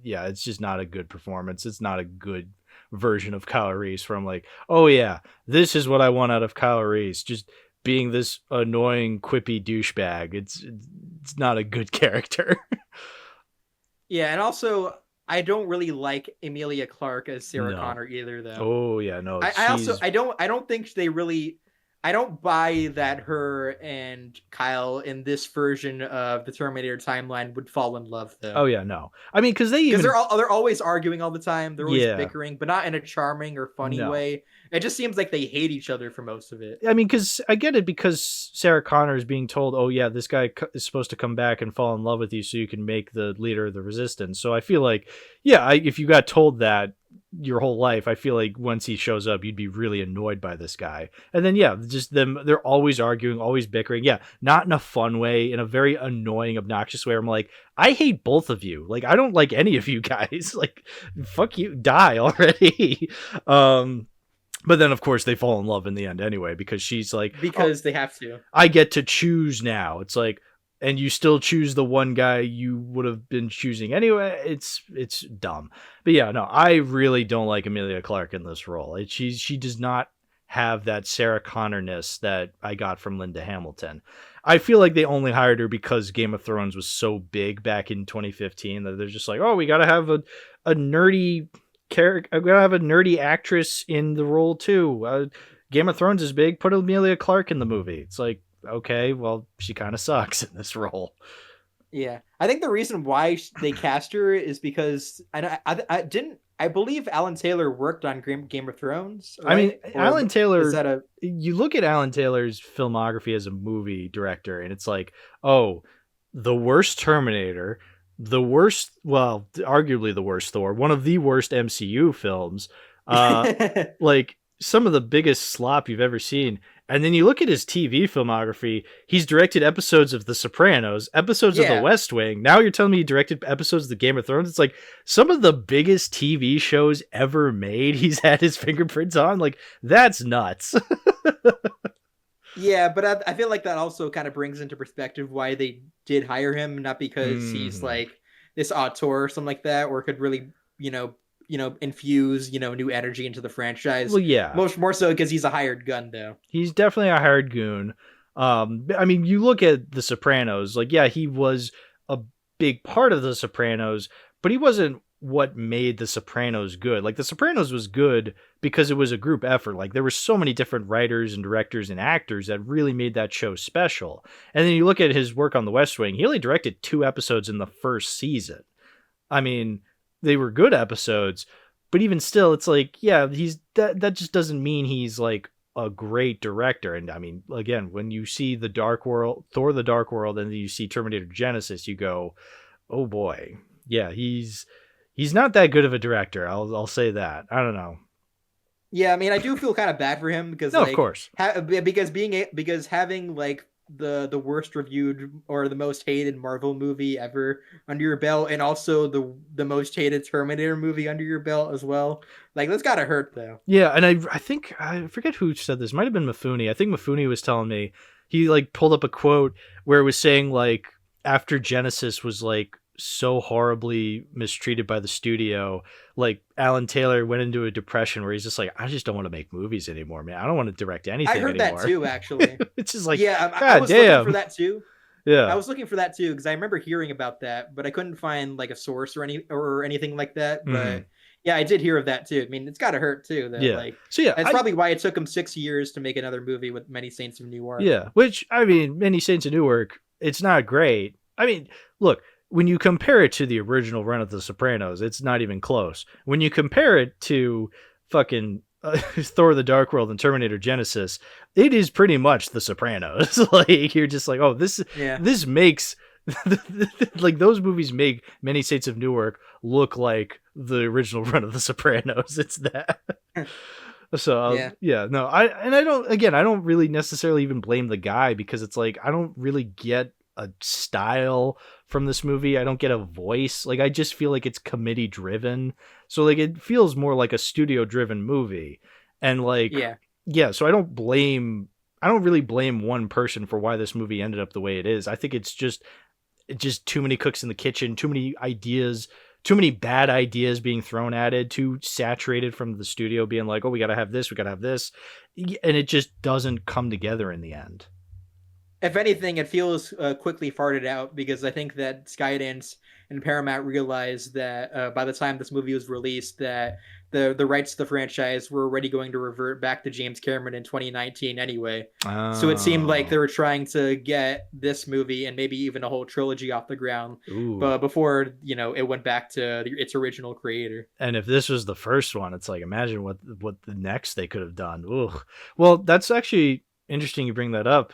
yeah, it's just not a good performance. It's not a good version of Kyle Reese, from like, oh yeah, this is what I want out of Kyle Reese, just being this annoying, quippy douchebag. It's not a good character. Yeah, and also I don't really like Emilia Clarke as Sarah No. Connor either, though. Oh yeah, no. I also I don't think they really, I don't buy that her and Kyle in this version of the Terminator timeline would fall in love, though. Oh yeah, no. I mean, because They're always arguing all the time. They're always Yeah. bickering, but not in a charming or funny No. way. It just seems like they hate each other for most of it. I mean, because I get it, because Sarah Connor is being told, oh yeah, this guy is supposed to come back and fall in love with you so you can make the leader of the resistance. So I feel like, yeah, if you got told that your whole life, I feel like once he shows up, you'd be really annoyed by this guy. And then, yeah, just them, they're always arguing, always bickering. Yeah, not in a fun way, in a very annoying, obnoxious way. I'm like, I hate both of you. Like, I don't like any of you guys. Like, fuck you, die already. But then, of course, they fall in love in the end anyway, because she's like, because they have to. I get to choose now. It's like, and you still choose the one guy you would have been choosing anyway. It's dumb. But yeah, no, I really don't like Emilia Clarke in this role. She does not have that Sarah Connor-ness that I got from Linda Hamilton. I feel like they only hired her because Game of Thrones was so big back in 2015 that they're just like, oh, we got to have a nerdy character. I'm gonna have a nerdy actress in the role too. Game of Thrones is big. Put Emilia Clarke in the movie. It's like, okay, well, she kind of sucks in this role. Yeah, I think the reason why they cast her is because I believe Alan Taylor worked on Game of Thrones. Right? I mean, Or Alan Taylor. is that you look at Alan Taylor's filmography as a movie director, and it's like, oh, the worst Terminator, the worst, well, arguably the worst Thor, one of the worst MCU films, like some of the biggest slop you've ever seen. And then you look at his TV filmography, he's directed episodes of The Sopranos, episodes of The West Wing. Now you're telling me he directed episodes of The Game of Thrones? It's like some of the biggest TV shows ever made, he's had his fingerprints on. Like, that's nuts. Yeah, but I feel like that also kind of brings into perspective why they did hire him, not because he's like this auteur or something like that, or could really, infuse, new energy into the franchise. Well, yeah. More so because he's a hired gun, though. He's definitely a hired goon. I mean, you look at The Sopranos, like, yeah, he was a big part of The Sopranos, but he wasn't what made The Sopranos good. Like, The Sopranos was good because it was a group effort. Like, there were so many different writers and directors and actors that really made that show special. And then you look at his work on The West Wing, he only directed 2 episodes in the first season. I mean, they were good episodes, but even still, it's like, yeah, that just doesn't mean he's like a great director. And I mean, again, when you see Thor: The Dark World, and then you see Terminator Genisys, you go, oh boy, yeah, he's not that good of a director. I'll say that. I don't know. Yeah, I mean, I do feel kind of bad for him because, no, of course, because having like the worst reviewed or the most hated Marvel movie ever under your belt, and also the most hated Terminator movie under your belt as well. Like, that's gotta hurt, though. Yeah, and I think, I forget who said this. Might have been Mifune. I think Mifune was telling me, he like pulled up a quote where it was saying like, after Genisys was like so horribly mistreated by the studio, like Alan Taylor went into a depression where he's just like, I just don't want to make movies anymore, man. I don't want to direct anything anymore. I heard that too, actually. It's just like, yeah, I was looking for that too. Yeah, I was looking for that too because I remember hearing about that, but I couldn't find like a source or anything like that. But yeah, I did hear of that too. I mean, it's got to hurt too. That, yeah. Like, so yeah, that's probably why it took him 6 years to make another movie with Many Saints of Newark. Yeah, which, I mean, Many Saints of Newark, it's not great. I mean, look, when you compare it to the original run of The Sopranos, it's not even close. When you compare it to fucking Thor: The Dark World and Terminator Genisys, it is pretty much The Sopranos. Like, you're just like, oh, this makes like, those movies make Many Saints of Newark look like the original run of The Sopranos. It's that. So no, I don't really necessarily even blame the guy, because it's like, I don't really get a style from this movie. I don't get a voice. Like, I just feel like it's committee driven. So like, it feels more like a studio driven movie. And like, so I don't really blame one person for why this movie ended up the way it is. I think it's just too many cooks in the kitchen, too many ideas, too many bad ideas being thrown at it, too saturated from the studio being like, oh, we got to have this, we got to have this. And it just doesn't come together in the end. If anything, it feels quickly farted out because I think that Skydance and Paramount realized that by the time this movie was released, that the rights to the franchise were already going to revert back to James Cameron in 2019 anyway. So it seemed like they were trying to get this movie and maybe even a whole trilogy off the ground, but before it went back to its original creator. And if this was the first one, it's like, imagine what the next they could have done. Ugh. Well, that's actually interesting you bring that up.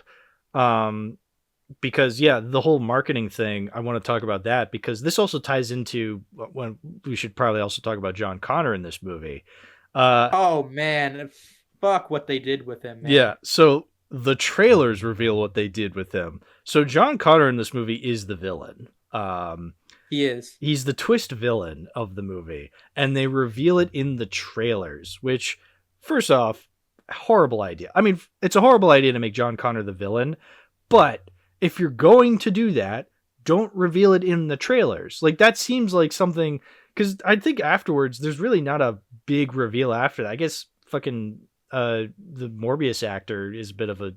Because the whole marketing thing, I want to talk about that because this also ties into when we should probably also talk about John Connor in this movie. Oh man, fuck what they did with him, man. Yeah. So the trailers reveal what they did with him. So John Connor in this movie is the villain. He is. He's the twist villain of the movie, and they reveal it in the trailers, which first off, horrible idea. I mean, it's a horrible idea to make John Connor the villain, but if you're going to do that, don't reveal it in the trailers. Like, that seems like something, because I think afterwards there's really not a big reveal after that. I guess fucking the Morbius actor is a bit of a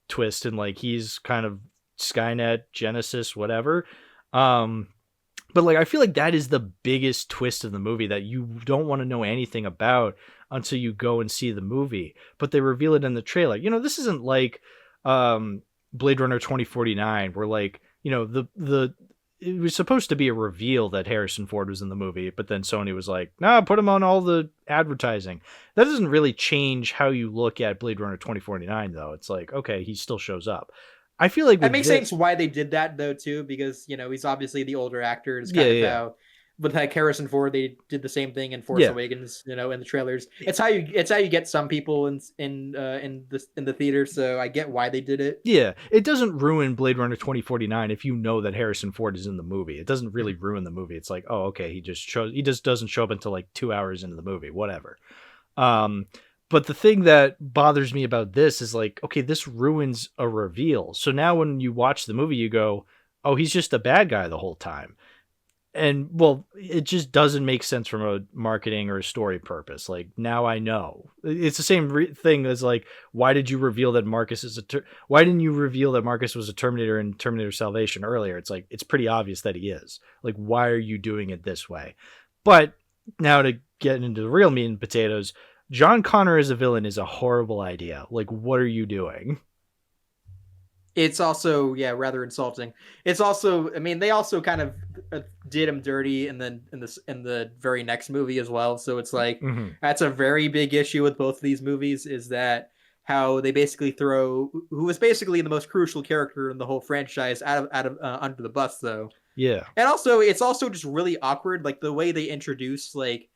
twist, and like he's kind of Skynet, Genesis, whatever. But like I feel like that is the biggest twist of the movie that you don't want to know anything about until you go and see the movie. But they reveal it in the trailer. This isn't like Blade Runner 2049 where like, it was supposed to be a reveal that Harrison Ford was in the movie, but then Sony was like, nah, put him on all the advertising. That doesn't really change how you look at Blade Runner 2049 though. It's like, okay, he still shows up. I feel like that makes sense why they did that though too, because he's obviously the older actor. It's kind of how with like Harrison Ford, they did the same thing in Force Awakens. In the trailers, it's how you get some people in the theater. So I get why they did it. Yeah, it doesn't ruin Blade Runner 2049 if you know that Harrison Ford is in the movie. It doesn't really ruin the movie. It's like, oh, okay, he just doesn't show up until like 2 hours into the movie, whatever. But the thing that bothers me about this is like, okay, this ruins a reveal. So now when you watch the movie, you go, oh, he's just a bad guy the whole time. And well, it just doesn't make sense from a marketing or a story purpose. Like now I know it's the same thing as like, why did you reveal that Marcus is why didn't you reveal that Marcus was a Terminator in Terminator Salvation earlier? It's like, it's pretty obvious that he is. Like, why are you doing it this way? But now to get into the real meat and potatoes, John Connor as a villain is a horrible idea. Like, what are you doing? It's also, rather insulting. It's also, I mean, they also kind of did him dirty in the very next movie as well. So it's like, that's a very big issue with both of these movies, is that how they basically throw who was basically the most crucial character in the whole franchise out of under the bus though. Yeah. And also, it's also just really awkward, like the way they introduce like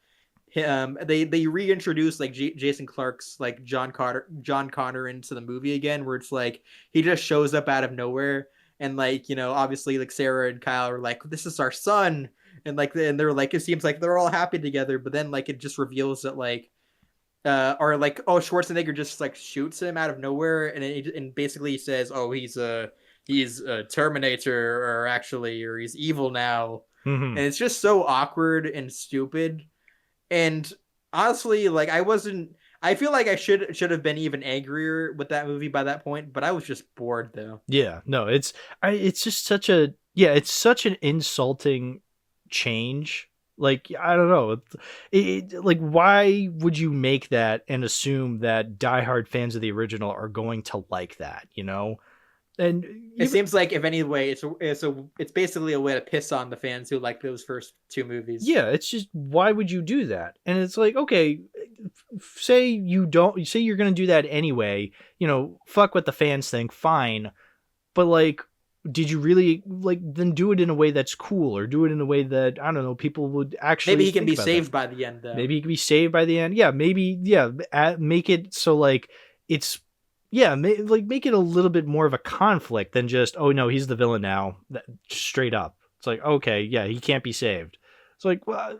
they reintroduce like Jason Clarke's like John Connor into the movie again, where it's like he just shows up out of nowhere, and like obviously like Sarah and Kyle are like, this is our son, and they're like, it seems like they're all happy together, but then like it just reveals that like or like, oh, Schwarzenegger just like shoots him out of nowhere, and basically says, oh, he's a Terminator, or he's evil now. And it's just so awkward and stupid. And honestly, like I feel like I should have been even angrier with that movie by that point, but I was just bored though. Yeah, no, it's just such an insulting change. Like, I don't know. Like, why would you make that and assume that diehard fans of the original are going to like that, And it seems like, if any way, it's basically a way to piss on the fans who like those first two movies. Yeah, it's just, why would you do that? And it's like, okay, say you're going to do that anyway, fuck what the fans think, fine. But like, did you really then do it in a way that's cool, or do it in a way that, I don't know, people would actually maybe he can be saved by the end though. Maybe he can be saved by the end. Yeah, maybe, make it so like it's, make it a little bit more of a conflict than just, oh no, he's the villain now, straight up. It's like, okay, yeah, he can't be saved. It's like, well,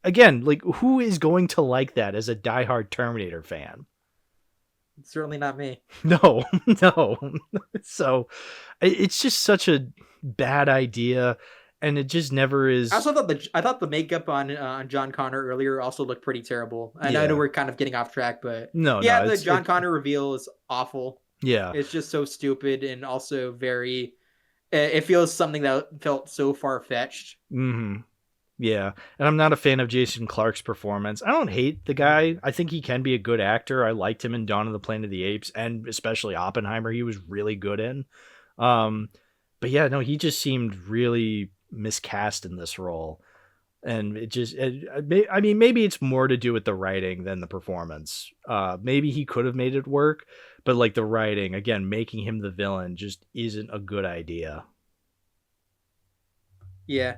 again, like, who is going to like that as a diehard Terminator fan? It's certainly not me. No. So it's just such a bad idea. and it just never is. I also thought the makeup on John Connor earlier also looked pretty terrible. And I know Yeah. we're kind of getting off track, but No, yeah, no, the John Connor reveal is awful. yeah. It's just so stupid and also very. It feels something that felt so far fetched. Mm-hmm. Yeah, and I'm not a fan of Jason Clarke's performance. I don't hate the guy. I think he can be a good actor. I liked him in Dawn of the Planet of the Apes, and especially Oppenheimer. He was really good in. But yeah, no, he just seemed really miscast in this role, and I mean, maybe it's more to do with the writing than the performance. Maybe he could have made it work, but like the writing, again, making him the villain just isn't a good idea. Yeah.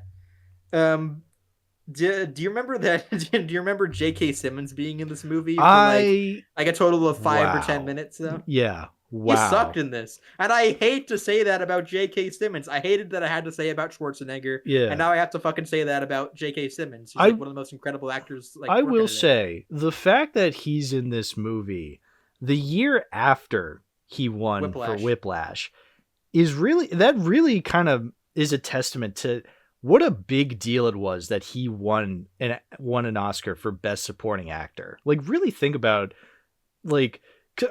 Do you remember that? Do you remember J.K. Simmons being in this movie for like a total of 5 or 10 minutes? Though Yeah, he wow. sucked in this, and I hate to say that about J.K. Simmons. I hated that I had to say about Schwarzenegger, Yeah, and now I have to fucking say that about J.K. Simmons. He's like one of the most incredible actors. Like, I will say the fact that he's in this movie the year after he won for Whiplash is really kind of is a testament to what a big deal it was that he won an Oscar for Best Supporting Actor. Like, really think about, like,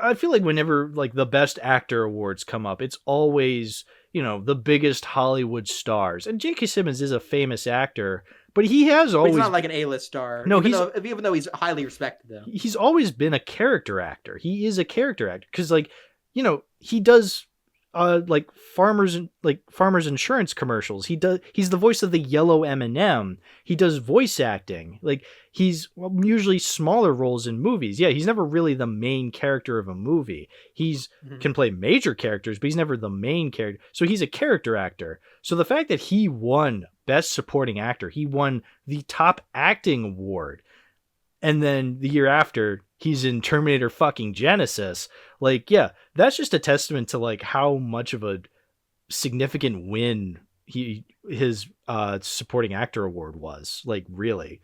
I feel like whenever like the Best Actor awards come up, it's always, you know, the biggest Hollywood stars. And J.K. Simmons is a famous actor, but he has always... He's not like an A-list star. No, even though he's highly respected, though. He's always been a character actor. He is a character actor because, like, you know, he does like farmers insurance commercials. He's the voice of the yellow M&M. He does voice acting. Like, he's usually smaller roles in movies. Yeah, he's never really the main character of a movie. He's can play major characters, but he's never the main character. So he's a character actor. So the fact that he won Best Supporting Actor, he won the top acting award, and then the year after he's in Terminator fucking Genesis. Like, yeah, that's just a testament to like how much of a significant win his supporting actor award was. Like, really.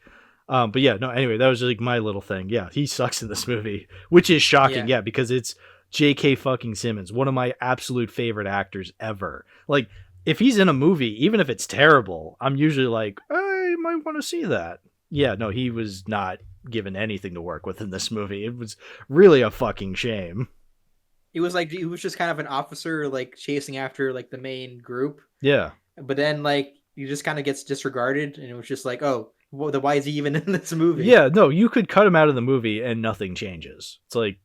But yeah, no, anyway, that was like my little thing. Yeah, he sucks in this movie, which is shocking. Yeah, because it's J.K. fucking Simmons, one of my absolute favorite actors ever. Like, if he's in a movie, even if it's terrible, I'm usually like, I might want to see that. Yeah, no, he was not given anything to work with in this movie. It was really a fucking shame. He was just kind of an officer, like, chasing after like the main group. Yeah. But then like he just kind of gets disregarded, and it was just like, oh, well, why is he even in this movie? Yeah, no, you could cut him out of the movie and nothing changes. It's like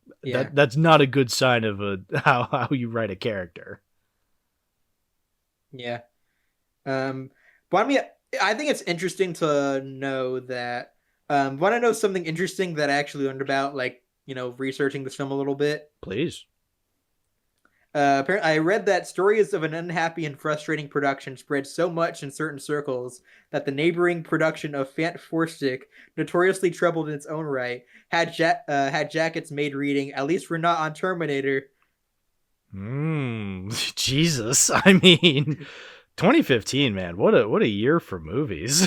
that's not a good sign of how you write a character. Yeah. But I mean, I think it's interesting to know that. Want to know something interesting that I actually learned about, like, you know, researching this film a little bit? Please. Apparently, I read that stories of an unhappy and frustrating production spread so much in certain circles that the neighboring production of Fant Four Stick, notoriously troubled in its own right, had jackets made reading, "At least we're not on Terminator." Jesus, I mean, 2015, man, what a year for movies.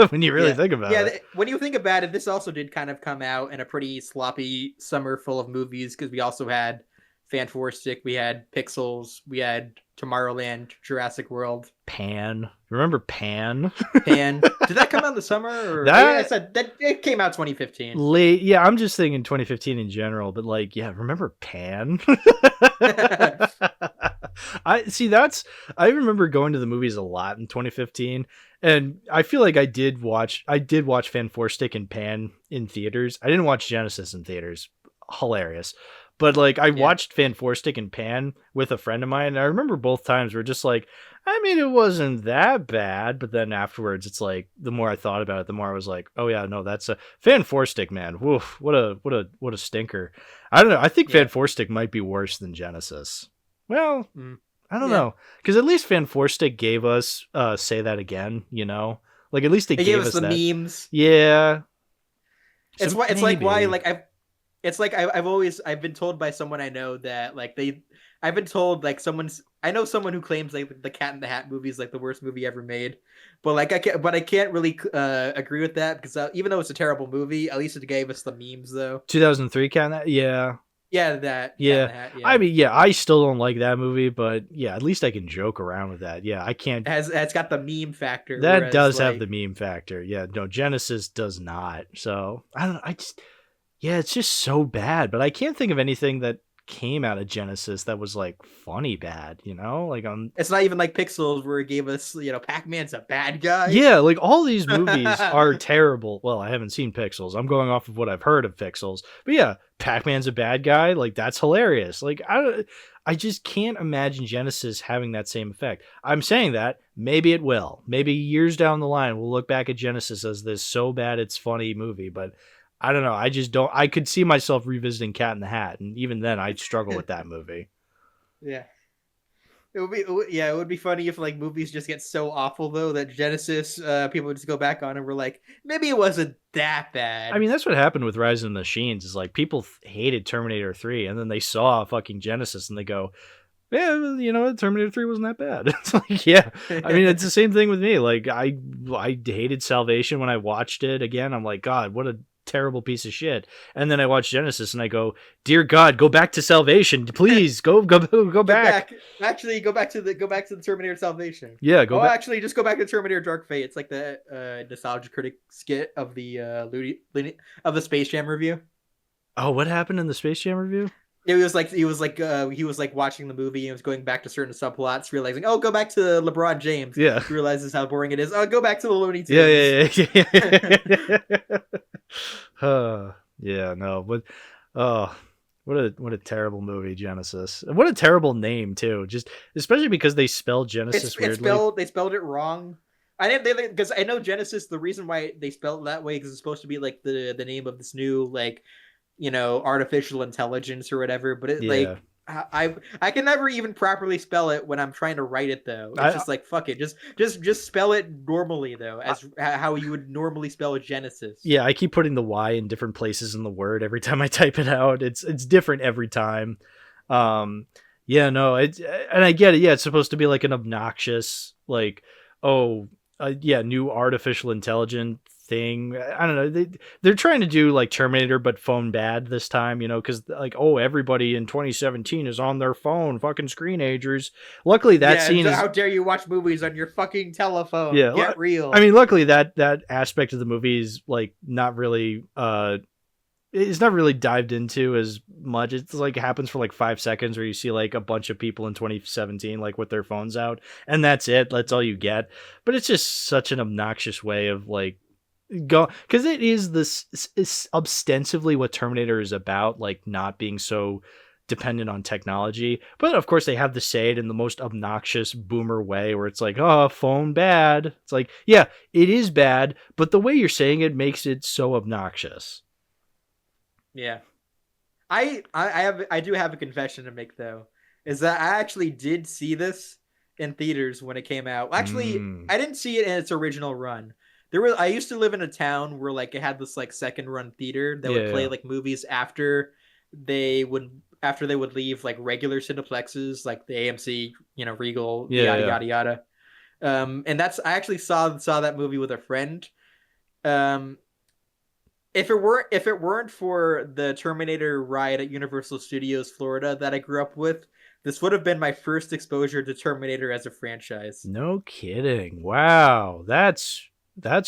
When you really think about it. When you think about it, this also did kind of come out in a pretty sloppy summer full of movies, because we also had Fan Four Stick, we had Pixels, we had Tomorrowland, Jurassic World, Pan. Remember Pan? Pan. Did that come out in the summer? Or I said that it came out 2015. Late. Yeah, I'm just thinking 2015 in general, but like, yeah, remember Pan? I remember going to the movies a lot in 2015, and I feel like I did watch Fan Four Stick and Pan in theaters. I didn't watch Genesis in theaters. Hilarious. But like, I watched Fan Four Stick and Pan with a friend of mine, and I remember both times we're just like, I mean, it wasn't that bad, but then afterwards, it's like, the more I thought about it, the more I was like, oh yeah, no, that's a Fan Four Stick, man. Woof, what a stinker. I don't know. I think Fan Four Stick might be worse than Genesis. Well, I don't know, because at least Fan Four Stick gave us Say That Again, you know, like at least they gave us the that. Memes. Yeah, it's I've been told by someone I know that like I've been told like I know someone who claims like the Cat in the Hat movie is like the worst movie ever made, but like I can't really agree with that, because even though it's a terrible movie, at least it gave us the memes though. 2003 Cat in the Hat, yeah. Yeah, that. Cat in Yeah. the Hat, yeah. I mean, yeah, I still don't like that movie, but yeah, at least I can joke around with that. Yeah, I can't. It's got the meme factor. That Whereas, does have like, the meme factor. Yeah, no, Genesis does not. So I don't. I just. Yeah, it's just so bad. But I can't think of anything that came out of Genesis that was like funny bad. You know, like it's not even like Pixels where it gave us, Pac-Man's a bad guy. Yeah, like all these movies are terrible. Well, I haven't seen Pixels. I'm going off of what I've heard of Pixels. But yeah, Pac-Man's a bad guy. Like that's hilarious. Like I just can't imagine Genesis having that same effect. I'm saying that maybe it will. Maybe years down the line we'll look back at Genesis as this so bad it's funny movie, but I don't know. I just don't. I could see myself revisiting Cat in the Hat, and even then I'd struggle with that movie. Yeah. It would be funny if like movies just get so awful though that Genesis people would just go back on and we're like, maybe it wasn't that bad. I mean, that's what happened with Rise of the Machines. Is like people hated Terminator 3, and then they saw fucking Genesis, and they go, "Yeah, Terminator 3 wasn't that bad." It's like, yeah. I mean, it's the same thing with me. Like, I hated Salvation when I watched it again. I'm like, God, what a terrible piece of shit. And then I watch Genesis and I go, dear God, go back to Salvation, please. Go back. Actually, go back to the Terminator Salvation. Yeah, go back. Actually, just go back to Terminator Dark Fate. It's like the nostalgia critic skit of the of the Space Jam review. Oh, what happened in the Space Jam review? He was like watching the movie and was going back to certain subplots, realizing, oh, go back to LeBron James. Yeah. He realizes how boring it is. Oh, go back to the Looney Tunes. Yeah. Yeah, no, but what a terrible movie, Genesis. And what a terrible name too. Just especially because they spelled Genesis weirdly. They spelled it wrong. I didn't because I know Genesis. The reason why they spelled it that way because it's supposed to be like the name of this new like artificial intelligence or whatever. But like I can never even properly spell it when I'm trying to write it though. It's just like fuck it, just spell it normally though, as how you would normally spell Genesis. Yeah, I keep putting the Y in different places in the word every time I type it out. It's different every time. Yeah, no, and I get it. Yeah, it's supposed to be like an obnoxious like new artificial intelligence thing. I don't know. They're trying to do like Terminator but phone bad this time, because like, oh, everybody in 2017 is on their phone, fucking screenagers. Luckily that scene is, how dare you watch movies on your fucking telephone? Yeah, get real. I mean, luckily that aspect of the movie is like not really it's not really dived into as much. It's like it happens for like 5 seconds where you see like a bunch of people in 2017 like with their phones out, and that's it. That's all you get. But it's just such an obnoxious way of like go, because it is ostensibly what Terminator is about, like not being so dependent on technology. But of course they have to say it in the most obnoxious boomer way where it's like, oh, phone bad. It's like, yeah, it is bad, but the way you're saying it makes it so obnoxious. Yeah. I do have a confession to make though, is that I actually did see this in theaters when it came out. Actually, I didn't see it in its original run. I used to live in a town where like it had this like second run theater that would play like movies after they would leave like regular cineplexes like the AMC, Regal, yada yada. And I actually saw that movie with a friend. If it weren't for the Terminator ride at Universal Studios Florida that I grew up with, this would have been my first exposure to Terminator as a franchise. No kidding. Wow. That's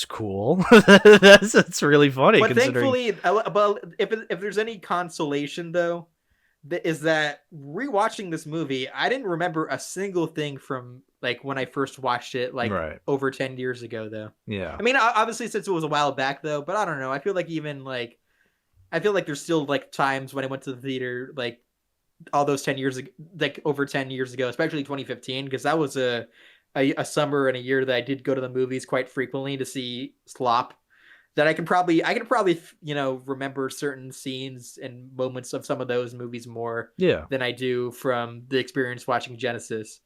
cool. that's really funny. But thankfully, if there's any consolation though, is that rewatching this movie, I didn't remember a single thing from like when I first watched it, like over 10 years ago though. Yeah. I mean, obviously since it was a while back though, but I don't know. I feel like there's still like times when I went to the theater, like all those 10 years ago, like over 10 years ago, especially 2015, because that was a summer and a year that I did go to the movies quite frequently to see slop, that I can probably remember certain scenes and moments of some of those movies more than I do from the experience watching Genesis.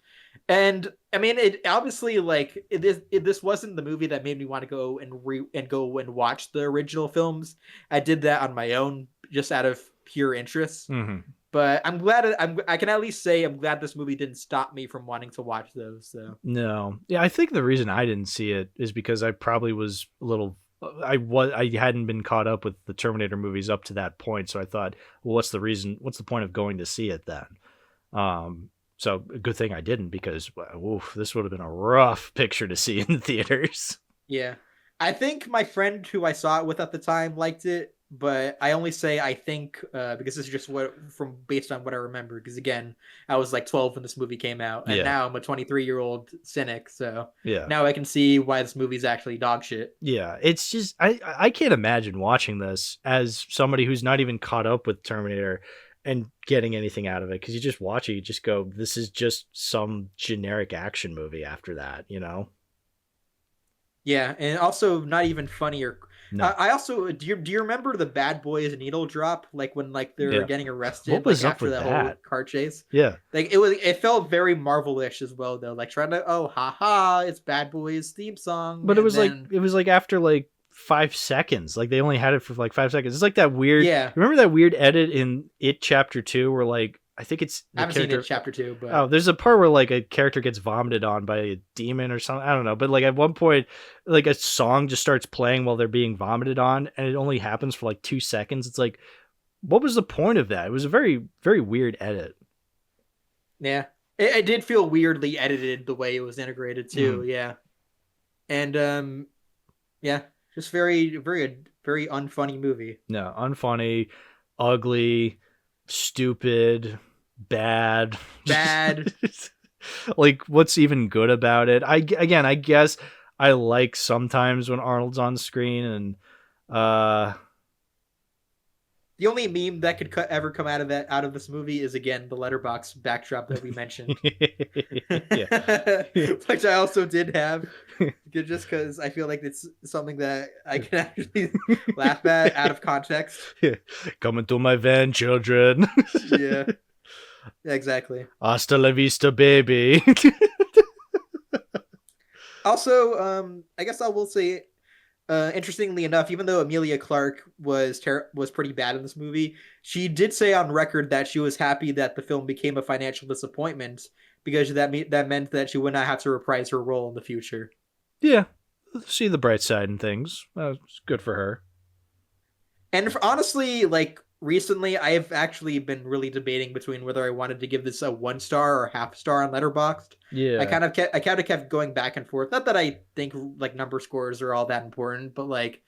And I mean, it obviously like this wasn't the movie that made me want to go and watch the original films. I did that on my own just out of pure interest. Mm-hmm. But I'm glad I can at least say I'm glad this movie didn't stop me from wanting to watch those. So no, yeah, I think the reason I didn't see it is because I probably was a little I hadn't been caught up with the Terminator movies up to that point, so I thought, well, what's the point of going to see it then? So a good thing I didn't, because oof, this would have been a rough picture to see in the theaters. Yeah. I think my friend who I saw it with at the time liked it, but I only say I think because this is just based on what I remember. Because again, I was like 12 when this movie came out, and now I'm a 23-year-old cynic. So now I can see why this movie's actually dog shit. Yeah, it's just I can't imagine watching this as somebody who's not even caught up with Terminator and getting anything out of it, because you just watch it, you just go, this is just some generic action movie after that, you know? Yeah, and also not even funny or. No. I also do you remember the Bad Boys needle drop, like when like they're getting arrested, what was like, up after with that that whole car chase? Yeah, like it felt very Marvel-ish as well though, like trying to haha, it's Bad Boys theme song. but it was like after like 5 seconds, like they only had it for like 5 seconds. It's like that weird. Yeah, remember that weird edit in It Chapter 2 where like I think it's I haven't seen it Chapter 2, but there's a part where like a character gets vomited on by a demon or something. I don't know, but like at one point, like a song just starts playing while they're being vomited on, and it only happens for like 2 seconds. It's like, what was the point of that? It was a very, very weird edit. Yeah, it did feel weirdly edited the way it was integrated too. Yeah, and yeah, just very, very, very unfunny movie. No, unfunny, ugly, stupid, bad. Like, what's even good about it? I guess I like sometimes when Arnold's on screen, and the only meme that could ever come out of this movie is again the letterbox backdrop that we mentioned. Which I also did have, just because I feel like it's something that I can actually laugh at out of context. Coming to my van, children. Yeah, exactly. Hasta la vista, baby. Also, I guess I will say, interestingly enough, even though Emilia Clarke was pretty bad in this movie, she did say on record that she was happy that the film became a financial disappointment, because that meant that she would not have to reprise her role in the future. Yeah, see the bright side in things. It's good for her. And honestly, like recently, I have actually been really debating between whether I wanted to give this a 1 star or half star on Letterboxd. Yeah, I kind of kept going back and forth. Not that I think like number scores are all that important, but like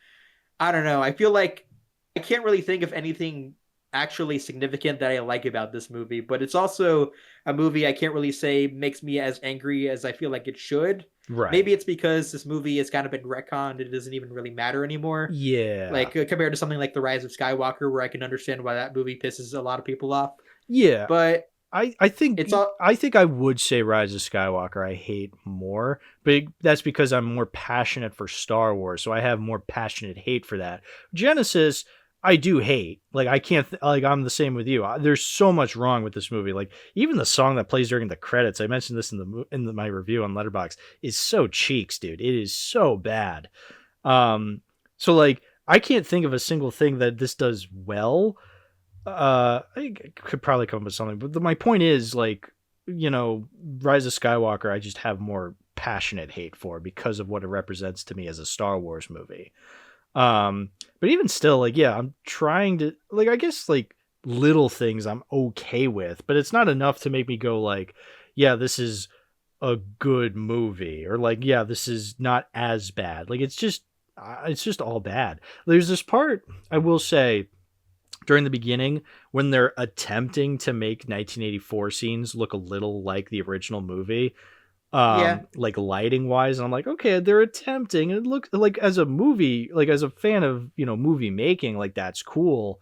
I don't know. I feel like I can't really think of anything actually significant that I like about this movie, but it's also a movie I can't really say makes me as angry as I feel like it should. Right. Maybe it's because this movie has kind of been retconned. It doesn't even really matter anymore. Yeah. Like compared to something like The Rise of Skywalker, where I can understand why that movie pisses a lot of people off. Yeah. But I think I think I would say Rise of Skywalker I hate more, but that's because I'm more passionate for Star Wars, so I have more passionate hate for that. Genesis, I do hate. Like I can't like I'm the same with you. There's so much wrong with this movie. Like even the song that plays during the credits, I mentioned this in my review on Letterboxd, is so cheeks, dude. It is so bad. So like I can't think of a single thing that this does well. I could probably come up with something, but my point is, like, you know, Rise of Skywalker I just have more passionate hate for because of what it represents to me as a Star Wars movie. But even still, like, yeah, I'm trying to, like, I guess, like, little things I'm okay with, but it's not enough to make me go, like, yeah, this is a good movie, or, like, yeah, this is not as bad. Like, it's just all bad. There's this part, I will say, during the beginning, when they're attempting to make 1984 scenes look a little like the original movie, like lighting wise, and I'm like, okay, they're attempting, and it looks like, as a movie, like as a fan of, you know, movie making, like that's cool.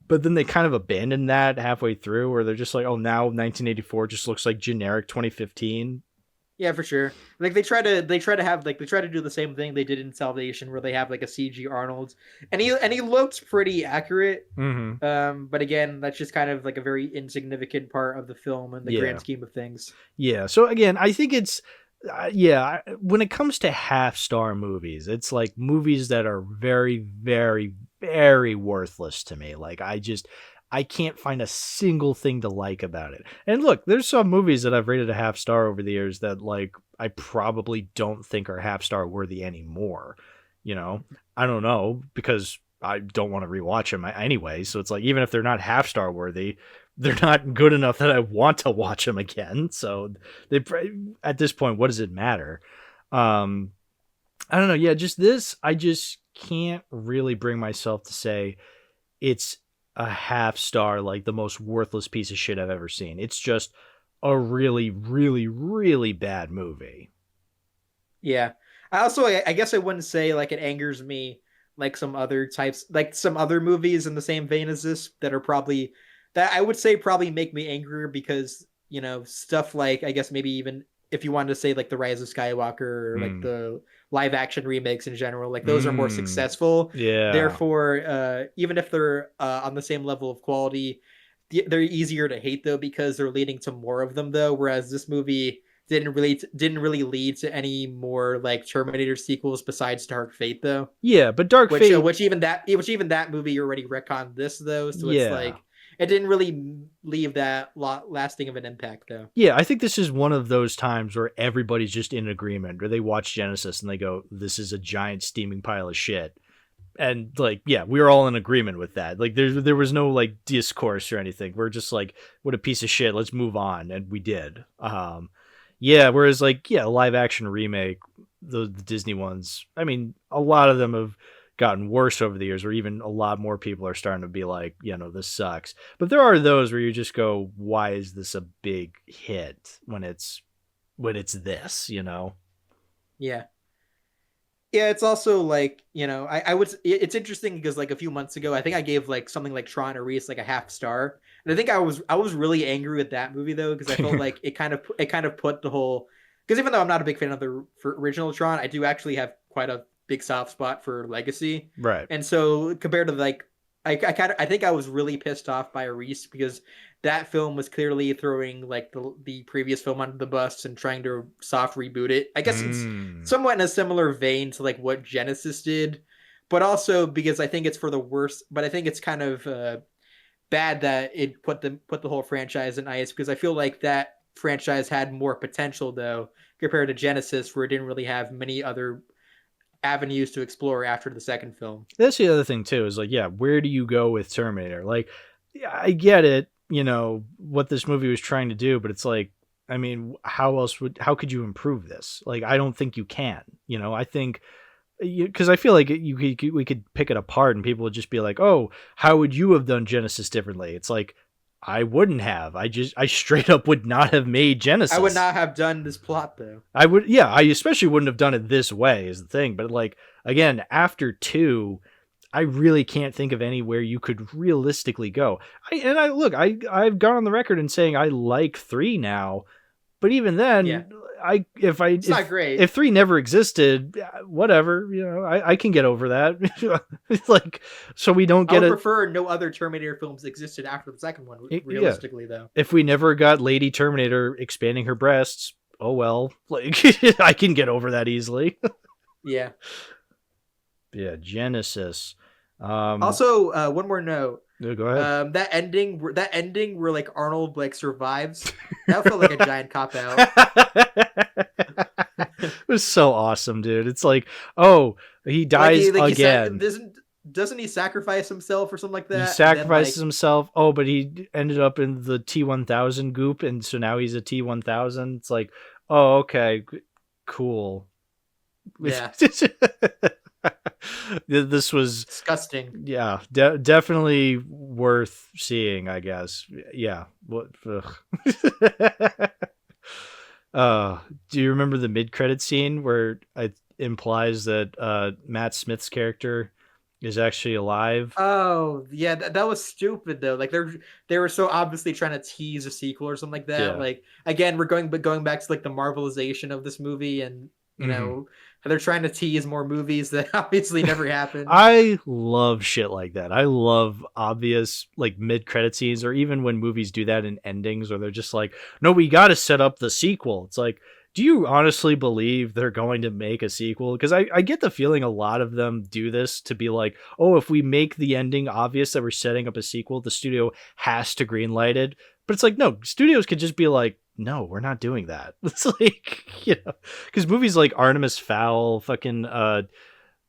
But then they kind of abandon that halfway through, where they're just like, oh, now 1984 just looks like generic 2015. Yeah, for sure. Like they try to do the same thing they did in Salvation, where they have like a CG Arnold, and he looks pretty accurate. Mm-hmm. But again, that's just kind of like a very insignificant part of the film in the grand scheme of things. Yeah. So again, I think it's when it comes to half-star movies, it's like movies that are very, very, very worthless to me. Like I can't find a single thing to like about it. And look, there's some movies that I've rated a half-star over the years that, like, I probably don't think are half-star worthy anymore. You know, I don't know, because I don't want to rewatch them anyway. So it's like, even if they're not half star worthy, they're not good enough that I want to watch them again. So they, at this point, what does it matter? I don't know. Yeah, just this, I just can't really bring myself to say it's a half star, like the most worthless piece of shit I've ever seen. It's just a really, really, really bad movie. Yeah. I guess I wouldn't say like it angers me like some other types, like some other movies in the same vein as this that are probably, that I would say probably make me angrier because, you know, stuff like, I guess maybe even if you wanted to say like the Rise of Skywalker or like the live action remakes in general, like those are more successful. Yeah. Therefore, even if they're on the same level of quality, they're easier to hate though because they're leading to more of them though. Whereas this movie didn't really lead to any more like Terminator sequels besides Dark Fate though. Yeah, but Dark Fate, which even that movie already retconned this though, so yeah, it's like it didn't really leave that lasting of an impact though. Yeah, I think this is one of those times where everybody's just in agreement, or they watch Genesis and they go, "This is a giant steaming pile of shit." And like, yeah, we were all in agreement with that. Like there was no like discourse or anything. We're just like, what a piece of shit. Let's move on. And we did. Yeah. Whereas like, yeah, live action remake, the Disney ones, I mean, a lot of them have gotten worse over the years, or even a lot more people are starting to be like, you know, this sucks. But there are those where you just go, why is this a big hit when it's this, you know? Yeah. Yeah, it's also like, you know, I would, it's interesting because like a few months ago, I think I gave like something like Tron or Reese like a half star. And I think I was really angry with that movie though, because I felt like it kind of put the whole, because even though I'm not a big fan of the original Tron, I do actually have quite a big soft spot for Legacy. Right. And so compared to like, I think I was really pissed off by Reese because that film was clearly throwing like the previous film under the bus and trying to soft reboot it. I guess it's somewhat in a similar vein to like what Genesis did, but also because I think it's for the worst. But I think it's kind of bad that it put the whole franchise in ice, because I feel like that franchise had more potential though compared to Genesis, where it didn't really have many other avenues to explore after the second film. That's the other thing too, is like, yeah, where do you go with Terminator? Like, I get it, you know, what this movie was trying to do, but it's like, I mean, how could you improve this? Like, I don't think you can, you know. I think, because I feel like we could pick it apart and people would just be like, oh, how would you have done Genesis differently? It's like, I wouldn't have. I straight up would not have made Genesis. I would not have done this plot though. I especially wouldn't have done it this way, is the thing. But like, again, after 2, I really can't think of anywhere you could realistically go. I've gone on the record in saying I like 3 now, but even then, yeah. It's not great. If 3 never existed, whatever, you know, I can get over that. It's like, so we don't get I would prefer no other Terminator films existed after the second one, realistically, though. If we never got Lady Terminator expanding her breasts, oh well, like I can get over that easily. Yeah. Yeah, Genesis. Also, one more note. No, go ahead. That ending where like Arnold like survives, that felt like a giant cop out. It was so awesome, dude. It's like, oh, he dies again. Doesn't he sacrifice himself or something like that? He sacrifices himself. Oh, but he ended up in the T-1000 goop, and so now he's a T-1000. It's like, oh, okay, cool. Yeah. This was disgusting. Yeah, definitely worth seeing, I guess. Yeah. What? Do you remember the mid-credit scene where it implies that Matt Smith's character is actually alive? Oh, yeah, that was stupid though. Like they were so obviously trying to tease a sequel or something like that. Yeah. Like, again, we're going back to like the Marvelization of this movie, and you know, they're trying to tease more movies that obviously never happened. I love shit like that. I love obvious like mid-credit scenes, or even when movies do that in endings, or they're just like, no, we got to set up the sequel. It's like, do you honestly believe they're going to make a sequel? Because I get the feeling a lot of them do this to be like, oh, if we make the ending obvious that we're setting up a sequel, the studio has to greenlight it. But it's like, no, studios could just be like, no, we're not doing that. It's like, you know, because movies like Artemis Fowl, fucking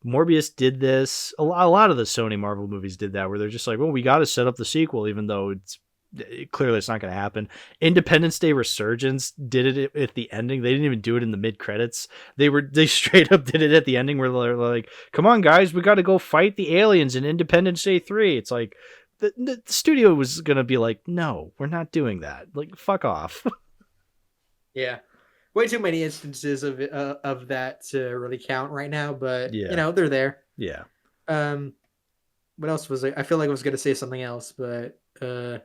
Morbius did this. A lot of the Sony Marvel movies did that, where they're just like, well, we got to set up the sequel, even though clearly it's not going to happen. Independence Day Resurgence did it at the ending. They didn't even do it in the mid credits. They straight up did it at the ending, where they're like, come on guys, we got to go fight the aliens in Independence Day 3. It's like the studio was going to be like, no, we're not doing that. Like, fuck off. Yeah. Way too many instances of that to really count right now, but Yeah. you know, they're there. Yeah. What else was I feel like I was going to say something else, but man,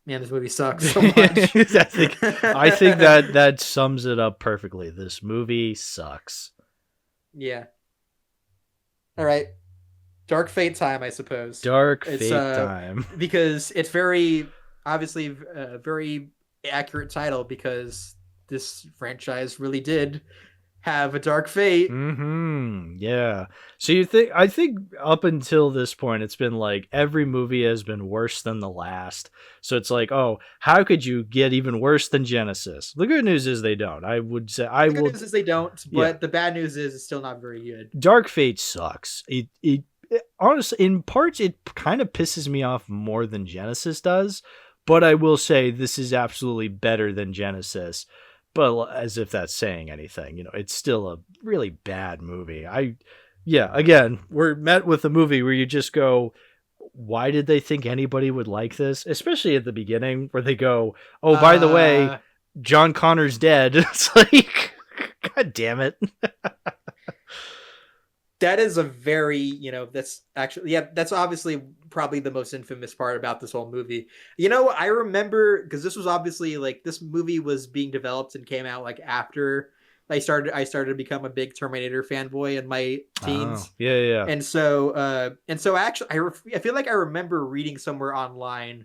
this movie sucks so much. I think that sums it up perfectly. This movie sucks. Yeah. All right. Dark Fate time, I suppose. Dark Fate time. Because it's very obviously very accurate title, because this franchise really did have a dark fate. Yeah. So I think up until this point, it's been like every movie has been worse than the last. So it's like, oh, how could you get even worse than Genesis? The good news is they don't. I would say the good news is they don't, but the bad news is it's still not very good. Dark Fate sucks. It honestly, in parts, it kind of pisses me off more than Genesis does. But I will say this is absolutely better than Genesis. But as if that's saying anything, you know, it's still a really bad movie. Again, we're met with a movie where you just go, why did they think anybody would like this? Especially at the beginning, where they go, oh, by the way, John Connor's dead. It's like, God damn it. That is a very, you know, that's actually, yeah, that's obviously probably the most infamous part about this whole movie. You know, I remember, because this was obviously like, this movie was being developed and came out like after I started to become a big Terminator fanboy in my teens. Oh, yeah. And so actually, I feel like I remember reading somewhere online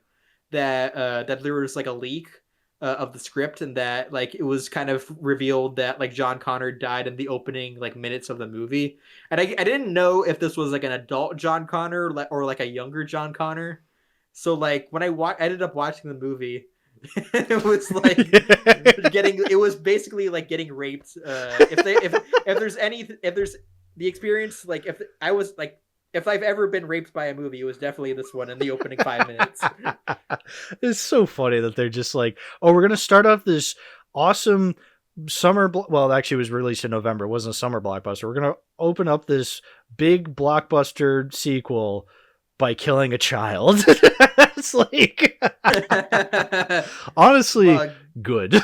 that that there was like a leak of the script, and that like it was kind of revealed that like John Connor died in the opening like minutes of the movie, and I didn't know if this was like an adult John Connor or like a younger John Connor. So like when I ended up watching the movie, it was like it was basically like getting raped. If there's the experience, like if I was like, if I've ever been raped by a movie, it was definitely this one in the opening 5 minutes. It's so funny that they're just like, oh, we're going to start off this awesome summer. Well, actually, it was released in November. It wasn't a summer blockbuster. We're going to open up this big blockbuster sequel by killing a child. It's like, honestly, good.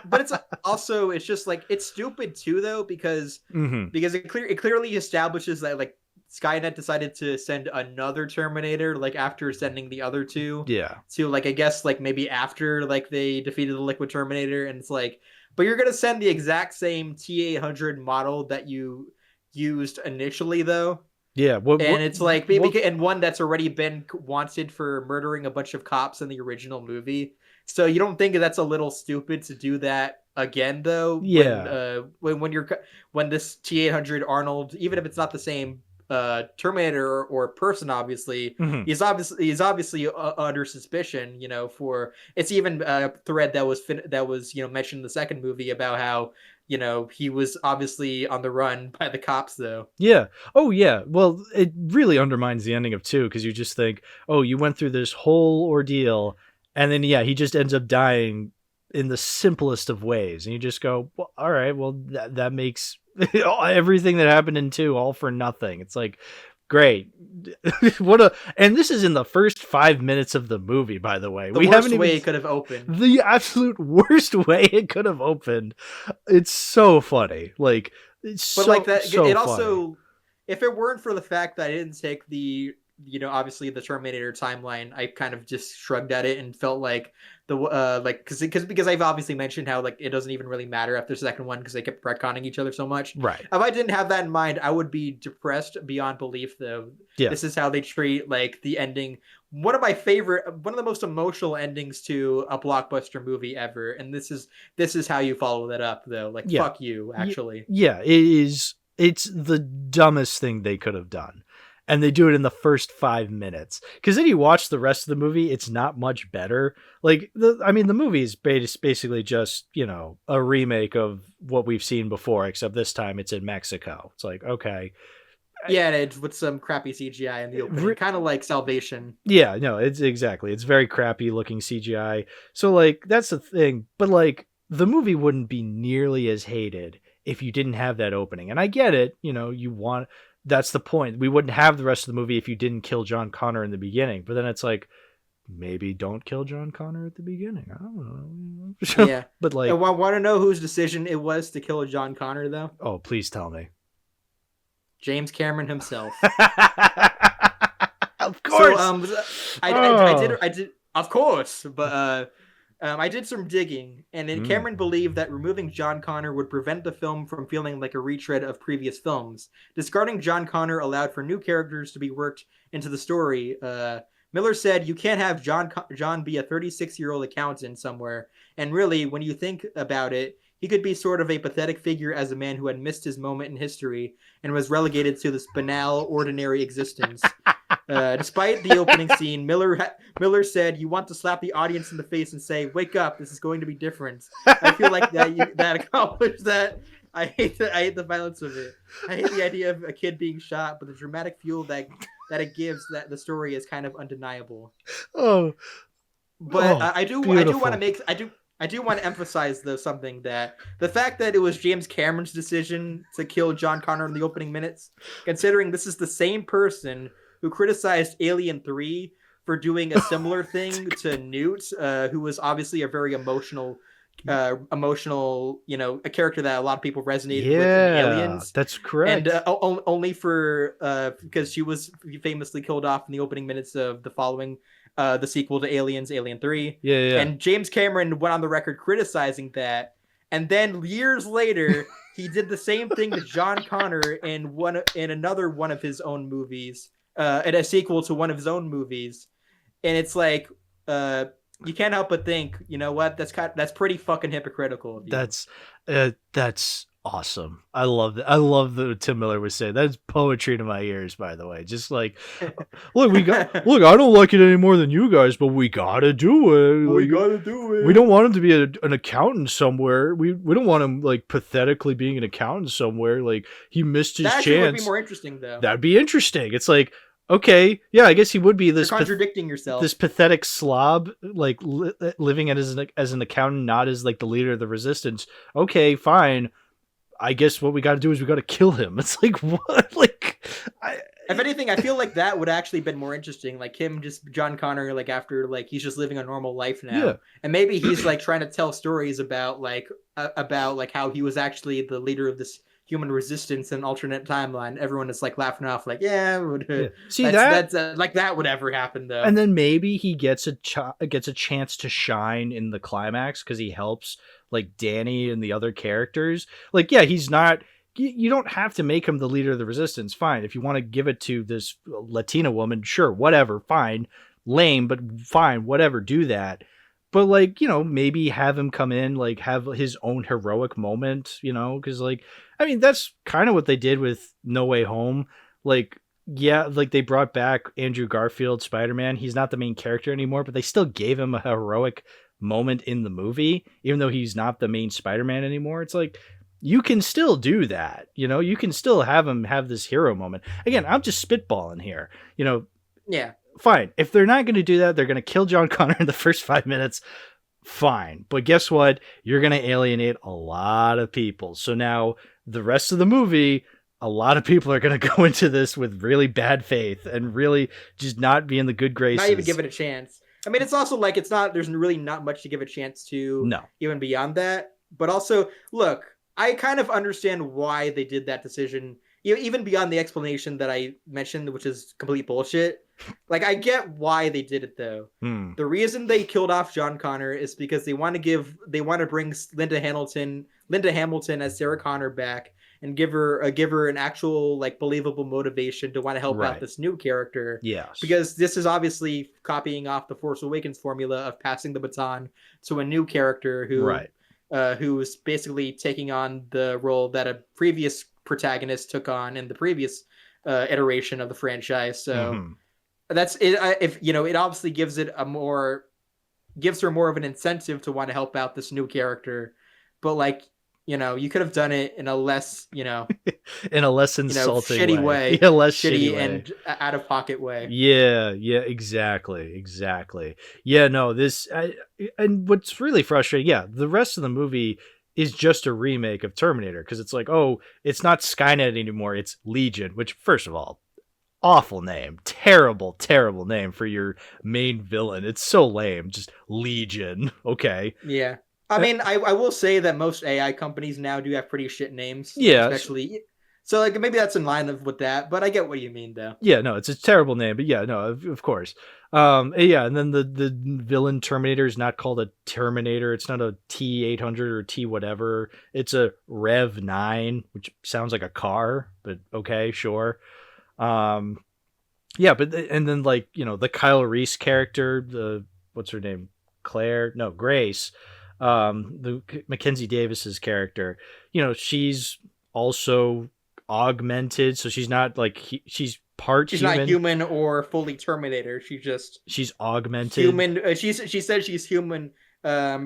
But it's also, it's just like, it's stupid too, though, because it clearly establishes that like Skynet decided to send another Terminator like after sending the other two. Yeah. To like, I guess like maybe after like they defeated the Liquid Terminator, and it's like, but you're gonna send the exact same T-800 model that you used initially, though. Yeah, and it's like and one that's already been wanted for murdering a bunch of cops in the original movie. So you don't think that's a little stupid to do that again, though? Yeah. When this T-800 Arnold, even if it's not the same Terminator or person, obviously, he's obviously under suspicion. You know, for it's even a thread that was mentioned in the second movie about how, you know, he was obviously on the run by the cops, though. Yeah. Oh, yeah. Well, it really undermines the ending of 2, because you just think, oh, you went through this whole ordeal, and then, yeah, he just ends up dying in the simplest of ways. And you just go, well, all right, well, that makes everything that happened in 2 all for nothing. It's like, great. And this is in the first 5 minutes of the movie, by the way. The worst way it could have opened. The absolute worst way it could have opened. It's so funny. Like, it's but so, like that, so it funny. Also, if it weren't for the fact that I didn't take the, you know, obviously the Terminator timeline, I kind of just shrugged at it and felt like the like because I've obviously mentioned how like it doesn't even really matter after the second one because they kept retconning each other so much. Right. If I didn't have that in mind, I would be depressed beyond belief, though. Yeah. This is how they treat like the ending. One of the most emotional endings to a blockbuster movie ever, and this is how you follow that up, though. Like, fuck you, actually. Yeah, it is. It's the dumbest thing they could have done. and they do it in the first 5 minutes. Because then you watch the rest of the movie, it's not much better. Like, the movie is basically just, a remake of what we've seen before, except this time it's in Mexico. It's like, okay. Yeah, and it's with some crappy CGI in the opening, kind of like Salvation. Yeah, no, it's very crappy looking CGI. So, like, that's the thing. But, like, the movie wouldn't be nearly as hated if you didn't have that opening. And I get it, that's the point. We wouldn't have the rest of the movie if you didn't kill John Connor in the beginning. But then it's like, maybe don't kill John Connor at the beginning. I don't know. Yeah. But, like, I want to know whose decision it was to kill John Connor, though. Oh, please tell me. James Cameron himself. Of course. So, I did, of course, but I did some digging, and then Cameron believed that removing John Connor would prevent the film from feeling like a retread of previous films. Discarding John Connor allowed for new characters to be worked into the story. Miller said, "You can't have John be a 36-year-old accountant somewhere, and really, when you think about it, he could be sort of a pathetic figure as a man who had missed his moment in history and was relegated to this banal, ordinary existence." Despite the opening scene, Miller said, "You want to slap the audience in the face and say, 'Wake up! This is going to be different.'" I feel like that accomplished that. I hate the violence of it. I hate the idea of a kid being shot, but the dramatic fuel that it gives that the story is kind of undeniable. Oh, but I do want to emphasize though something, that the fact that it was James Cameron's decision to kill John Connor in the opening minutes, considering this is the same person who criticized Alien 3 for doing a similar thing to Newt, who was obviously a very emotional, a character that a lot of people resonated with in Aliens. That's correct. And only for because she was famously killed off in the opening minutes of the following the sequel to Aliens, Alien 3. Yeah. And James Cameron went on the record criticizing that, and then years later he did the same thing to John Connor in another one of his own movies. In a sequel to one of his own movies, and it's like, you can't help but think, you know what? That's pretty fucking hypocritical of you. That's awesome. I love that. I love that Tim Miller was saying. That's poetry to my ears, by the way. Just like, look, I don't like it any more than you guys, but we gotta do it. We gotta do it. We don't want him to be an accountant somewhere. We don't want him like pathetically being an accountant somewhere. Like, he missed his chance. That would be more interesting, though. That'd be interesting. It's like, okay, yeah, I guess he would be this. You're contradicting yourself. This pathetic slob, like living as an accountant, not as like the leader of the resistance. Okay, fine. I guess what we got to do is we got to kill him. It's like, what? Like, if anything, I feel like that would actually been more interesting. Like John Connor, like after like he's just living a normal life now, yeah. And maybe he's like trying to tell stories about how he was actually the leader of this human resistance in an alternate timeline. Everyone is like laughing off, like, yeah. See, that's like that would ever happen though. And then maybe he gets a chance to shine in the climax because he helps like Danny and the other characters. Like, yeah, he's not. You don't have to make him the leader of the resistance. Fine, if you want to give it to this Latina woman, sure, whatever, fine. Lame, but fine, whatever. Do that. But, like, maybe have him come in, like, have his own heroic moment, because, like, I mean, that's kind of what they did with No Way Home. Like, yeah, like, they brought back Andrew Garfield, Spider-Man. He's not the main character anymore, but they still gave him a heroic moment in the movie, even though he's not the main Spider-Man anymore. It's like, you can still do that, you can still have him have this hero moment. Again, I'm just spitballing here, Yeah. Fine. If they're not going to do that, they're going to kill John Connor in the first 5 minutes. Fine. But guess what? You're going to alienate a lot of people. So now the rest of the movie, a lot of people are going to go into this with really bad faith and really just not be in the good graces. Not even give it a chance. I mean, it's also like, there's really not much to give a chance to. No. Even beyond that. But also, look, I kind of understand why they did that decision, even beyond the explanation that I mentioned, which is complete bullshit. Like, I get why they did it, though. The reason they killed off John Connor is because they want to bring Linda Hamilton as Sarah Connor back and give her an actual, like, believable motivation to want to help out this new character. Yes. Because this is obviously copying off the Force Awakens formula of passing the baton to a new character who's basically taking on the role that a previous protagonist took on in the previous iteration of the franchise. So Mhm. that's it. If it obviously gives her more of an incentive to want to help out this new character, but like you could have done it in a less In a less insulting shitty way. way, Yeah, less shitty shitty way. and out of pocket way. Yeah, exactly. Yeah, no, and what's really frustrating, yeah, the rest of the movie is just a remake of Terminator because it's like, oh, it's not Skynet anymore, it's Legion, which, first of all, awful name, terrible name for your main villain. It's so lame, just Legion. Okay, Yeah. I mean, I will say that most AI companies now do have pretty shit names, like yeah, especially. So like maybe that's in line with that, but I get what you mean though. yeah, no, it's a terrible name, but yeah, no, of course. Yeah, and then the villain Terminator is not called a Terminator. It's not a T-800 or T whatever. It's a Rev 9, which sounds like a car, but okay, sure. Um, yeah, but and then like the Kyle Reese character, the what's her name, Claire? No, Grace. The Mackenzie Davis's character. She's also augmented, so she's not like she's part She's human. not human or fully Terminator. She's augmented. Human. She says she's human.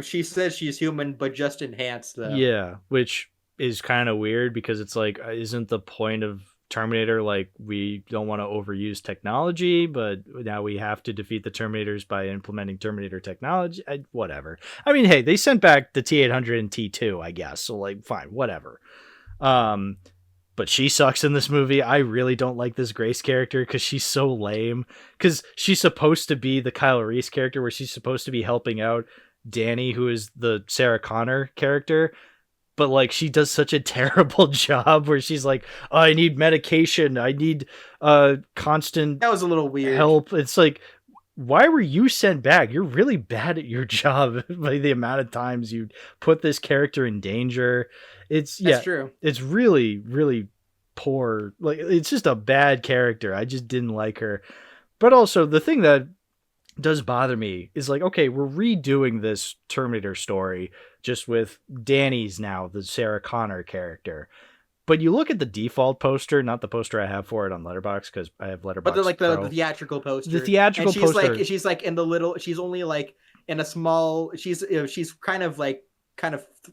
She says she's human, but just enhanced though. Yeah, which is kind of weird because it's like, isn't the point of Terminator like we don't want to overuse technology, but now we have to defeat the Terminators by implementing Terminator technology? Whatever. I mean, hey, they sent back the T-800 and T2, I guess. So like, fine, whatever. But she sucks in this movie. I really don't like this Grace character because she's so lame. Because she's supposed to be the Kyle Reese character where she's supposed to be helping out Danny, who is the Sarah Connor character. But like she does such a terrible job where she's like, oh, I need medication. I need constant That was a little weird. help. It's like, why were you sent back? You're really bad at your job by the amount of times you put this character in danger. That's true. It's really, really poor. Like, it's just a bad character. I just didn't like her. But also the thing that does bother me is like, okay, we're redoing this Terminator story just with Danny's now the Sarah Connor character. But you look at the default poster, not the poster I have for it on Letterboxd because I have Letterboxd. But the Pro. theatrical poster. The theatrical and poster. She's like in the little. She's only like in a small. She's kind of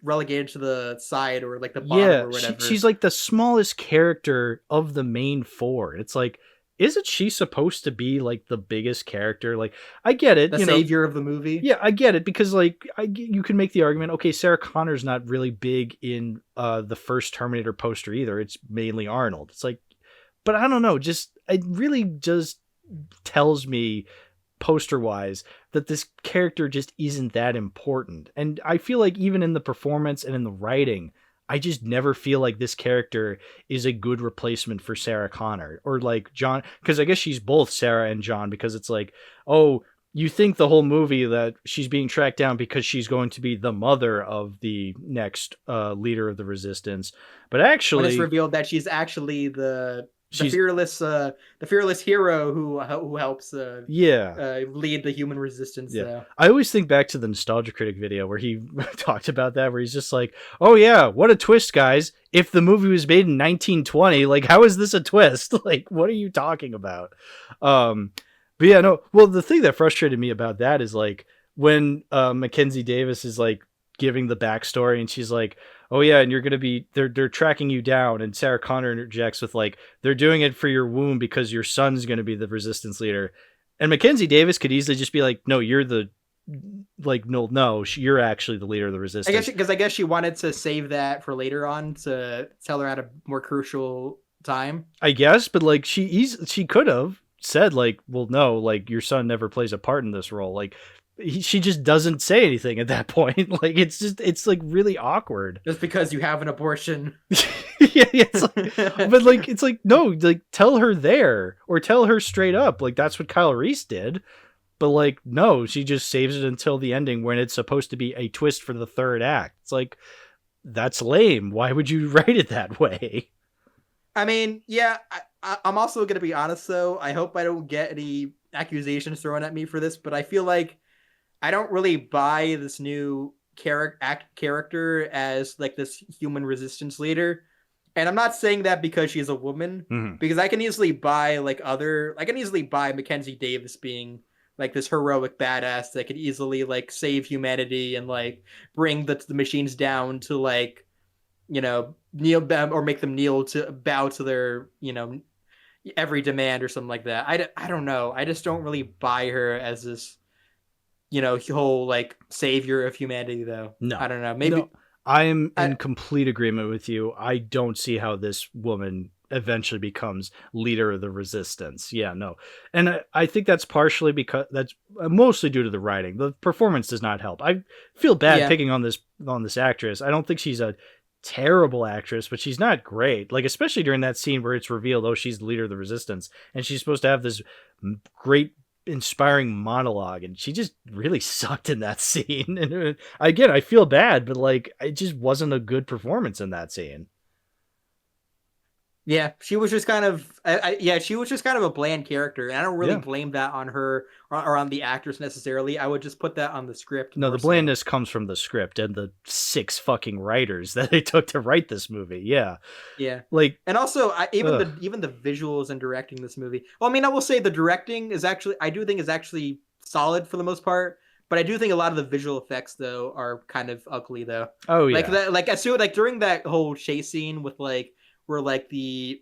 relegated to the side or like the bottom or whatever. She's like the smallest character of the main four. It's like, isn't she supposed to be like the biggest character? Like, I get it, the savior of the movie. Yeah, I get it because like you can make the argument. Okay, Sarah Connor's not really big in the first Terminator poster either. It's mainly Arnold. It's like, but I don't know. Just it really just tells me poster wise that this character just isn't that important. And I feel like even in the performance and in the writing, I just never feel like this character is a good replacement for Sarah Connor or like John, because I guess she's both Sarah and John, because it's like, oh, you think the whole movie that she's being tracked down because she's going to be the mother of the next leader of the resistance, but actually when it's revealed that she's actually the fearless hero who helps lead the human resistance. Yeah. I always think back to the Nostalgia Critic video where he talked about that, where he's just like, oh yeah, what a twist, guys. If the movie was made in 1920, like, how is this a twist? Like, what are you talking about? But yeah, no, well, the thing that frustrated me about that is like when Mackenzie Davis is like giving the backstory and she's like, oh yeah, and you're gonna be they're tracking you down, and Sarah Connor interjects with like, they're doing it for your womb because your son's gonna be the resistance leader. And Mackenzie Davis could easily just be like, no, you're the you're actually the leader of the resistance. I guess she wanted to save that for later on to tell her at a more crucial time, I guess. But like she could have said like, well, no, like your son never plays a part in this role. Like she just doesn't say anything at that point. Like it's like really awkward. Just because you have an abortion. Yeah, it's like, but like it's like, no, like tell her there or tell her straight up. Like that's what Kyle Reese did. But like, no, she just saves it until the ending when it's supposed to be a twist for the third act. It's like, that's lame. Why would you write it that way? I mean, yeah, I'm also going to be honest, though. I hope I don't get any accusations thrown at me for this, but I feel like I don't really buy this new character as like this human resistance leader, And I'm not saying that because she's a woman, Mhm. because I can easily buy Mackenzie Davis being like this heroic badass that could easily like save humanity and like bring the machines down to like, kneel or make them bow to their, every demand or something like that. I don't know. I just don't really buy her as this, whole like savior of humanity though. No, I don't know. no, Maybe I am I, in complete agreement with you. I don't see how this woman eventually becomes leader of the resistance. Yeah, no. And I think that's partially because that's mostly due to the writing. The performance does not help. I feel bad yeah. picking on this actress. I don't think she's a terrible actress, but she's not great. Like, especially during that scene where it's revealed, oh, she's the leader of the resistance, and she's supposed to have this great inspiring monologue, and she just really sucked in that scene. And again, I feel bad, but like it just wasn't a good performance in that scene. Yeah, she was just kind of, she was just kind of a bland character, and I don't really Yeah. blame that on her or on the actress necessarily. I would just put that on the script No, more the so. blandness comes from the script and the 6 fucking writers that they took to write this movie. Yeah. Yeah, Like, and also even ugh. the visuals and directing this movie. Well, I mean, I will say the directing is actually I do think is actually solid for the most part, but I do think a lot of the visual effects though are kind of ugly though. Oh Like yeah. that, like as soon like during that whole chase scene with like where like the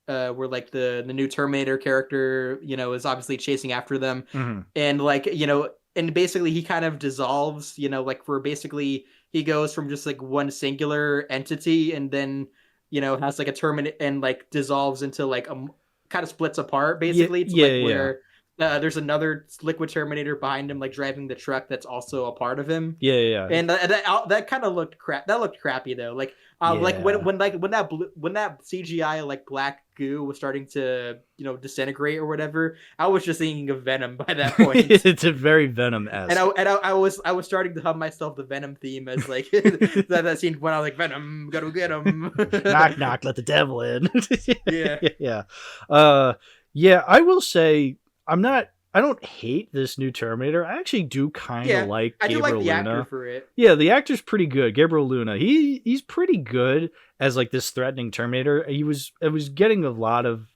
where like the new Terminator character, is obviously chasing after them, Mhm. and like and basically he kind of dissolves, like where basically he goes from just like one singular entity, and then has like a terminate and like dissolves into like a kind of splits apart Yeah, basically to yeah, like yeah. where there's another liquid Terminator behind him like driving the truck that's also a part of him, Yeah, yeah. and that kind of looked crap. That looked crappy though. Like Yeah. when that CGI like black goo was starting to disintegrate or whatever, I was just thinking of Venom by that point. It's a very And Venom-esque. I was starting to hum myself the Venom theme as like that scene when I was like Venom, gotta get him. Knock knock, let the devil in. Yeah, Yeah. Uh yeah, I will say I don't hate this new Terminator. I actually do kind of yeah. like I do like Gabriel the actor Luna. for it. Yeah, the actor's pretty good. Gabriel Luna. He's pretty good as like this threatening Terminator. I was getting a lot of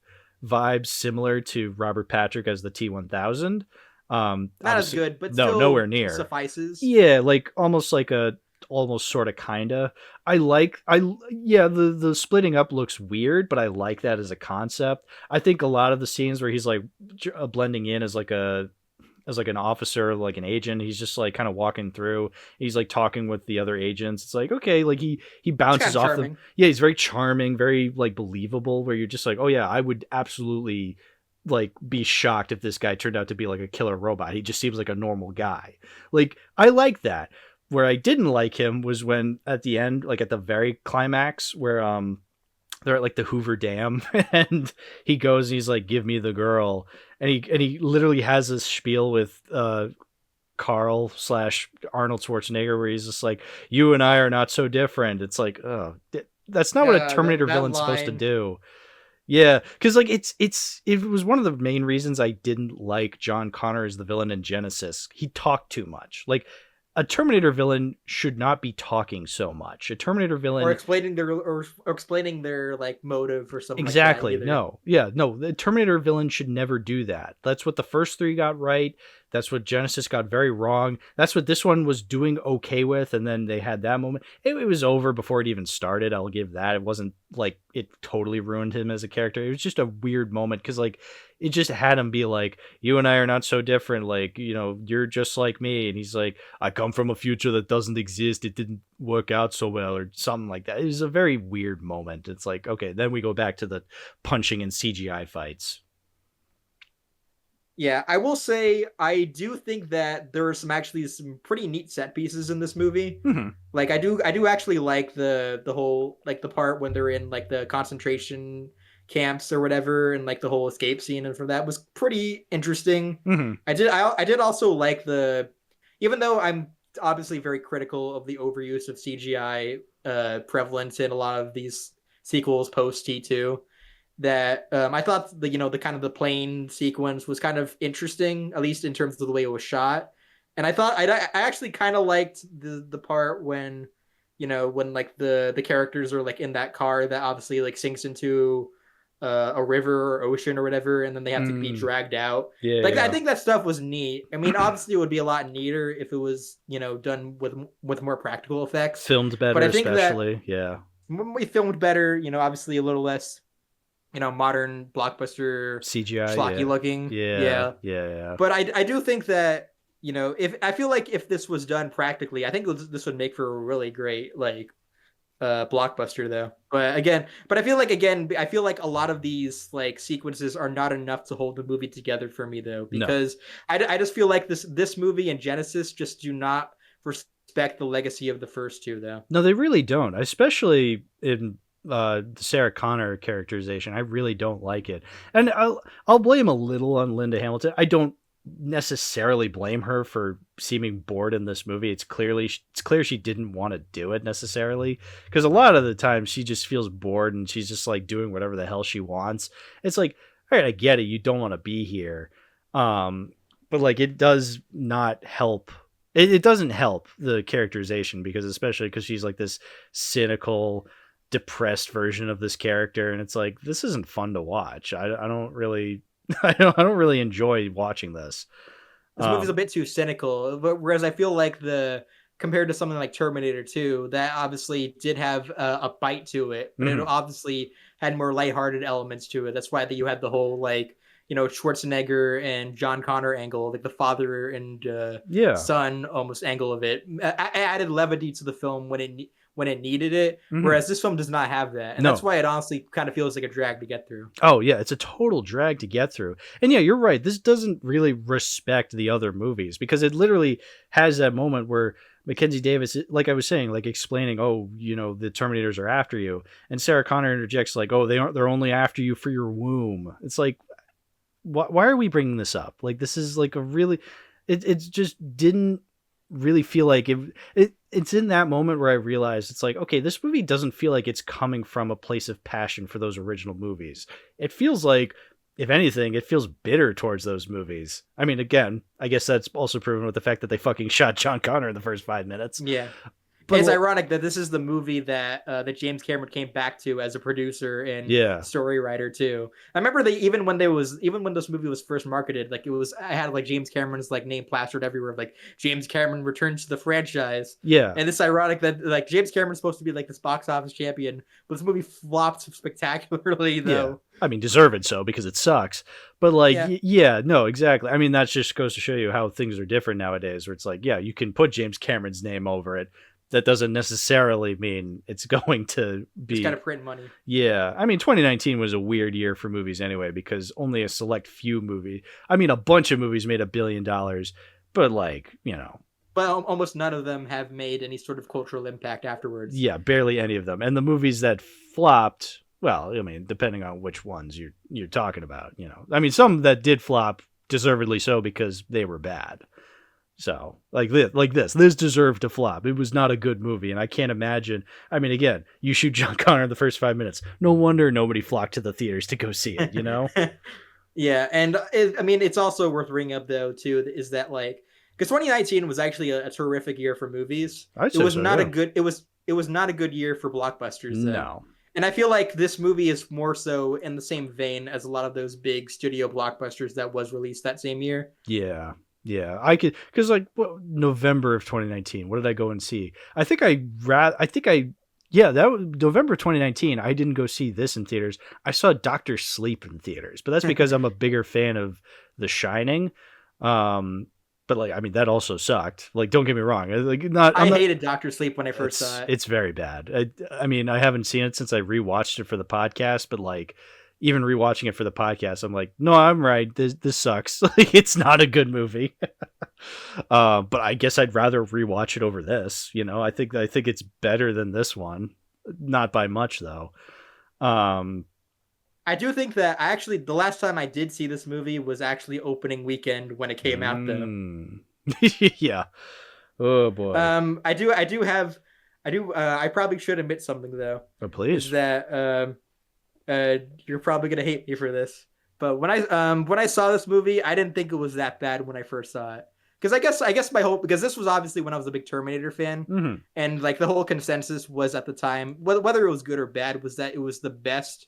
vibes similar to Robert Patrick as the T-1000. Not as Obviously, good, but no, still nowhere near. suffices. Yeah, like almost sort of kinda. Yeah, the splitting up looks weird, but I like that as a concept. I think a lot of the scenes where he's like blending in as like an officer, like an agent, he's just like kind of walking through. He's like talking with the other agents. It's like, okay, like he It's kind bounces of off them. charming. Yeah, he's very charming, very like believable, where you're just like, oh yeah, I would absolutely like be shocked if this guy turned out to be like a killer robot. He just seems like a normal guy. Like I like that. Where I didn't like him was when at the end, like at the very climax, where they're at like the Hoover Dam, and he goes and he's like, "Give me the girl," and he literally has this spiel with Carl slash Arnold Schwarzenegger, where he's just like, "You and I are not so different." It's like, oh, that's not what a Terminator That villain's supposed to line. do. Yeah, because like it was one of the main reasons I didn't like John Connor as the villain in Genesis. He talked too much. Like a Terminator villain should not be talking so much. A Terminator Or villain, explaining their like motive or something like that exactly. either. No, yeah, no. The Terminator villain should never do that. That's what the first 3 got right. That's what Genesis got very wrong. That's what this one was doing okay with, and then they had that moment. It was over before it even started. I'll give that. It wasn't like it totally ruined him as a character. It was just a weird moment because like it just had him be like, "You and I are not so different. Like, you're just like me." And he's like, "I come from a future that doesn't exist. It didn't work out so well," or something like that. It was a very weird moment. It's like, okay, then we go back to the punching and CGI fights. Yeah, I will say I do think that there are some pretty neat set pieces in this movie. Mhm. Like I do actually like the whole like the part when they're in like the concentration camps or whatever, and like the whole escape scene, and for that was pretty interesting. Mhm. I did also like even though I'm obviously very critical of the overuse of CGI prevalent in a lot of these sequels post T2, that I thought the kind of the plane sequence was kind of interesting, at least in terms of the way it was shot. And I thought I actually kind of liked the part when when like the characters are like in that car that obviously like sinks into a river or ocean or whatever, and then they have to be dragged out. Yeah, Like I yeah. think that stuff was neat. I mean, obviously it would be a lot neater if it was done with more practical effects. Filmed But better, I think that especially. Yeah. when we filmed better, obviously a little less, modern blockbuster CGI. schlocky Yeah. looking. Yeah. Yeah. Yeah. Yeah. But I do think that, if I feel like if this was done practically, I think this would make for a really great like blockbuster though. But I feel like a lot of these like sequences are not enough to hold the movie together for me though, No. because I just feel like this movie and Genesis just do not respect the legacy of the first two though. No, they really don't, especially in the Sarah Connor characterization. I really don't like it. And I'll blame a little on Linda Hamilton. I don't necessarily blame her for seeming bored in this movie. It's clear she didn't want to do it necessarily, because a lot of the time she just feels bored and she's just like doing whatever the hell she wants. It's like, all right, I get it, you don't want to be here, but like it does not help. It doesn't help the characterization, because especially because she's like this cynical, depressed version of this character, and it's like, this isn't fun to watch. I don't really I don't really enjoy watching this. This movie's a bit too cynical, but whereas I feel like compared to something like Terminator 2, that obviously did have a bite to it, but it obviously had more lighthearted elements to it. That's why you had the whole like Schwarzenegger and John Connor angle, like the father and son almost angle of it. I added levity to the film when it needed it, whereas this film does not have that, and that's why it honestly kind of feels like a drag to get through. Oh yeah, it's a total drag to get through. And yeah, you're right, this doesn't really respect the other movies, because it literally has that moment where Mackenzie Davis, like I was saying, like explaining, oh, the Terminators are after you, and Sarah Connor interjects like, oh, they're only after you for your womb. It's like, why are we bringing this up? Like, this is like a really, it just didn't really feel like it's in that moment where I realized it's like, okay, this movie doesn't feel like it's coming from a place of passion for those original movies. It feels like, if anything, it feels bitter towards those movies. I mean, again, I guess that's also proven with the fact that they fucking shot John Connor in the first 5 minutes. Yeah. But it's ironic that this is the movie that James Cameron came back to as a producer and story writer too. I remember even when this movie was first marketed, like I had like James Cameron's like name plastered everywhere, like James Cameron returns to the franchise. Yeah, and it's ironic that like James Cameron's supposed to be like this box office champion, but this movie flopped spectacularly though. Yeah. I mean, deserved so, because it sucks. But like, no, exactly. I mean, that just goes to show you how things are different nowadays, where it's like, yeah, you can put James Cameron's name over it. That doesn't necessarily mean it's going to be... It's got to print money. Yeah. I mean, 2019 was a weird year for movies anyway, because only a select few movies... I mean, a bunch of movies made $1 billion, but like, But almost none of them have made any sort of cultural impact afterwards. Yeah, barely any of them. And the movies that flopped, well, I mean, depending on which ones you're talking about, I mean, some that did flop, deservedly so, because they were bad. So this deserved to flop. It was not a good movie, and I can't imagine. I mean, again, you shoot John Connor in the first 5 minutes. No wonder nobody flocked to the theaters to go see it. Yeah, and it's also worth bringing up though too, is that like, because 2019 was actually a terrific year for movies. It was not a good year for blockbusters. No. And I feel like this movie is more so in the same vein as a lot of those big studio blockbusters that was released that same year. Yeah. Yeah, I could, because like November of 2019, what did I go and see? That was November 2019. I didn't go see this in theaters. I saw Doctor Sleep in theaters, but that's because I'm a bigger fan of The Shining. But like, I mean, that also sucked. Like, don't get me wrong. I hated Doctor Sleep when I first saw it. It's very bad. I mean, I haven't seen it since I rewatched it for the podcast, but like, even rewatching it for the podcast, I'm like, no, I'm right. This sucks. Like, it's not a good movie. But I guess I'd rather rewatch it over this. I think it's better than this one, not by much though. I do think that the last time I did see this movie was actually opening weekend when it came out though. Yeah. Oh boy. I probably should admit something though. Oh, please. Is that you're probably gonna hate me for this, but when I saw this movie, I didn't think it was that bad when I first saw it. because I guess my hope, because this was obviously when I was a big Terminator fan, and like the whole consensus was at the time, whether it was good or bad, was that it was the best.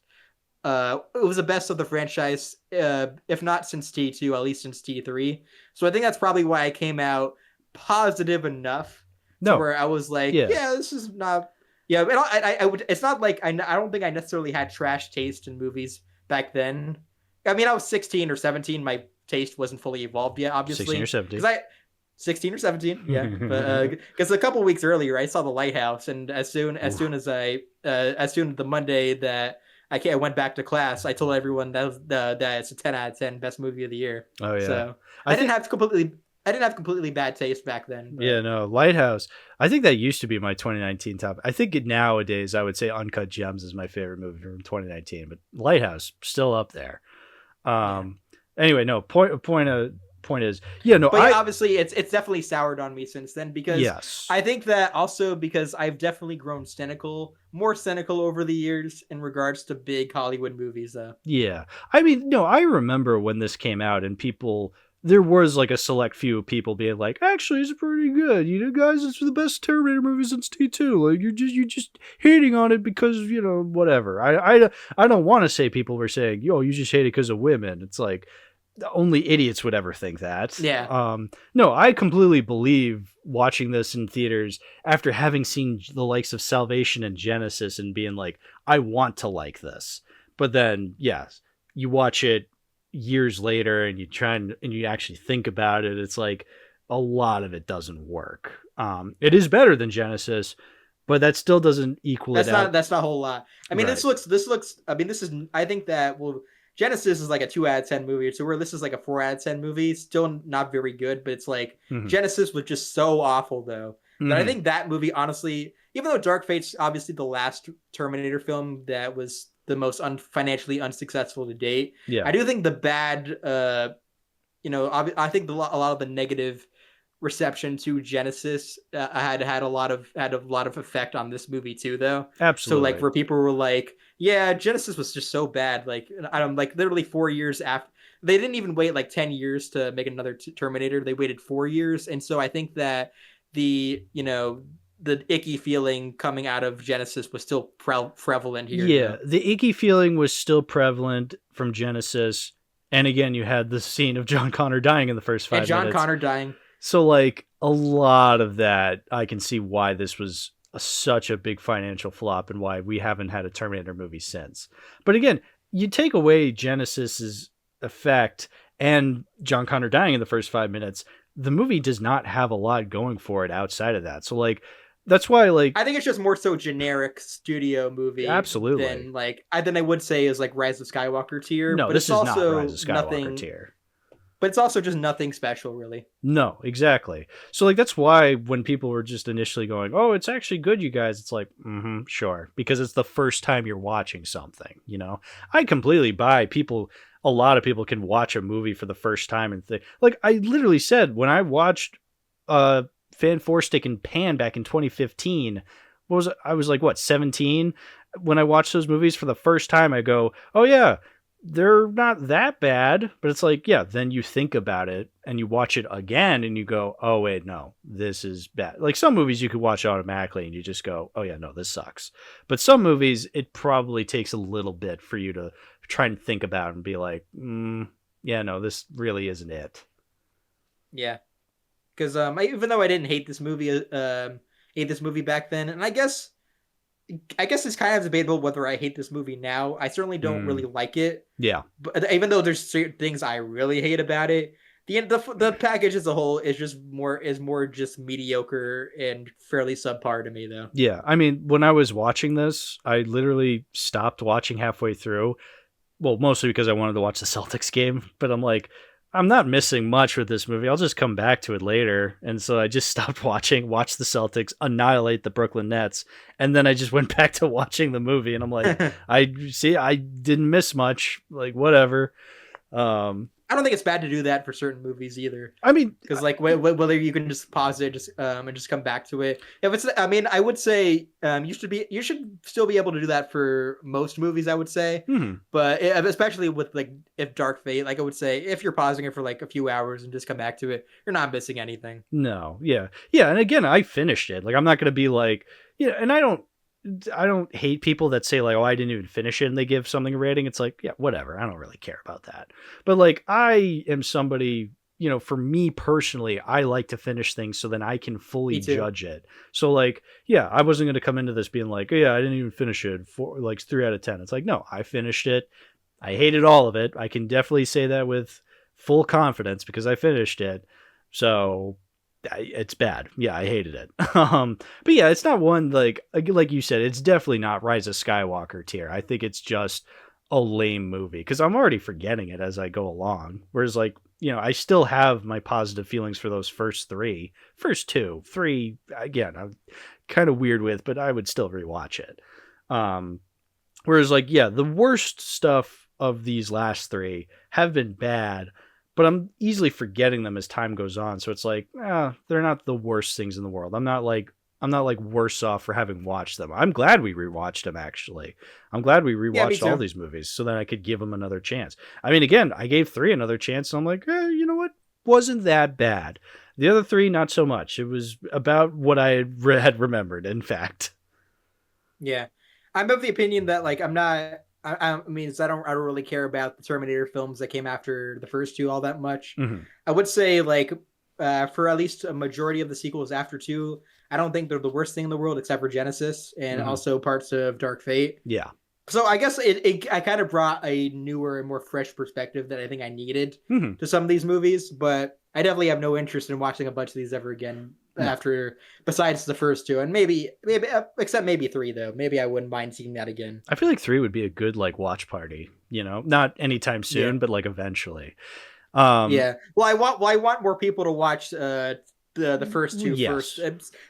It was the best of the franchise, if not since T2, at least since T3. So I think that's probably why I came out positive enough to where I was like, yeah, this is not. Yeah, I would. It's not like I don't think I necessarily had trash taste in movies back then. I mean, I was 16 or 17. My taste wasn't fully evolved yet, obviously. 16 or 17. 16 or 17, yeah. But because a couple weeks earlier, I saw The Lighthouse, and as soon as the Monday that I went back to class, I told everyone that it's a 10 out of 10 best movie of the year. Oh yeah. So I didn't have completely bad taste back then. But. Yeah, no, Lighthouse. I think that used to be my 2019 top. I think nowadays I would say Uncut Gems is my favorite movie from 2019, but Lighthouse still up there. Anyway, no, point is, but obviously it's definitely soured on me since then, because yes. I think that also because I've definitely grown more cynical over the years in regards to big Hollywood movies though. Yeah. I mean, no, I remember when this came out and there was like a select few of people being like, actually, it's pretty good. Guys, it's the best Terminator movie since T2. Like, you're just hating on it because, whatever. I don't want to say people were saying, you just hate it because of women. It's like, only idiots would ever think that. Yeah. No, I completely believe watching this in theaters after having seen the likes of Salvation and Genesis and being like, I want to like this. But then, yes, you watch it years later and you actually think about it, it's like a lot of it doesn't work. It is better than Genesis, but that still doesn't equal that's not a whole lot. I mean, right. this looks I think that Genesis is like a 2 out of 10 movie, so where this is like a 4 out of 10 movie, still not very good, but it's like Genesis was just so awful though. But I think that movie, honestly, even though Dark Fate's obviously the last Terminator film that was the most financially unsuccessful to date. Yeah, I do think the bad, I think a lot of the negative reception to Genesis had a lot of effect on this movie too, though. Absolutely. So like, where people were like, yeah, Genesis was just so bad. Like, like literally 4 years after. They didn't even wait like 10 years to make another Terminator. They waited 4 years, and so I think that the icky feeling coming out of Genesis was still prevalent here. Yeah, the icky feeling was still prevalent from Genesis. And again, you had the scene of John Connor dying in the first 5 minutes. And John Connor dying. So, like, a lot of that, I can see why this was such a big financial flop and why we haven't had a Terminator movie since. But again, you take away Genesis's effect and John Connor dying in the first 5 minutes, the movie does not have a lot going for it outside of that. So, like, that's why, like, I think it's just more so generic studio movie. Absolutely. Than I would say is like Rise of Skywalker tier. No, but this it's is also not Rise of Skywalker tier. But it's also just nothing special, really. No, exactly. So, like, that's why when people were just initially going, oh, it's actually good, you guys, it's like, sure. Because it's the first time you're watching something, I completely buy a lot of people can watch a movie for the first time and think, like, I literally said, when I watched Fan Four Stick and Pan back in 2015, I was like, 17? When I watched those movies for the first time, I go, oh yeah, they're not that bad. But it's like, yeah, then you think about it and you watch it again and you go, oh wait, no, this is bad. Like, some movies you could watch automatically and you just go, oh yeah, no, this sucks. But some movies, it probably takes a little bit for you to try and think about and be like, yeah, no, this really isn't it. Yeah. Because even though I didn't hate this movie back then, and I guess it's kind of debatable whether I hate this movie now. I certainly don't really like it. Yeah. But even though there's certain things I really hate about it, the package as a whole is more just mediocre and fairly subpar to me, though. Yeah, I mean, when I was watching this, I literally stopped watching halfway through. Well, mostly because I wanted to watch the Celtics game, but I'm like, I'm not missing much with this movie. I'll just come back to it later. And so I just stopped watched the Celtics annihilate the Brooklyn Nets. And then I just went back to watching the movie. And I'm like, I didn't miss much. Like, whatever. I don't think it's bad to do that for certain movies either. I mean, Because like whether you can just pause it, and just come back to it. If it's, I mean, I would say you should still be able to do that for most movies. I would say, but especially with like if Dark Fate, like I would say, if you're pausing it for like a few hours and just come back to it, you're not missing anything. no, yeah, and again, I finished it. Like I'm not gonna be like, and I don't hate people that say like, oh, I didn't even finish it and they give something a rating. It's like, yeah, whatever. I don't really care about that. But like, I am somebody, for me personally, I like to finish things so then I can fully judge it. So like, yeah, I wasn't going to come into this being like, oh, yeah, I didn't even finish it for like 3 out of 10. It's like, no, I finished it. I hated all of it. I can definitely say that with full confidence because I finished it. So it's bad. Yeah, I hated it. But yeah, it's not one like you said, it's definitely not Rise of Skywalker tier. I think it's just a lame movie because I'm already forgetting it as I go along. Whereas like, I still have my positive feelings for those first two, three, again, I'm kind of weird with, but I would still rewatch it. Whereas like, yeah, the worst stuff of these last 3 have been bad, but I'm easily forgetting them as time goes on. So it's like, they're not the worst things in the world. I'm not like worse off for having watched them. I'm glad we rewatched them, actually. I'm glad we rewatched all these movies so that I could give them another chance. I mean, again, I gave 3 another chance, and I'm like, you know what? Wasn't that bad. The other 3, not so much. It was about what I had remembered, in fact. Yeah. I'm of the opinion that like I'm not I mean, I don't really care about the Terminator films that came after the first 2 all that much. I would say like for at least a majority of the sequels after 2, I don't think they're the worst thing in the world except for Genesis and also parts of Dark Fate. Yeah. So I guess I kind of brought a newer and more fresh perspective that I think I needed to some of these movies, but I definitely have no interest in watching a bunch of these ever again after, besides the first 2, and maybe except maybe 3 though. Maybe I wouldn't mind seeing that again. I feel like 3 would be a good like watch party, not anytime soon, but like eventually. Yeah. Well, I want more people to watch the first 2 first.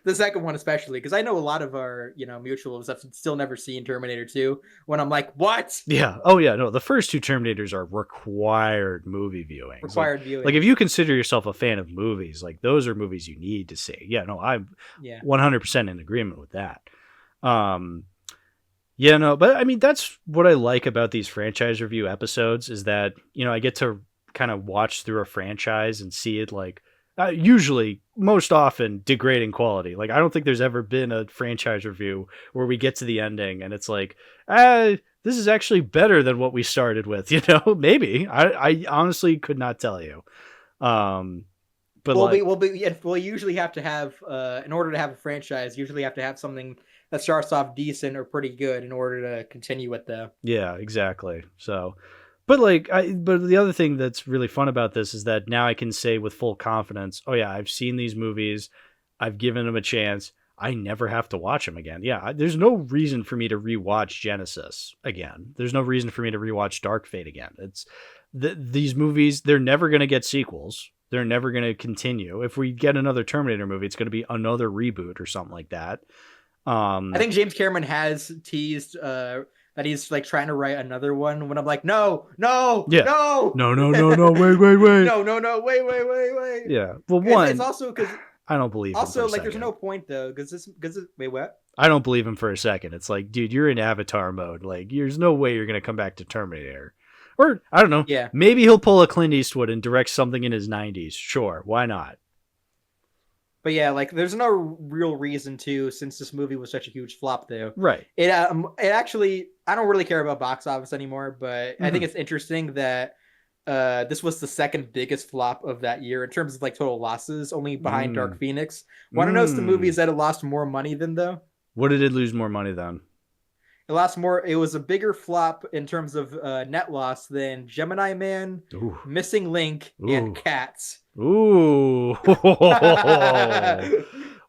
The second one especially, because I know a lot of our mutuals have still never seen Terminator 2. When I'm like, what? Yeah. Oh yeah. No, the first 2 Terminators are required movie viewing. Viewing. Like if you consider yourself a fan of movies, like those are movies you need to see. Yeah. No, I'm 100% in agreement with that. Yeah. No, but I mean that's what I like about these franchise review episodes is that I get to kind of watch through a franchise and see it like. Usually, most often, degrading quality. Like, I don't think there's ever been a franchise review where we get to the ending and it's like, this is actually better than what we started with. Maybe. I honestly could not tell you. But we'll usually have to have, in order to have a franchise, usually have to have something that starts off decent or pretty good in order to continue with the. Yeah, exactly. So. But but the other thing that's really fun about this is that now I can say with full confidence, oh yeah, I've seen these movies, I've given them a chance, I never have to watch them again. Yeah, there's no reason for me to rewatch Genesis again. There's no reason for me to rewatch Dark Fate again. It's these movies, they're never going to get sequels. They're never going to continue. If we get another Terminator movie, it's going to be another reboot or something like that. I think James Cameron has teased that he's like trying to write another one when I'm like, no, wait. No, wait. Yeah. Well, it's also because I don't believe him. Also, like, there's no point though, because wait, what? I don't believe him for a second. It's like, dude, you're in Avatar mode. Like, there's no way you're gonna come back to Terminator. Or I don't know. Yeah. Maybe he'll pull a Clint Eastwood and direct something in his 90s. Sure, why not? But yeah, like there's no real reason to, since this movie was such a huge flop though. Right. It actually, I don't really care about box office anymore, but I think it's interesting that this was the second biggest flop of that year in terms of like total losses, only behind Dark Phoenix. Want to know the movies that it lost more money than though? What did it lose more money than? It lost more. It was a bigger flop in terms of net loss than Gemini Man, Missing Link, and Cats. Ooh.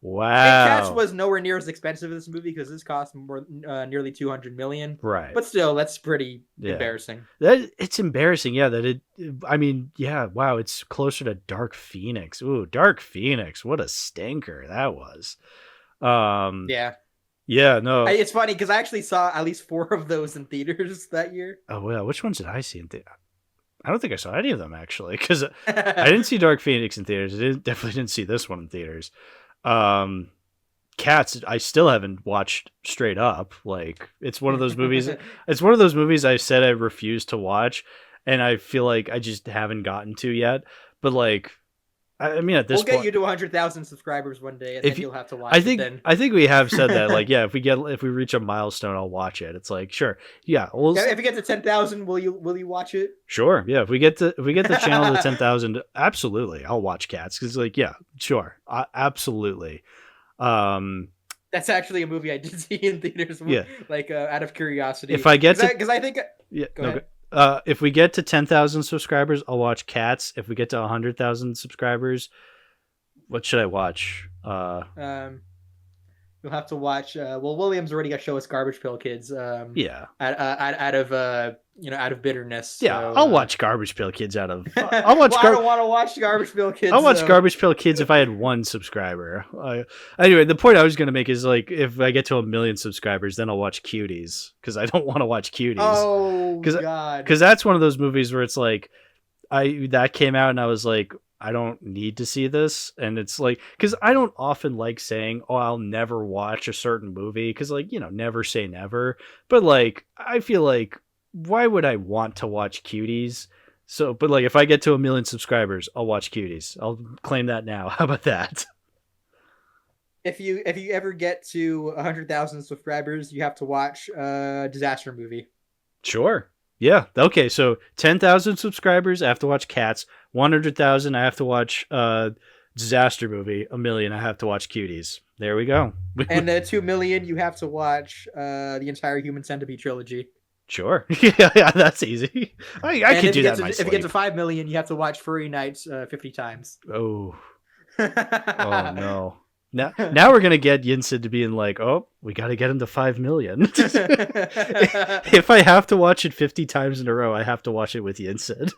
Wow. And Cats was nowhere near as expensive as this movie because this cost more nearly $200 million. Right. But still, that's pretty embarrassing. It's embarrassing, yeah, that it, I mean, yeah, wow, it's closer to Dark Phoenix. Ooh, Dark Phoenix. What a stinker that was. Yeah. Yeah, no. It's funny because I actually saw at least 4 of those in theaters that year. Oh, well, which ones did I see in I don't think I saw any of them actually, because I didn't see Dark Phoenix in theaters. Definitely didn't see this one in theaters. Cats, I still haven't watched straight up. Like, it's one of those movies. It's one of those movies I said I refused to watch, and I feel like I just haven't gotten to yet. But like, I mean, at this we'll get point, you to 100,000 subscribers one day, and if then you- you'll have to watch I it think then. I think we have said that. Like, yeah, if we reach a milestone, I'll watch it. It's like, sure, yeah, well, If you get to 10,000, will you watch it? sure, yeah. If we get the channel to 10,000, absolutely, I'll watch Cats. Because like, yeah, sure, absolutely. That's actually a movie I did see in theaters. Yeah. Like out of curiosity. If I get to, because I think yeah, go no, ahead. if we get to 10,000 subscribers, I'll watch Cats. If we get to 100,000 subscribers, what should I watch? You'll have to watch. Well, Williams already got to show us Garbage Pail Kids. Yeah, Out of bitterness. yeah, So, I'll watch Garbage Pail Kids out of. I'll watch. well, I don't want to watch Garbage Pail Kids. I'll watch though. Garbage Pail Kids if I had 1 subscriber. Anyway, the point I was going to make is like if I get to 1 million subscribers, then I'll watch Cuties because I don't want to watch Cuties. Oh Cause, God! Because that's one of those movies where it's like, that came out and I was like, I don't need to see this, and it's like, because I don't often like saying, oh, I'll never watch a certain movie, because like, never say never, but like I feel like, why would I want to watch Cuties? So, but like if I get to 1 million subscribers, I'll watch Cuties. I'll claim that now. How about that? If you ever get to 100,000 subscribers, you have to watch a disaster movie. Sure. Yeah. Okay. So 10,000 subscribers, I have to watch Cats. 100,000, I have to watch disaster movie. 1 million, I have to watch Cuties. There we go. And 2 million, you have to watch the entire Human Centipede trilogy. Sure. Yeah, that's easy. I could do that in my If sleep. you get to 5 million, you have to watch Furry Nights 50 times. Oh. Oh no. Now we're gonna get Yinsid to being like, oh, we got to get him to 5 million. If I have to watch it 50 times in a row, I have to watch it with Yinsid.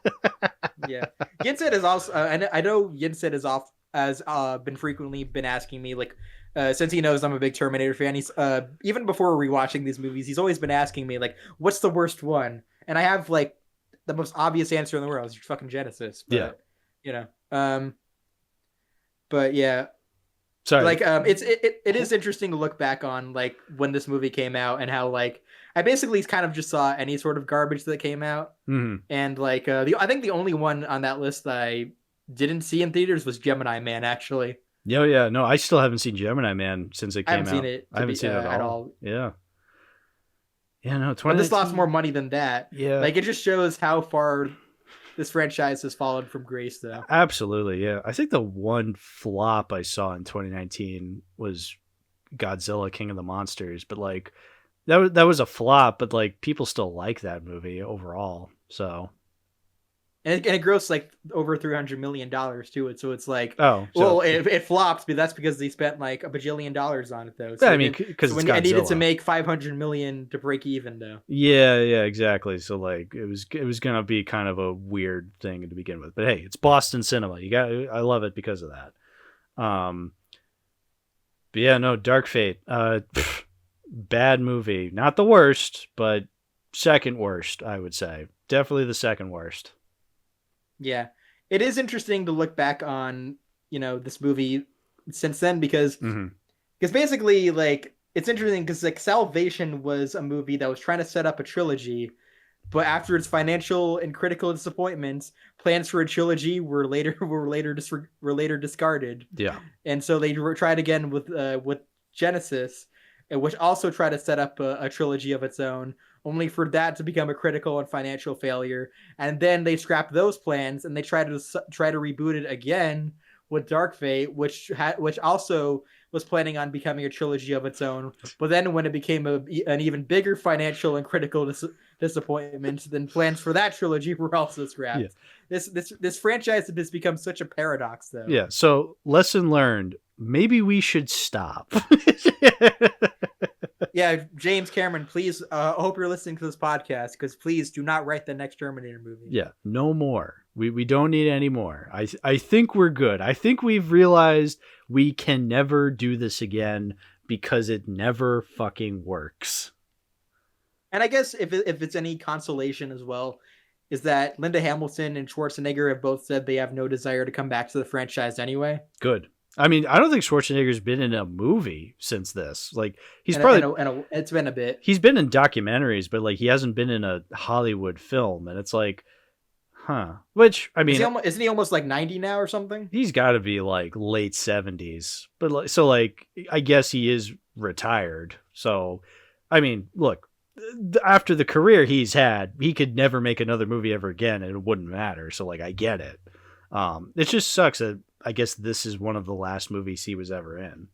Yeah, Yinsid is also. I know Yinsid is off has been frequently been asking me like, since he knows I'm a big Terminator fan. He's even before rewatching these movies, he's always been asking me like, what's the worst one? And I have like the most obvious answer in the world is fucking Genesis. But, Yeah. But yeah. Sorry. Like it is interesting to look back on like when this movie came out and how like I basically kind of just saw any sort of garbage that came out. Mm-hmm. And like I think the only one on that list that I didn't see in theaters was Gemini Man actually. Yeah. No, I still haven't seen Gemini Man since it came out. I haven't seen it. I haven't seen it at all. Yeah. Yeah, no, But this lost more money than that. Yeah. Like it just shows how far this franchise has fallen from grace though. Absolutely, yeah. I think the one flop I saw in 2019 was Godzilla King of the Monsters, but like that was a flop, but like people still like that movie overall. So And it grossed like over $300 million to it. So it's like, well, it flopped, but that's because they spent like $1 bajillion on it though. So I mean, because so I needed to make 500 million to break even though. Yeah, exactly. So like it was gonna be kind of a weird thing to begin with. But hey, it's Boston cinema. I love it because of that. But yeah, no, Dark Fate. Bad movie. Not the worst, but second worst, I would say. Definitely the second worst. Yeah, it is interesting to look back on, this movie since then because basically like it's interesting because like Salvation was a movie that was trying to set up a trilogy, but after its financial and critical disappointments, plans for a trilogy were later discarded. Yeah, and so they tried again with Genesis, which also tried to set up a trilogy of its own, only for that to become a critical and financial failure. And then they scrapped those plans and they tried to reboot it again with Dark Fate, which also was planning on becoming a trilogy of its own. But then when it became an even bigger financial and critical disappointment, then plans for that trilogy were also scrapped. Yeah. This franchise has become such a paradox, though. Yeah. So lesson learned: maybe we should stop. Yeah, James Cameron, please. I hope you're listening to this podcast because please do not write the next Terminator movie. Yeah, no more. We don't need any more. I think we're good. I think we've realized we can never do this again because it never fucking works. And I guess if it's any consolation as well, is that Linda Hamilton and Schwarzenegger have both said they have no desire to come back to the franchise anyway. Good. I mean, I don't think Schwarzenegger's been in a movie since this. Like, It's been a bit. He's been in documentaries, but like he hasn't been in a Hollywood film, and it's like, huh? Which I mean, isn't he almost like 90 now or something? He's got to be like late 70s, but like, so like I guess he is retired. So, I mean, look, after the career he's had, he could never make another movie ever again, and it wouldn't matter. So like I get it. It just sucks that I guess this is one of the last movies he was ever in.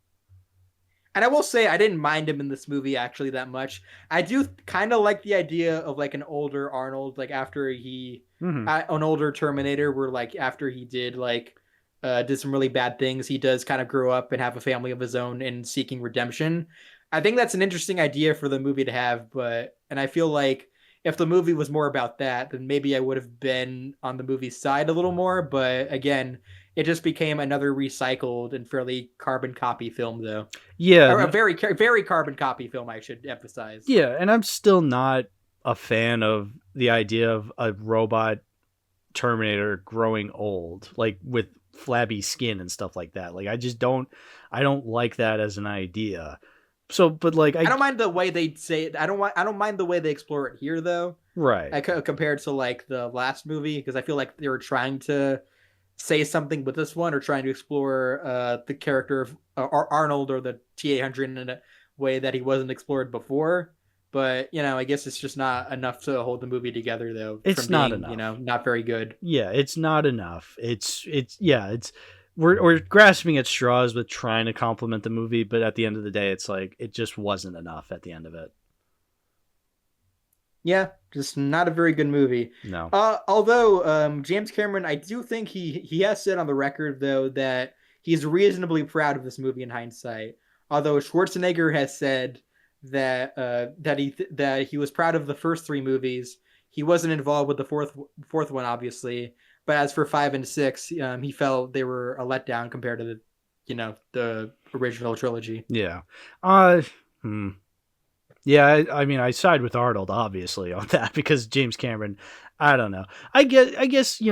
And I will say I didn't mind him in this movie actually that much. I do kind of like the idea of like an older Arnold, like after he an older Terminator, where like after he did like did some really bad things, he does kind of grow up and have a family of his own and seeking redemption. I think that's an interesting idea for the movie to have, and I feel like if the movie was more about that, then maybe I would have been on the movie's side a little more. But again, it just became another recycled and fairly carbon copy film, though. Yeah. Or a very, very carbon copy film, I should emphasize. Yeah, and I'm still not a fan of the idea of a robot Terminator growing old, like with flabby skin and stuff like that. Like I don't like that as an idea. So, but like I don't mind the way they say it. I don't mind the way they explore it here, though. Right. Compared to like the last movie, because I feel like they were trying to say something with this one, or trying to explore the character of Arnold or the T-800 in a way that he wasn't explored before. But I guess it's just not enough to hold the movie together, though. It's not enough. Not very good. Yeah, it's not enough. We're grasping at straws with trying to compliment the movie, but at the end of the day, it's like it just wasn't enough at the end of it. Yeah, just not a very good movie. No. Although James Cameron, I do think he has said on the record, though, that he's reasonably proud of this movie in hindsight. Although Schwarzenegger has said that he was proud of the first three movies. He wasn't involved with the fourth one, obviously. But as for 5 and 6, he felt they were a letdown compared to the original trilogy. Yeah. Yeah, I mean, I side with Arnold, obviously, on that, because James Cameron, I don't know. I guess,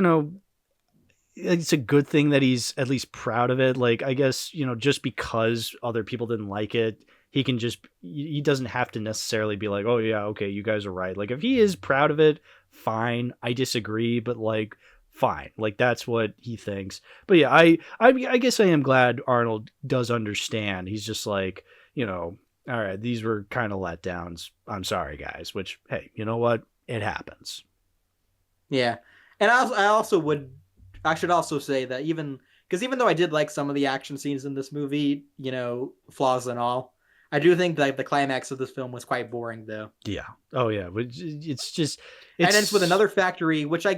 it's a good thing that he's at least proud of it. Like, I guess, just because other people didn't like it, he doesn't have to necessarily be like, oh, yeah, okay, you guys are right. Like, if he is proud of it, fine. I disagree, but, like, fine. Like, that's what he thinks. But, yeah, I guess I am glad Arnold does understand. He's just like, all right, these were kind of letdowns. I'm sorry, guys. Which, hey, you know what? It happens. Yeah, and I should also say that even though I did like some of the action scenes in this movie, flaws and all, I do think that the climax of this film was quite boring, though. Yeah. Oh yeah. It ends with another factory, which I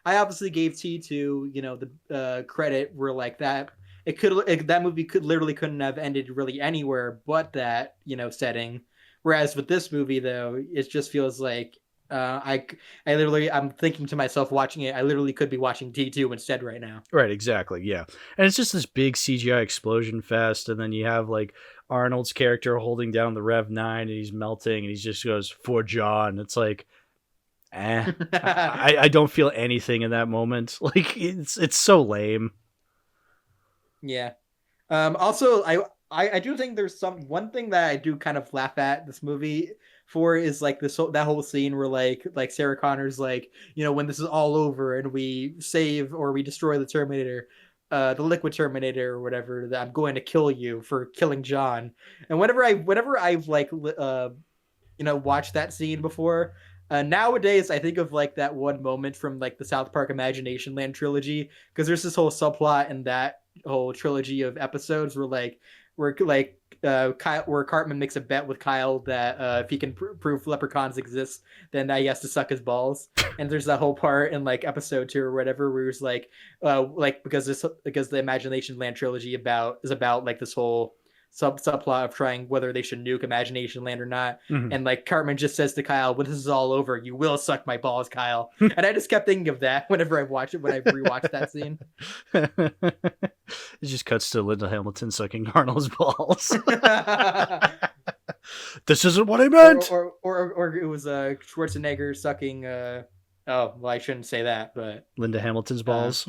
obviously gave T2, the credit where like that. That movie couldn't have ended really anywhere but that, setting. Whereas with this movie, though, it just feels like I'm thinking to myself watching it, I literally could be watching T2 instead right now. Right, exactly, yeah. And it's just this big CGI explosion fest, and then you have like Arnold's character holding down the Rev 9 and he's melting and he just goes, "For John." It's like, I don't feel anything in that moment. Like it's so lame. Yeah. Also, I do think there's one thing that I do kind of laugh at this movie for is like that whole scene where like Sarah Connor's like, when this is all over and we save or we destroy the Terminator, the liquid Terminator or whatever, that I'm going to kill you for killing John. And whenever I've like watched that scene before, nowadays I think of like that one moment from like the South Park Imagination Land trilogy, because there's this whole subplot in that whole trilogy of episodes where Cartman makes a bet with Kyle that if he can prove leprechauns exist, then he has to suck his balls. And there's that whole part in like episode 2 or whatever where he's like because the Imagination Land trilogy is about like this whole subplot of trying whether they should nuke Imagination Land or not. Mm-hmm. And like Cartman just says to Kyle, "When this is all over, you will suck my balls, Kyle." And I just kept thinking of that whenever I rewatched that scene. It just cuts to Linda Hamilton sucking Arnold's balls. This isn't what I meant. Or it was Schwarzenegger sucking Oh, well, I shouldn't say that, but Linda Hamilton's balls.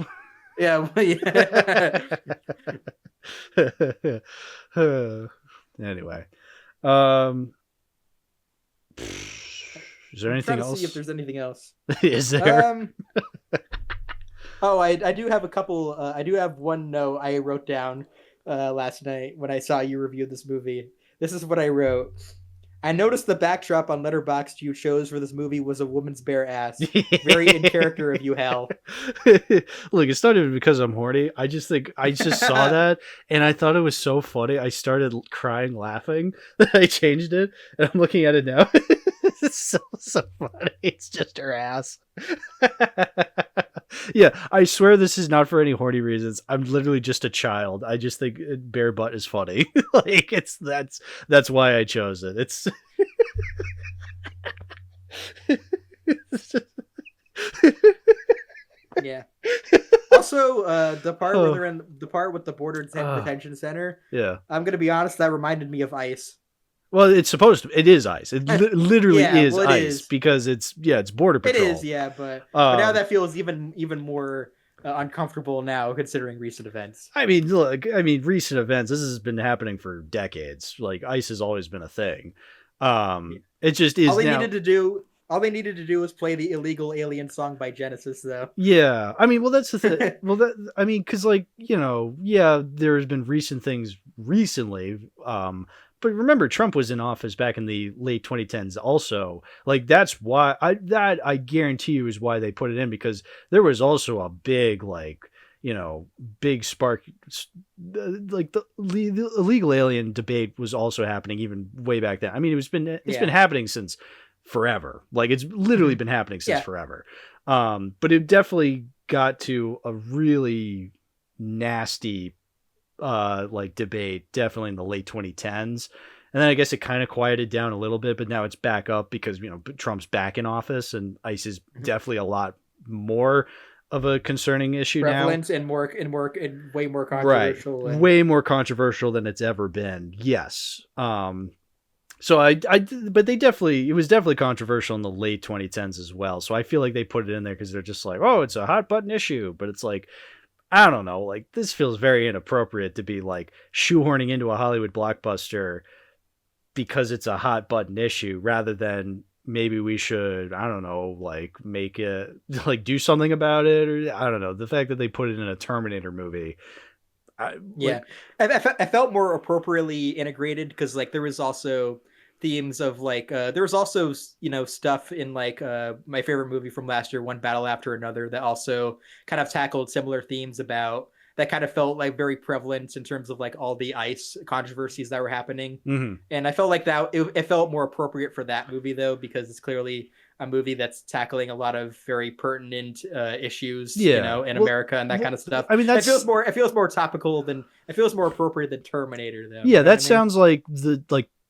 yeah, yeah. Anyway, um, is there I'm trying anything to see if else? there's anything else. Is there? Oh, I do have a couple. I do have one note I wrote down last night when I saw you review this movie. This is what I wrote. I noticed the backdrop on Letterboxd you chose for this movie was a woman's bare ass. Very in character of you, Hal. Look, it's not even because I'm horny. I just think I just saw that and I thought it was so funny. I started crying, laughing that I changed it, and I'm looking at it now. It's so funny. It's just her ass. Yeah, I swear this is not for any horny reasons. I'm literally just a child. I just think bare butt is funny. Like that's why I chose it. It's Yeah. Also, the part where they're in the part with the border detention center. Yeah. I'm gonna be honest. That reminded me of Ice. Well, it's supposed to. It is ice. It literally Yeah, is well, it ice is. because it's border It patrol. is, yeah, but now that feels even more uncomfortable now, considering recent events. I mean, look. I mean, recent events. This has been happening for decades. Like ice has always been a thing. It just is All they now. needed to do was play the illegal alien song by Genesis, though. Yeah, I mean, well, that's the thing. Well, I mean, because like yeah, there's been recent things recently. But remember, Trump was in office back in the late 2010s. Also, like that's why I guarantee you is why they put it in, because there was also a big big spark, like the illegal alien debate was also happening even way back then. I mean, it's been happening since forever. Like it's literally been happening since forever. But it definitely got to a really nasty like debate definitely in the late 2010s, and then I guess it kind of quieted down a little bit, but now it's back up because Trump's back in office and ICE is definitely a lot more of a concerning issue prevalent now. and way more controversial. Right. Way more controversial than it's ever been. Yes. So but it was definitely controversial in the late 2010s as well. So I feel like they put it in there because they're just like, oh, it's a hot button issue, but it's like, I don't know, like this feels very inappropriate to be like shoehorning into a Hollywood blockbuster because it's a hot button issue, rather than maybe we should, I don't know, like make it, like do something about it, or I don't know. The fact that they put it in a Terminator movie. I felt more appropriately integrated because like there was also themes of like there was also stuff in like my favorite movie from last year, One Battle After Another, that also kind of tackled similar themes about that kind of felt like very prevalent in terms of like all the ICE controversies that were happening. Mm-hmm. And I felt like that it felt more appropriate for that movie though, because it's clearly a movie that's tackling a lot of very pertinent issues, in America and that kind of stuff. I mean, it feels more topical it feels more appropriate than Terminator though. Yeah, that sounds like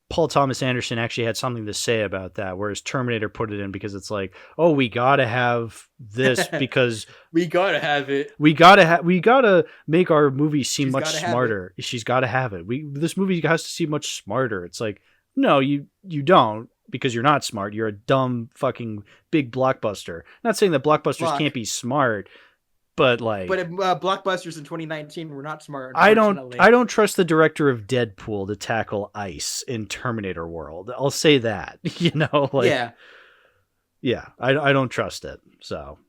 Paul Thomas Anderson actually had something to say about that, whereas Terminator put it in because it's like, oh, we gotta have this because we gotta have it. We gotta make our movie seem much smarter. She's gotta have it. This movie has to seem much smarter. It's like, no, you don't, because you're not smart. You're a dumb fucking big blockbuster. Not saying that blockbusters can't be smart, but like, blockbusters in 2019 were not smart. I don't trust the director of Deadpool to tackle ICE in Terminator world. I'll say that. I don't trust it. So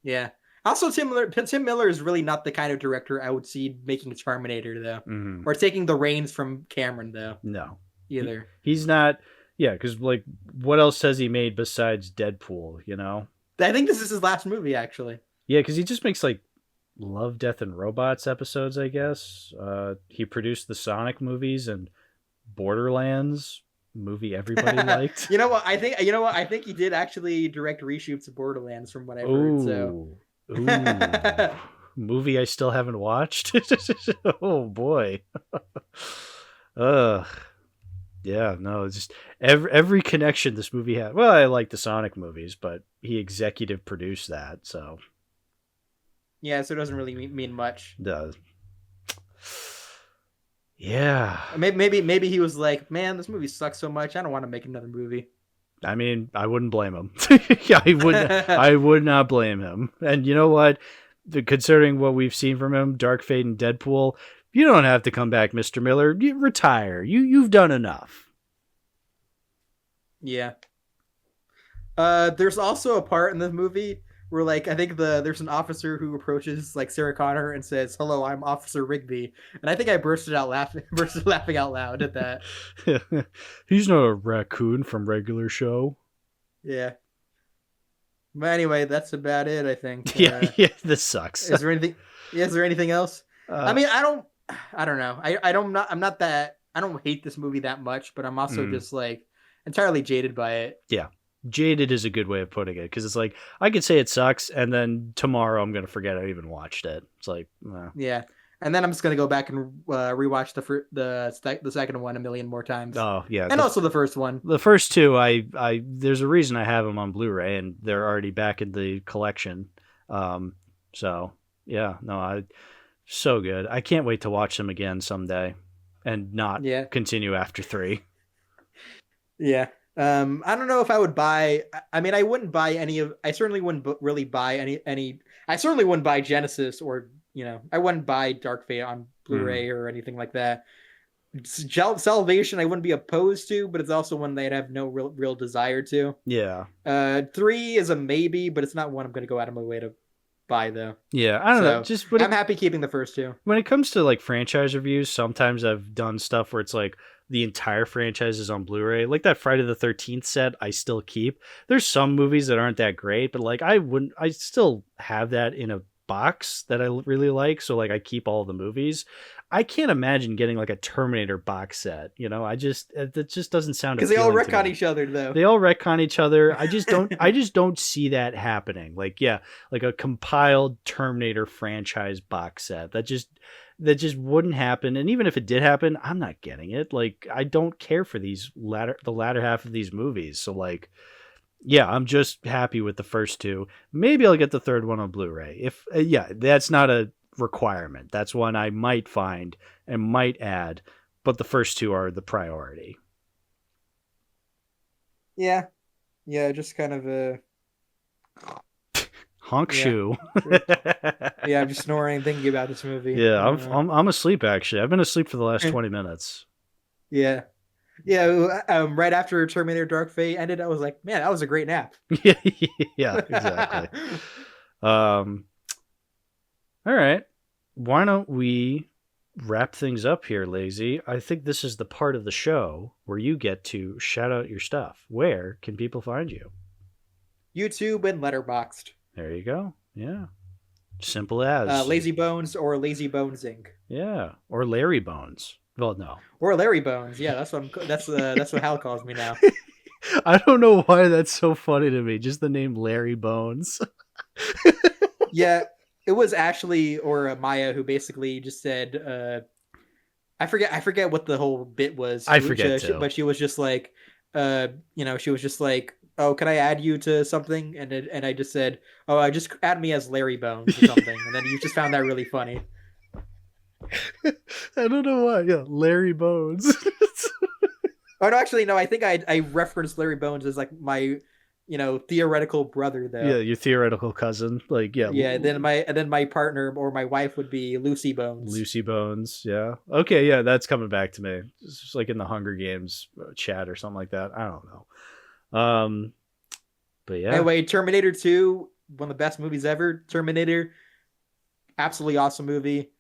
yeah. Also, Tim Miller is really not the kind of director I would see making Terminator though, or taking the reins from Cameron though. No, either. He's not. Yeah, because like, what else has he made besides Deadpool? I think this is his last movie, actually. Yeah, because he just makes like Love, Death, and Robots episodes, I guess. He produced the Sonic movies and Borderlands movie everybody liked. I think he did actually direct reshoots of Borderlands, from what I've heard. So, movie I still haven't watched. Oh boy. Ugh. Yeah, no, it's just every connection this movie had. Well, I like the Sonic movies, but he executive produced that, so. Yeah, so it doesn't really mean much. It does. Yeah. Maybe he was like, man, this movie sucks so much, I don't want to make another movie. I mean, I wouldn't blame him. Yeah, I would not blame him. And you know what? Considering what we've seen from him, Dark Fate and Deadpool, you don't have to come back, Mr. Miller. You retire. You've done enough. Yeah. There's also a part in the movie where, like, I think there's an officer who approaches, like, Sarah Connor and says, "Hello, I'm Officer Rigby," and I think I bursted laughing out loud at that. He's not a raccoon from regular show. Yeah. But anyway, that's about it, I think. Yeah, this sucks. Is there anything? Is there anything else? I mean, I don't know. I'm not that. I don't hate this movie that much, but I'm also just like entirely jaded by it. Yeah. Jaded is a good way of putting it, because it's like I could say it sucks, and then tomorrow I'm gonna forget I even watched it. It's like, yeah, and then I'm just gonna go back and rewatch the second one a million more times. Oh yeah, and also the first one. The first two, I there's a reason I have them on Blu-ray, and they're already back in the collection. So yeah, no, so good. I can't wait to watch them again someday, and not continue after 3. Yeah. I don't know if I would buy. I mean, I wouldn't buy any of. I certainly wouldn't really buy any. I certainly wouldn't buy Genesis, or I wouldn't buy Dark Fate on Blu-ray or anything like that. Salvation, I wouldn't be opposed to, but it's also one they'd have no real desire to. Yeah. 3 is a maybe, but it's not one I'm going to go out of my way to buy, though. Yeah, I don't know. Just I'm happy keeping the first 2. When it comes to like franchise reviews, sometimes I've done stuff where it's like the entire franchise is on Blu-ray. Like that Friday the 13th set, I still keep. There's some movies that aren't that great, but like I still have that in a box that I really like. So like I keep all the movies. I can't imagine getting like a Terminator box set. That just doesn't sound, because they all retcon each other though. They all retcon each other. I just don't see that happening. Like, yeah, like a compiled Terminator franchise box set. That just wouldn't happen. And even if it did happen, I'm not getting it. Like, I don't care for the latter half of these movies. So like, yeah, I'm just happy with the first 2. Maybe I'll get the third one on Blu-ray. If that's not a requirement. That's one I might find and might add, but the first 2 are the priority. Yeah, just kind of a honk shoe. Yeah, I'm just snoring thinking about this movie. Yeah, I'm asleep actually. I've been asleep for the last 20 minutes. Yeah. Right after Terminator Dark Fate ended, I was like, man, that was a great nap. Yeah, exactly. All right. Why don't we wrap things up here, Lazy? I think this is the part of the show where you get to shout out your stuff. Where can people find you? YouTube and Letterboxd. There you go. Yeah. Simple as. Lazy Bones or Lazy Bones Inc. Yeah. Or Larry Bones. Well, no. Or Larry Bones. Yeah, that's what Hal calls me now. I don't know why that's so funny to me. Just the name Larry Bones. Yeah. It was Ashley or Maya who basically just said, I forget what the whole bit was. I forget too. But she was just like, she was just like, oh, can I add you to something? And I just said, oh, just add me as Larry Bones or something. And then you just found that really funny. I don't know why. Yeah, Larry Bones. Oh, no, actually, no, I think I referenced Larry Bones as like my theoretical brother though. Yeah, your theoretical cousin. Like, yeah. Yeah, and then my partner or my wife would be Lucy Bones. Lucy Bones, yeah. Okay, yeah, that's coming back to me. It's just like in the Hunger Games chat or something like that. I don't know. But yeah. Anyway, Terminator 2, one of the best movies ever. Terminator, absolutely awesome movie.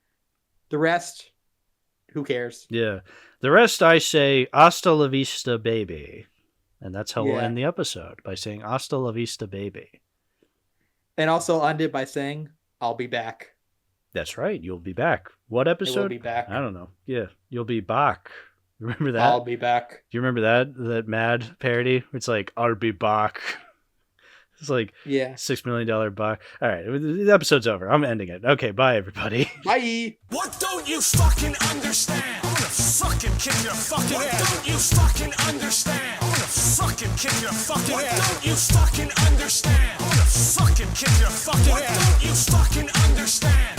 The rest, who cares? Yeah. The rest, I say, hasta la vista, baby. And that's how we'll end the episode, by saying hasta la vista, baby. And also end it by saying, I'll be back. That's right. You'll be back. What episode? Will be back. I don't know. Yeah. You'll be back. Remember that? I'll be back. Do you remember that Mad parody? It's like, I'll be back. It's like $6 million buck. All right. The episode's over. I'm ending it. Okay. Bye, everybody. Bye. What don't you fucking understand? I'm gonna fucking kick your fucking ass. What don't you fucking understand? I'm gonna fucking kick your fucking ass. What don't you fucking understand? I'm gonna fucking kick your fucking ass. What don't you fucking understand?